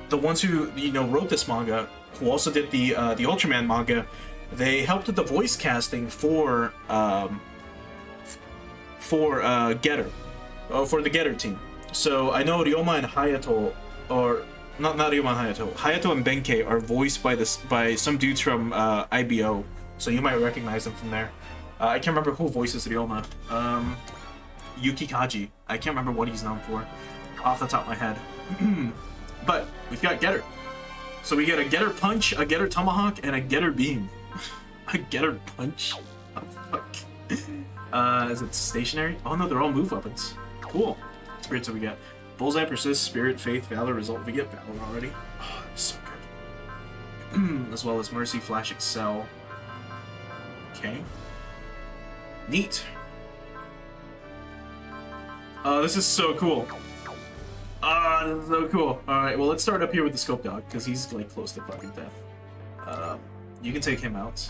the ones who, you know, wrote this manga, who also did the Ultraman manga, they helped with the voice casting for Getter, for the Getter team. So I know Ryoma and Hayato, or not Ryoma and Hayato. Hayato and Benkei are voiced by some dudes from IBO, so you might recognize them from there. I can't remember who voices Ryoma. Yuki Kaji. I can't remember what he's known for off the top of my head. But we've got Getter. So we get a Getter Punch, a Getter Tomahawk, and a Getter Beam. A Getter Punch? Oh, fuck. Is it stationary? Oh no, they're all move weapons. Cool. Spirits that we get. Bullseye, Persist, Spirit, Faith, Valor, Result. We get Valor already. Oh, that's so good. As well as Mercy, Flash, Excel. Okay. Neat. This is so cool. This is so cool. Alright, well, let's start up here with the Scope Dog, because he's, like, close to fucking death. You can take him out.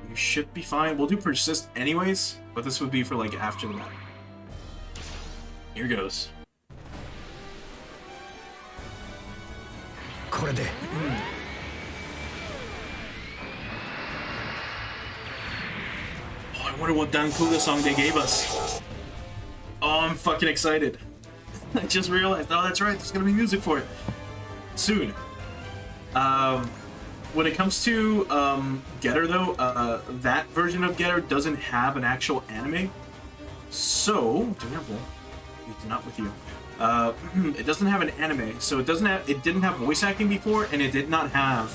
You should be fine. We'll do Persist anyways, but this would be for, like, after the battle. Here goes. Oh, I wonder what Dan Kuga song they gave us. Oh, I'm fucking excited. I just realized, oh, that's right, there's gonna be music for it soon. When it comes to Getter, though, that version of Getter doesn't have an actual anime. So, not with you. It doesn't have an anime, so it didn't have voice acting before, and it did not have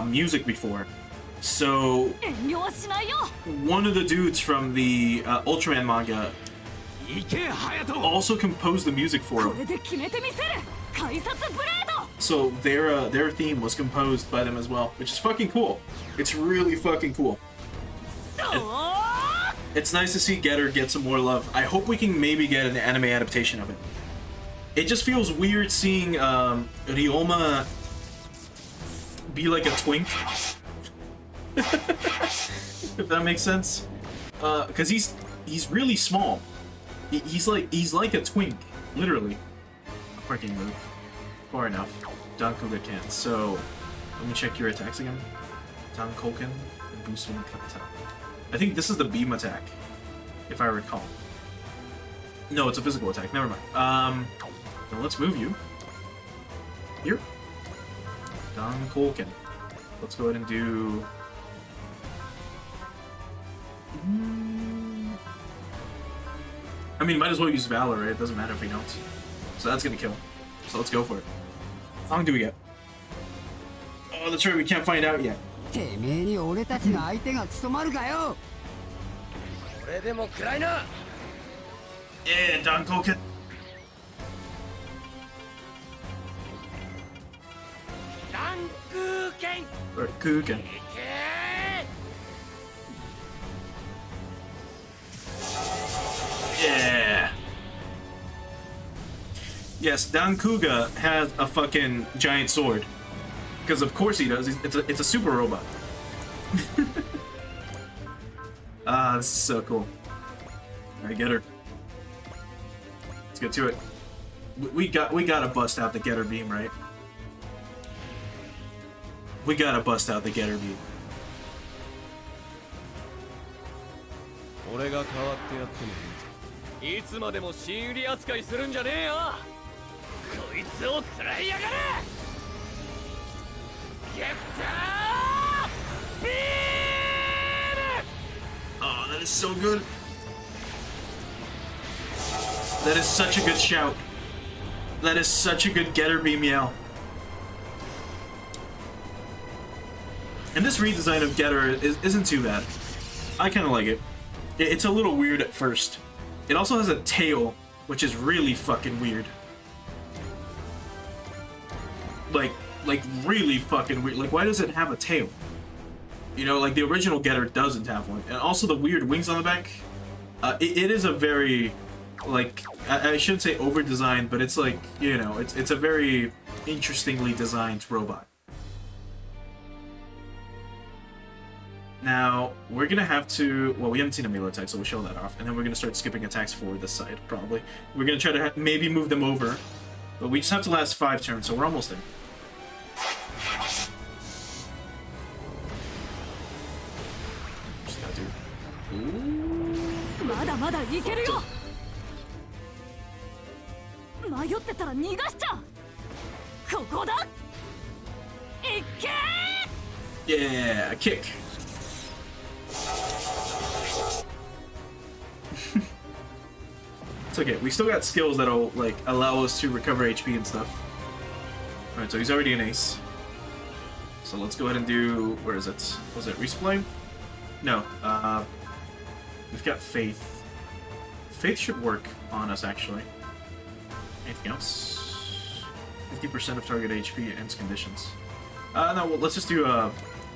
music before. So one of the dudes from the Ultraman manga also composed the music for him. So their theme was composed by them as well, which is fucking cool. It's really fucking cool. It's nice to see Getter get some more love. I hope we can maybe get an anime adaptation of it. It just feels weird seeing Ryoma be like a twink. If that makes sense. Because he's really small. He's like a twink, literally. Freaking move. Far enough. Dankuga can't. So let me check your attacks again. Dankoken and boost one kata. I think this is the beam attack, if I recall. No, it's a physical attack. Never mind. Now let's move you. Here. Dankoken. Let's go ahead and do... I mean, might as well use Valor, right? It doesn't matter if we don't. So that's gonna kill. So let's go for it. How long do we get? Oh, that's right, we can't find out yet. Yeah, Dankoken. Or Kuken. Yeah. Yes, Dankuga has a fucking giant sword. Because of course he does. It's a super robot. Ah, this is so cool. Alright, get her. Let's get to it. We gotta bust out the Getter beam, right? We gotta bust out the Getter beam. 俺が代わってやってもいい。いつまでも新売り扱いするんじゃねえよ。こいつを食らいやがれ。ゲッタービーム。 Oh, that is so good. That is such a good shout. That is such a good Getter beam yell. And this redesign of Getter isn't too bad. I kind of like it. It's a little weird at first. It also has a tail, which is really fucking weird. Like really fucking weird. Like, why does it have a tail? You know, like the original Getter doesn't have one. And also the weird wings on the back. It is a very, like, I shouldn't say over-designed, but it's like, you know, it's a very interestingly designed robot. Now, we're gonna have to, well, we haven't seen a melee attack, so we'll show that off, and then we're gonna start skipping attacks for this side, probably. We're gonna try to maybe move them over, but we just have to last 5 turns, so we're almost there. Just gotta do... Ooh. まだまだいけるよ。迷ってたら逃がしちゃう。ここだ。いけー。 Yeah, kick. It's okay. We still got skills that'll like allow us to recover HP and stuff. All right, so he's already an ace. So let's go ahead and do. Where is it? Was it resupply? No. We've got faith. Faith should work on us actually. Anything else? 50% of target HP ends conditions. No. Well, let's just do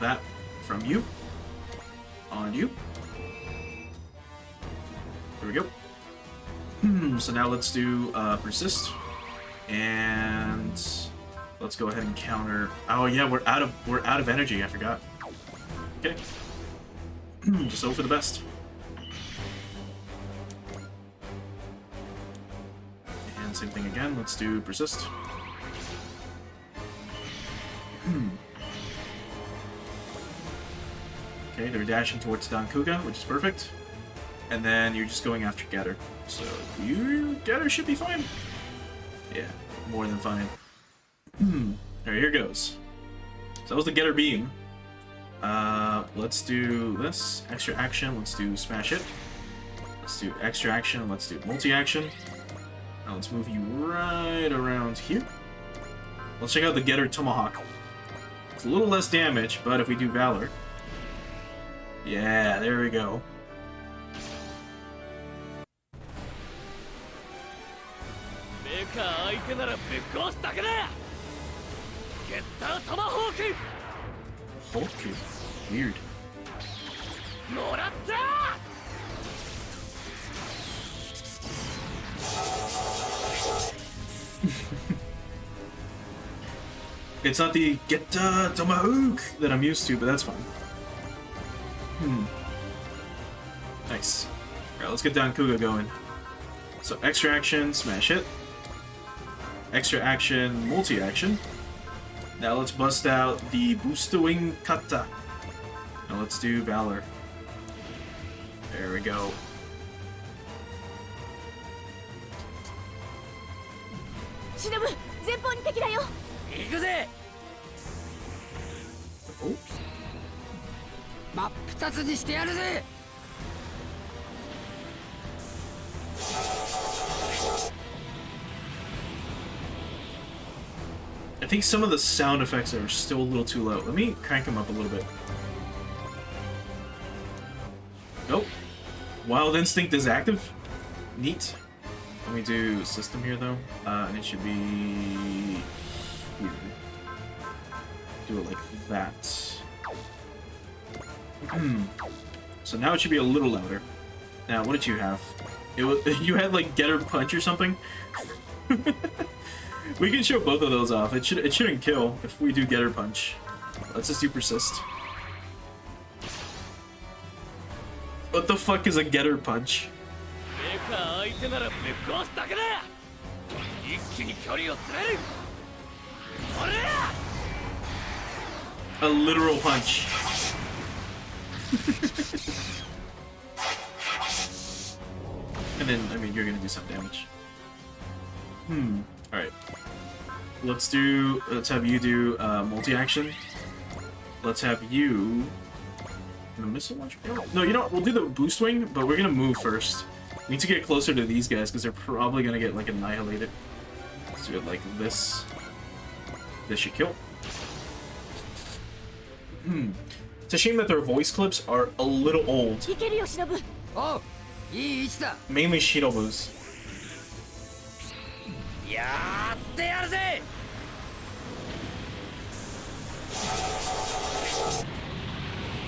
that from you. On you. There we go. So now let's do persist, and let's go ahead and counter. Oh yeah, we're out of energy. I forgot. Okay. Just hope for the best. And same thing again. Let's do persist. Okay, they're dashing towards Dankuga, which is perfect. And then you're just going after Getter. So your Getter should be fine. Yeah, more than fine. Alright, here goes. So that was the Getter beam. Let's do this. Extra action, let's do smash it. Let's do extra action, let's do multi-action. Now let's move you right around here. Let's check out the Getter Tomahawk. It's a little less damage, but if we do Valor... Yeah, there we go. Hulk? Weird. It's not the Getter Tomahawk that I'm used to, but that's fine. Nice. Alright, let's get Dankuga going. So extra action, smash it. Extra action, multi-action. Now let's bust out the Booster Wing Kata. Now let's do Valor. There we go. Shinobu, 前方に敵だよ。行くぜ。Oh. 真っ二つにしてやるぜ。I think some of the sound effects are still a little too low. Let me crank them up a little bit. Nope. Wild Instinct is active. Neat. Let me do system here though, and it should be here. Do it like that. So now it should be a little louder. Now, what did you have? It was, you had like Getter Punch or something? We can show both of those off. It shouldn't kill if we do Getter Punch. Let's just do Persist. What the fuck is a Getter Punch? A literal punch. And then, I mean, you're gonna do some damage. Alright. Let's have you do multi-action. Let's have you... The missile launcher? No, you know what? We'll do the boost wing, but we're gonna move first. We need to get closer to these guys, because they're probably gonna get, like, annihilated. Let's do it like this. This should kill. It's a shame that their voice clips are a little old. Mainly Shinobu's.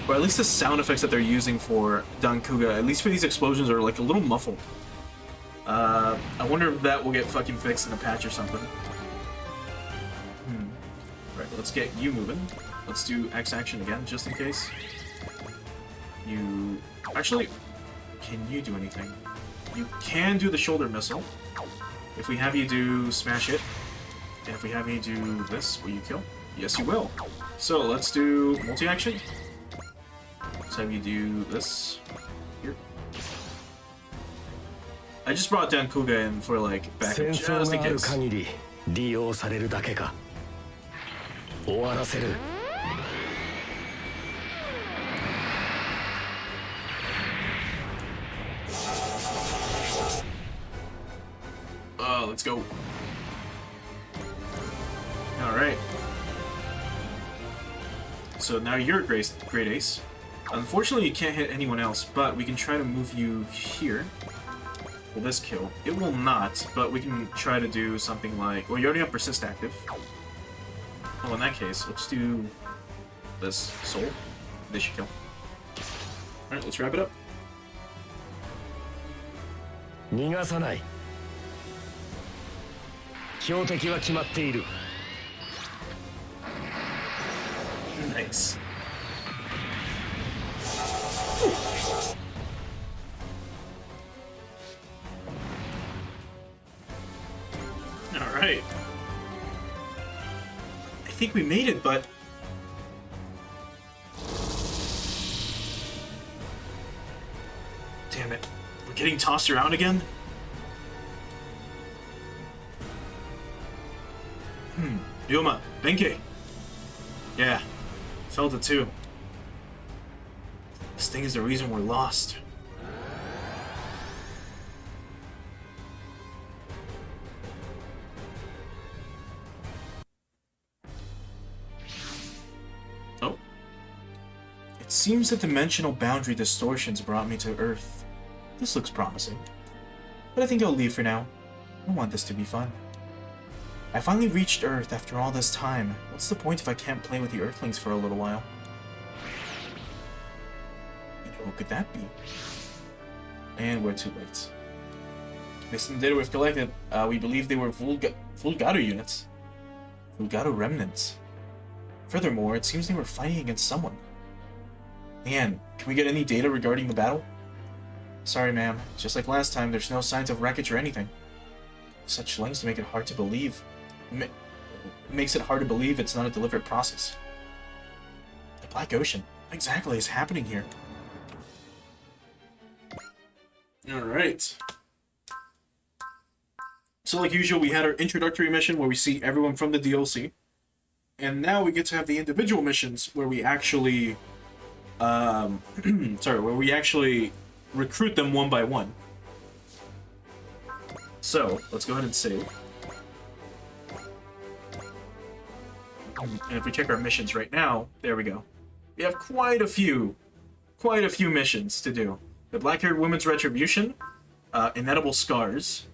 Or at least the sound effects that they're using for Dankuga, at least for these explosions, are like a little muffled. I wonder if that will get fucking fixed in a patch or something. Right, let's get you moving. Let's do X action again, just in case. You... Actually, can you do anything? You can do the shoulder missile. If we have you do smash it, and if we have you do this, will you kill? Yes, you will. So let's do multi-action. Let's have you do this here. I just brought down Kuga in for like backup just in case. Let's go. Alright. So now you're a great ace. Unfortunately, you can't hit anyone else, but we can try to move you here. Will this kill? It will not, but we can try to do something like... Well, you already have Persist active. Well, in that case, let's do this Soul. This should kill. Alright, let's wrap it up. Nice. Alright. I think we made it, but... Damn it. We're getting tossed around again? Ryoma, Benkei. Yeah, felt it too. This thing is the reason we're lost. Oh. It seems the dimensional boundary distortions brought me to Earth. This looks promising. But I think I'll leave for now. I want this to be fun. I finally reached Earth after all this time. What's the point if I can't play with the Earthlings for a little while? And who could that be? And we're too late. Based on the data we've collected, we believe they were Vulgado units. Vulgado remnants. Furthermore, it seems they were fighting against someone. Leanne, can we get any data regarding the battle? Sorry, ma'am. Just like last time, there's no signs of wreckage or anything. Such lengths to make it hard to believe. Makes it hard to believe it's not a deliberate process. The Black Ocean. What exactly is happening here? Alright. So like usual, we had our introductory mission where we see everyone from the DLC. And now we get to have the individual missions where we actually... where we actually recruit them one by one. So, let's go ahead and save. And if we check our missions right now, there we go. We have quite a few missions to do. The Black-Haired Woman's Retribution, Inedible Scars,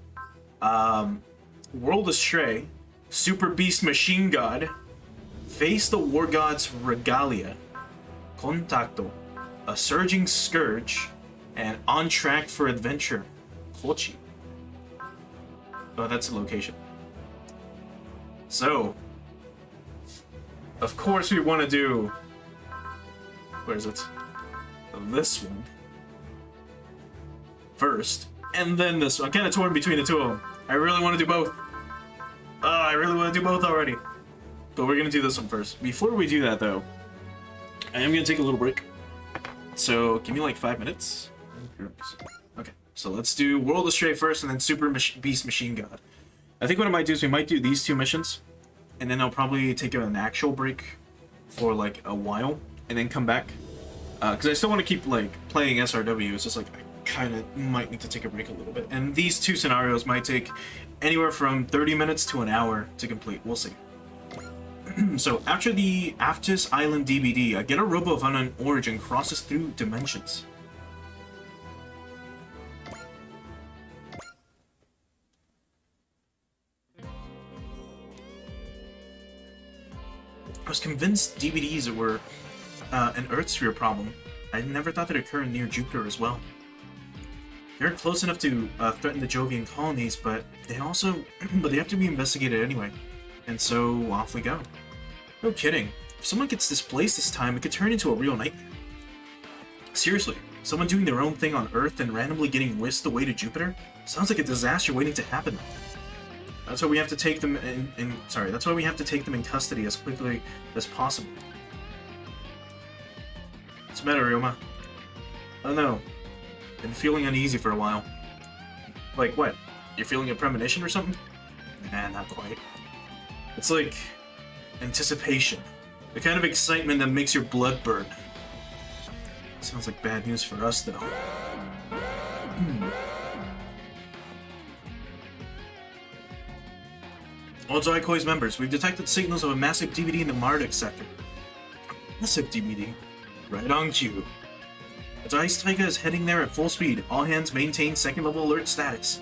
World Astray, Super Beast Machine God, Face the War God's Regalia, Contacto, A Surging Scourge, and On Track for Adventure, Kochi. Oh, that's the location. So, of course we want to do... Where is it? This one. First. And then this one. I'm kind of torn between the two of them. I really want to do both. Oh, I really want to do both already. But we're going to do this one first. Before we do that, though, I am going to take a little break. So, give me like 5 minutes. Okay, so let's do World Astray first and then Super Beast Machine God. I think what I might do is we might do these two missions. And then I'll probably take an actual break for like a while. And then come back. Because I still want to keep like playing SRW. It's just like I kind of might need to take a break a little bit. And these two scenarios might take anywhere from 30 minutes to an hour to complete. We'll see. So, after the Aftis Island DVD, a Getter Robo of unknown origin crosses through dimensions. I was convinced DVDs were an Earth sphere problem. I never thought they'd occur near Jupiter as well. They're close enough to threaten the Jovian colonies, but they have to be investigated anyway. And so, off we go. No kidding. If someone gets displaced this time, it could turn into a real nightmare. Seriously, someone doing their own thing on Earth and randomly getting whisked away to Jupiter? Sounds like a disaster waiting to happen. That's why we have to take them that's why we have to take them in custody as quickly as possible. What's the matter, Ryoma? I don't know. Been feeling uneasy for a while. Like what? You're feeling a premonition or something? Nah, not quite. It's like anticipation. The kind of excitement that makes your blood burn. Sounds like bad news for us, though. All Zoikoi's members, we've detected signals of a massive DVD in the Marduk sector. Massive DVD? Right on cue. As Ice Tiger is heading there at full speed, all hands maintain second level alert status.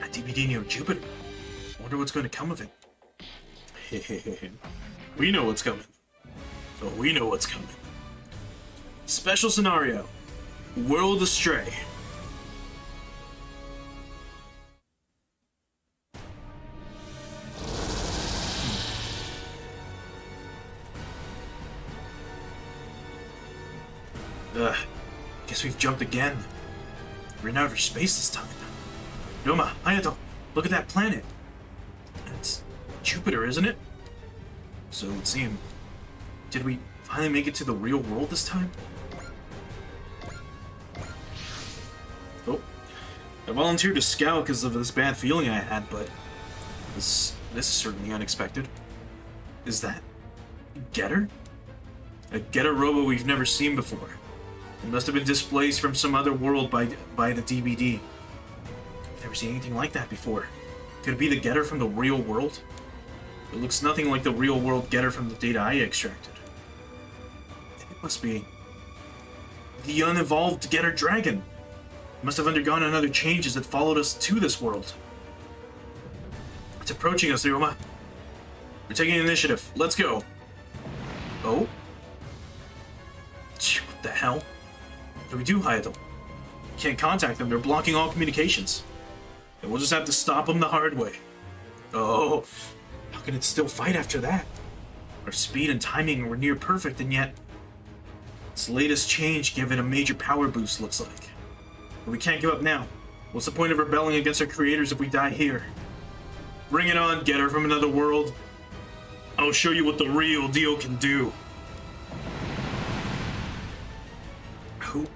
A DVD near Jupiter? Wonder what's going to come of it. We know what's coming. So we know what's coming. Special scenario. World Astray. Guess we've jumped again. We're in outer space this time. Ryoma, Hayato, look at that planet. It's Jupiter, isn't it? So it would seem. Did we finally make it to the real world this time? Oh. I volunteered to scout because of this bad feeling I had, but this is certainly unexpected. Is that Getter? A Getter Robo we've never seen before. It must have been displaced from some other world by the DVD. I've never seen anything like that before. Could it be the Getter from the real world? It looks nothing like the real world Getter from the data I extracted. It must be the unevolved Getter Dragon. It must have undergone another changes that followed us to this world. It's approaching us, Ryoma. We're taking initiative. Let's go. Oh? What the hell? What do we do, Hayato? Can't contact them. They're blocking all communications. And we'll just have to stop them the hard way. Oh, how can it still fight after that? Our speed and timing were near perfect, and yet its latest change gave it a major power boost, looks like. But we can't give up now. What's the point of rebelling against our creators if we die here? Bring it on, Getter from another world. I'll show you what the real deal can do. Who?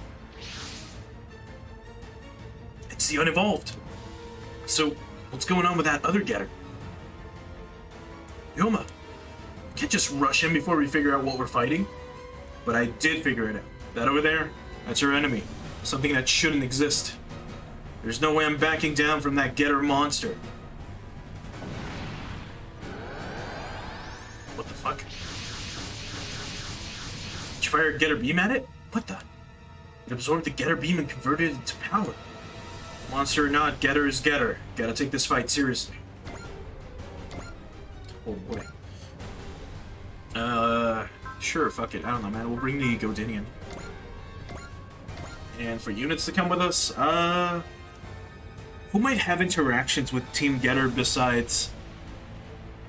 It's the unevolved. So, what's going on with that other Getter? Ryoma, can't just rush in before we figure out what we're fighting. But I did figure it out. That over there, that's our enemy. Something that shouldn't exist. There's no way I'm backing down from that Getter monster. What the fuck? Did you fire a Getter beam at it? What the? It absorbed the Getter beam and converted it into power. Monster or not, Getter is Getter. Gotta take this fight seriously. Oh boy. Sure, fuck it. I don't know, man. We'll bring the Godinian. And for units to come with us, who might have interactions with Team Getter besides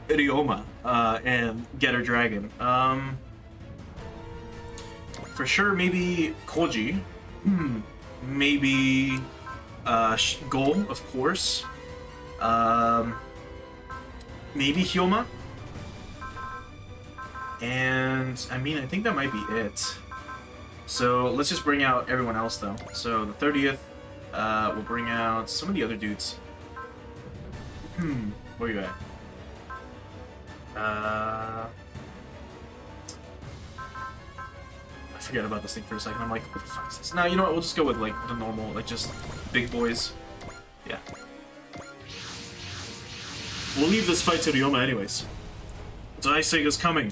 Ryoma and Getter Dragon. For sure, maybe Koji. Maybe Gol, of course. Maybe Hyoma. And I mean, I think that might be it. So let's just bring out everyone else though. So the 30th, we'll bring out some of the other dudes. Where you at? I forget about this thing for a second. I'm like, what the fuck is this? Nah, you know what? We'll just go with like the normal, like just big boys. Yeah. We'll leave this fight to Ryoma anyways. Daisega's coming.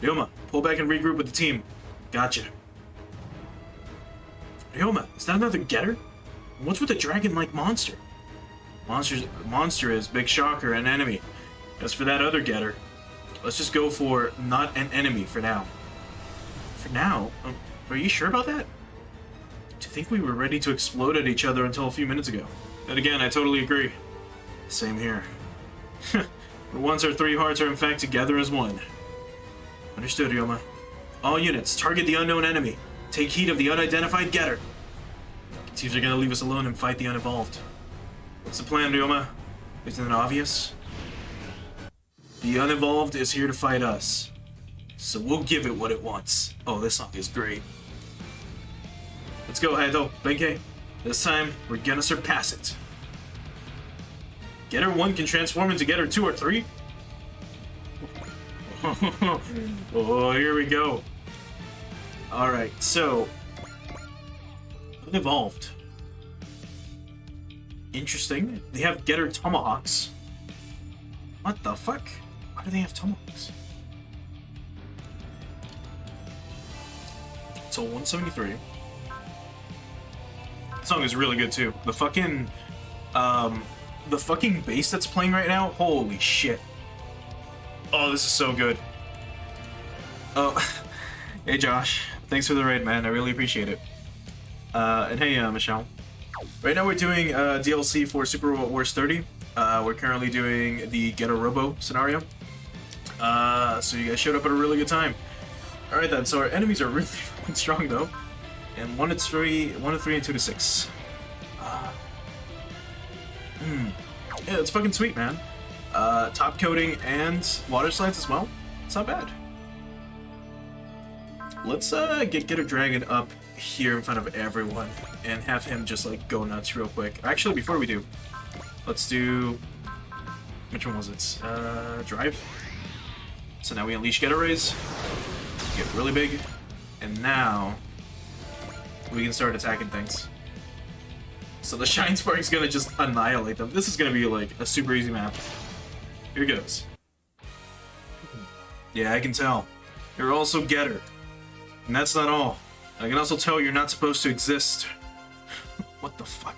Ryoma, pull back and regroup with the team. Gotcha. Ryoma, is that another Getter? What's with the dragon-like monster? Monster is big shocker and enemy. As for that other Getter, let's just go for not an enemy for now. For now? Are you sure about that? Do you think we were ready to explode at each other until a few minutes ago? And again, I totally agree. Same here. For once, our three hearts are in fact together as one. Understood, Ryoma. All units, target the unknown enemy. Take heed of the unidentified Getter. It seems they're gonna leave us alone and fight the unevolved. What's the plan, Ryoma? Isn't it obvious? The unevolved is here to fight us. So we'll give it what it wants. Oh, this song is great. Let's go, Hayato, Benkei. This time, we're gonna surpass it. Getter 1 can transform into Getter 2 or 3? Oh, here we go. Alright, so... unevolved. Interesting. They have Getter Tomahawks. What the fuck? Why do they have Tomahawks? So 173. That song is really good too. The fucking bass that's playing right now, holy shit. Oh, this is so good. Oh, hey Josh. Thanks for the raid, man. I really appreciate it. And hey, Michelle. Right now we're doing DLC for Super Robot Wars 30. We're currently doing the Getter Robo scenario. So you guys showed up at a really good time. Alright then, so our enemies are really fucking strong though. And 1 to 3 and 2 to 6. Yeah, it's fucking sweet, man. Top coating and water slides as well. It's not bad. Let's get Getter Dragon up here in front of everyone and have him just like go nuts real quick. Actually, before we do, let's do... which one was it? Drive. So now we unleash Getter Rays, get really big, and now we can start attacking things. So the Shine Spark's gonna just annihilate them. This is gonna be like a super easy map. Here goes. Yeah, I can tell. You're also Getter. And that's not all. I can also tell you're not supposed to exist. What the fuck?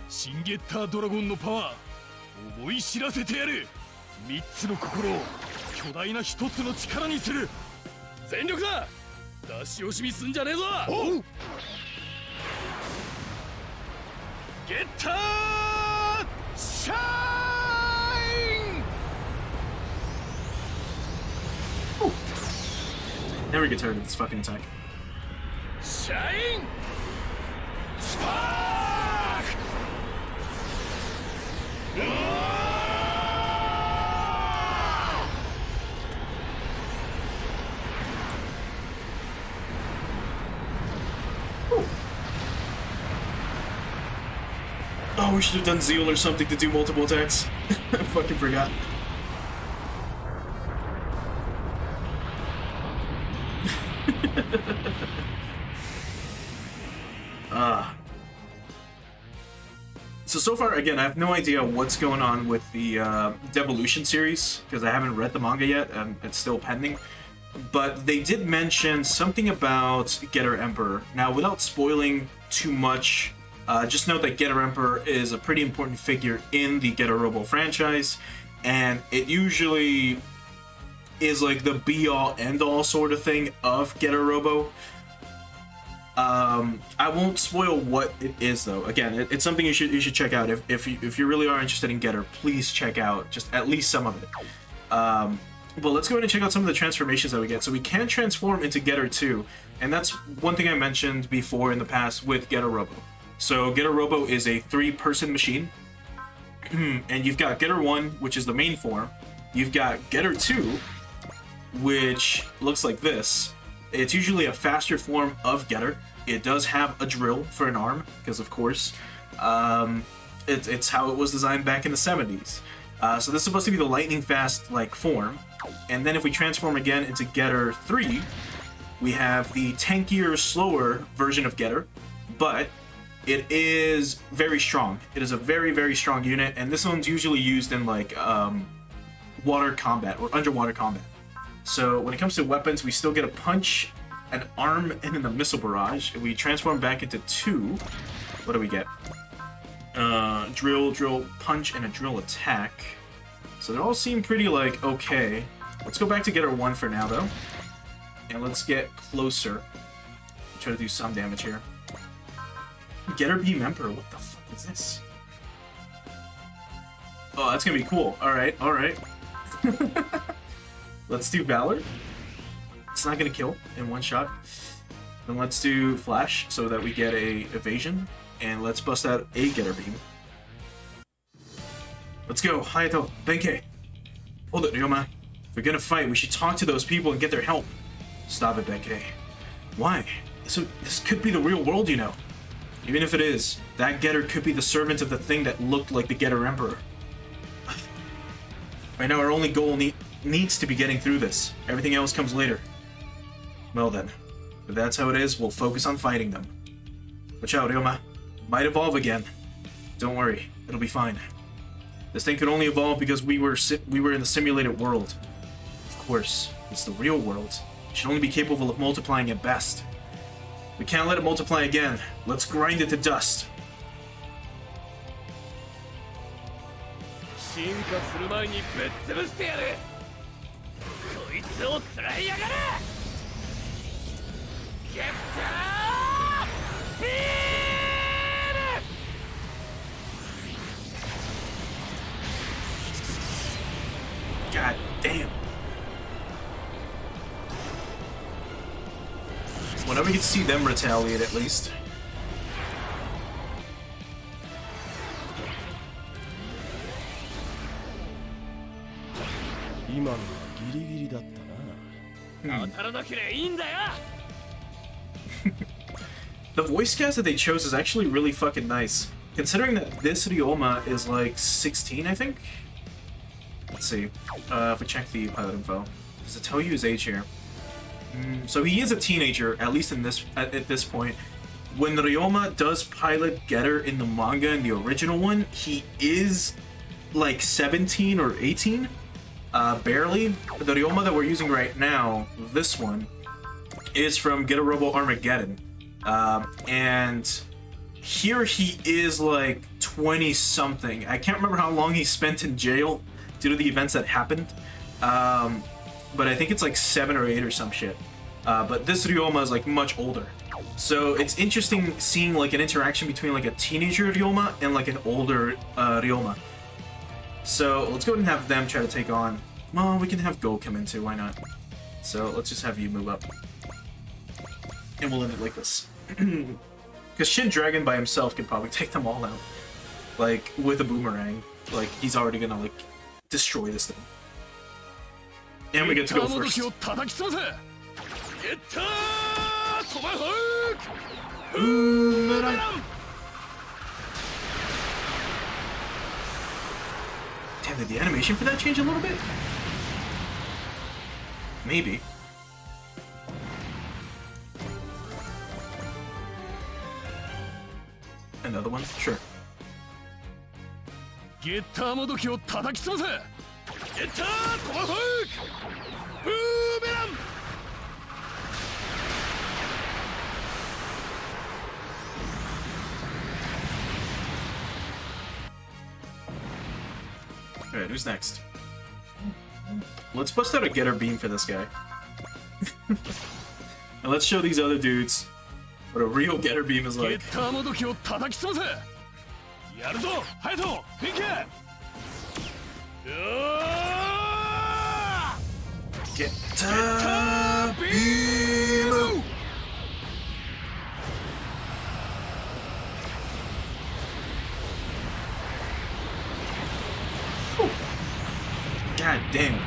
シンゲッタードラゴンのパワー思い知らせてやる3つの心を巨大な1つの力にする全力だ出し惜しみすんじゃねえぞおうゲッターシャイン Never get tired of this fucking attack. シャインスパーク Oh, we should have done Zeal or something to do multiple attacks. I fucking forgot. So far, again, I have no idea what's going on with the Devolution series, because I haven't read the manga yet, and it's still pending. But they did mention something about Getter Emperor. Now, without spoiling too much, just note that Getter Emperor is a pretty important figure in the Getter Robo franchise, and it usually is like the be-all, end-all sort of thing of Getter Robo. I won't spoil what it is though. Again, it's something you should check out. If you really are interested in Getter, please check out just at least some of it. But let's go ahead and check out some of the transformations that we get. So we can transform into Getter 2, and that's one thing I mentioned before in the past with Getter Robo. So Getter Robo is a 3-person machine, and you've got Getter 1, which is the main form. You've got Getter 2, which looks like this. It's usually a faster form of Getter. It does have a drill for an arm, because of course, it's how it was designed back in the 70s. So this is supposed to be the lightning fast like form. And then if we transform again into Getter 3, we have the tankier, slower version of Getter, but it is very strong. It is a very, very strong unit, and this one's usually used in like water combat or underwater combat. So when it comes to weapons, we still get a punch, an arm, and then a missile barrage. If we transform back into 2, what do we get? Drill, punch, and a drill attack. So they all seem pretty like okay. Let's go back to Getter 1 for now though. And let's get closer. Try to do some damage here. Getter Beam Emperor, what the fuck is this? Oh, that's gonna be cool. Alright. Let's do Valor. It's not gonna kill in one shot. Then let's do Flash so that we get a evasion. And let's bust out a Getter Beam. Let's go, Hayato, Benkei. Hold it, Ryoma. If we're gonna fight, we should talk to those people and get their help. Stop it, Benkei. Why? This could be the real world, you know. Even if it is, that Getter could be the servant of the thing that looked like the Getter Emperor. Right now, our only goal needs to be getting through this. Everything else comes later. Well then, if that's how it is, we'll focus on fighting them. Watch out, Ryoma. Might evolve again. Don't worry, it'll be fine. This thing could only evolve because we were in the simulated world. Of course, it's the real world. It should only be capable of multiplying at best. We can't let it multiply again. Let's grind it to dust. 進化する前にぶっ潰してやる。こいつを食らいやがれ。ゲッタービーム。God damn. Whenever we can see them retaliate at least. The voice cast that they chose is actually really fucking nice. Considering that this Ryoma is like 16, I think? Let's see. If we check the pilot info. Does it tell you his age here? So he is a teenager, at least in this at this point. When Ryoma does pilot Getter in the manga in the original one, he is like 17 or 18. Barely. The Ryoma that we're using right now, this one, is from Getter Robo Armageddon. And here he is like 20-something. I can't remember how long he spent in jail due to the events that happened. But I think it's like 7 or 8 or some shit. But this Ryoma is like much older. So it's interesting seeing like an interaction between like a teenager Ryoma and like an older Ryoma. So let's go ahead and have them try to take on... Well, we can have Go come in too, why not? So let's just have you move up. And we'll end it like this. Because Shin Dragon by himself can probably take them all out. Like, with a boomerang. Like, he's already gonna like destroy this thing. And we get to go first. Damn, did the animation for that change a little bit? Maybe. Another one? Sure. Getterモドキを叩き潰せ。ゲッタートマホークブーメラン。Alright, who's next? Let's bust out a Getter Beam for this guy. And let's show these other dudes what a real Getter Beam is ゲ like. ッターもどきを叩き潰せ。やるぞハヤトピンク。Getter Beam! God damn.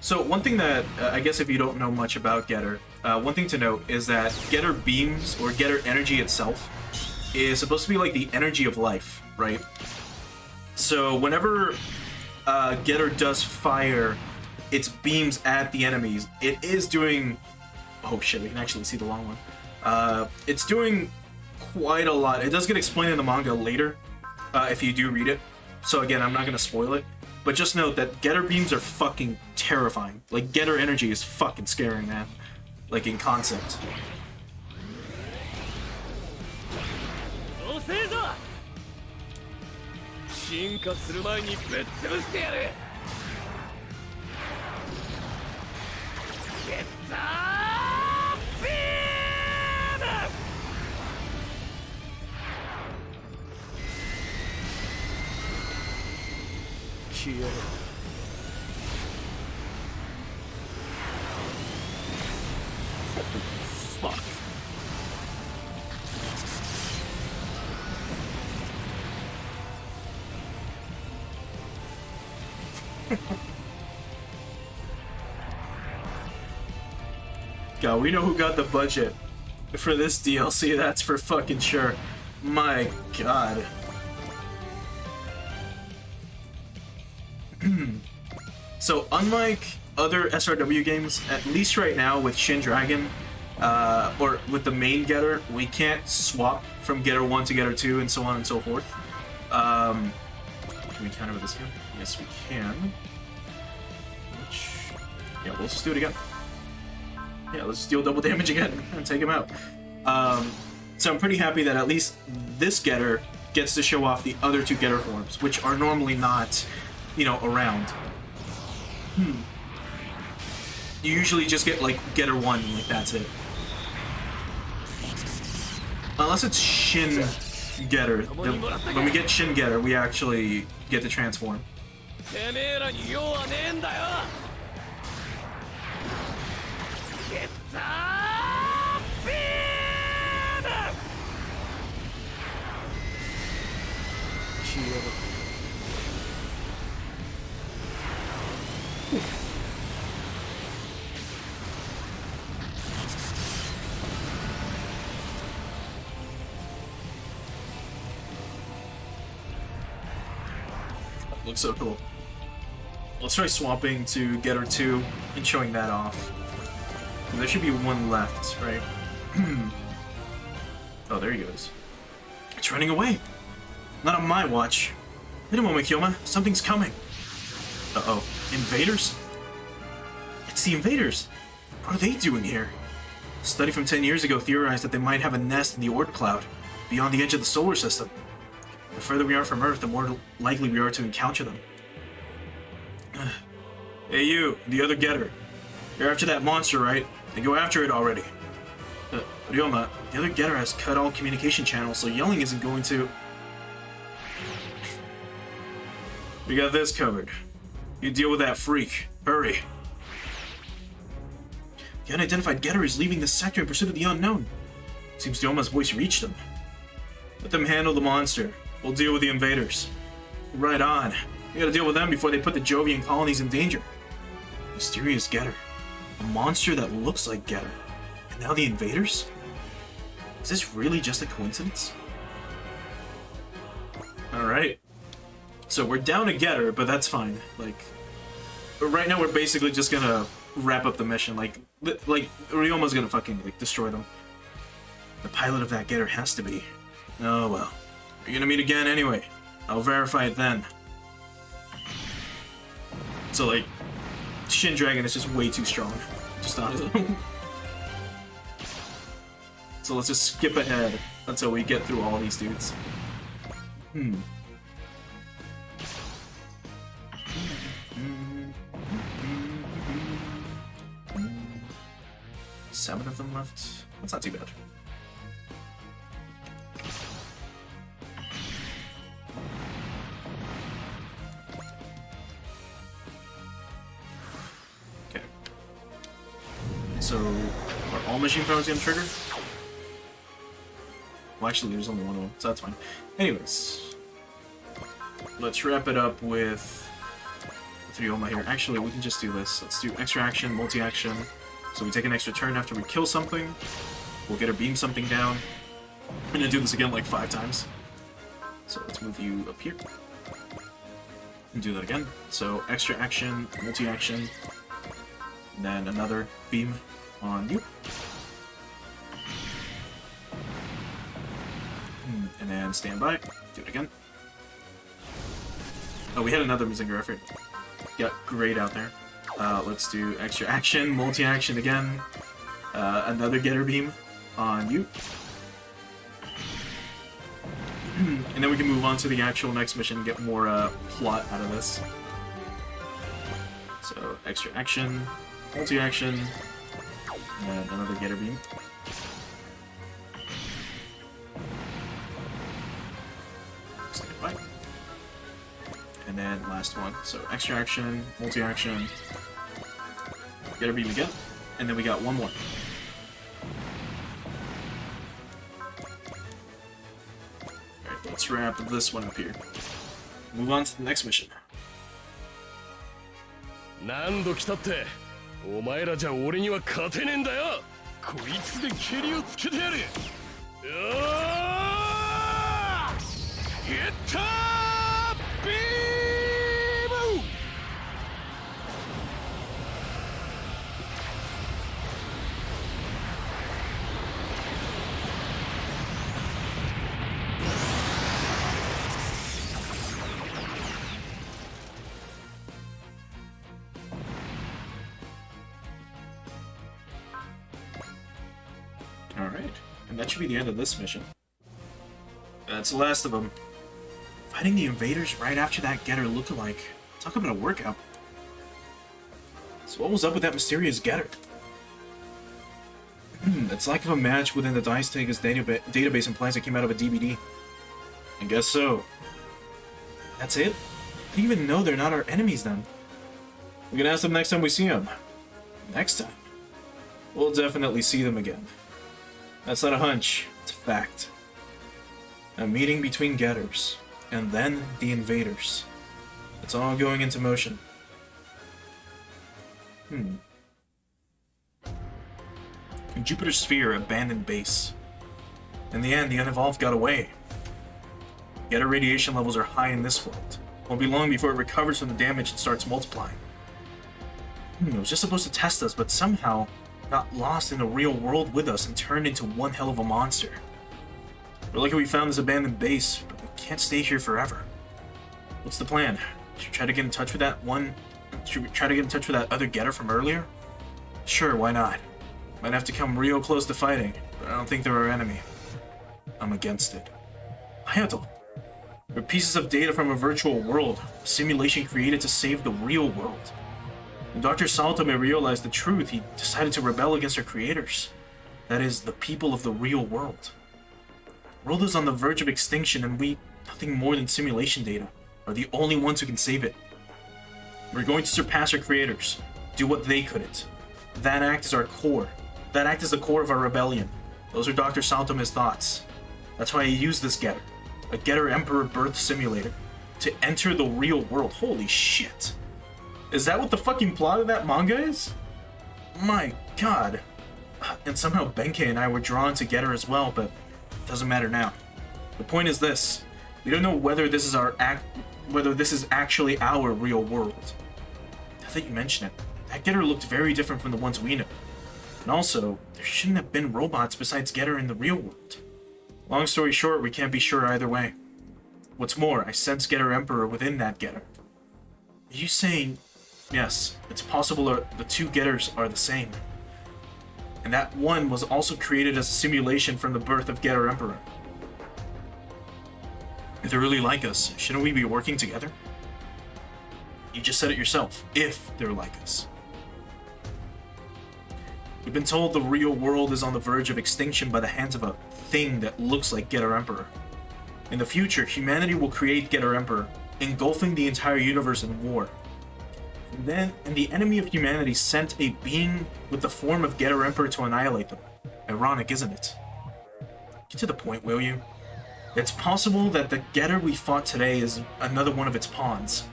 So one thing that, I guess if you don't know much about Getter, one thing to note is that Getter Beams, or Getter Energy itself, is supposed to be like the energy of life, right? So whenever Getter does fire its beams at the enemies, it is doing... Oh shit, we can actually see the long one. It's doing quite a lot. It does get explained in the manga later, if you do read it. So again, I'm not going to spoil it. But just note that Getter Beams are fucking terrifying. Like, Getter Energy is fucking scary, man. Like, in concept. 進化する前にぶっ潰してやる。ゲッタービーム。消えろ。Fuck. God, we know who got the budget for this DLC, that's for fucking sure. My god. So, unlike other SRW games, at least right now with Shin Dragon, or with the main Getter, we can't swap from Getter 1 to Getter 2 and so on and so forth. Can we counter with this again? Yes, we can. Which, yeah, we'll just do it again. Yeah, let's just deal double damage again and take him out. So I'm pretty happy that at least this Getter gets to show off the other two Getter forms, which are normally not, you know, around. You usually just get, like, Getter 1, like, that's it. Unless it's Shin Getter. When we get Shin Getter, we actually get to transform. てめえらに用はねえんだよ。ゲッタービーム。消えろ。Looks so cool. Let's try swapping to Getter 2 and showing that off. There should be one left, right? Oh, there he goes. It's running away. Not on my watch. Wait a moment, Kyoma. Something's coming. Uh-oh. Invaders? It's the invaders. What are they doing here? A study from 10 years ago theorized that they might have a nest in the Oort cloud, beyond the edge of the solar system. The further we are from Earth, the more likely we are to encounter them. Hey you, the other Getter. You're after that monster, right? Then go after it already. Ryoma, the other Getter has cut all communication channels, so yelling isn't going to... We got this covered. You deal with that freak. Hurry. The unidentified Getter is leaving the sector in pursuit of the unknown. Seems Ryoma's voice reached them. Let them handle the monster. We'll deal with the invaders. Right on. We gotta deal with them before they put the Jovian colonies in danger. Mysterious Getter. A monster that looks like Getter. And now the invaders? Is this really just a coincidence? Alright. So we're down a Getter, but that's fine. Like, right now we're basically just gonna wrap up the mission. Like Ryoma's gonna fucking, like, destroy them. The pilot of that Getter has to be. Oh well. You're gonna meet again anyway. I'll verify it then. So, like, Shin Dragon is just way too strong. Just on his own. So let's just skip ahead until we get through all these dudes. 7 of them left. That's not too bad. Okay. So, are all machine powers gonna trigger? Well, actually, there's only one of them, so that's fine. Anyways, let's wrap it up with 3 Oma here. Actually, we can just do this. Let's do extra action, multi-action. So we take an extra turn after we kill something. We'll get her beam something down. I'm gonna do this again like 5 times. So let's move you up here. And do that again. So extra action, multi-action, and then another beam on you. And then stand by. Do it again. Oh, we had another Mazinger effort. Got great out there. Let's do extra action, multi-action again. Another Getter beam on you. And then we can move on to the actual next mission and get more plot out of this. So extra action, multi-action, and another Getter beam. Stand by. And then last one. So extra action, multi-action, Getter beam again, and then we got one more. Alright, let's wrap this one up here. Move on to the next mission. 何度来たってお前らじゃ俺には勝てねえんだよ。こいつで蹴りをつけてやる。ゲッタービーム。 Alright, and that should be the end of this mission. That's the last of them. Fighting the invaders right after that Getter lookalike. Talk about a workout. So what was up with that mysterious Getter? It's like if a match within the Dice Takers database implies it came out of a DVD. I guess so. That's it? I didn't even know they're not our enemies then. We can ask them next time we see them. Next time? We'll definitely see them again. That's not a hunch, it's a fact. A meeting between Getters, and then the invaders. It's all going into motion. Jupiter Sphere abandoned base. In the end, the unevolved got away. Getter radiation levels are high in this world. Won't be long before it recovers from the damage and starts multiplying. It was just supposed to test us, but somehow got lost in the real world with us and turned into one hell of a monster. We're lucky we found this abandoned base, but we can't stay here forever. What's the plan? Should we try to get in touch with that other Getter from earlier? Sure, why not? Might have to come real close to fighting, but I don't think they're our enemy. I'm against it. Hayato, they're pieces of data from a virtual world, a simulation created to save the real world. When Dr. Saltome realized the truth, he decided to rebel against our creators. That is, the people of the real world. The world is on the verge of extinction, and we, nothing more than simulation data, are the only ones who can save it. We're going to surpass our creators, do what they couldn't. That act is our core. That act is the core of our rebellion. Those are Dr. Saltome's thoughts. That's why he used this Getter, a Getter Emperor birth simulator, to enter the real world. Holy shit. Is that what the fucking plot of that manga is? My god. And somehow Benkei and I were drawn to Getter as well, but it doesn't matter now. The point is this. We don't know whether this is actually our real world. Now that you mention it, that Getter looked very different from the ones we know. And also, there shouldn't have been robots besides Getter in the real world. Long story short, we can't be sure either way. What's more, I sense Getter Emperor within that Getter. Are you saying... Yes, it's possible the two Getters are the same. And that one was also created as a simulation from the birth of Getter Emperor. If they're really like us, shouldn't we be working together? You just said it yourself, if they're like us. We've been told the real world is on the verge of extinction by the hands of a thing that looks like Getter Emperor. In the future, humanity will create Getter Emperor, engulfing the entire universe in war. And the enemy of humanity sent a being with the form of Getter Emperor to annihilate them. Ironic, isn't it? Get to the point, will you? It's possible that the Getter we fought today is another one of its pawns.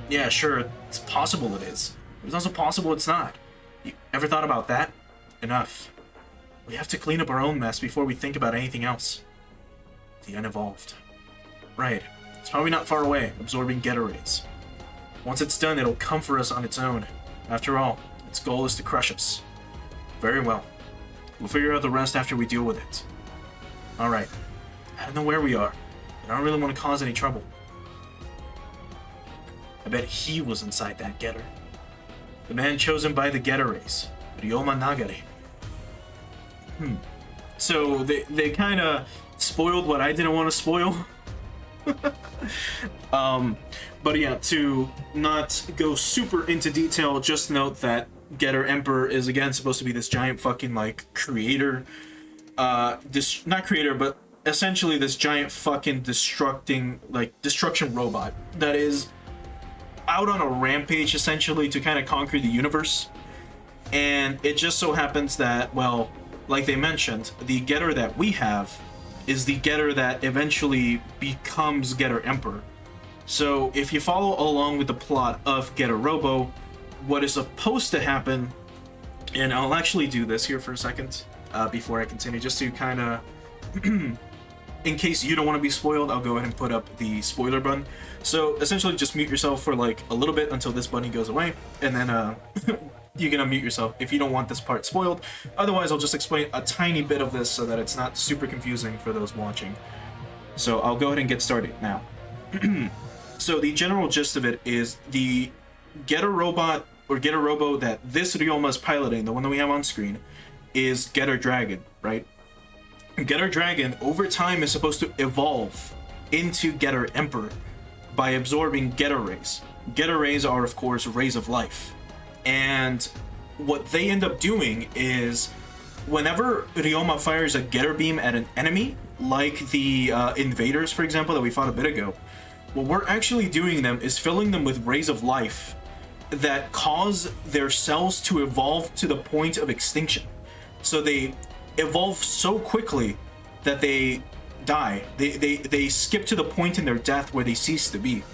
Yeah, sure, it's possible it is. But it's also possible it's not. You ever thought about that? Enough. We have to clean up our own mess before we think about anything else. The unevolved. Right. It's probably not far away, absorbing Getter rays. Once it's done, it'll come for us on its own. After all, its goal is to crush us. Very well. We'll figure out the rest after we deal with it. Alright. I don't know where we are, but I don't really want to cause any trouble. I bet he was inside that Getter. The man chosen by the Getter race, Ryoma Nagare. So they kind of spoiled what I didn't want to spoil. But yeah, to not go super into detail, just note that Getter Emperor is again supposed to be this giant fucking like creator, not creator, but essentially this giant fucking destruction robot that is out on a rampage essentially to kind of conquer the universe. And it just so happens that, well, like they mentioned, the Getter that we have is the Getter that eventually becomes Getter Emperor. So if you follow along with the plot of Getter Robo, what is supposed to happen, and I'll actually do this here for a second before I continue, just to kind of, in case you don't want to be spoiled, I'll go ahead and put up the spoiler button. So essentially just mute yourself for like a little bit until this bunny goes away, and then you can unmute yourself if you don't want this part spoiled. Otherwise, I'll just explain a tiny bit of this so that it's not super confusing for those watching. So I'll go ahead and get started now. So the general gist of it is the Getter robot or Getter Robo that this Ryoma is piloting, the one that we have on screen, is Getter Dragon, right? Getter Dragon over time is supposed to evolve into Getter Emperor by absorbing Getter rays. Getter rays are, of course, rays of life. And what they end up doing is whenever Ryoma fires a Getter beam at an enemy, like the invaders, for example, that we fought a bit ago, what we're actually doing them is filling them with rays of life that cause their cells to evolve to the point of extinction. So they evolve so quickly that they die. They skip to the point in their death where they cease to be.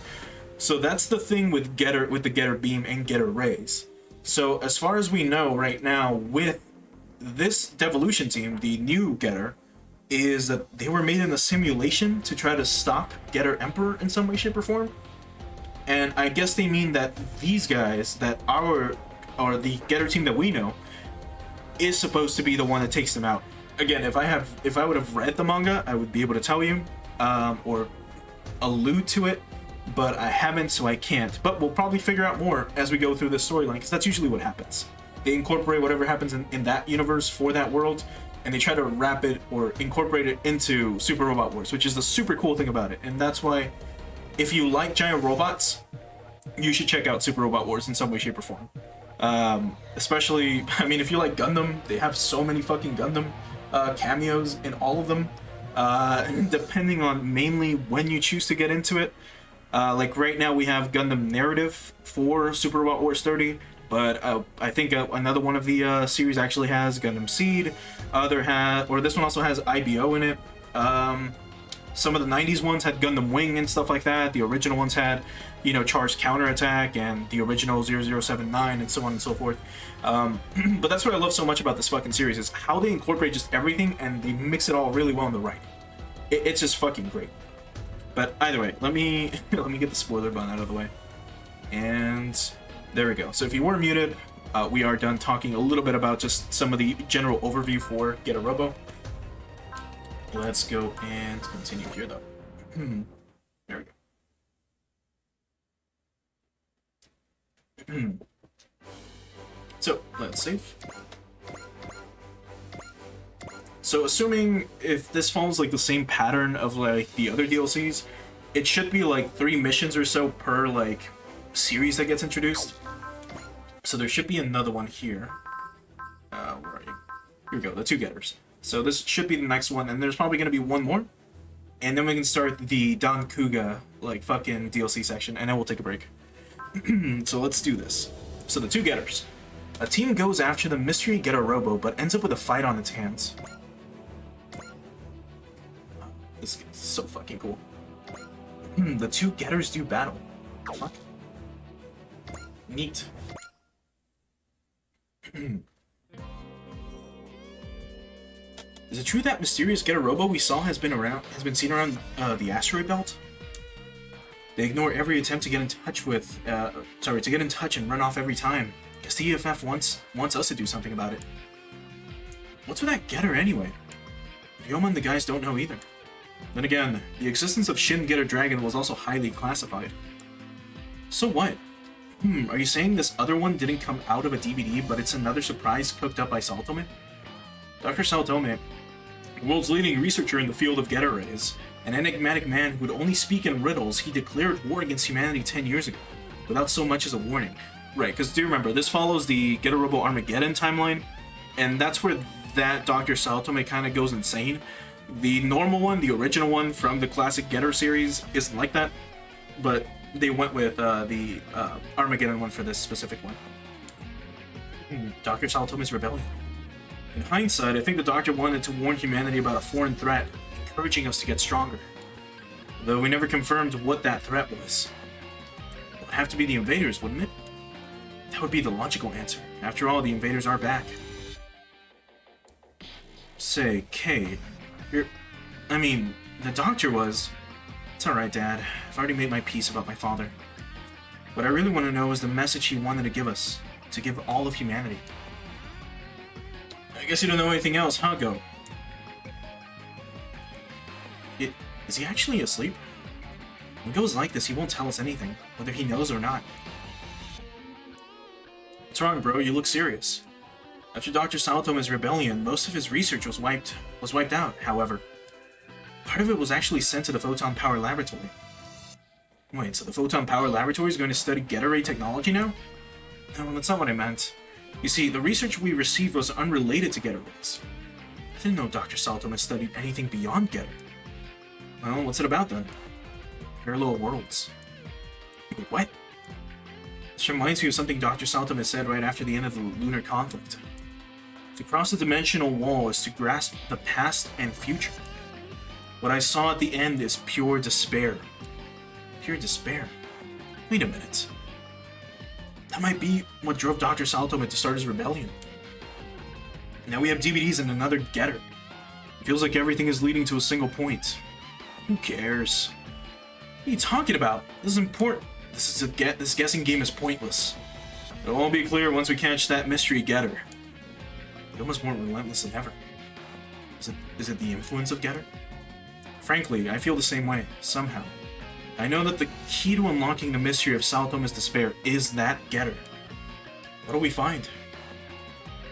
So that's the thing with the Getter beam and Getter rays. So as far as we know right now with this devolution team, the new Getter, is that they were made in a simulation to try to stop Getter Emperor in some way, shape, or form. And I guess they mean that these guys, that or the Getter team that we know, is supposed to be the one that takes them out. Again, if I would have read the manga, I would be able to tell you, or allude to it, but I haven't, so I can't. But we'll probably figure out more as we go through this storyline, because that's usually what happens. They incorporate whatever happens in that universe for that world, and they try to wrap it or incorporate it into Super Robot Wars, which is the super cool thing about it. And that's why, if you like giant robots, you should check out Super Robot Wars in some way, shape, or form. Especially, I mean, if you like Gundam, they have so many fucking Gundam cameos in all of them, depending on mainly when you choose to get into it. Like right now we have Gundam Narrative for Super Robot Wars 30, but I think another one of the series actually has Gundam Seed. This one also has IBO in it. Some of the 90s ones had Gundam Wing and stuff like that. The original ones had, you know, Charged Counterattack and the original 0079 and so on and so forth. But that's what I love so much about this fucking series, is how they incorporate just everything and they mix it all really well in the writing. It's just fucking great. But either way, let me get the spoiler button out of the way. And there we go. So if you were muted, we are done talking a little bit about just some of the general overview for Getter Robo. Let's go and continue here, though. There we go. So, let's save. So, assuming if this follows like the same pattern of like the other DLCs, it should be like 3 missions or so per like series that gets introduced. So there should be another one here. Where Here we go, the 2 getters. So this should be the next one, and there's probably going to be one more. And then we can start the Don Kuga, like, fucking DLC section, and then we'll take a break. So let's do this. So the 2 getters. A team goes after the mystery Getter Robo, but ends up with a fight on its hands. This is so fucking cool. The 2 getters do battle. Fuck. Neat. Is it true that mysterious Getter Robo we saw has been seen around the asteroid belt? They ignore every attempt to get in touch with, to get in touch and run off every time. Guess the EFF wants us to do something about it. What's with that Getter anyway? Ryoma and the guys don't know either. Then again, the existence of Shin Getter Dragon was also highly classified. So what? Are you saying this other one didn't come out of a DVD, but it's another surprise cooked up by Saltome? Dr. Saltome, the world's leading researcher in the field of Getter rays, an enigmatic man who would only speak in riddles, he declared war against humanity 10 years ago, without so much as a warning. Right, because do remember, this follows the Getter Robo Armageddon timeline, and that's where that Dr. Saltome kind of goes insane. The normal one, the original one from the classic Getter series, isn't like that, but they went with the Armageddon one for this specific one. Dr. Saltome's rebellion. In hindsight, I think the Doctor wanted to warn humanity about a foreign threat, encouraging us to get stronger. Though we never confirmed what that threat was. It would have to be the invaders, wouldn't it? That would be the logical answer. After all, the invaders are back. Say, Kay, the Doctor was... It's alright, Dad. I've already made my peace about my father. What I really want to know is the message he wanted to give us. To give all of humanity. I guess you don't know anything else, huh, Go? Is he actually asleep? When Go's like this, he won't tell us anything, whether he knows or not. What's wrong, bro? You look serious. After Dr. Saltome's rebellion, most of his research was wiped out, however. Part of it was actually sent to the Photon Power Laboratory. Wait, so the Photon Power Laboratory is going to study Getter Ray technology now? No, that's not what I meant. You see, the research we received was unrelated to Getter Rays. I didn't know Dr. Saltome studied anything beyond Getter. Well, what's it about then? Parallel worlds. Wait, what? This reminds me of something Dr. Saltome said right after the end of the lunar conflict. To cross the dimensional wall is to grasp the past and future. What I saw at the end is pure despair. Pure despair? Wait a minute. That might be what drove Dr. Saltome to start his rebellion. Now we have DVDs and another Getter. It feels like everything is leading to a single point. Who cares? What are you talking about? This is important. This guessing game is pointless. It'll all be clear once we catch that mystery Getter. It almost more relentless than ever. Is it the influence of Getter? Frankly, I feel the same way, somehow. I know that the key to unlocking the mystery of Saltome's despair is that Getter. What will we find?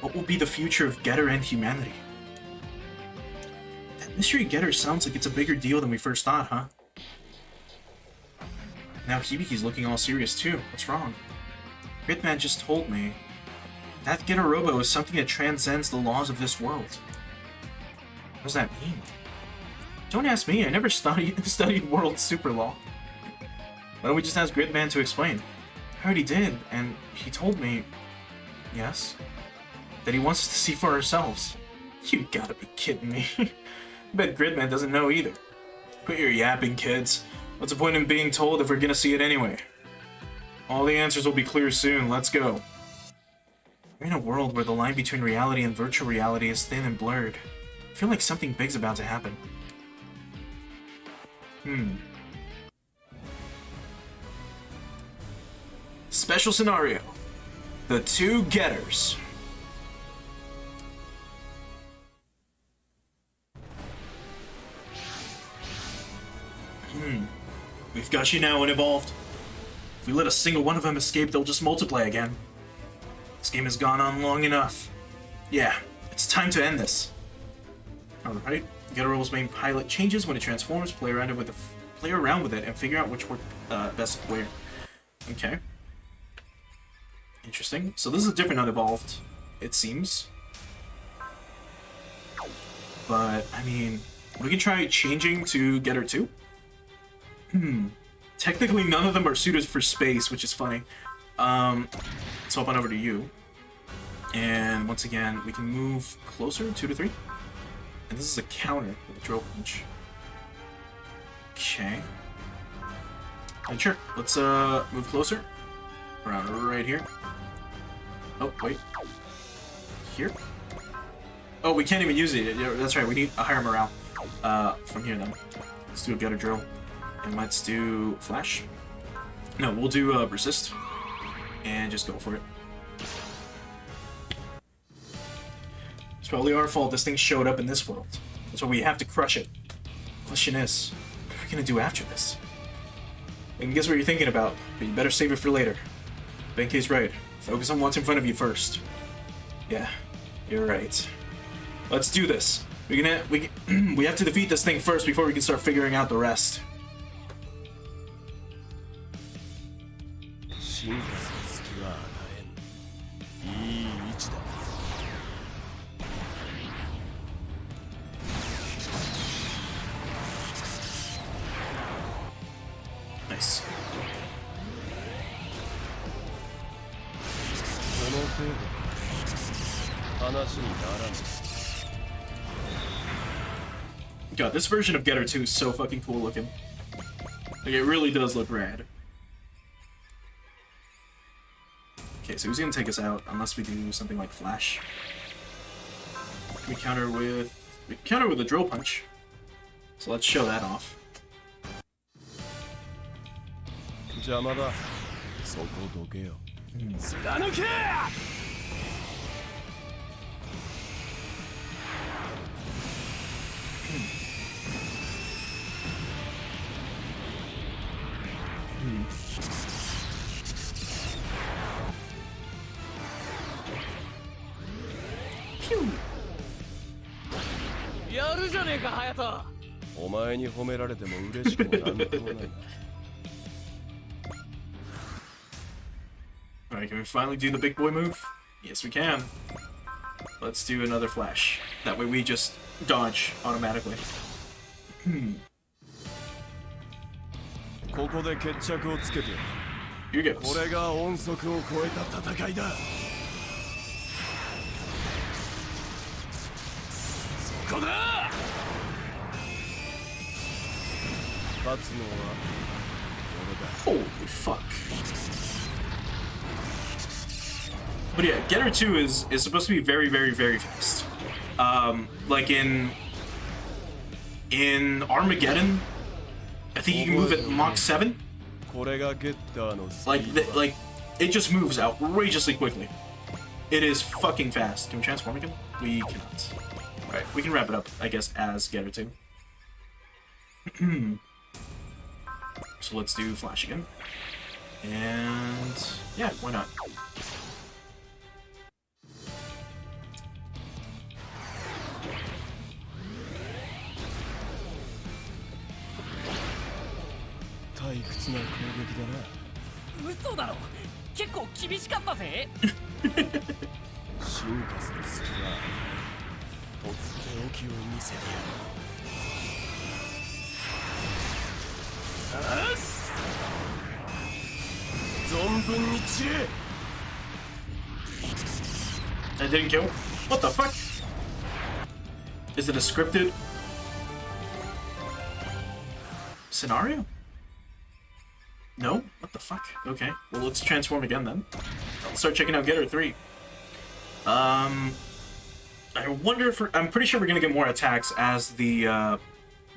What will be the future of Getter and humanity? That mystery Getter sounds like it's a bigger deal than we first thought, huh? Now Hibiki's looking all serious too. What's wrong? Gridman just told me that Getter Robo is something that transcends the laws of this world. What does that mean? Don't ask me, I never studied world super law. Why don't we just ask Gridman to explain? I already did, and he told me... Yes? That he wants us to see for ourselves. You gotta be kidding me. I bet Gridman doesn't know either. Quit your yapping, kids. What's the point in being told if we're gonna see it anyway? All the answers will be clear soon, let's go. We're in a world where the line between reality and virtual reality is thin and blurred. I feel like something big's about to happen. Special scenario. The 2 Getters. We've got you now, Unevolved. If we let a single one of them escape, they'll just multiply again. This game has gone on long enough. Yeah, it's time to end this. Alright, Getter Robo's main pilot changes when it transforms. Play around with it and figure out which work best where. Okay. Interesting. So this is a different Unevolved, it seems. But, I mean, we can try changing to Getter 2. Technically, none of them are suited for space, which is funny. Let's hop on over to you. And once again, we can move closer, 2 to 3. And this is a counter with a drill punch. Okay. And sure, let's move closer. Around right here. Oh, wait. Here? Oh, we can't even use it. Yeah, that's right, we need a higher morale. From here then. Let's do a Getter drill. And let's do flash. No, we'll do resist. And just go for it. It's probably our fault this thing showed up in this world. That's why we have to crush it. Question is, what are we gonna do after this? I can guess what you're thinking about, but you better save it for later. Benkei's right. Focus on what's in front of you first. Yeah, you're right. Let's do this. We have to defeat this thing first before we can start figuring out the rest. Nice. God, this version of Getter 2 is so fucking cool looking. Like, it really does look rad. Okay, so he's gonna take us out unless we do something like flash. We counter with a drill punch. So let's show that off. Alright, can we finally do the big boy move? Yes, we can. Let's do another flash. That way we just dodge automatically. Here goes. Holy fuck. But yeah, Getter 2 is supposed to be very, very, very fast. Like in Armageddon, I think you can move at Mach 7. Like it just moves outrageously quickly. It is fucking fast. Can we transform again? We cannot. Alright, we can wrap it up, I guess, as Getter 2. So let's do flash again. And yeah, why not? That didn't kill? What the fuck? Is it a scripted scenario? No? What the fuck? Okay, well let's transform again then. Let's start checking out Getter 3. I wonder if I'm pretty sure we're gonna get more attacks as the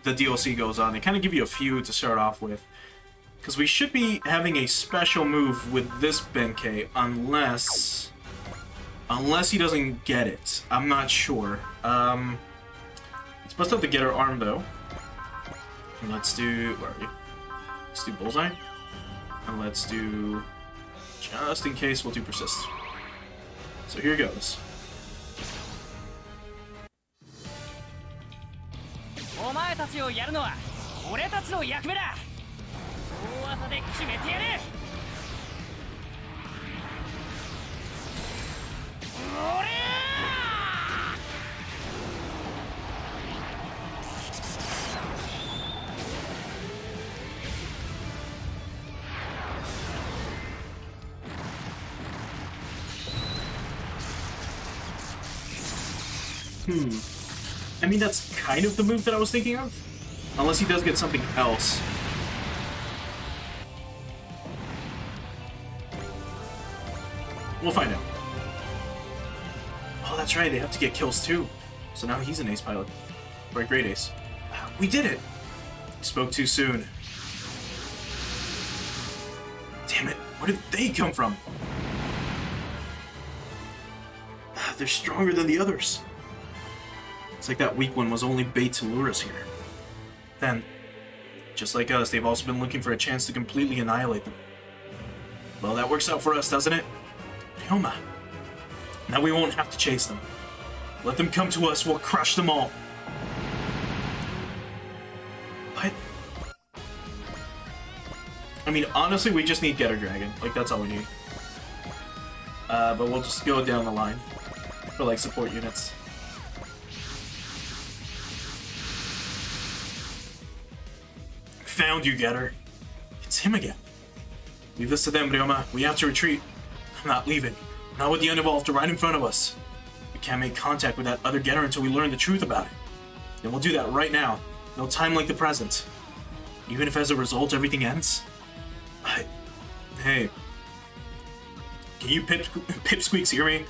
DLC goes on. They kind of give you a few to start off with. Because we should be having a special move with this Benkei, unless he doesn't get it. I'm not sure. Let's bust out the Getter arm though. And let's do, where are we? Let's do bullseye. And let's do, just in case, we'll do persist. So here goes. I mean, that's kind of the move that I was thinking of. Unless he does get something else. We'll find out. Oh, that's right, they have to get kills too. So now he's an ace pilot. Or a great ace. We did it! We spoke too soon. Damn it, where did they come from? They're stronger than the others. It's like that weak one was only bait to lure us here. Then, just like us, they've also been looking for a chance to completely annihilate them. Well, that works out for us, doesn't it? Ryoma. Now we won't have to chase them. Let them come to us, we'll crush them all. What? I mean, honestly, we just need Getter Dragon. Like, that's all we need. But we'll just go down the line for, like, support units. Found you, Getter. It's him again. Leave this to them, Ryoma. We have to retreat. I'm not leaving. Not with the Unevolved right in front of us. We can't make contact with that other Getter until we learn the truth about it. And we'll do that right now. No time like the present. Even if as a result everything ends? Hey. Can you pipsqueaks hear me?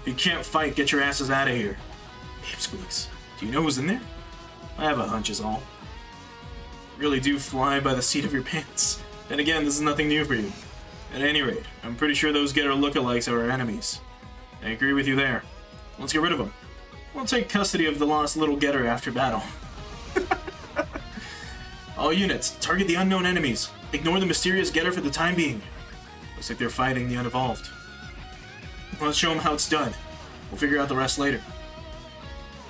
If you can't fight, get your asses out of here. Pipsqueaks. Do you know who's in there? I have a hunch is all. Really do fly by the seat of your pants. Then again, this is nothing new for you. At any rate, I'm pretty sure those Getter lookalikes are our enemies. I agree with you there. Let's get rid of them. We'll take custody of the lost little Getter after battle. All units, target the unknown enemies. Ignore the mysterious Getter for the time being. Looks like they're fighting the Unevolved. Let's show them how it's done. We'll figure out the rest later.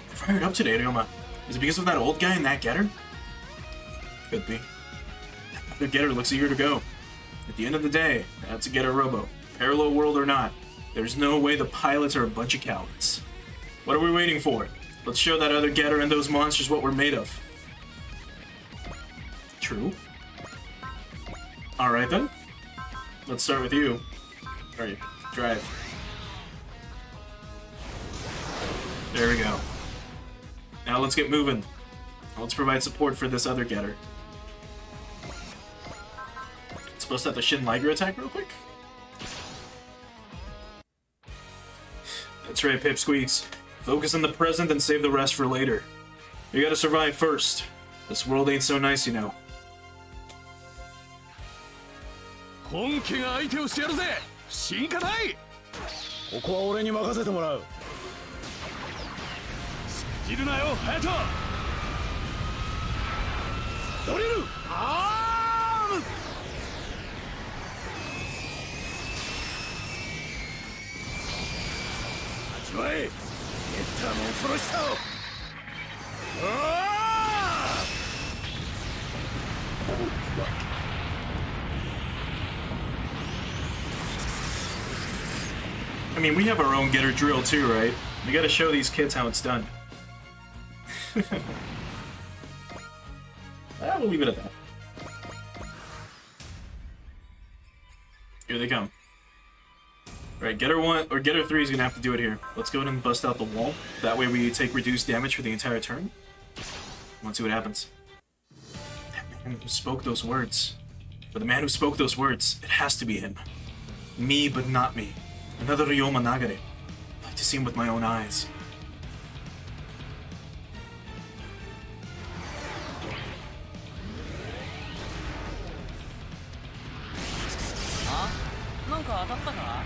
You're fired up today, Ryoma. Is it because of that old guy and that Getter? Could be. The Getter looks eager to go. At the end of the day, that's a Getter Robo. Parallel world or not, there's no way the pilots are a bunch of cowards. What are we waiting for? Let's show that other Getter and those monsters what we're made of. True. Alright then. Let's start with you. Alright, drive. There we go. Now let's get moving. Let's provide support for this other Getter. Supposed to have the Shin Liger attack real quick? That's right, Pipsqueaks. Focus on the present and save the rest for later. You gotta survive first. This world ain't so nice, you know. 本気が相手をしてやるぜ不信かないここは俺に任せてもらう信じるなよ隼人ドリルアーム味わえゲッターの恐ろしさをI mean, we have our own Getter drill too, right? We gotta show these kids how it's done. We'll leave it at that. Here they come. Alright, Getter 1 or Getter 3 is gonna have to do it here. Let's go ahead and bust out the wall. That way we take reduced damage for the entire turn. Let's see what happens. That man who spoke those words. For the man who spoke those words, it has to be him. Me, but not me. Another Ryoma Nagare. I'd like to see him with my own eyes. Huh? なんか当たったか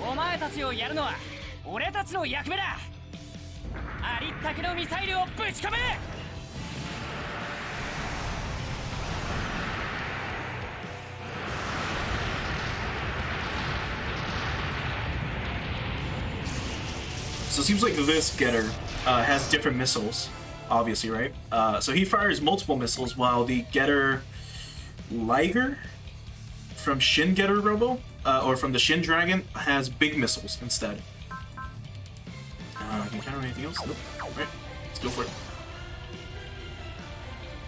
お前たちをやるのは俺たちの役目だありったけのミサイルをぶち込めSo it seems like this Getter has different missiles, obviously, right? So he fires multiple missiles, while the Getter Liger from Shin Getter Robo, or from the Shin Dragon, has big missiles instead. Can you counter anything else? Nope. Alright, let's go for it.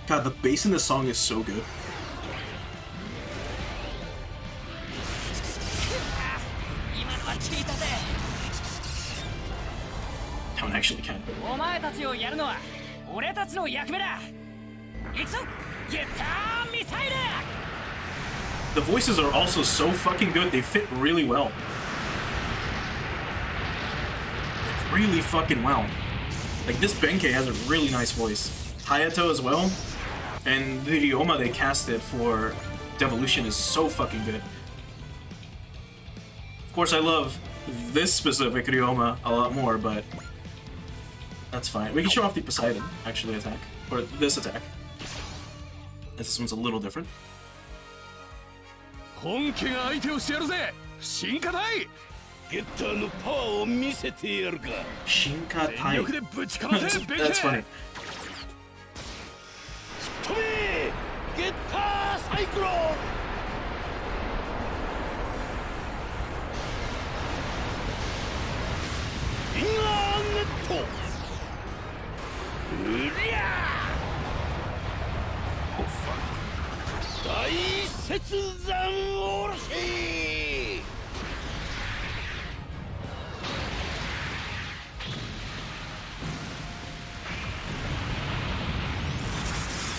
God, the bass in this song is so good. 聞いたぜ。 Don't actually count. お前たちをやるのは俺たちの役目だ。行くぞ、ゲッターミサイル。 The voices are also so fucking good. They fit really well. Really fucking well. Like, this Benkei has a really nice voice. Hayato as well. And the Ryoma they casted for Devolution is so fucking good. Of course, I love this specific Ryoma a lot more, but that's fine. We can show off the Poseidon, actually, attack. Or this attack. This one's a little different. 本家が相手をしてやるぜ、不信かたい。ゲッターのパワーを見せてやるか。 Shinkatai. 全力でぶちかませ、ベンケ。 That's funny. 飛べ、ゲッターサイクロン。フィンガーネット。うりゃ。 Oh, fuck. 大雪山おろし。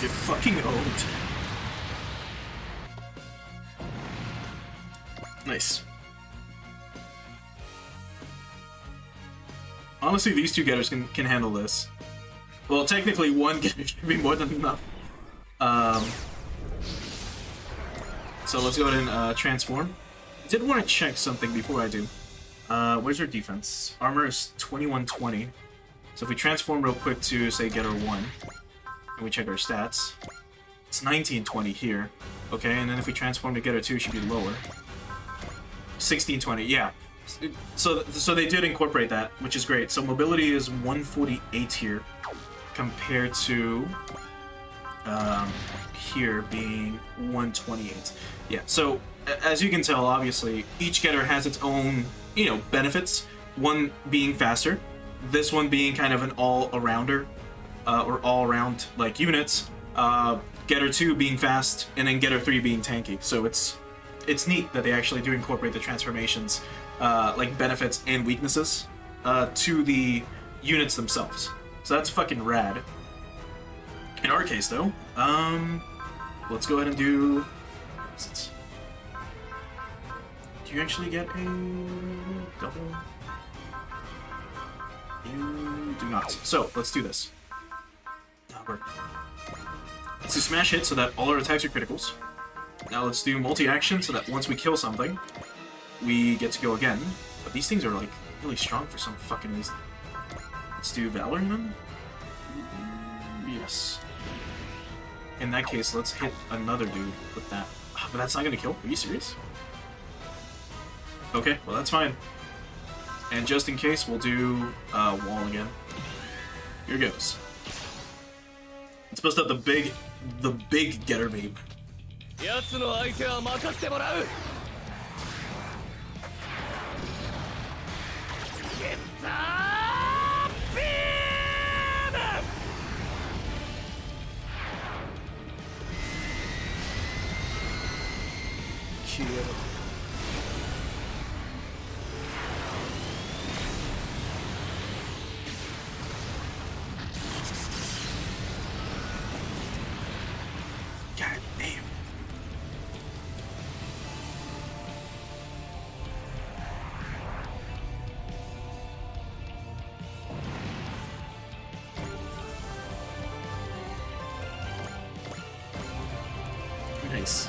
Get fucking owned. Nice. Honestly, these two getters can handle this. Well, technically, one getter should be more than enough. So let's go ahead and transform. I did want to check something before I do. Where's our defense? Armor is 2120. So if we transform real quick to, say, Getter 1, and we check our stats, it's 1920 here. Okay, and then if we transform to Getter 2, it should be lower. 1620, yeah. So they did incorporate that, which is great. So mobility is 148 here, compared to here being 128. Yeah, so as you can tell, obviously, each getter has its own, you know, benefits. One being faster, this one being kind of an all-arounder, or all-around, like, units. Getter 2 being fast, and then Getter 3 being tanky. So it's neat that they actually do incorporate the transformations, like benefits and weaknesses, to the units themselves. So that's fucking rad. In our case, though, let's go ahead and do... Do you actually get a double? You do not. So, let's do this. Let's do smash hit so that all our attacks are criticals. Now let's do multi-action so that once we kill something, we get to go again. But these things are, like, really strong for some fucking reason. Let's do Valor then? Yes. In that case, let's hit another dude with that. But that's not gonna kill? Are you serious? Okay, well that's fine. And just in case, we'll do wall again. Here goes. Let's bust out the big getter beam. 奴の相手は任せてもらう。ゲッタービーム。消えろ。 God damn. Nice.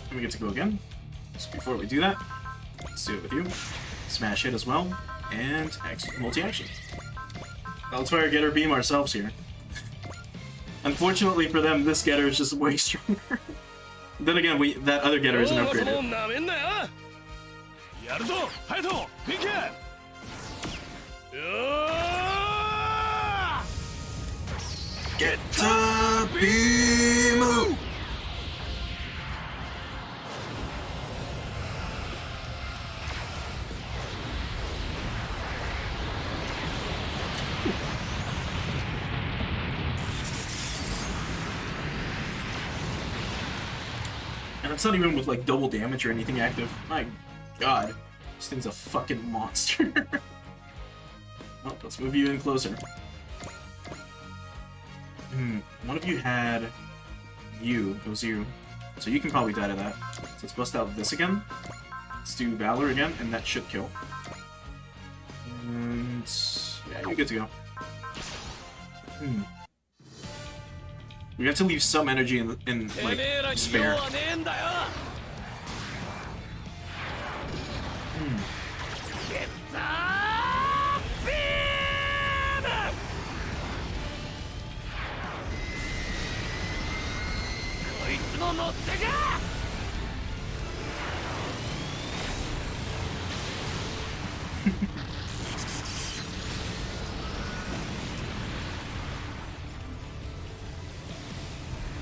And we get to go again. So before we do that, let's do it with you. Smash hit as well, and multi-action. Now let's fire Getter Beam ourselves here. Unfortunately for them, this getter is just way stronger. Then again, that other getter isn't upgraded. Getter Beam! And it's not even with like double damage or anything active. My god. This thing's a fucking monster. Oh, let's move you in closer. One of you had you. It was you. So you can probably die to that. So let's bust out this again. Let's do Valor again, and that should kill. And yeah, you're good to go. We have to leave some energy in like spare.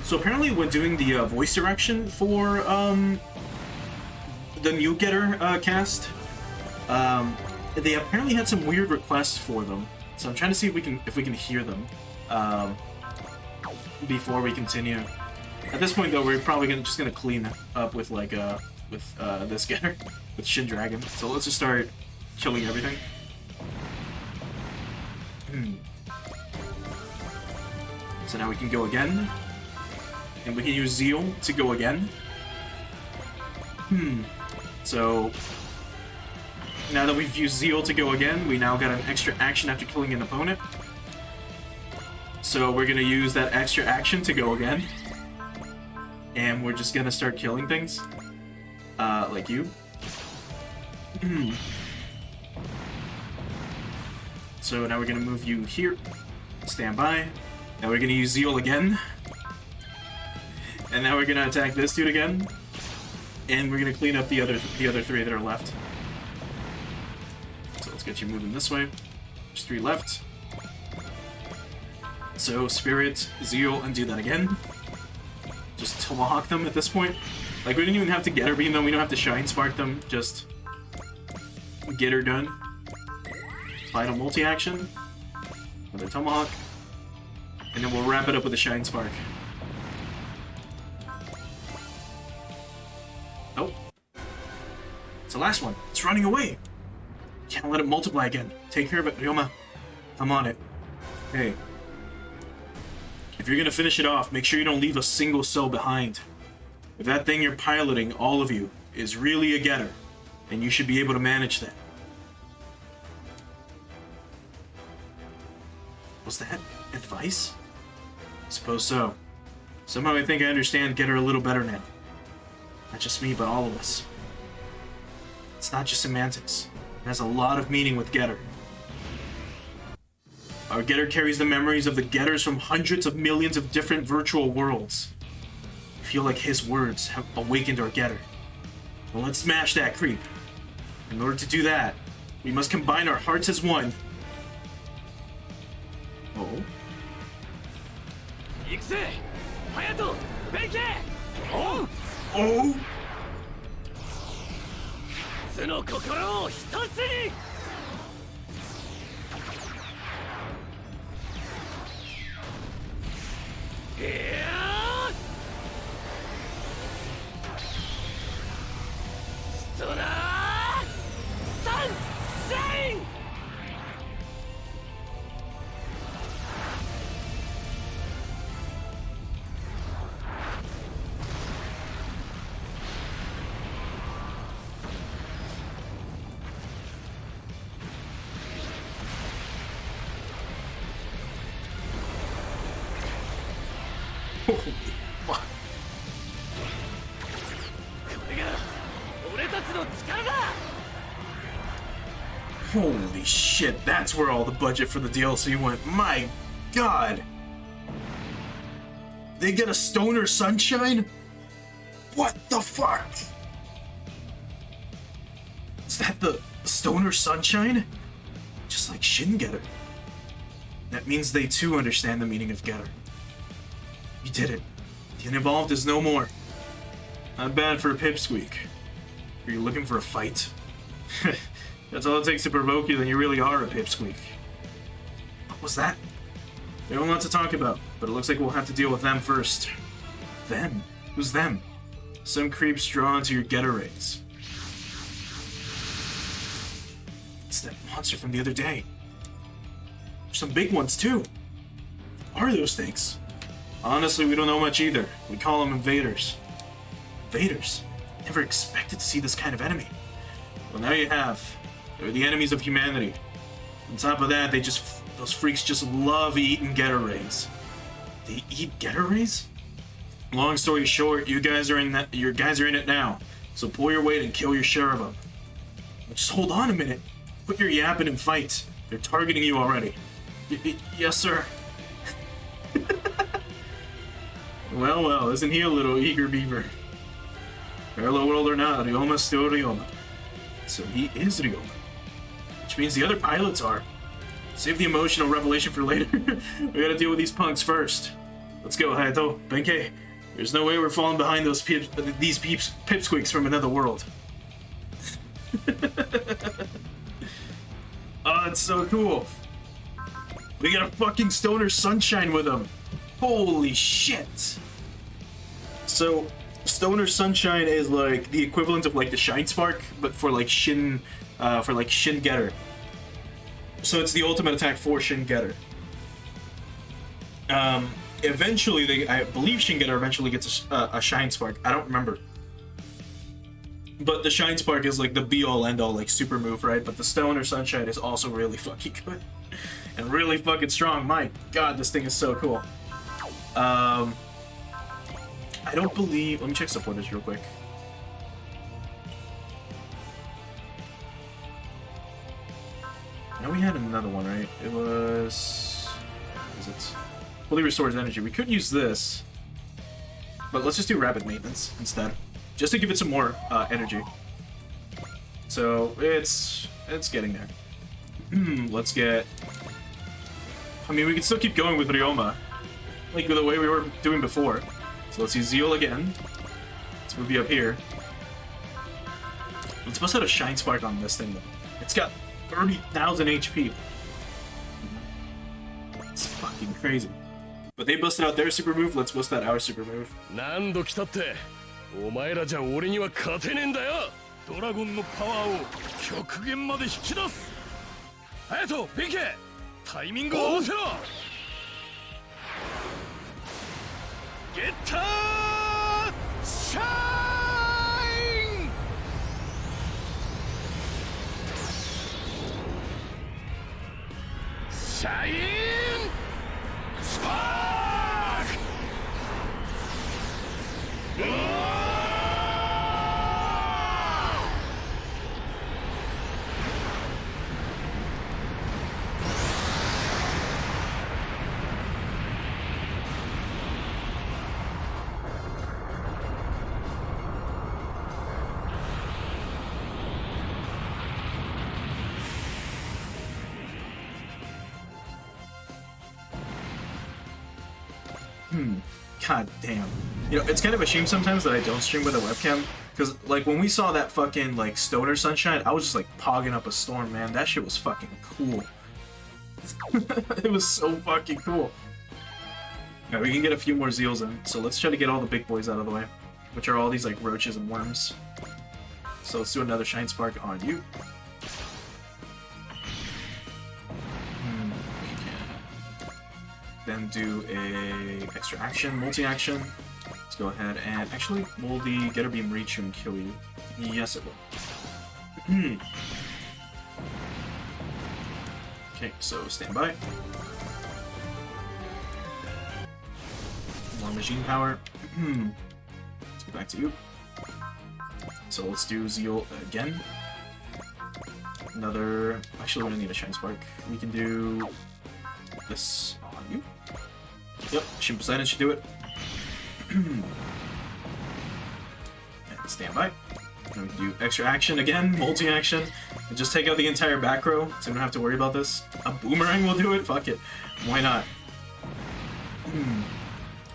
So apparently when doing the voice direction for the new Getter cast, they apparently had some weird requests for them. So I'm trying to see if we can hear them before we continue. At this point though, we're probably just gonna clean up with like this Getter with Shin Dragon. So let's just start killing everything. So now we can go again. And we can use Zeal to go again. So now that we've used Zeal to go again, we now got an extra action after killing an opponent. So we're gonna use that extra action to go again. And we're just gonna start killing things. Like you. So now we're gonna move you here. Stand by. Now we're gonna use Zeal again. And now we're gonna attack this dude again, and we're gonna clean up the other three that are left. So let's get you moving this way. There's 3 left. So Spirit, Zeal, and do that again. Just tomahawk them at this point. Like we don't even have to Getter Beam them. We don't have to Shine Spark them. Just get her done. Final multi-action. Another tomahawk, and then we'll wrap it up with a Shine Spark. Oh. It's the last one. It's running away. Can't let it multiply again. Take care of it, Ryoma. I'm on it. Hey. If you're gonna finish it off, make sure you don't leave a single cell behind. If that thing you're piloting, all of you, is really a Getter, then you should be able to manage that. Was that advice? I suppose so. Somehow I think I understand Getter a little better now. Not just me, but all of us. It's not just semantics. It has a lot of meaning with Getter. Our Getter carries the memories of the Getters from hundreds of millions of different virtual worlds. I feel like his words have awakened our Getter. Well, let's smash that creep. In order to do that, we must combine our hearts as one. Oh? Oh! Oh! その心を一つに。ストラーサンシャイン。Holy shit, that's where all the budget for the DLC went. My god! They get a Stoner Sunshine? What the fuck? Is that the Stoner Sunshine? Just like Shin Getter. That means they too understand the meaning of Getter. You did it. The Unevolved is no more. Not bad for a pipsqueak. Are you looking for a fight? That's all it takes to provoke you, then you really are a pipsqueak. What was that? We have a lot to talk about, but it looks like we'll have to deal with them first. Them? Who's them? Some creeps drawn to your Getter rays. It's that monster from the other day. There's some big ones too. What are those things? Honestly, we don't know much either. We call them invaders. Invaders? Never expected to see this kind of enemy. Well, now you have. They're the enemies of humanity. On top of that, those freaks just love eating Getter Rays. They eat Getter Rays? Long story short, you guys are in it now. So pull your weight and kill your share of them. But just hold on a minute. Put your yapping and fight. They're targeting you already. Yes, sir. Well, isn't he a little eager beaver? Parallel world or not, Ryoma still Ryoma. So he is Ryoma. Which means the other pilots are. Save the emotional revelation for later. We gotta deal with these punks first. Let's go, Hayato, Benkei. There's no way we're falling behind these pipsqueaks from another world. Oh, it's so cool. We got a fucking Stoner Sunshine with them. Holy shit. So, Stoner Sunshine is like the equivalent of like the Shine Spark, but for like Shin Getter. So it's the ultimate attack for Shin Getter. Eventually, I believe Shin Getter eventually gets a Shine Spark. I don't remember. But the Shine Spark is like the be-all, end-all, like super move, right? But the Stoner Sunshine is also really fucking good. And really fucking strong. My god, this thing is so cool. I don't believe... Let me check supporters real quick. Now we had another one, right? It was... What is it? Fully restores energy. We could use this. But let's just do rapid maintenance instead. Just to give it some more energy. So, it's getting there. Let's get... I mean, we can still keep going with Ryoma. Like the way we were doing before. So let's use Zeal again. Let's move you up here. Let's bust out a Shine Spark on this thing, though. It's got 30,000 HP. It's fucking crazy. But they busted out their super move, let's bust out our super move. 何度来たってお前らじゃ俺には勝てねえんだよ。ドラゴンのパワーを極限まで引き出す。隼人、ピンケ、タイミングを合わせろ。ゲッターシャイン。シャインスパーク。God damn. You know, it's kind of a shame sometimes that I don't stream with a webcam. Because, like, when we saw that fucking, like, Stoner Sunshine, I was just, like, pogging up a storm, man. That shit was fucking cool. It was so fucking cool. Alright, we can get a few more Zeals in. So let's try to get all the big boys out of the way. Which are all these, like, roaches and worms. So let's do another Shine Spark on you. Then do a extra action, multi-action. Let's go ahead and actually, will the Getter Beam reach you and kill you? Yes, it will. Okay, so stand by. More machine power. Let's go back to you. So let's do Zeal again. Another... Actually, we don't need a Shine Spark. We can do this on you. Yep, Shin Poseidon should do it. And stand by. And we can do extra action again, multi-action, and just take out the entire back row, so we don't have to worry about this. A boomerang will do it? Fuck it. Why not?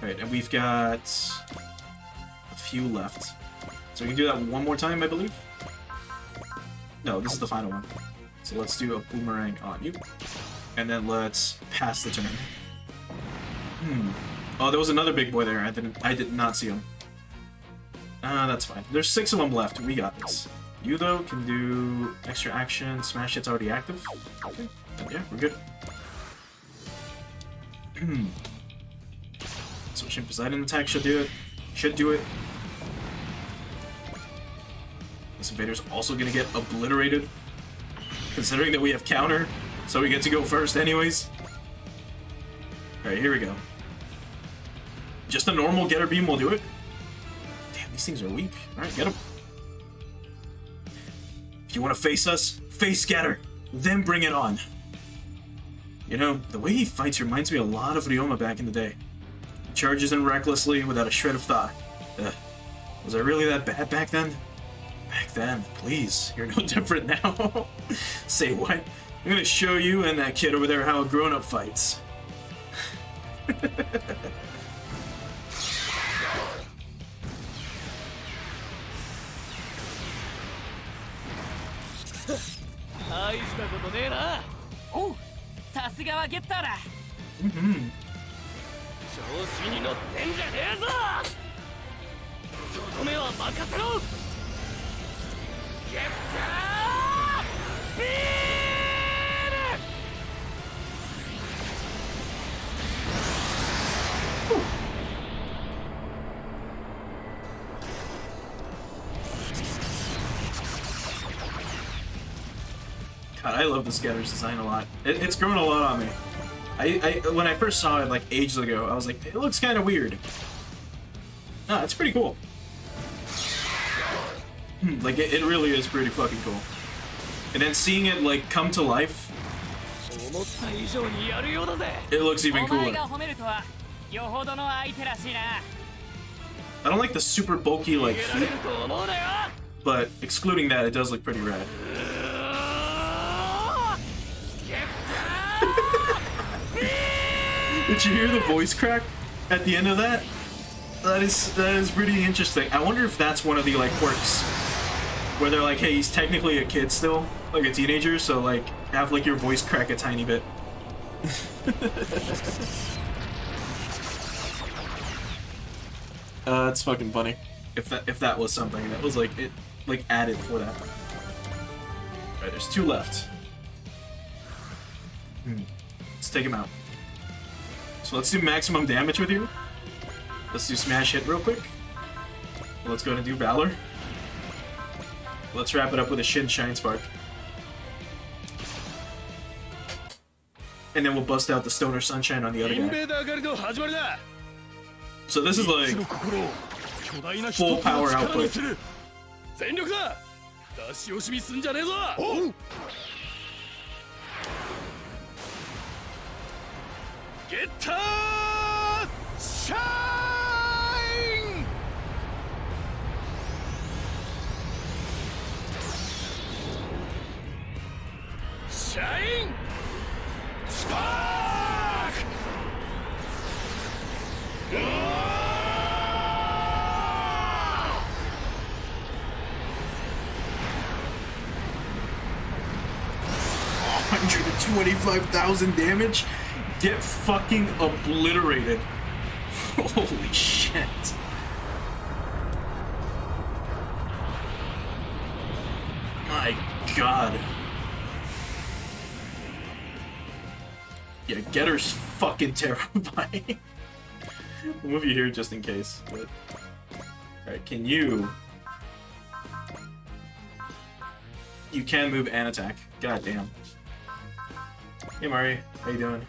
Alright, and we've got a few left. So we can do that one more time, I believe? No, this is the final one. So let's do a boomerang on you. And then let's pass the turn. Oh, there was another big boy there. I did not see him. That's fine. There's 6 of them left. We got this. You, though, can do extra action. Smash hit's already active. Okay. Yeah, we're good. Switching Poseidon attack should do it. Should do it. This invader's also gonna get obliterated, considering that we have counter, so we get to go first anyways. Alright, here we go. Just a normal Getter Beam will do it. Damn, these things are weak. Alright, get him. If you want to face us, face Getter, then bring it on. You know, the way he fights reminds me a lot of Ryoma back in the day. He charges in recklessly without a shred of thought. Was I really that bad back then? Back then, please. You're no different now. Say what? I'm gonna show you and that kid over there how a grown-up fights.おう、さすがはゲッターだ。調子に乗ってんじゃねえぞ。とどめは任せろ。ゲッタービーム。God, I love this Getter's design a lot. It's grown a lot on me. When I first saw it like ages ago, I was like, it looks kind of weird. Ah, it's pretty cool. Like it really is pretty fucking cool. And then seeing it like come to life, it looks even cooler. I don't like the super bulky like feet, but excluding that, it does look pretty rad. Did you hear the voice crack at the end of that? That is pretty interesting. I wonder if that's one of the like quirks where they're like, hey, he's technically a kid still, like a teenager, so like have like your voice crack a tiny bit. That's fucking funny. If that was something that was like it like added for that. Alright, there's 2 left. Let's take him out. So let's do maximum damage with you. Let's do smash hit real quick. Let's go and do Valor. Let's wrap it up with a Shin Shine Spark. And then we'll bust out the Stoner Sunshine on the other guy. So this is like full power output. Getter Shine! Shine! Spark! 125,000 damage? Get fucking obliterated. Holy shit. My god. Yeah, Getter's fucking terrifying. We'll move you here just in case. But... Alright, can you... You can move and attack. God damn. Hey Mari, how you doing?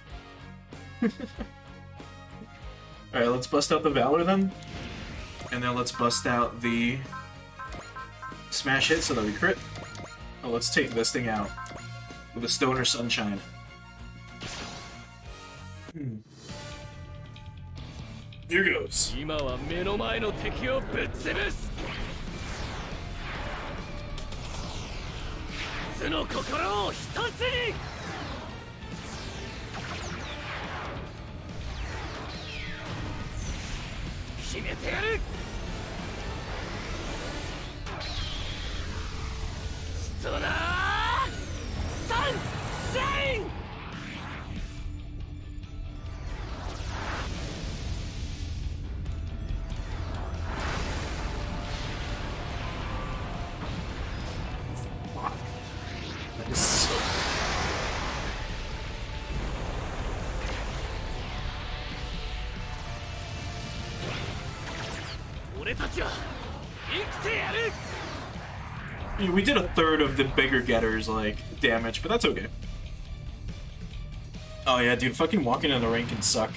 Alright, let's bust out the Valor then. And then let's bust out the smash hit so that we crit. Oh, let's take this thing out with a Stoner Sunshine. Here goes. Yeah, we did a third of the bigger getters, like, damage, but that's okay. Oh yeah, dude, fucking walking in the rain can suck.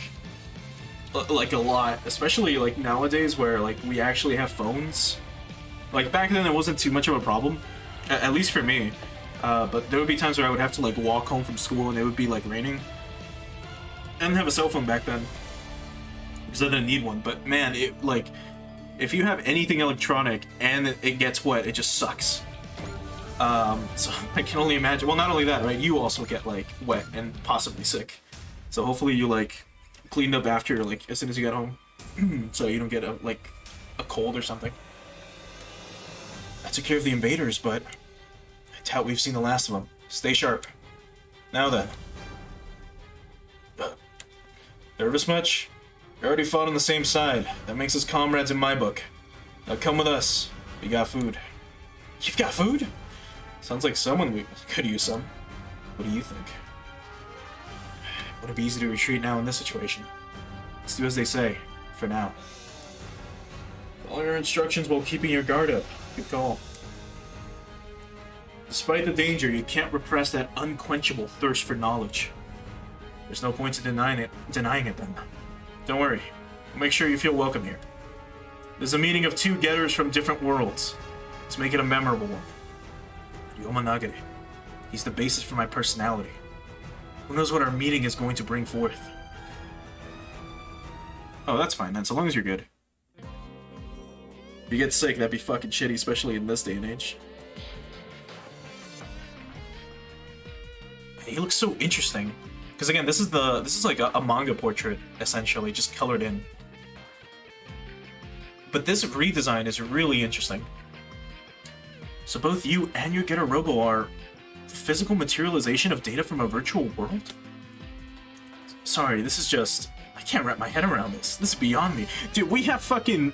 Like, a lot. Especially, like, nowadays where, like, we actually have phones. Like, back then it wasn't too much of a problem. At least for me. But there would be times where I would have to, like, walk home from school and it would be, like, raining. I didn't have a cell phone back then. Because I didn't need one. But, man, it, like, if you have anything electronic and it gets wet, it just sucks. So I can only imagine. Well, not only that, right? You also get, like, wet and possibly sick. So hopefully you, like, cleaned up after, like, as soon as you get home. So you don't get, a cold or something. I took care of the invaders, but I doubt we've seen the last of them. Stay sharp. Now then. Nervous much? We already fought on the same side. That makes us comrades in my book. Now come with us. We got food. You've got food? Sounds like someone we could use some. What do you think? Would it be easy to retreat now in this situation? Let's do as they say, for now. Follow your instructions while keeping your guard up. Good call. Despite the danger, you can't repress that unquenchable thirst for knowledge. There's no point in denying it then. Don't worry. We'll make sure you feel welcome here. There's a meeting of two getters from different worlds. Let's make it a memorable one. Ryoma Nagare. He's the basis for my personality. Who knows what our meeting is going to bring forth? Oh, that's fine then, so long as you're good. If you get sick, that'd be fucking shitty, especially in this day and age. He looks so interesting. Because again, this is like a manga portrait, essentially, just colored in. But this redesign is really interesting. So both you and your Getter Robo are physical materialization of data from a virtual world? Sorry, this is just... I can't wrap my head around this. This is beyond me. Dude, we have fucking...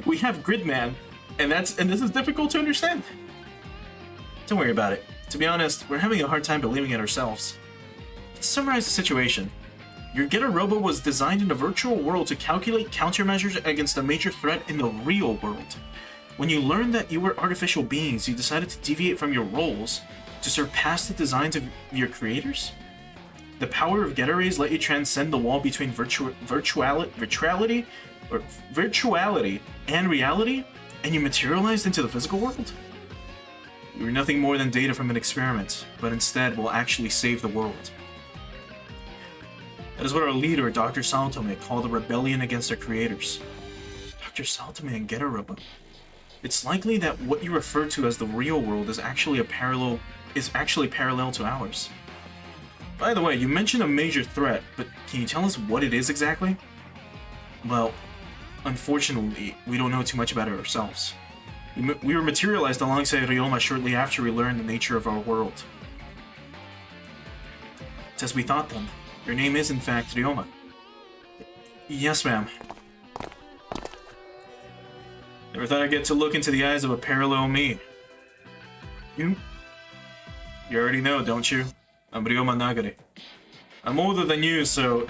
we have Gridman, and this is difficult to understand. Don't worry about it. To be honest, we're having a hard time believing it ourselves. Let's summarize the situation. Your Getter Robo was designed in a virtual world to calculate countermeasures against a major threat in the real world. When you learned that you were artificial beings, you decided to deviate from your roles to surpass the designs of your creators? The power of Getter Rays let you transcend the wall between virtuality and reality, and you materialized into the physical world? You were nothing more than data from an experiment, but instead will actually save the world. That is what our leader, Dr. Saltome, called a rebellion against our creators. Dr. Saltome and Getter Robo. It's likely that what you refer to as the real world is actually parallel to ours. By the way, you mentioned a major threat, but can you tell us what it is exactly? Well, unfortunately, we don't know too much about it ourselves. We were materialized alongside Ryoma shortly after we learned the nature of our world. It's as we thought then. Your name is in fact Ryoma. Yes, ma'am. Never thought I'd get to look into the eyes of a parallel me. You already know, don't you? I'm Ryoma Nagare. I'm older than you, so...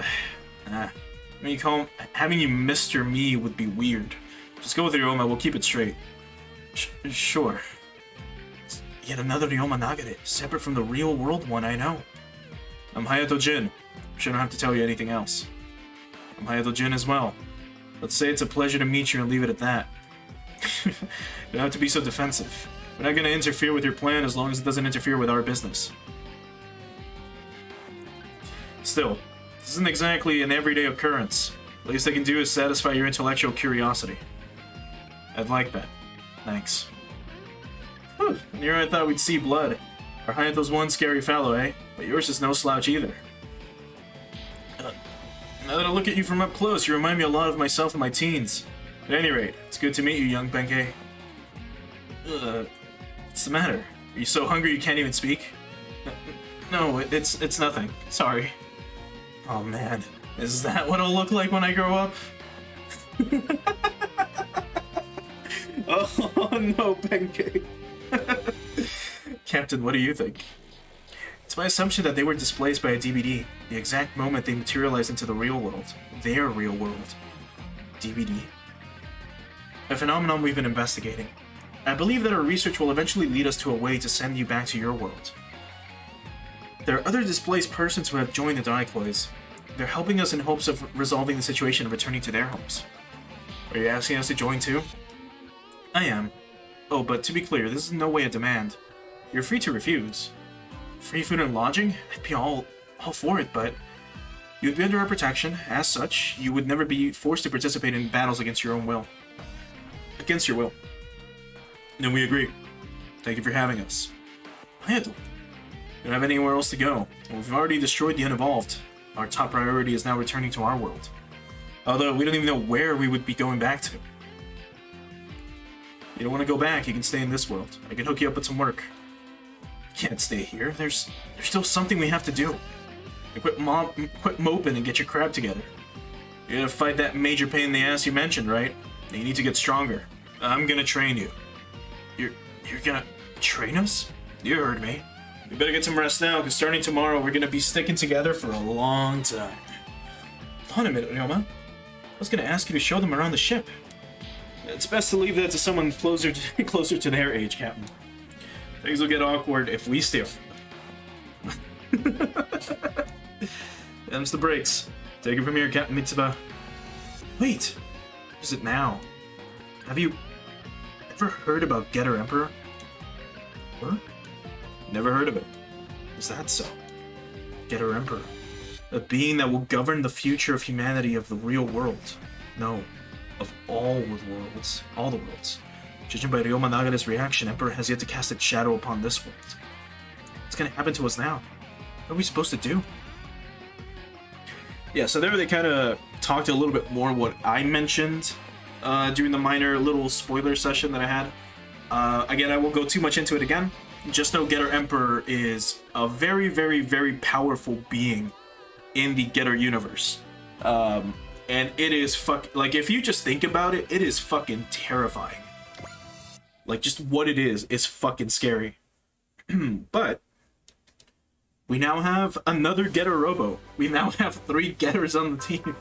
having you Mr. Me would be weird. Just go with Ryoma, we'll keep it straight. Sure. It's yet another Ryoma Nagare, separate from the real world one I know. I'm Hayato Jin. Shouldn't have to tell you anything else. I'm Hayato Jin as well. Let's say it's a pleasure to meet you and leave it at that. You don't have to be so defensive. We're not going to interfere with your plan as long as it doesn't interfere with our business. Still, this isn't exactly an everyday occurrence. The least I can do is satisfy your intellectual curiosity. I'd like that. Thanks. Whew, here I thought we'd see blood. Our Hayato's one scary fellow, eh? But yours is no slouch either. Now that I look at you from up close, you remind me a lot of myself in my teens. At any rate, it's good to meet you, young Benkei. What's the matter? Are you so hungry you can't even speak? No, it's nothing. Sorry. Oh man, is that what I'll look like when I grow up? Oh no, Benkei. Captain, what do you think? It's my assumption that they were displaced by a DVD, the exact moment they materialized into the real world. Their real world. DVD? a phenomenon we've been investigating. I believe that our research will eventually lead us to a way to send you back to your world. There are other displaced persons who have joined the Daiklois. They're helping us in hopes of resolving the situation and returning to their homes. Are you asking us to join too? I am. Oh, but to be clear, this is in no way a demand. You're free to refuse. Free food and lodging? I'd be all for it, but you would be under our protection. As such, you would never be forced to participate in battles against your own will. Against your will. Then we agree. Thank you for having us. Handle. We don't have anywhere else to go. We've already destroyed the unevolved. Our top priority is now returning to our world. Although we don't even know where we would be going back to. You don't want to go back, you can stay in this world. I can hook you up with some work. You can't stay here. There's still something we have to do. Quit moping and get your crap together. You're gonna fight that major pain in the ass you mentioned, right? You need to get stronger. I'm gonna train you. You're gonna train us? You heard me. We better get some rest now, because starting tomorrow, we're gonna be sticking together for a long time. Hold on a minute, Ryoma. I was gonna ask you to show them around the ship. It's best to leave that to someone closer to their age, Captain. Things will get awkward if we steal. Them's the breaks. Take it from here, Captain Mitsuba. Wait! What is it now? Have you ever heard about Getter Emperor? What? Never heard of it. Is that so? Getter Emperor. A being that will govern the future of humanity of the real world. No, of all the worlds. All the worlds. Judging by Ryoma Nagata's reaction, Emperor has yet to cast its shadow upon this world. What's gonna happen to us now? What are we supposed to do? Yeah, so there they kind of talked a little bit more what I mentioned during the minor little spoiler session that I had. Again, I won't go too much into it again. Just know Getter Emperor is a very, very, very powerful being in the Getter universe. And it is like, if you just think about it, it is fucking terrifying. Like, just what it is fucking scary. But we now have another Getter Robo. We now have 3 Getters on the team.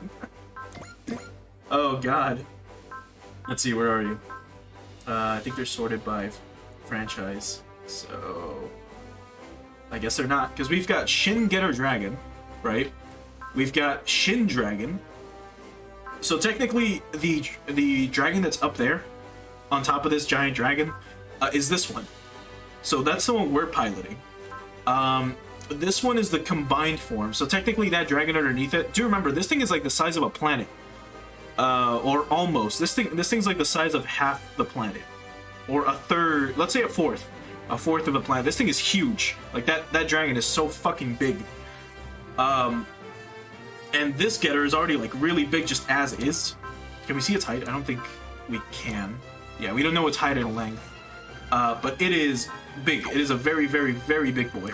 Oh god. Let's see, where are you? I think they're sorted by franchise. So I guess they're not, because we've got Shin Getter Dragon, right? We've got Shin Dragon. So technically, the dragon that's up there, on top of this giant dragon, is this one. So that's the one we're piloting. This one is the combined form. So technically, that dragon underneath it. Do remember, this thing is like the size of a planet, or almost. This thing's like the size of half the planet, or a third. Let's say a fourth of a planet. This thing is huge. Like that dragon is so fucking big. And this Getter is already like really big just as is. Can we see its height? I don't think we can. Yeah, we don't know its height and length. But it is big. It is a very, very, very big boy.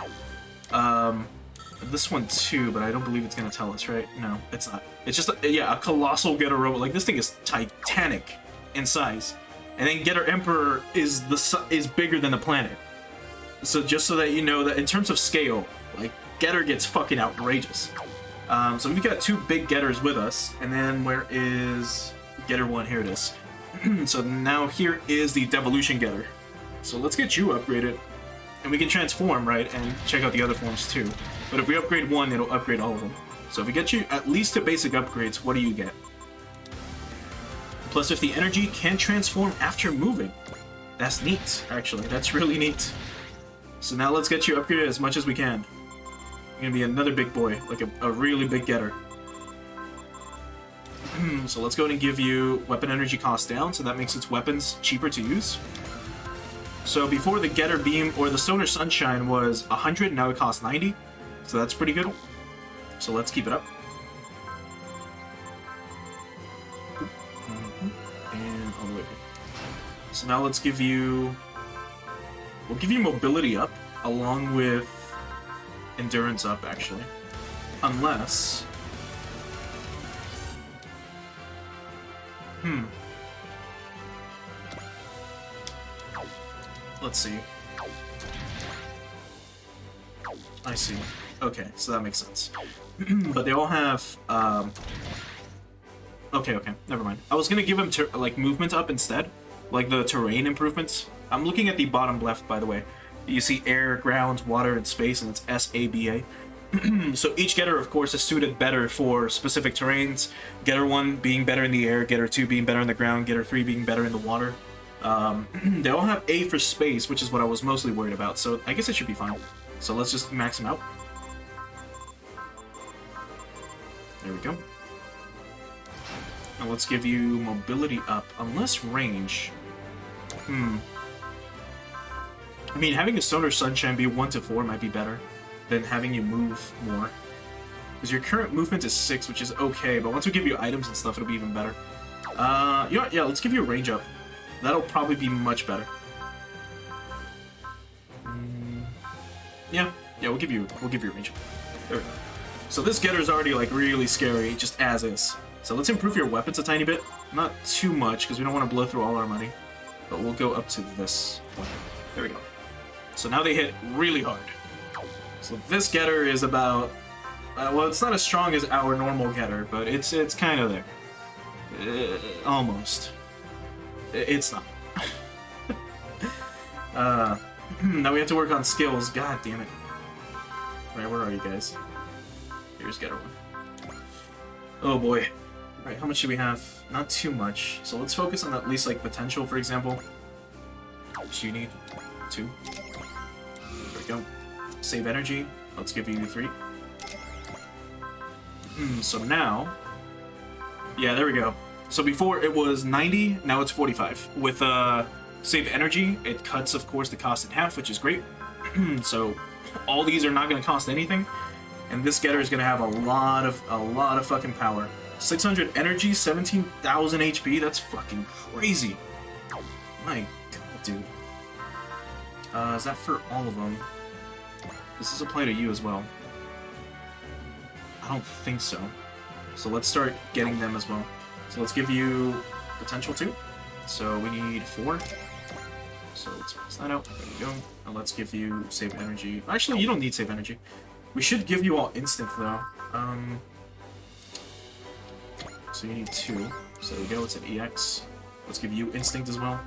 This one too, but I don't believe it's gonna tell us, right? No, it's not. It's just a colossal Getter Robo. Like, this thing is titanic in size. And then Getter Emperor is bigger than the planet. So just so that you know that in terms of scale, like, Getter gets fucking outrageous. So we've got 2 big Getters with us, and then where is Getter 1? Here it is. So now here is the Devolution Getter. So let's get you upgraded, and we can transform, right, and check out the other forms too. But if we upgrade one, it'll upgrade all of them. So if we get you at least to basic upgrades, what do you get? Plus, if the energy can transform after moving. That's neat, actually. That's really neat. So now let's get you upgraded as much as we can. You're gonna be another big boy, like a really big Getter. So let's go ahead and give you weapon energy cost down, so that makes its weapons cheaper to use. So before, the Getter Beam or the Solar Sunshine was 100, now it costs 90. So that's pretty good. So let's keep it up. And all the way here. So now let's give you... We'll give you mobility up, along with endurance up, actually. Unless... Let's see. I see. Okay, so that makes sense. But they all have Okay, never mind. I was gonna give him like movement up instead, like the terrain improvements. I'm looking at the bottom left, by the way. You see air, ground, water, and space, and it's SABA. So each getter, of course, is suited better for specific terrains. Getter 1 being better in the air, Getter 2 being better in the ground, Getter 3 being better in the water. They all have A for space, which is what I was mostly worried about, so I guess it should be fine. So let's just max them out. There we go. Now let's give you mobility up, unless range. I mean, having a Solar Sunshine be 1 to 4 might be better than having you move more. Because your current movement is 6, which is okay, but once we give you items and stuff, it'll be even better. You know what? Yeah, let's give you a range up. That'll probably be much better. Yeah, we'll give you a range up. There we go. So this Getter is already like really scary, just as is. So let's improve your weapons a tiny bit. Not too much, because we don't want to blow through all our money. But we'll go up to this one. There we go. So now they hit really hard. So this Getter is about... well, it's not as strong as our normal Getter, but it's kind of there. Almost. It's not. Now we have to work on skills. God damn it. Alright, where are you guys? Here's Getter 1. Oh boy. Alright, how much do we have? Not too much. So let's focus on at least like potential, for example. Which you need 2. There we go. Save energy. Let's give you 3. So now... Yeah, there we go. So before it was 90, now it's 45. With save energy, it cuts, of course, the cost in half, which is great. So all these are not going to cost anything, and this Getter is going to have a lot of fucking power. 600 energy, 17,000 HP. That's fucking crazy. My god, dude. Is that for all of them? Does this apply to you as well? I don't think so. So let's start getting them as well. So let's give you potential 2. So we need 4. So let's pass that out. There we go. And let's give you save energy. Actually, you don't need save energy. We should give you all instinct though. So you need 2. So there we go. It's an EX. Let's give you instinct as well.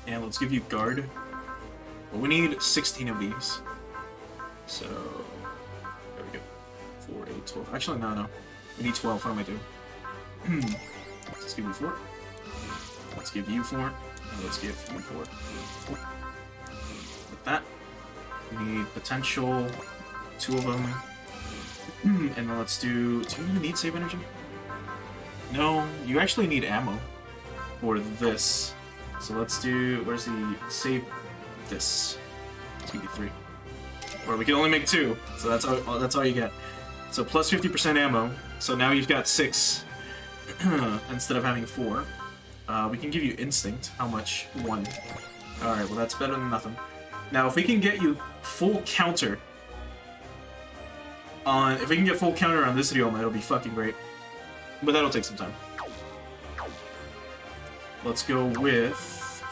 And let's give you guard. But we need 16 of these. So there we go. 4, 8, 12. Actually, no. We need 12. What am I doing? Let's give you 4. Let's give you 4. And let's give you 4. Like that. We need potential. 2 of them. And then let's do... Do you even need save energy? No, you actually need ammo for this. So let's do... Where's the save this? Let's give you 3. Or we can only make 2. So that's all you get. So plus 50% ammo. So now you've got 6 instead of having 4. We can give you instinct. How much? 1. Alright, well that's better than nothing. Now if we can get you full counter on... If we can get full counter on this idioma, it'll be fucking great. But that'll take some time. Let's go with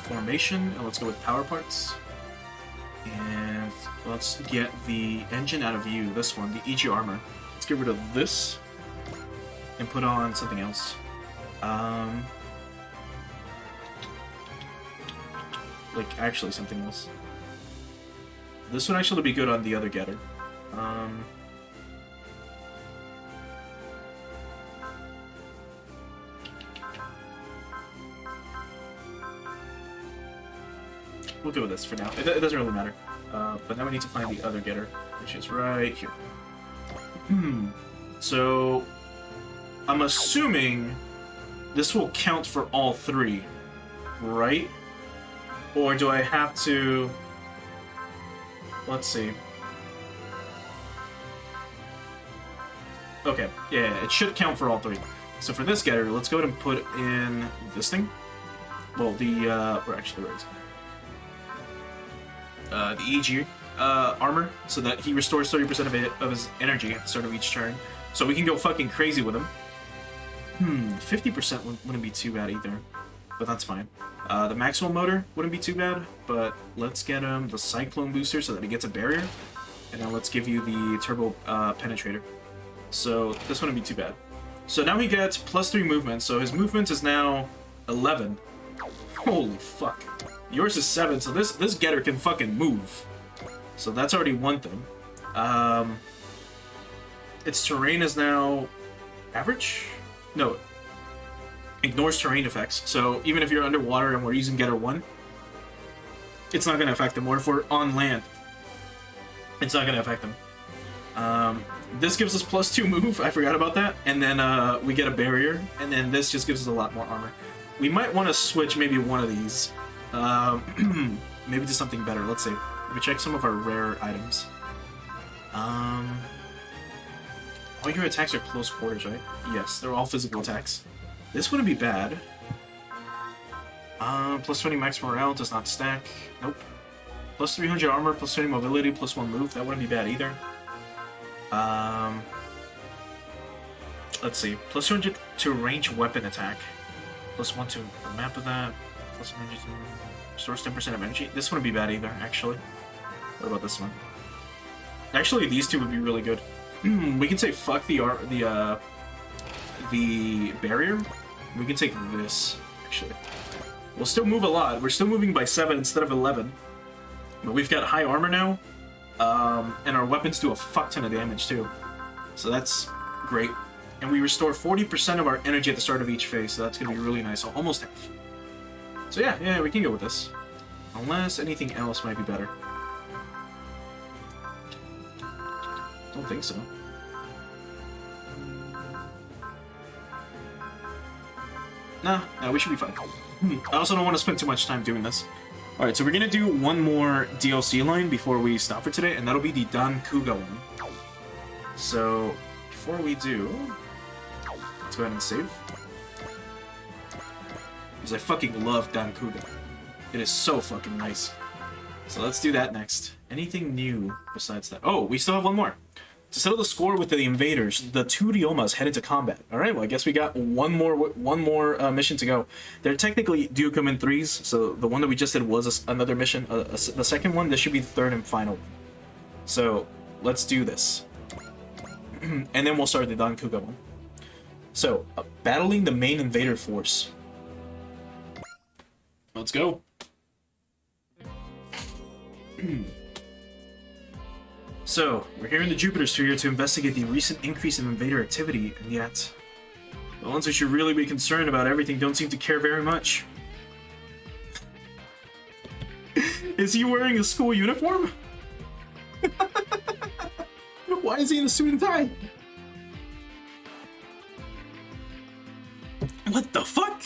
formation, and let's go with power parts. And let's get the engine out of you, this one, the EG armor. Let's get rid of this and put on something else. Like, actually something else. This would actually be good on the other Getter. We'll go with this for now. It doesn't really matter. But now we need to find the other Getter, which is right here. So, I'm assuming this will count for all 3, right? Or do I have to... Let's see. Okay, yeah, it should count for all 3. So for this Getter, let's go ahead and put in this thing. Well, the, where is it? The EG armor, so that he restores 30% of his energy at the start of each turn. So we can go fucking crazy with him. 50% wouldn't be too bad either, but that's fine. The maximum motor wouldn't be too bad, but let's get him the Cyclone booster so that he gets a barrier, and then let's give you the Turbo Penetrator. So this wouldn't be too bad. So now he gets +3 movement, so his movement is now 11. Holy fuck. Yours is 7, so this getter can fucking move. So that's already one thing. Its terrain is now average? No. Ignores terrain effects. So even if you're underwater and we're using getter 1, it's not going to affect them. Or if we're on land, it's not going to affect them. This gives us +2 move. I forgot about that. And then we get a barrier. And then this just gives us a lot more armor. We might want to switch maybe one of these. Maybe to something better. Let's see. Let me check some of our rare items. All your attacks are close quarters, right? Yes, they're all physical attacks. This wouldn't be bad. +20 max morale does not stack. Nope. +300 armor, +20 mobility, +1 move. That wouldn't be bad either. Let's see. +200 to range weapon attack. +1 to the map of that. +100 to restores 10% of energy. This wouldn't be bad either, actually. What about this one? Actually, these two would be really good. We can say fuck the barrier. We can take this, actually. We'll still move a lot. We're still moving by 7 instead of 11. But we've got high armor now. And our weapons do a fuck ton of damage, too. So that's great. And we restore 40% of our energy at the start of each phase, so that's going to be really nice. So almost half. So yeah, we can go with this. Unless anything else might be better. Don't think so. Nah, we should be fine. I also don't want to spend too much time doing this. Alright, so we're gonna do one more DLC line before we stop for today, and that'll be the Dan Kuga one. So, before we do, let's go ahead and save. Because I fucking love Dan Kuga. It is so fucking nice. So let's do that next. Anything new besides that? Oh, we still have one more. To settle the score with the invaders, the 2 Ryomas head into combat. Alright, well I guess we got one more mission to go. They technically do come in 3s, so the one that we just did was another mission. The second one, this should be the 3rd and final. So, let's do this. And then we'll start the Dan Kuga one. So, battling the main invader force. Let's go. So, we're here in the Jupiter sphere to investigate the recent increase in invader activity, and yet, the ones who should really be concerned about everything don't seem to care very much. Is he wearing a school uniform? Why is he in a suit and tie? What the fuck?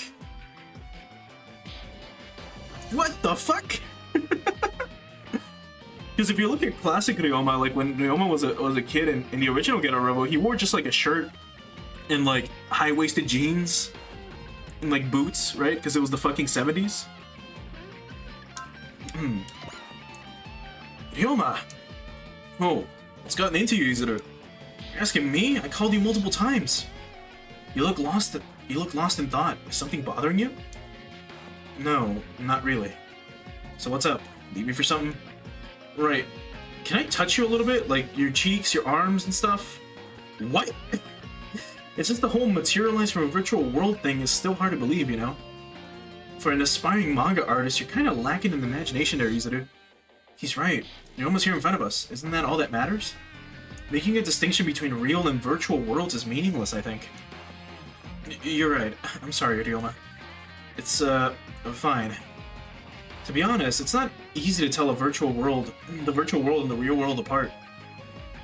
What the fuck? Because if you look at classic Ryoma, like when Ryoma was a kid in the original Getter Robo, he wore just like a shirt and like high-waisted jeans and like boots, right? Because it was the fucking 70s. Ryoma! Oh, what's gotten into you, Izuru? You're asking me? I called you multiple times. You look lost in thought. Is something bothering you? No, not really. So what's up? Need me for something? Right. Can I touch you a little bit? Like your cheeks, your arms and stuff? What? It's just the whole materialized from a virtual world thing is still hard to believe, you know? For an aspiring manga artist, you're kind of lacking in imagination there, Izuru. He's right. You're almost here in front of us. Isn't that all that matters? Making a distinction between real and virtual worlds is meaningless, I think. You're right. I'm sorry, Ryoma. It's, fine. To be honest, it's not easy to tell the virtual world and the real world apart.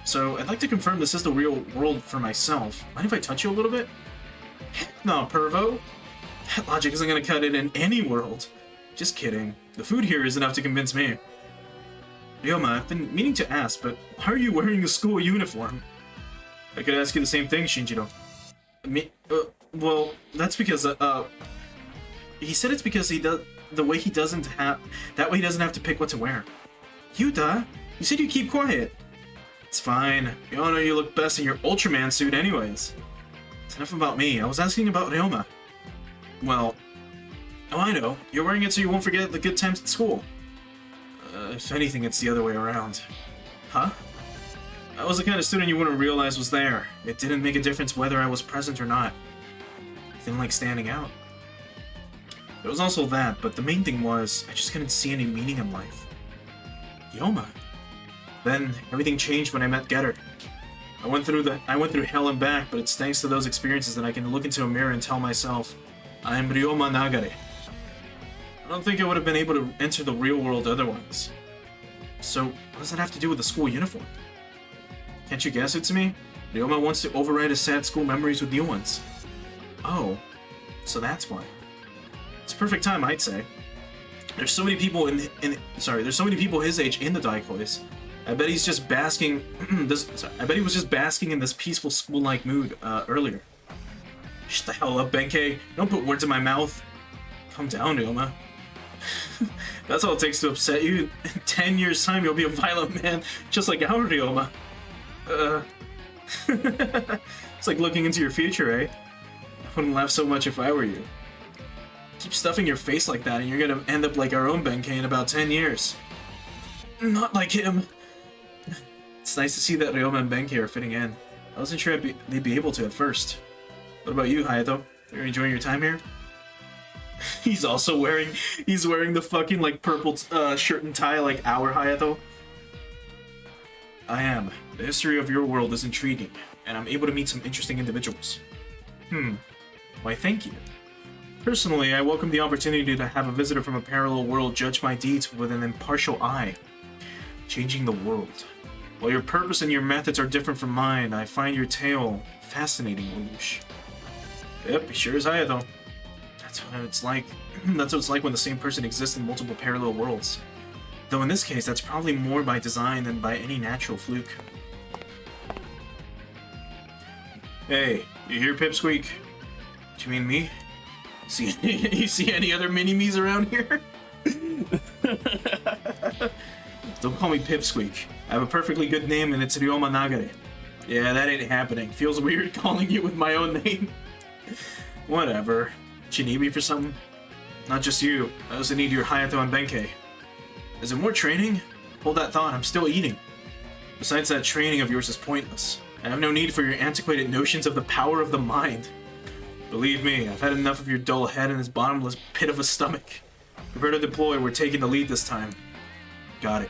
So, I'd like to confirm this is the real world for myself. Mind if I touch you a little bit? Heck no, Pervo! That logic isn't gonna cut it in any world. Just kidding. The food here is enough to convince me. Ryoma, I've been meaning to ask, but why are you wearing a school uniform? I could ask you the same thing, Shinjiro. Well, that's because, he said it's because that way he doesn't have to pick what to wear. Yuta, you said you keep quiet. It's fine. You all know you look best in your Ultraman suit anyways. It's enough about me. I was asking about Ryoma. Well, oh I know. You're wearing it so you won't forget the good times at school. If anything, it's the other way around. Huh? I was the kind of student you wouldn't realize was there. It didn't make a difference whether I was present or not. I didn't like standing out. There was also that, but the main thing was, I just couldn't see any meaning in life. Ryoma. Then, everything changed when I met Getter. I went through hell and back, but it's thanks to those experiences that I can look into a mirror and tell myself, I am Ryoma Nagare. I don't think I would have been able to enter the real world otherwise. So, what does that have to do with the school uniform? Can't you guess, Utsumi? Ryoma wants to override his sad school memories with new ones. Oh, so that's why. It's a perfect time, I'd say. There's so many people there's so many people his age in the Daikois. I bet he's just basking. I bet he was just basking in this peaceful school-like mood earlier. Shut the hell up, Benkei. Don't put words in my mouth. Calm down, Ryoma. That's all it takes to upset you. In 10 years' time, you'll be a violent man, just like our Ryoma. It's like looking into your future, eh? I wouldn't laugh so much if I were you. Keep stuffing your face like that, and you're gonna end up like our own Benkei in about 10 years. Not like him. It's nice to see that Ryoma and Benkei are fitting in. I wasn't sure they'd be able to at first. What about you, Hayato? Are you enjoying your time here? He's wearing the fucking like purple shirt and tie like our Hayato. I am. The history of your world is intriguing, and I'm able to meet some interesting individuals. Why, thank you. Personally, I welcome the opportunity to have a visitor from a parallel world judge my deeds with an impartial eye. Changing the world. While your purpose and your methods are different from mine, I find your tale fascinating, Lelouch. Yep, he sure is Hayato. That's what it's like. That's what it's like when the same person exists in multiple parallel worlds. Though in this case, that's probably more by design than by any natural fluke. Hey, you hear Pipsqueak? Do you mean me? You see any other mini-me's around here? Don't call me Pipsqueak. I have a perfectly good name and it's Ryoma Nagare. Yeah, that ain't happening. Feels weird calling you with my own name. Whatever. Do you need me for something? Not just you. I also need your Hayato and Benkei. Is there more training? Hold that thought, I'm still eating. Besides, that training of yours is pointless. I have no need for your antiquated notions of the power of the mind. Believe me, I've had enough of your dull head and this bottomless pit of a stomach. Prepare to deploy, we're taking the lead this time. Got it.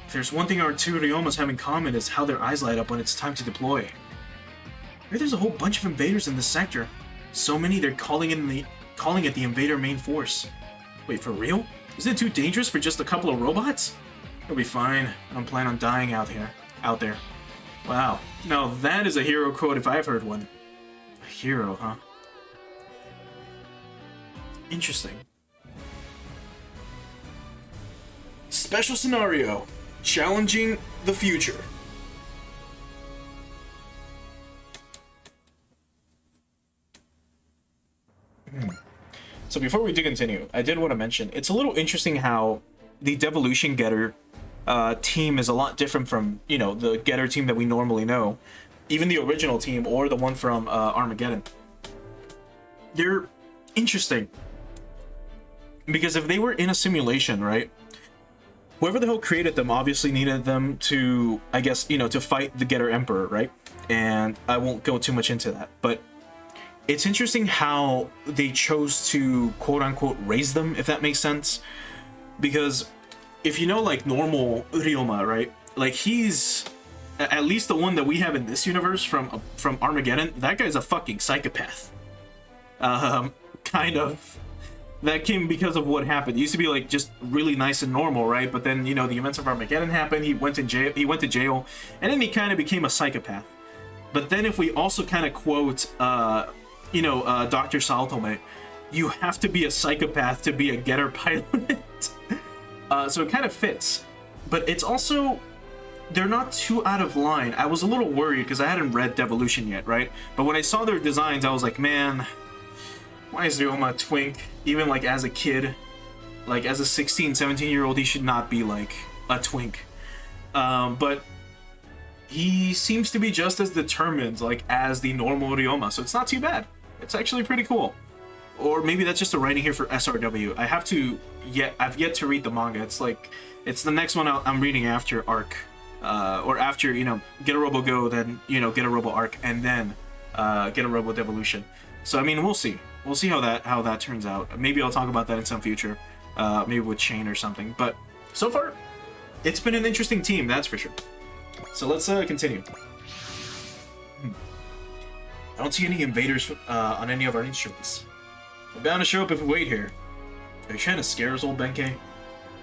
If there's one thing our two Ryomas have in common is how their eyes light up when it's time to deploy. Here there's a whole bunch of invaders in this sector. So many they're calling it the invader main force. Wait, for real? Isn't it too dangerous for just a couple of robots? It'll be fine. I don't plan on dying out there. Wow. Now that is a hero quote if I've heard one. A hero, huh? Interesting. Special scenario. Challenging the future. So before we do continue, I did want to mention, it's a little interesting how the Devolution Getter team is a lot different from, you know, the Getter team that we normally know. Even the original team or the one from Armageddon. They're interesting. Because if they were in a simulation, right? Whoever the hell created them obviously needed them to, I guess, you know, to fight the Getter Emperor, right? And I won't go too much into that, but it's interesting how they chose to quote-unquote raise them, if that makes sense. Because if you know, like, normal Ryoma, right? Like, he's, at least the one that we have in this universe from Armageddon, that guy's a fucking psychopath. Kind of. That came because of what happened. He used to be, like, just really nice and normal, right? But then, you know, the events of Armageddon happened, he went to jail, and then he kind of became a psychopath. But then if we also kind of quote, Dr. Saltome, you have to be a psychopath to be a Getter pilot. So it kind of fits. But it's also, they're not too out of line. I was a little worried because I hadn't read Devolution yet, right? But when I saw their designs, I was like, man, why is Ryoma a twink? Even like as a kid, like as a 16, 17-year-old, he should not be like a twink. But he seems to be just as determined like as the normal Ryoma, so it's not too bad. It's actually pretty cool. Or maybe that's just a writing here for SRW. I've yet to read the manga. It's the next one I'm reading after Arc. or after, you know, Getter Robo Go, then, you know, Getter Robo Arc, and then Getter Robo Devolution. So I mean, we'll see. We'll see how that turns out. Maybe I'll talk about that in some future, maybe with Chain or something. But so far, it's been an interesting team, that's for sure. So let's continue. I don't see any invaders on any of our instruments. They're bound to show up if we wait here. Are you trying to scare us, old Benkei?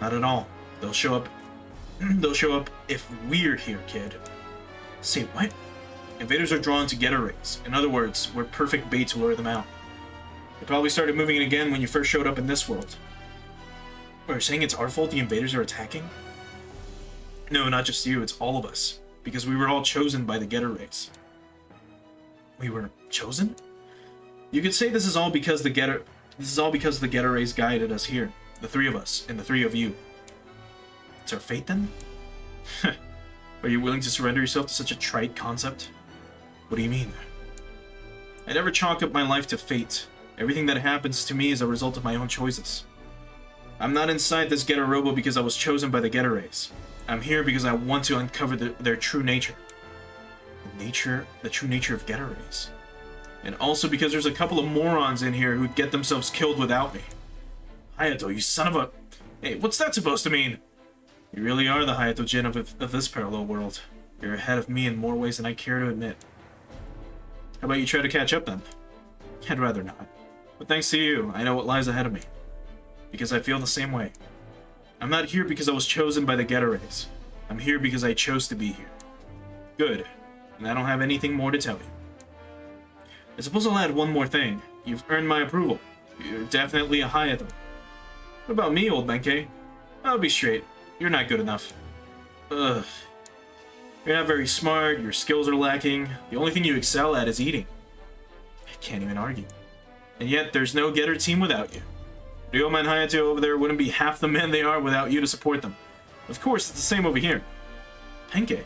Not at all. They'll show up. They'll show up if we're here, kid. Say what? Invaders are drawn to Getter Rays. In other words, we're perfect bait to lure them out. They probably started moving in again when you first showed up in this world. Are you saying it's our fault the invaders are attacking? No, not just you, it's all of us. Because we were all chosen by the Getter Rays. We were chosen? You could say this is all because the Getter Rays guided us here. The three of us, and the three of you. It's our fate then? Are you willing to surrender yourself to such a trite concept? What do you mean? I never chalk up my life to fate. Everything that happens to me is a result of my own choices. I'm not inside this Getter Robo because I was chosen by the Getter Rays. I'm here because I want to uncover their true nature. The true nature of Getter Rays. And also because there's a couple of morons in here who'd get themselves killed without me. Hayato, you son of a... Hey, what's that supposed to mean? You really are the Hayato Jin of this parallel world. You're ahead of me in more ways than I care to admit. How about you try to catch up then? I'd rather not. But thanks to you, I know what lies ahead of me. Because I feel the same way. I'm not here because I was chosen by the Getter Rays. I'm here because I chose to be here. Good. And I don't have anything more to tell you. I suppose I'll add one more thing. You've earned my approval. You're definitely a Hayato. What about me, old Benkei? I'll be straight. You're not good enough. Ugh. You're not very smart, your skills are lacking. The only thing you excel at is eating. I can't even argue. And yet, there's no Getter team without you. Ryoman and Hayato over there wouldn't be half the men they are without you to support them. Of course, it's the same over here. Benkei.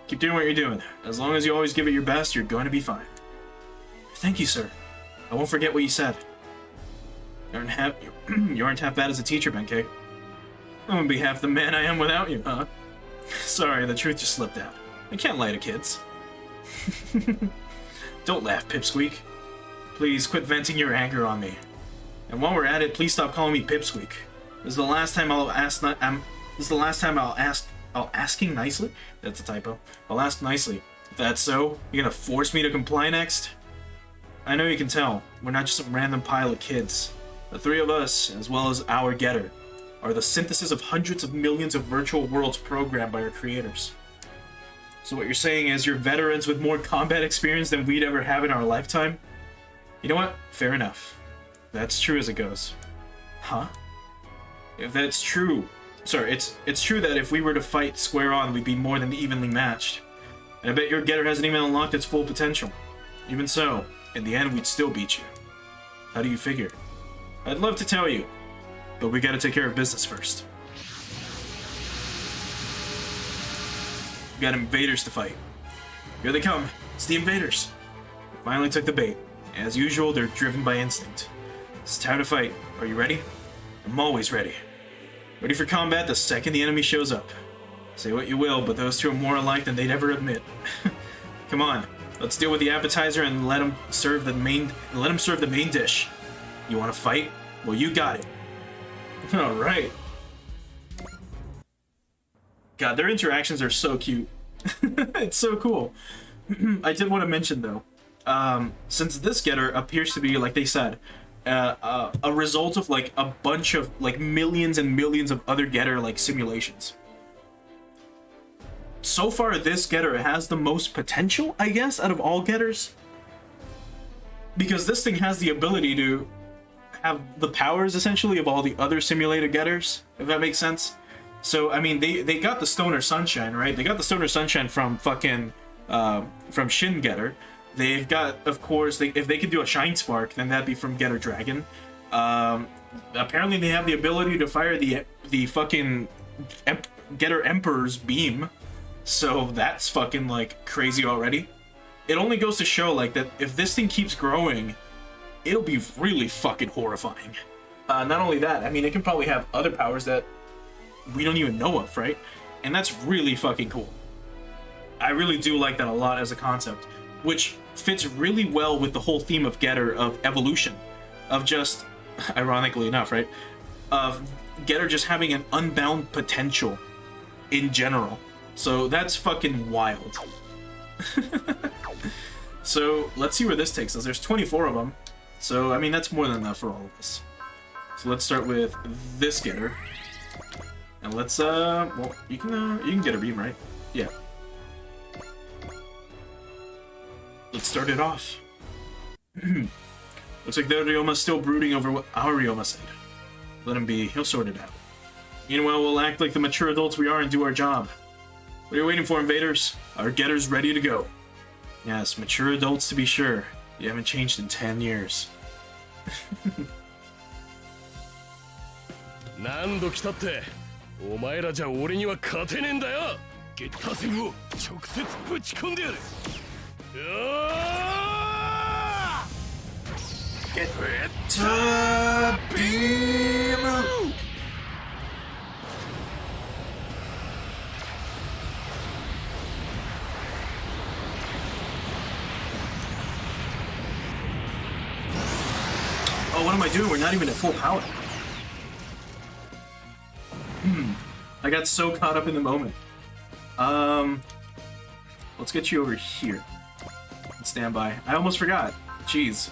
Keep doing what you're doing. As long as you always give it your best, you're going to be fine. Thank you, sir. I won't forget what you said. You aren't half bad as a teacher, Benkei. I won't be half the man I am without you, huh? Sorry, the truth just slipped out. I can't lie to kids. Don't laugh, Pipsqueak. Please quit venting your anger on me. And while we're at it, please stop calling me Pipsqueak. This is the last time I'll asking nicely? That's a typo. I'll ask nicely. If that's so, you're gonna force me to comply next? I know you can tell. We're not just some random pile of kids. The three of us, as well as our Getter, are the synthesis of hundreds of millions of virtual worlds programmed by our creators. So what you're saying is you're veterans with more combat experience than we'd ever have in our lifetime? You know what? Fair enough. That's true as it goes. Huh? If that's true... Sorry, it's true that if we were to fight square on, we'd be more than evenly matched. And I bet your Getter hasn't even unlocked its full potential. Even so, in the end, we'd still beat you. How do you figure? I'd love to tell you, but we gotta take care of business first. We got invaders to fight. Here they come. It's the invaders. We finally took the bait. As usual, they're driven by instinct. It's time to fight. Are you ready? I'm always ready. Ready for combat the second the enemy shows up. Say what you will, but those two are more alike than they'd ever admit. Come on, let's deal with the appetizer and let them serve the main dish. You want to fight? Well, you got it. All right. God, their interactions are so cute. It's so cool. I did want to mention though, since this Getter appears to be, like they said, a result of like a bunch of like millions and millions of other Getter like simulations. So far, this Getter has the most potential, I guess, out of all Getters. Because this thing has the ability to have the powers, essentially, of all the other simulated Getters, if that makes sense. So, I mean, they got the Stoner Sunshine, right? They got the Stoner Sunshine from fucking, from Shin Getter. They've got, of course, if they could do a Shine Spark, then that'd be from Getter Dragon. Apparently they have the ability to fire the fucking Getter Emperor's beam. So that's fucking, like, crazy already. It only goes to show, like, that if this thing keeps growing, it'll be really fucking horrifying. Not only that, I mean, it can probably have other powers that we don't even know of, right? And that's really fucking cool. I really do like that a lot as a concept, which fits really well with the whole theme of Getter, of evolution, of just, ironically enough, right, of Getter just having an unbound potential in general. So that's fucking wild. So let's see where this takes us. There's 24 of them, so I mean that's more than enough for all of us. So let's start with this Getter, and let's well, you can get a beam, right? Yeah. Let's start it off. Looks like their Ryoma's still brooding over what our Ryoma said. Let him be. He'll sort it out. Meanwhile, we'll act like the mature adults we are and do our job. What are you waiting for, invaders? Our Getter's ready to go. Yes, mature adults to be sure. You haven't changed in 10 years. 何度来たってお前らじゃ俺には勝てねえんだよ。ゲッター戦を直接ぶち込んでやる。Getter beam! Oh, what am I doing? We're not even at full power. I got so caught up in the moment. Let's get you over here. Stand by. I almost forgot. Jeez.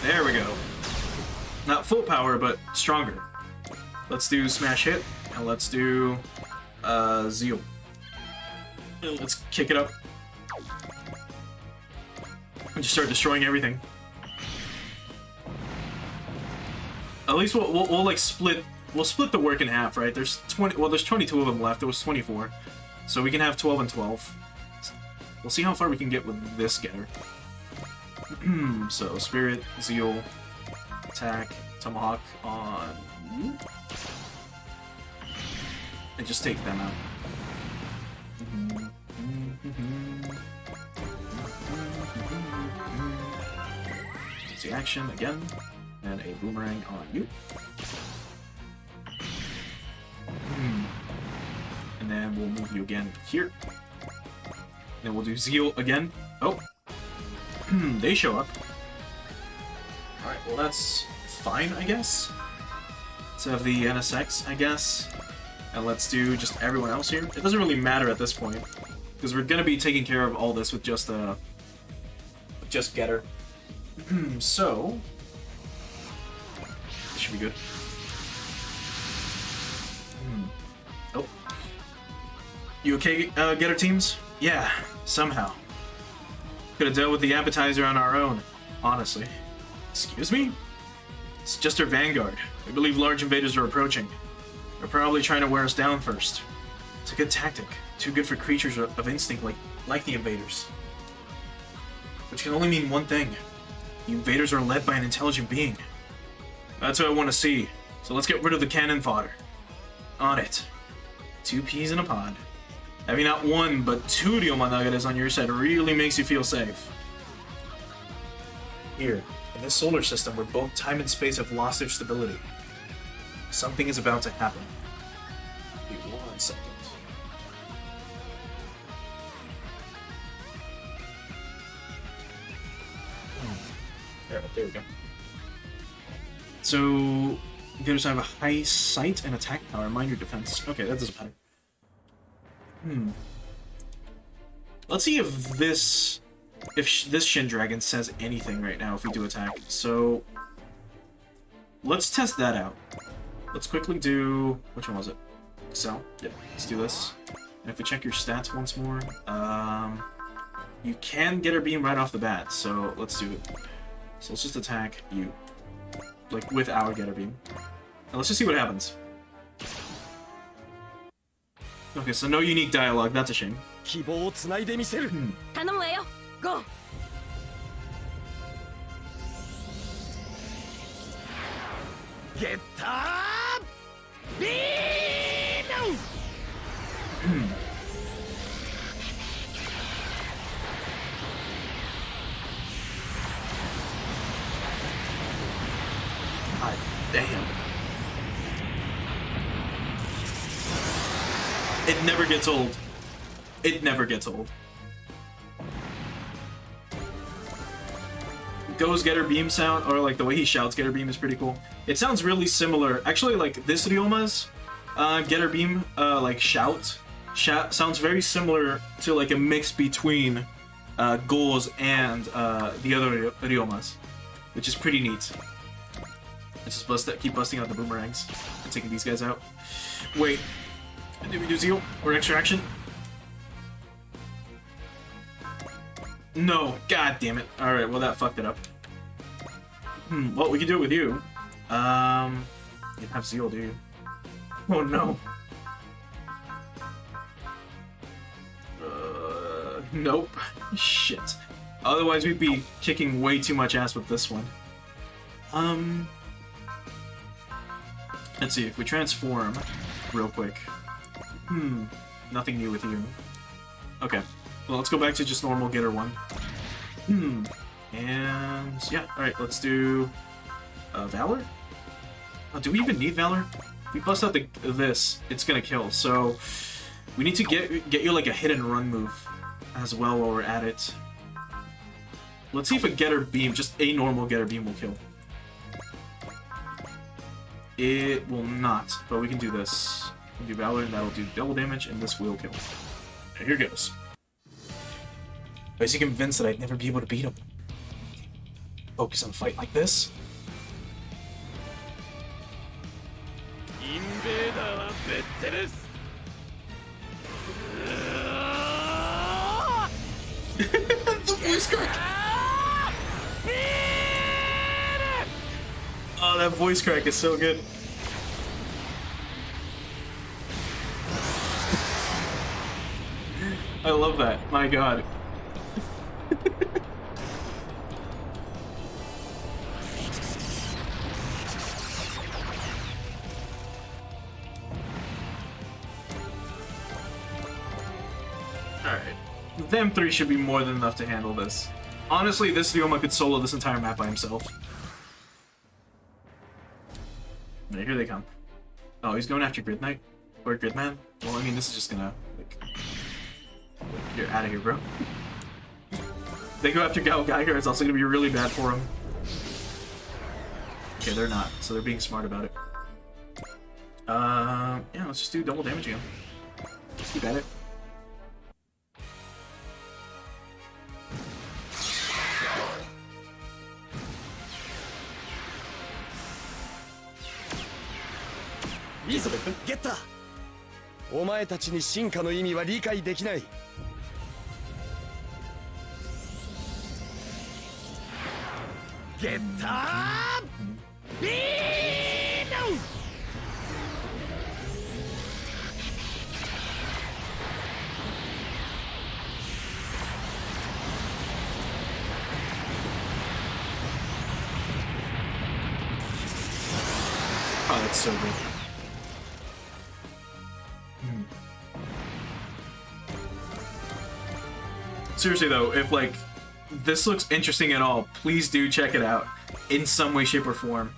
There we go. Not full power, but stronger. Let's do smash hit, and let's do zeal. And let's kick it up. And just start destroying everything. At least we'll like split. We'll split the work in half, right? There's 20. Well, there's 22 of them left. There was 24, so we can have 12 and 12. We'll see how far we can get with this Getter. So Spirit, Zeal, Attack, Tomahawk on you, and just take them out. The action again, and a boomerang on you. And then we'll move you again here. Then we'll do Zeal again. Oh, they show up. Alright, well that's fine, I guess. Let's have the NSX, I guess. And let's do just everyone else here. It doesn't really matter at this point, because we're gonna be taking care of all this with just Getter. So this should be good. Oh, you okay, Getter teams? Yeah, somehow. Could have dealt with the appetizer on our own, honestly. Excuse me? It's just our vanguard. We believe large invaders are approaching. They're probably trying to wear us down first. It's a good tactic. Too good for creatures of instinct like the invaders. Which can only mean one thing. The invaders are led by an intelligent being. That's what I want to see. So let's get rid of the cannon fodder. On it. 2 peas in a pod. Having not one, but 2 Ryoma Nagatas on your side really makes you feel safe. Here, in this solar system where both time and space have lost their stability, something is about to happen. Wait 1 second. There we go. So, Getters have a high sight and attack power, minor defense. Okay, that doesn't matter. Let's see if this Shin Dragon says anything right now if we do attack. So let's test that out. Let's quickly do, which one was it? Excel. Yeah, let's do this. And if we check your stats once more, you can get her beam right off the bat. So let's do it. So let's just attack you, like with our Getter beam. And let's just see what happens. Okay, so no unique dialogue. That's a shame. 希望をつないでみせる。頼むわよ。ゴー。ゲッタービーム。God damn. It never gets old. It never gets old. Go's Getter Beam sound, or like the way he shouts Getter Beam is pretty cool. It sounds really similar. Actually, like this Ryoma's Getter Beam like shout sounds very similar to like a mix between Go's and the other Ryomas, which is pretty neat. Let's just keep busting out the boomerangs and taking these guys out. Wait, did we do Zeal or Extraction? No, god damn it. Alright, well that fucked it up. Well, we can do it with you. You don't have Zeal, do you? Oh no. Nope. Shit. Otherwise we'd be kicking way too much ass with this one. Let's see, if we transform real quick. Nothing new with you. Okay. Well, let's go back to just normal Getter 1. And yeah, alright, let's do Valor? Oh, do we even need Valor? If we bust out this, it's gonna kill, so we need to get you like a hit and run move as well while we're at it. Let's see if a Getter Beam, just a normal Getter Beam, will kill. It will not, but we can do this. We can do Valor, and that'll do double damage, and this will kill. And here goes. I was convinced that I'd never be able to beat him. Focus on a fight like this. The voice crack! Oh, that voice crack is so good. I love that. My god. Alright. Them three should be more than enough to handle this. Honestly, this Ryoma could solo this entire map by himself. Right, here they come. Oh, he's going after Grid Knight? Or Gridman? Well, I mean, this is just gonna, like you're out of here, bro. They go after Gao Geiger, it's also gonna be really bad for him. Okay, they're not, so they're being smart about it. Yeah, let's just do double damage again. Let's keep at it. Getter! お前たちに進化の意味は理解できない。ゲッタービーム！Oh, that's so good. Seriously though, if like this looks interesting at all, please do check it out in some way, shape, or form.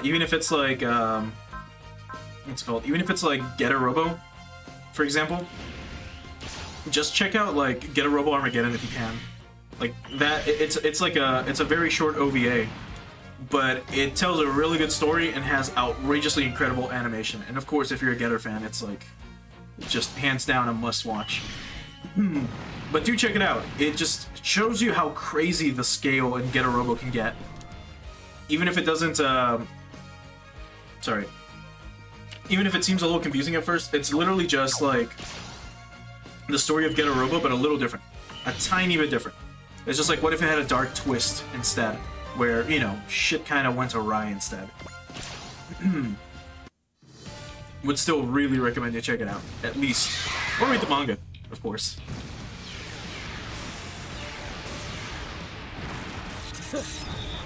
Even if it's like what's it called? Even if it's like Getter Robo, for example. Just check out like Getter Robo Armageddon if you can. Like that, it's like it's a very short OVA, but it tells a really good story and has outrageously incredible animation. And of course, if you're a Getter fan, it's like just hands down a must watch. But do check it out. It just shows you how crazy the scale in Getter Robo can get. Even if it doesn't, sorry. Even if it seems a little confusing at first, it's literally just like the story of Getter Robo, but a little different. A tiny bit different. It's just like, what if it had a dark twist instead? Where, you know, shit kind of went awry instead. Would still really recommend you check it out. At least. Or read the manga, of course.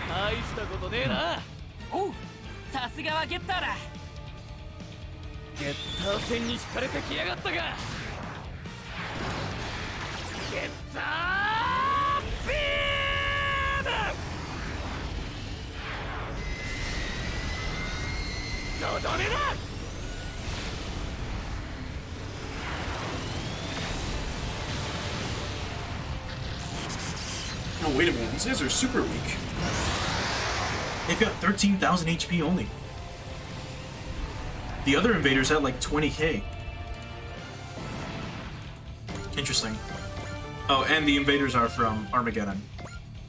大したことねえな。おう、さすがはゲッターだ。ゲッター戦に引かれてきやがったが。ゲッタービーム！とどめだ！ wait a minute, these guys are super weak. They've got 13,000 HP only. The other invaders had like 20k. Interesting. Oh, and the invaders are from Armageddon.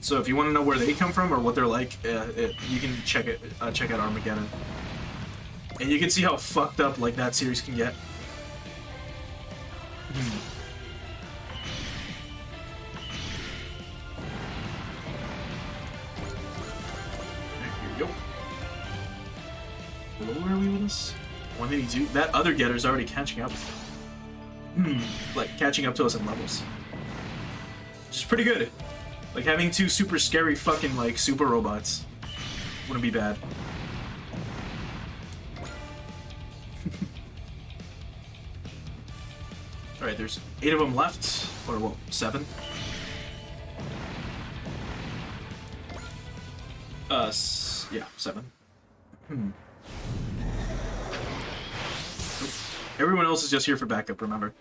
So if you want to know where they come from or what they're like, you can check out Armageddon. And you can see how fucked up like that series can get. Here we go. Where are we with this? 182. That other Getter's already catching up. Like catching up to us in levels. Which is pretty good. Like having two super scary fucking like super robots wouldn't be bad. Alright, there's 8 of them left. Or, well, 7. Yeah, 7. Everyone else is just here for backup, remember.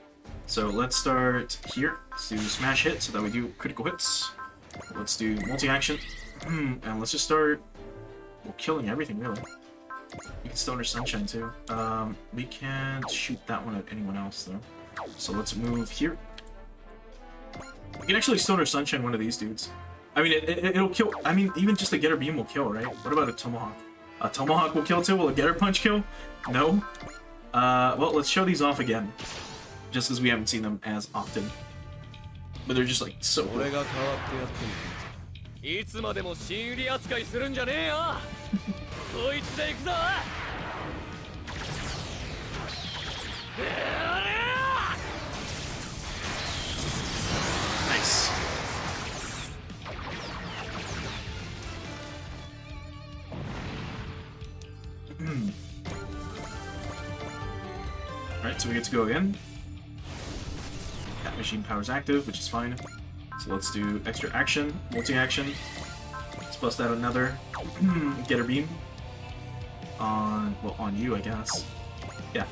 So let's start here. Let's do smash hit so that we do critical hits. Let's do multi-action. And let's just start, well, killing everything, really. We can Stoner Sunshine, too. We can't shoot that one at anyone else, though. So let's move here. We can actually Stoner Sunshine one of these dudes. I mean, it'll kill. I mean, even just a Getter Beam will kill, right? What about a Tomahawk? A Tomahawk will kill, too? Will a Getter Punch kill? No? Well, let's show these off again. Just because we haven't seen them as often. But they're just, like, so cool. Nice. Alright, so we get to go again. That machine power's active, which is fine. So let's do extra action, multi-action. Let's bust out another Getter Beam. Well, on you, I guess. Yeah.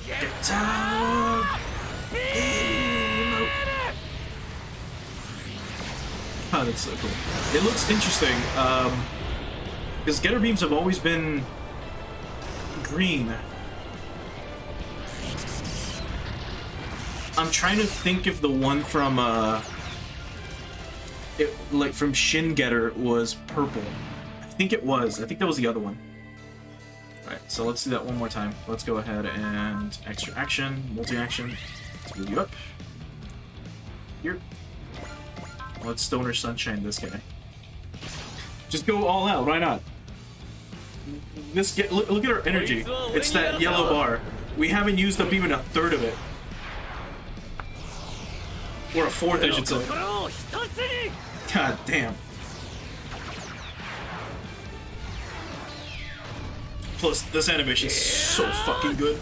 Get out! Oh, that's so cool. It looks interesting, because Getter Beams have always been green. I'm trying to think if the one from, like from Shin Getter was purple. I think it was. I think that was the other one. Alright, so let's do that one more time. Let's go ahead and extra action, multi-action. Let's move you up. Here. Let's Stoner Sunshine this guy. Just go all out, why not? Look at our energy. It's that yellow bar. We haven't used up even a third of it. Or a fourth, I should say. God damn. Plus, this animation is so fucking good.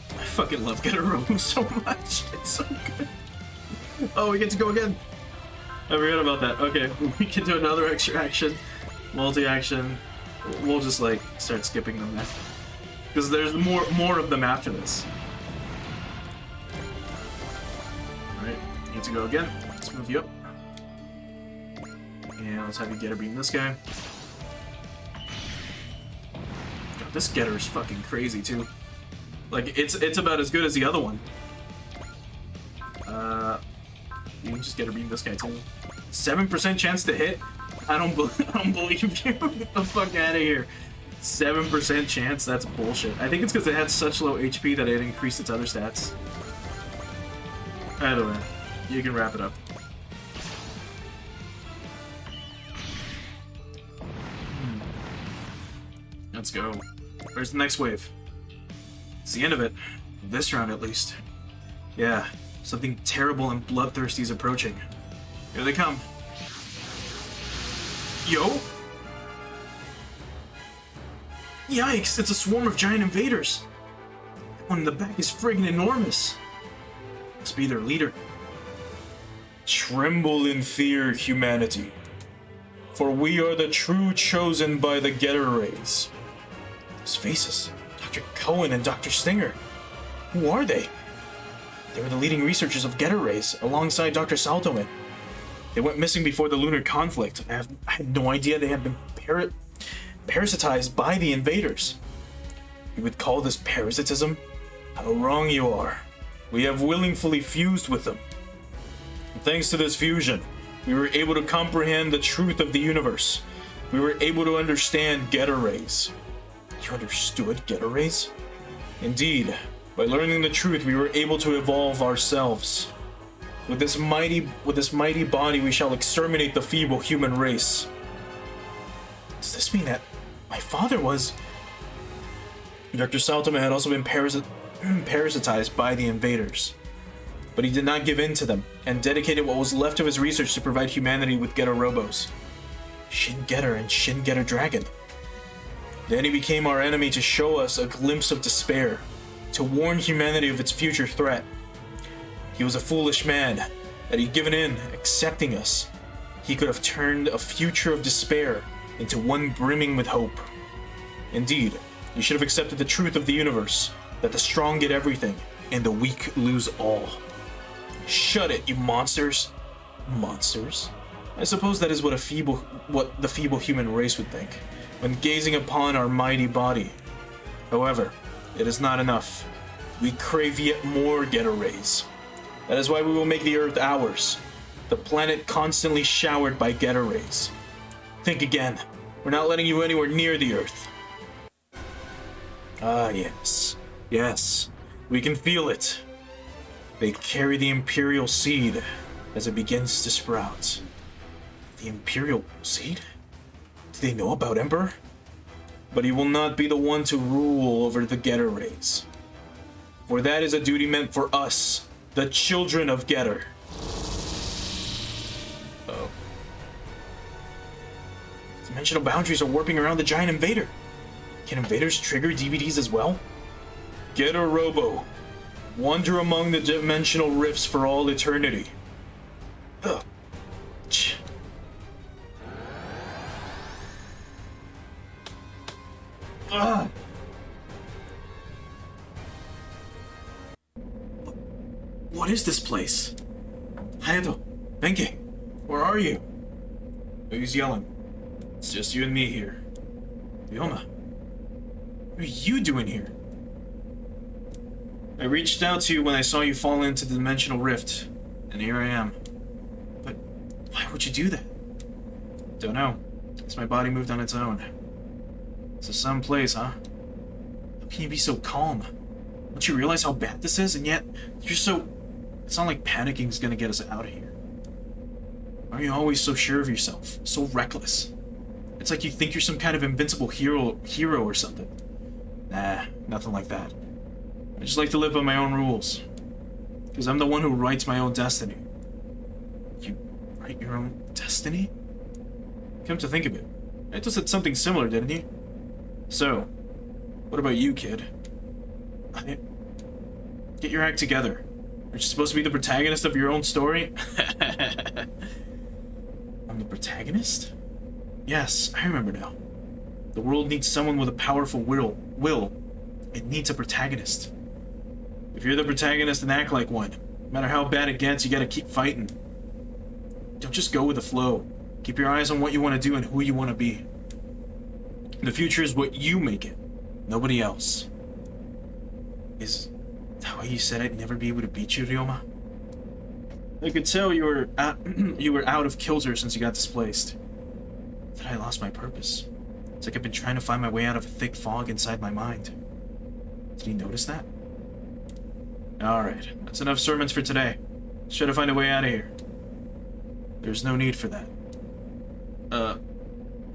I fucking love Getter Robo so much. It's so good. Oh, we get to go again. I forgot about that. Okay, we can do another extra action, multi-action. We'll just like start skipping them now, because there's more of them after this. All right, you get to go again. Let's move you up, and let's have you Getter Beam this guy. God, this Getter is fucking crazy too. Like, it's about as good as the other one. You can just Getter Beam this guy too. 7% chance to hit? I don't believe you. Get the fuck out of here. 7% chance? That's bullshit. I think it's because it had such low HP that it increased its other stats. Either way, you can wrap it up. Let's go. Where's the next wave? It's the end of it. This round, at least. Yeah, something terrible and bloodthirsty is approaching. Here they come. Yo! Yikes, it's a swarm of giant invaders. That one in the back is friggin' enormous. Must be their leader. Tremble in fear, humanity. For we are the true chosen by the Getter race. Those faces. Dr. Cohen and Dr. Stinger. Who are they? They were the leading researchers of Getter race, alongside Dr. Saltoman. They went missing before the lunar conflict. I had no idea they had been parasitized by the invaders. You would call this parasitism? How wrong you are. We have willingly fused with them. And thanks to this fusion, we were able to comprehend the truth of the universe. We were able to understand Getter rays. You understood Getter rays? Indeed. By learning the truth, we were able to evolve ourselves. With this mighty body, we shall exterminate the feeble human race. Does this mean that my father was... Dr. Saltman had also been parasitized by the invaders. But he did not give in to them, and dedicated what was left of his research to provide humanity with Getter Robos. Shin Getter and Shin Getter Dragon. Then he became our enemy to show us a glimpse of despair, to warn humanity of its future threat. He was a foolish man. Had he given in, accepting us, he could have turned a future of despair into one brimming with hope. Indeed, he should have accepted the truth of the universe, that the strong get everything, and the weak lose all. Shut it, you monsters! Monsters? I suppose that is what the feeble human race would think, when gazing upon our mighty body. However, it is not enough. We crave yet more Getter rays. That is why we will make the Earth ours, the planet constantly showered by Getter rays. Think again. We're not letting you anywhere near the Earth. Ah, yes. Yes. We can feel it. They carry the Imperial seed as it begins to sprout. The Imperial seed? Do they know about Emperor? But he will not be the one to rule over the Getter rays. For that is a duty meant for us, the children of Getter. Oh. Dimensional boundaries are warping around the giant invader. Can invaders trigger DVDs as well? Getter Robo. Wander among the dimensional rifts for all eternity. Ugh. Ugh. What is this place? Hayato, Benkei, where are you? Who's yelling? It's just you and me here. Ryoma, what are you doing here? I reached out to you when I saw you fall into the dimensional rift, and here I am. But why would you do that? Don't know. Guess my body moved on its own. It's a some place, huh? How can you be so calm? Don't you realize how bad this is, and yet you're so... It's not like panicking's gonna get us out of here. Why are you always so sure of yourself? So reckless? It's like you think you're some kind of invincible hero or something. Nah, nothing like that. I just like to live by my own rules. Because I'm the one who writes my own destiny. You write your own destiny? Come to think of it, I just said something similar, didn't you? So, what about you, kid? Get your act together. Aren't you supposed to be the protagonist of your own story? I'm the protagonist? Yes, I remember now. The world needs someone with a powerful will. It needs a protagonist. If you're the protagonist, then act like one. No matter how bad it gets, you gotta keep fighting. Don't just go with the flow. Keep your eyes on what you want to do and who you want to be. The future is what you make it, nobody else. Is that why you said I'd never be able to beat you, Ryoma? I could tell you were out of kilter since you got displaced. That I lost my purpose. It's like I've been trying to find my way out of a thick fog inside my mind. Did he notice that? Alright, that's enough sermons for today. Let's try to find a way out of here. There's no need for that.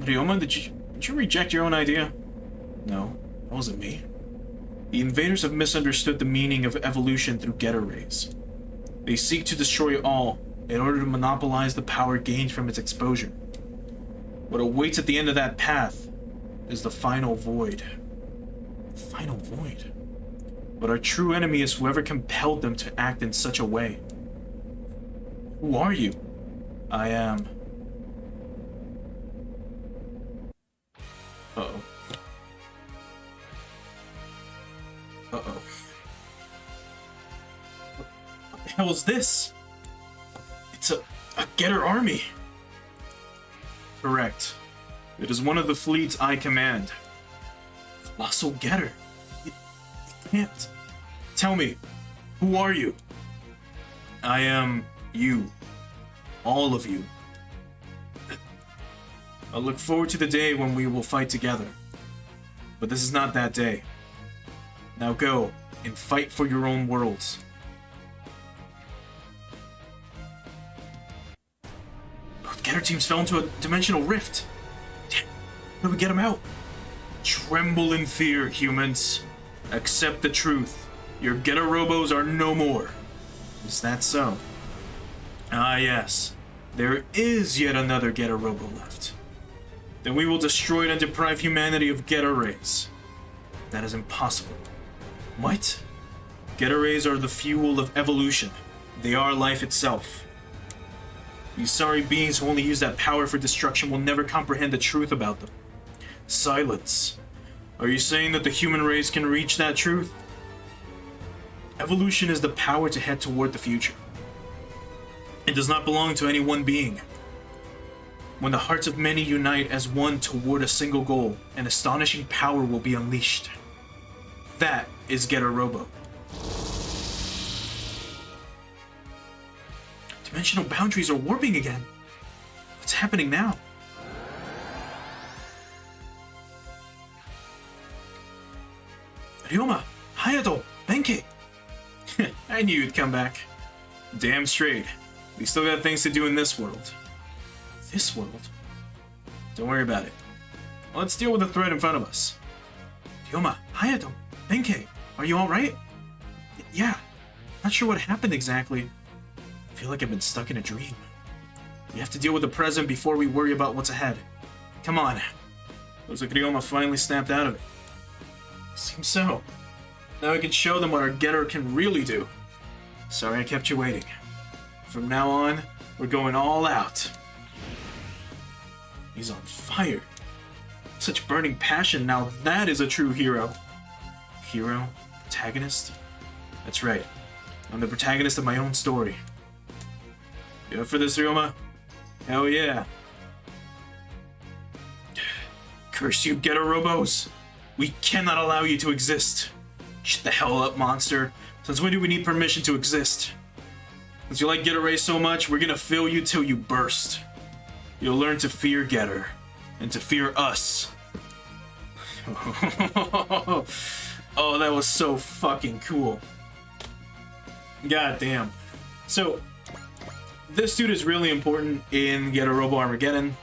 Ryoma, did you reject your own idea? No, that wasn't me. The invaders have misunderstood the meaning of evolution through Getter rays. They seek to destroy all in order to monopolize the power gained from its exposure. What awaits at the end of that path is the final void. Final void? But our true enemy is whoever compelled them to act in such a way. Who are you? I am... Uh-oh. Uh-oh. What the hell is this? It's a Getter army. Correct. It is one of the fleets I command. Colossal Getter. It can't. Tell me, who are you? I am you. All of you. I look forward to the day when we will fight together. But this is not that day. Now go and fight for your own worlds. Both Getter teams fell into a dimensional rift. Damn, how do we get them out? Tremble in fear, humans. Accept the truth. Your Getter Robos are no more. Is that so? Ah, yes. There is yet another Getter Robo left. Then we will destroy it and deprive humanity of Getter rays. That is impossible. What? Getter rays are the fuel of evolution. They are life itself. These sorry beings who only use that power for destruction will never comprehend the truth about them. Silence. Are you saying that the human race can reach that truth? Evolution is the power to head toward the future. It does not belong to any one being. When the hearts of many unite as one toward a single goal, an astonishing power will be unleashed. That is Getter Robo. Dimensional boundaries are warping again. What's happening now? Ryoma, Hayato, Benkei. I knew you'd come back. Damn straight. We still got things to do in this world. This world? Don't worry about it. Let's deal with the threat in front of us. Ryoma, Hayato, Benkei, are you alright? Yeah. Not sure what happened exactly. I feel like I've been stuck in a dream. We have to deal with the present before we worry about what's ahead. Come on. Looks like Ryoma finally snapped out of it. Seems so. Now we can show them what our Getter can really do. Sorry I kept you waiting. From now on, we're going all out. He's on fire. Such burning passion, now that is a true hero. Hero? Protagonist? That's right. I'm the protagonist of my own story. You up for this, Ryoma? Hell yeah. Curse you, Getter Robos! We cannot allow you to exist. Shut the hell up, monster. Since when do we need permission to exist? Since you like Getter rays so much, we're gonna fill you till you burst. You'll learn to fear Getter, and to fear us. Oh, that was so fucking cool. God damn. So, this dude is really important in Getter Robo Armageddon.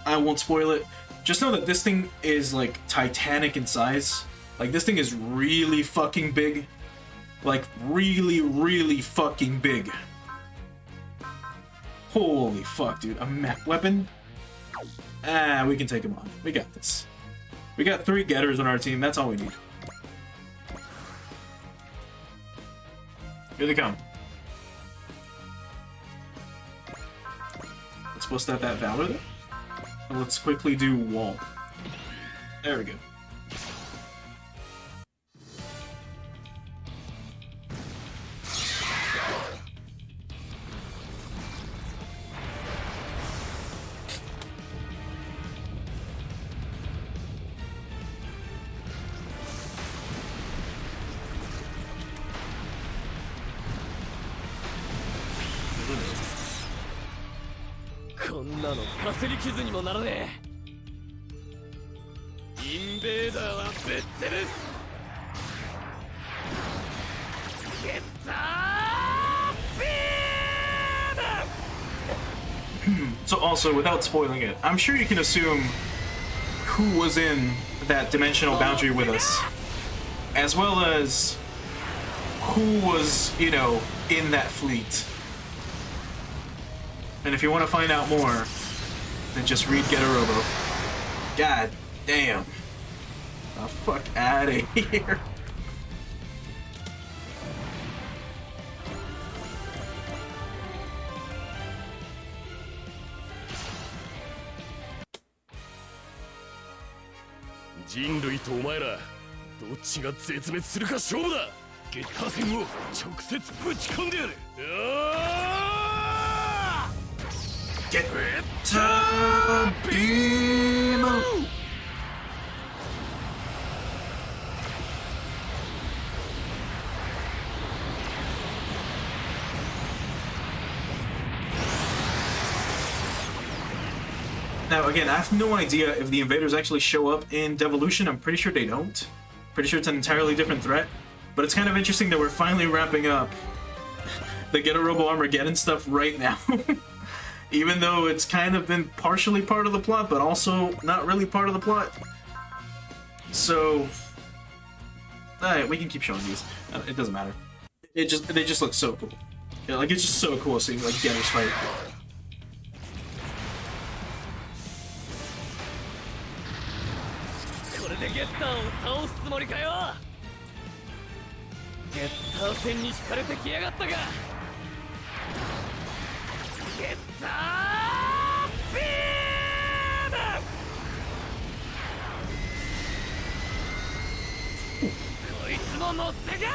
I won't spoil it. Just know that this thing is like titanic in size. Like, this thing is really fucking big. Like, really, really fucking big. Holy fuck, dude. A mech weapon? Ah, we can take him on. We got this. We got 3 Getters on our team. That's all we need. Here they come. Let's bust out that Valor there. And let's quickly do wall. There we go.こんなのかすり傷にもならねえ。インベーダーはぶっ潰す。ゲッタービーム! So also, without spoiling it, I'm sure you can assume who was in that dimensional boundary with us, as well as who was, you know, in that fleet. And if you want to find out more, then just read Getter Robo. God damn. The fuck out of here.人類とお前らどっちが絶滅するか勝負だ。ゲッター戦を直接ぶち込んでやる。Getter Beam! Now, again, I have no idea if the invaders actually show up in Devolution. I'm pretty sure they don't. Pretty sure it's an entirely different threat. But it's kind of interesting that we're finally wrapping up the Getter Robo Armageddon stuff right now. Even though it's kind of been partially part of the plot, but also not really part of the plot. So, alright, we can keep showing these. It doesn't matter. They just look so cool. Yeah, like, it's just so cool seeing, like, Getters fight. Getter 戦に惹かれてきやがったが。ゲッタービーム。こいつも乗ってか。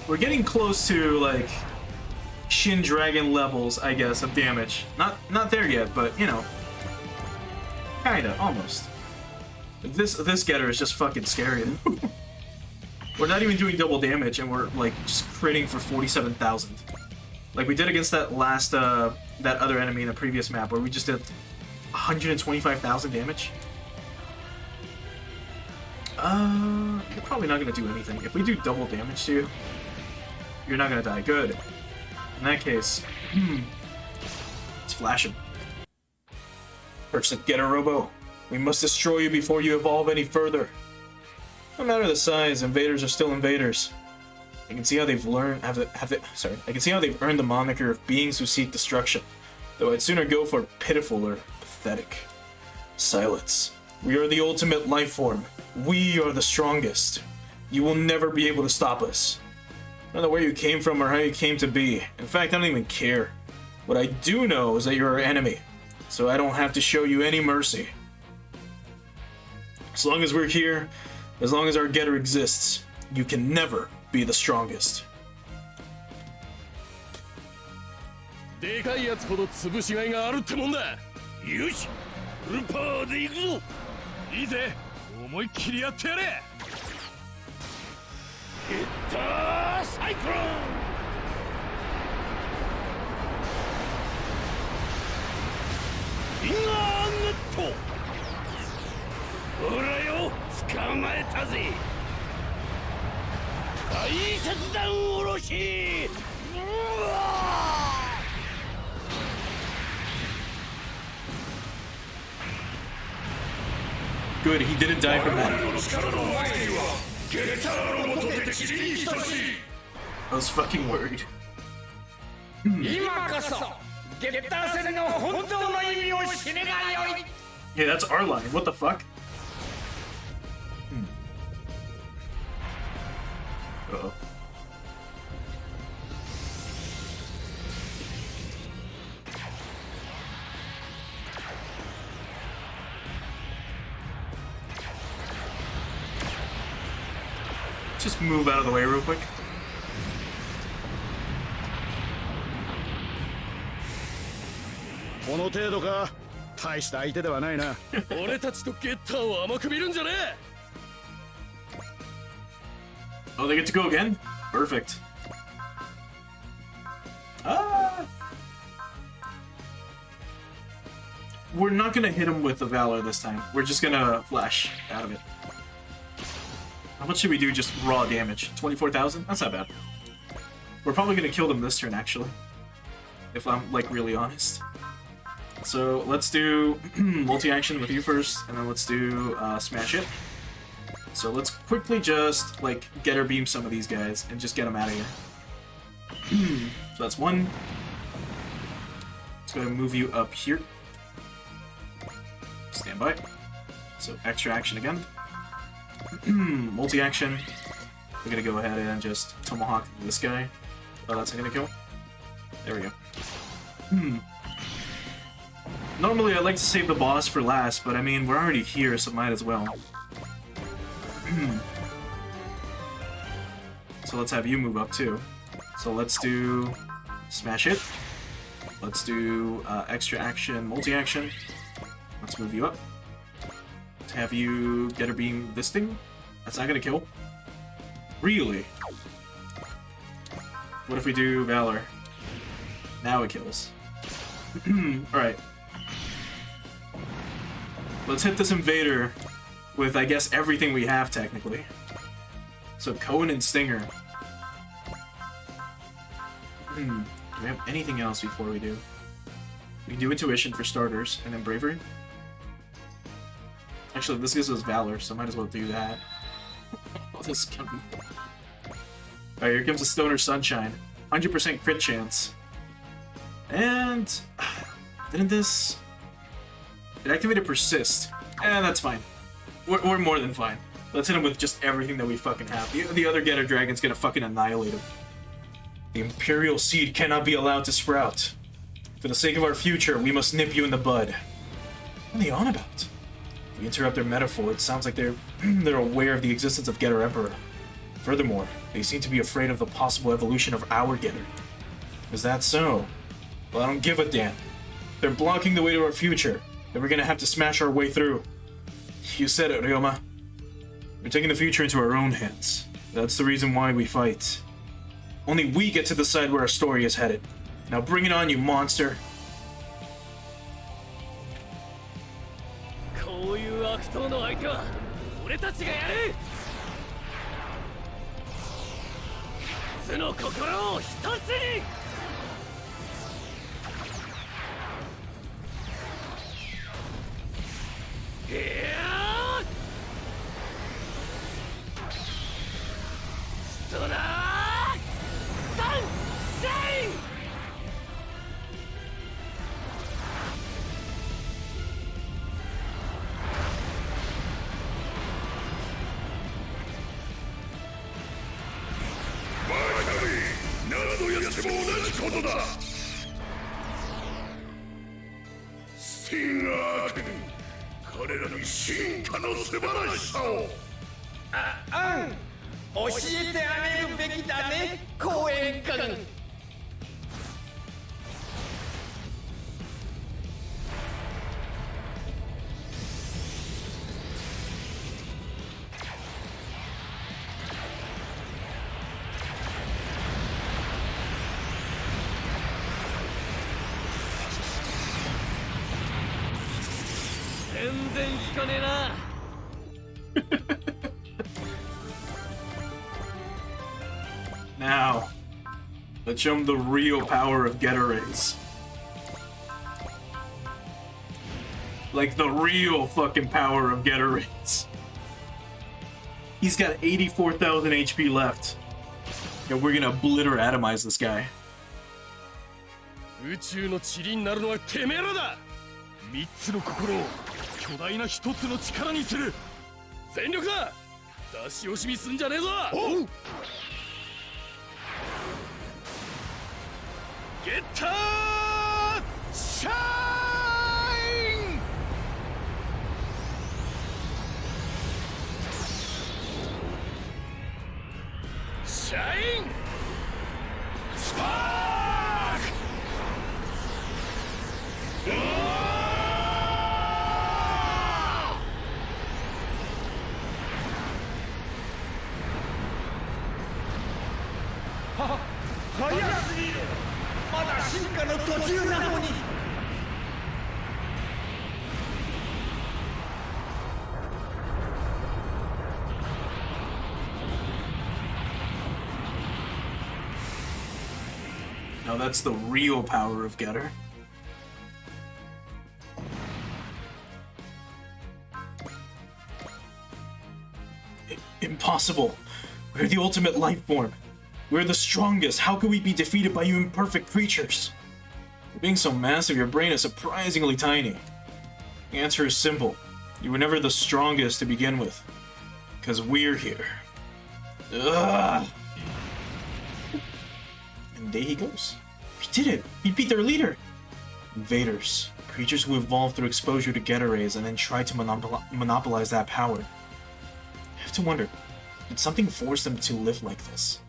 We're getting close to, like, Shin Dragon levels, I guess, of damage. Not there yet, but, you know. Kinda, almost. This Getter is just fucking scary. We're not even doing double damage, and we're, like, just critting for 47,000. Like we did against that last, that other enemy in the previous map, where we just did 125,000 damage. You're probably not gonna do anything. If we do double damage to you, you're not gonna die. Good. In that case, let's flash him. Perch the Getter Robo. We must destroy you before you evolve any further. No matter the size, invaders are still invaders. I can see how they've learned. I can see how they've earned the moniker of beings who seek destruction. Though I'd sooner go for pitiful or pathetic. Silence. We are the ultimate life form. We are the strongest. You will never be able to stop us. I don't know where you came from or how you came to be. In fact, I don't even care. What I do know is that you're our enemy, so I don't have to show you any mercy. As long as we're here, as long as our Getter exists, you can never be the strongest. でかいやつほど潰しがいがあるってもんだ。よし、フルパワーで行くぞ。いいぜ、思いっきりやってやれ。ゲッターサイクロン。フィンガーネット。ほらよ、捕まえたぜ。大切弾おろし。うわ。Good, he didn't die from that. I was fucking worried. Yeah, that's our line. What the fuck? Uh-oh. Just move out of the way real quick. Oh, they get to go again? Perfect. We're not gonna hit him with the Valor this time. We're just gonna flash out of it. How much should we do just raw damage? 24,000? That's not bad. We're probably gonna kill them this turn, actually. If I'm, like, really honest. So, let's do multi-action with you first, and then let's do Smash It. So let's quickly just, like, Getter Beam some of these guys, and just get them out of here. So that's one. Let's go ahead and move you up here. Stand by. So, extra action again. Multi-action. We're gonna go ahead and just Tomahawk this guy. Oh, that's not gonna kill. There we go. Normally, I'd like to save the boss for last, but I mean, we're already here, so might as well. So let's have you move up too. So let's do Smash It. Let's do extra action, multi-action. Let's move you up. Let's have you Getter Beam this thing. That's not gonna kill. Really? What if we do Valor? Now it kills. Alright. Let's hit this invader with, I guess, everything we have, technically. So, Cone and Stinger. Do we have anything else before we do? We can do Intuition for starters, and then Bravery. Actually, this gives us Valor, so might as well do that. Oh, this is gonna be... Alright, here comes the Stoner Sunshine. 100% crit chance. And... didn't this... It activated Persist. That's fine. We're more than fine. Let's hit him with just everything that we fucking have. The other Getter Dragon's gonna fucking annihilate him. The Imperial Seed cannot be allowed to sprout. For the sake of our future, we must nip you in the bud. What are they on about? If we interrupt their metaphor, it sounds like they're aware of the existence of Getter Emperor. Furthermore, they seem to be afraid of the possible evolution of our Getter. Is that so? Well, I don't give a damn. They're blocking the way to our future, and we're gonna have to smash our way through. You said it, Ryoma. We're taking the future into our own hands. That's the reason why we fight. Only we get to decide where our story is headed. Now bring it on, you monster. こういう悪党の相手は俺たちがやる。その心を一つに。ストナーサンシャイン。バカめ、何度やっても同じことだ。スティンガー君、彼らに進化の素晴らしさを。教えてあげるべきだね、公園君。全然効かねえな。Now, let's show him the real power of Getter Rays. Like the real fucking power of Getter Rays. He's got 84,000 HP left. And we're gonna obliterate-atomize this guy. 宇宙の塵になるのはてめえらだ。三つの心を巨大な一つの力にする。全力だ。出し惜しみすんじゃねえぞ。おう。ゲッターシャイン。シャインスパーク。早すぎる。まだ進化の途中なのに。Now that's the real power of Getter. Impossible. We're the ultimate life form. We're the strongest. How could we be defeated by you imperfect creatures? Being so massive, your brain is surprisingly tiny. The answer is simple. You were never the strongest to begin with. Because we're here. Ugh. And there he goes. We did it! We beat their leader! Invaders. Creatures who evolved through exposure to Getter rays and then tried to monopolize that power. I have to wonder, did something force them to live like this?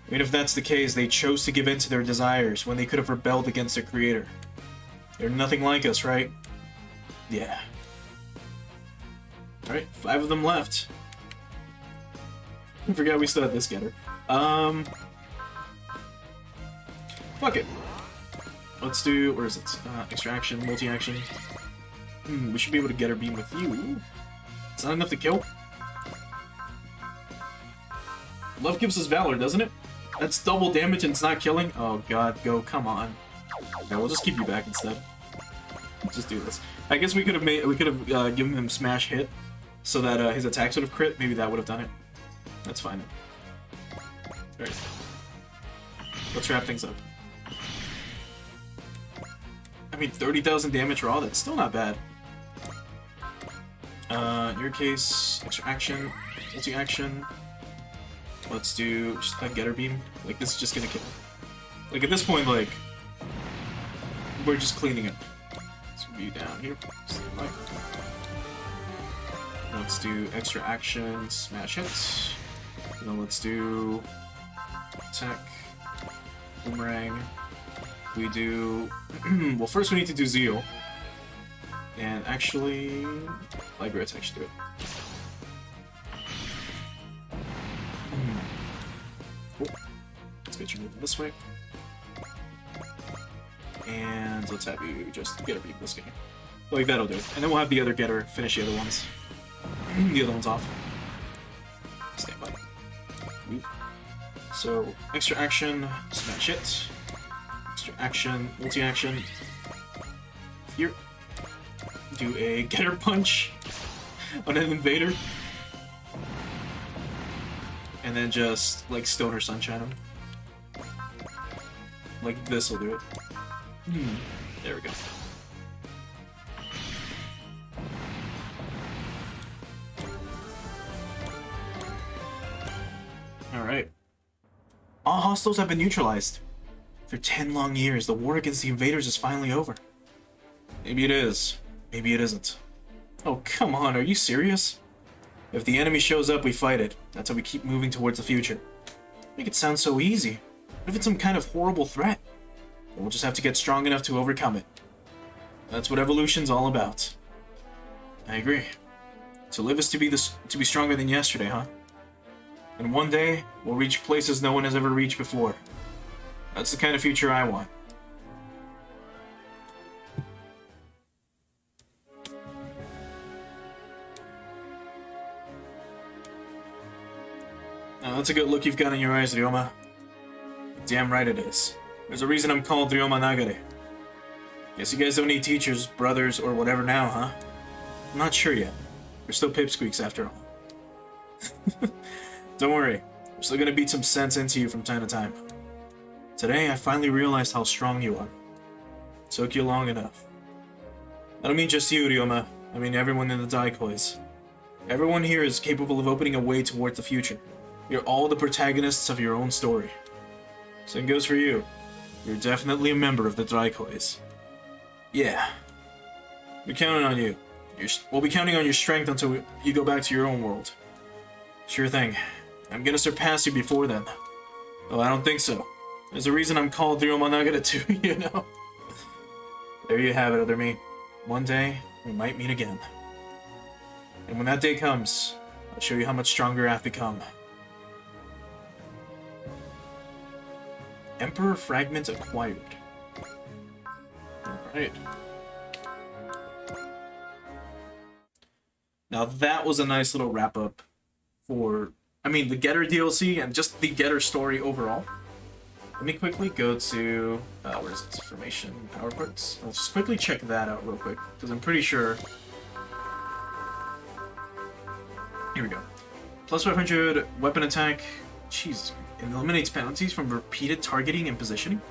I mean, if that's the case, they chose to give in to their desires when they could have rebelled against their creator. They're nothing like us, right? Yeah. Alright, 5 of them left. I forgot we still had this Getter. Fuck it. Let's do, where is it? Extraction, multi-action. We should be able to Getter beam with you. It's not enough to kill. Love gives us valor, doesn't it? That's double damage and it's not killing? Oh god, go, come on. Yeah, we'll just keep you back instead. Just do this. I guess we could have given him smash hit so that his attacks would have crit. Maybe that would have done it. That's fine. Alright. Let's wrap things up. I mean, 30,000 damage raw, that's still not bad. In your case, extra action, multi-action. Let's do just a Getter beam. Like, this is just gonna kill. Like, at this point, like, we're just cleaning up. Let's move you down here. Let's do extra action, smash hits. And then let's do attack, boomerang. We do... well, first we need to do Zeal. And actually... Library attack should do it. Cool. Let's get you moving this way. And let's have you just get a beat this game. Like, that'll do it. And then we'll have the other Getter finish the other ones. The other one's off. Stand by. So, extra action, smash it. Extra action, multi-action. Here. Do a Getter punch on an invader. And then just, like, Stoner Sunshine him. Like, this'll do it. There we go. Alright. All hostiles have been neutralized. For 10 long years, the war against the invaders is finally over. Maybe it is. Maybe it isn't. Oh, come on, are you serious? If the enemy shows up, we fight it. That's how we keep moving towards the future. Make it sound so easy. What if it's some kind of horrible threat? Then we'll just have to get strong enough to overcome it. That's what evolution's all about. I agree. To live is to be stronger than yesterday, huh? And one day, we'll reach places no one has ever reached before. That's the kind of future I want. Now, that's a good look you've got in your eyes, Ryoma. Damn right it is. There's a reason I'm called Ryoma Nagare. Guess you guys don't need teachers, brothers, or whatever now, huh? I'm not sure yet. We're still pipsqueaks after all. Don't worry. We're still gonna beat some sense into you from time to time. Today, I finally realized how strong you are. It took you long enough. I don't mean just you, Ryoma. I mean everyone in the Daikois. Everyone here is capable of opening a way towards the future. You're all the protagonists of your own story. Same goes for you. You're definitely a member of the Daikois. Yeah. We're counting on you. We'll be counting on your strength until you go back to your own world. Sure thing. I'm gonna surpass you before then. Well, I don't think so. There's a reason I'm called Ryoma Nagare too, you know? There you have it, other me. One day, we might meet again. And when that day comes, I'll show you how much stronger I've become. Emperor Fragment acquired. Alright. Now that was a nice little wrap-up for, I mean, the Getter DLC and just the Getter story overall. Let me quickly go to where is it? Formation power parts. I'll just quickly check that out real quick because I'm pretty sure. Here we go. Plus 500 weapon attack. Jesus. It eliminates penalties from repeated targeting and positioning.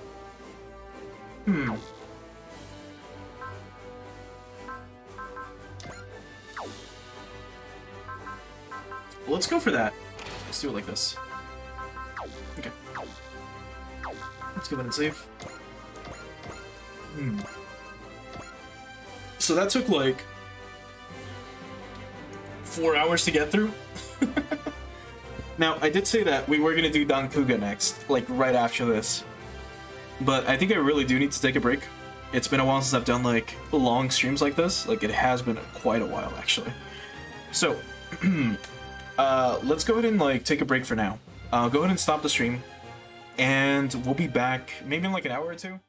Well, let's go for that. Let's do it like this. Okay. Let's go ahead and save. So that took like 4 hours to get through. Now, I did say that we were going to do Dankuga next, like right after this. But I think I really do need to take a break. It's been a while since I've done like long streams like this. Like it has been quite a while actually. So, let's go ahead and like take a break for now. Go ahead and stop the stream. And we'll be back maybe in like an hour or two.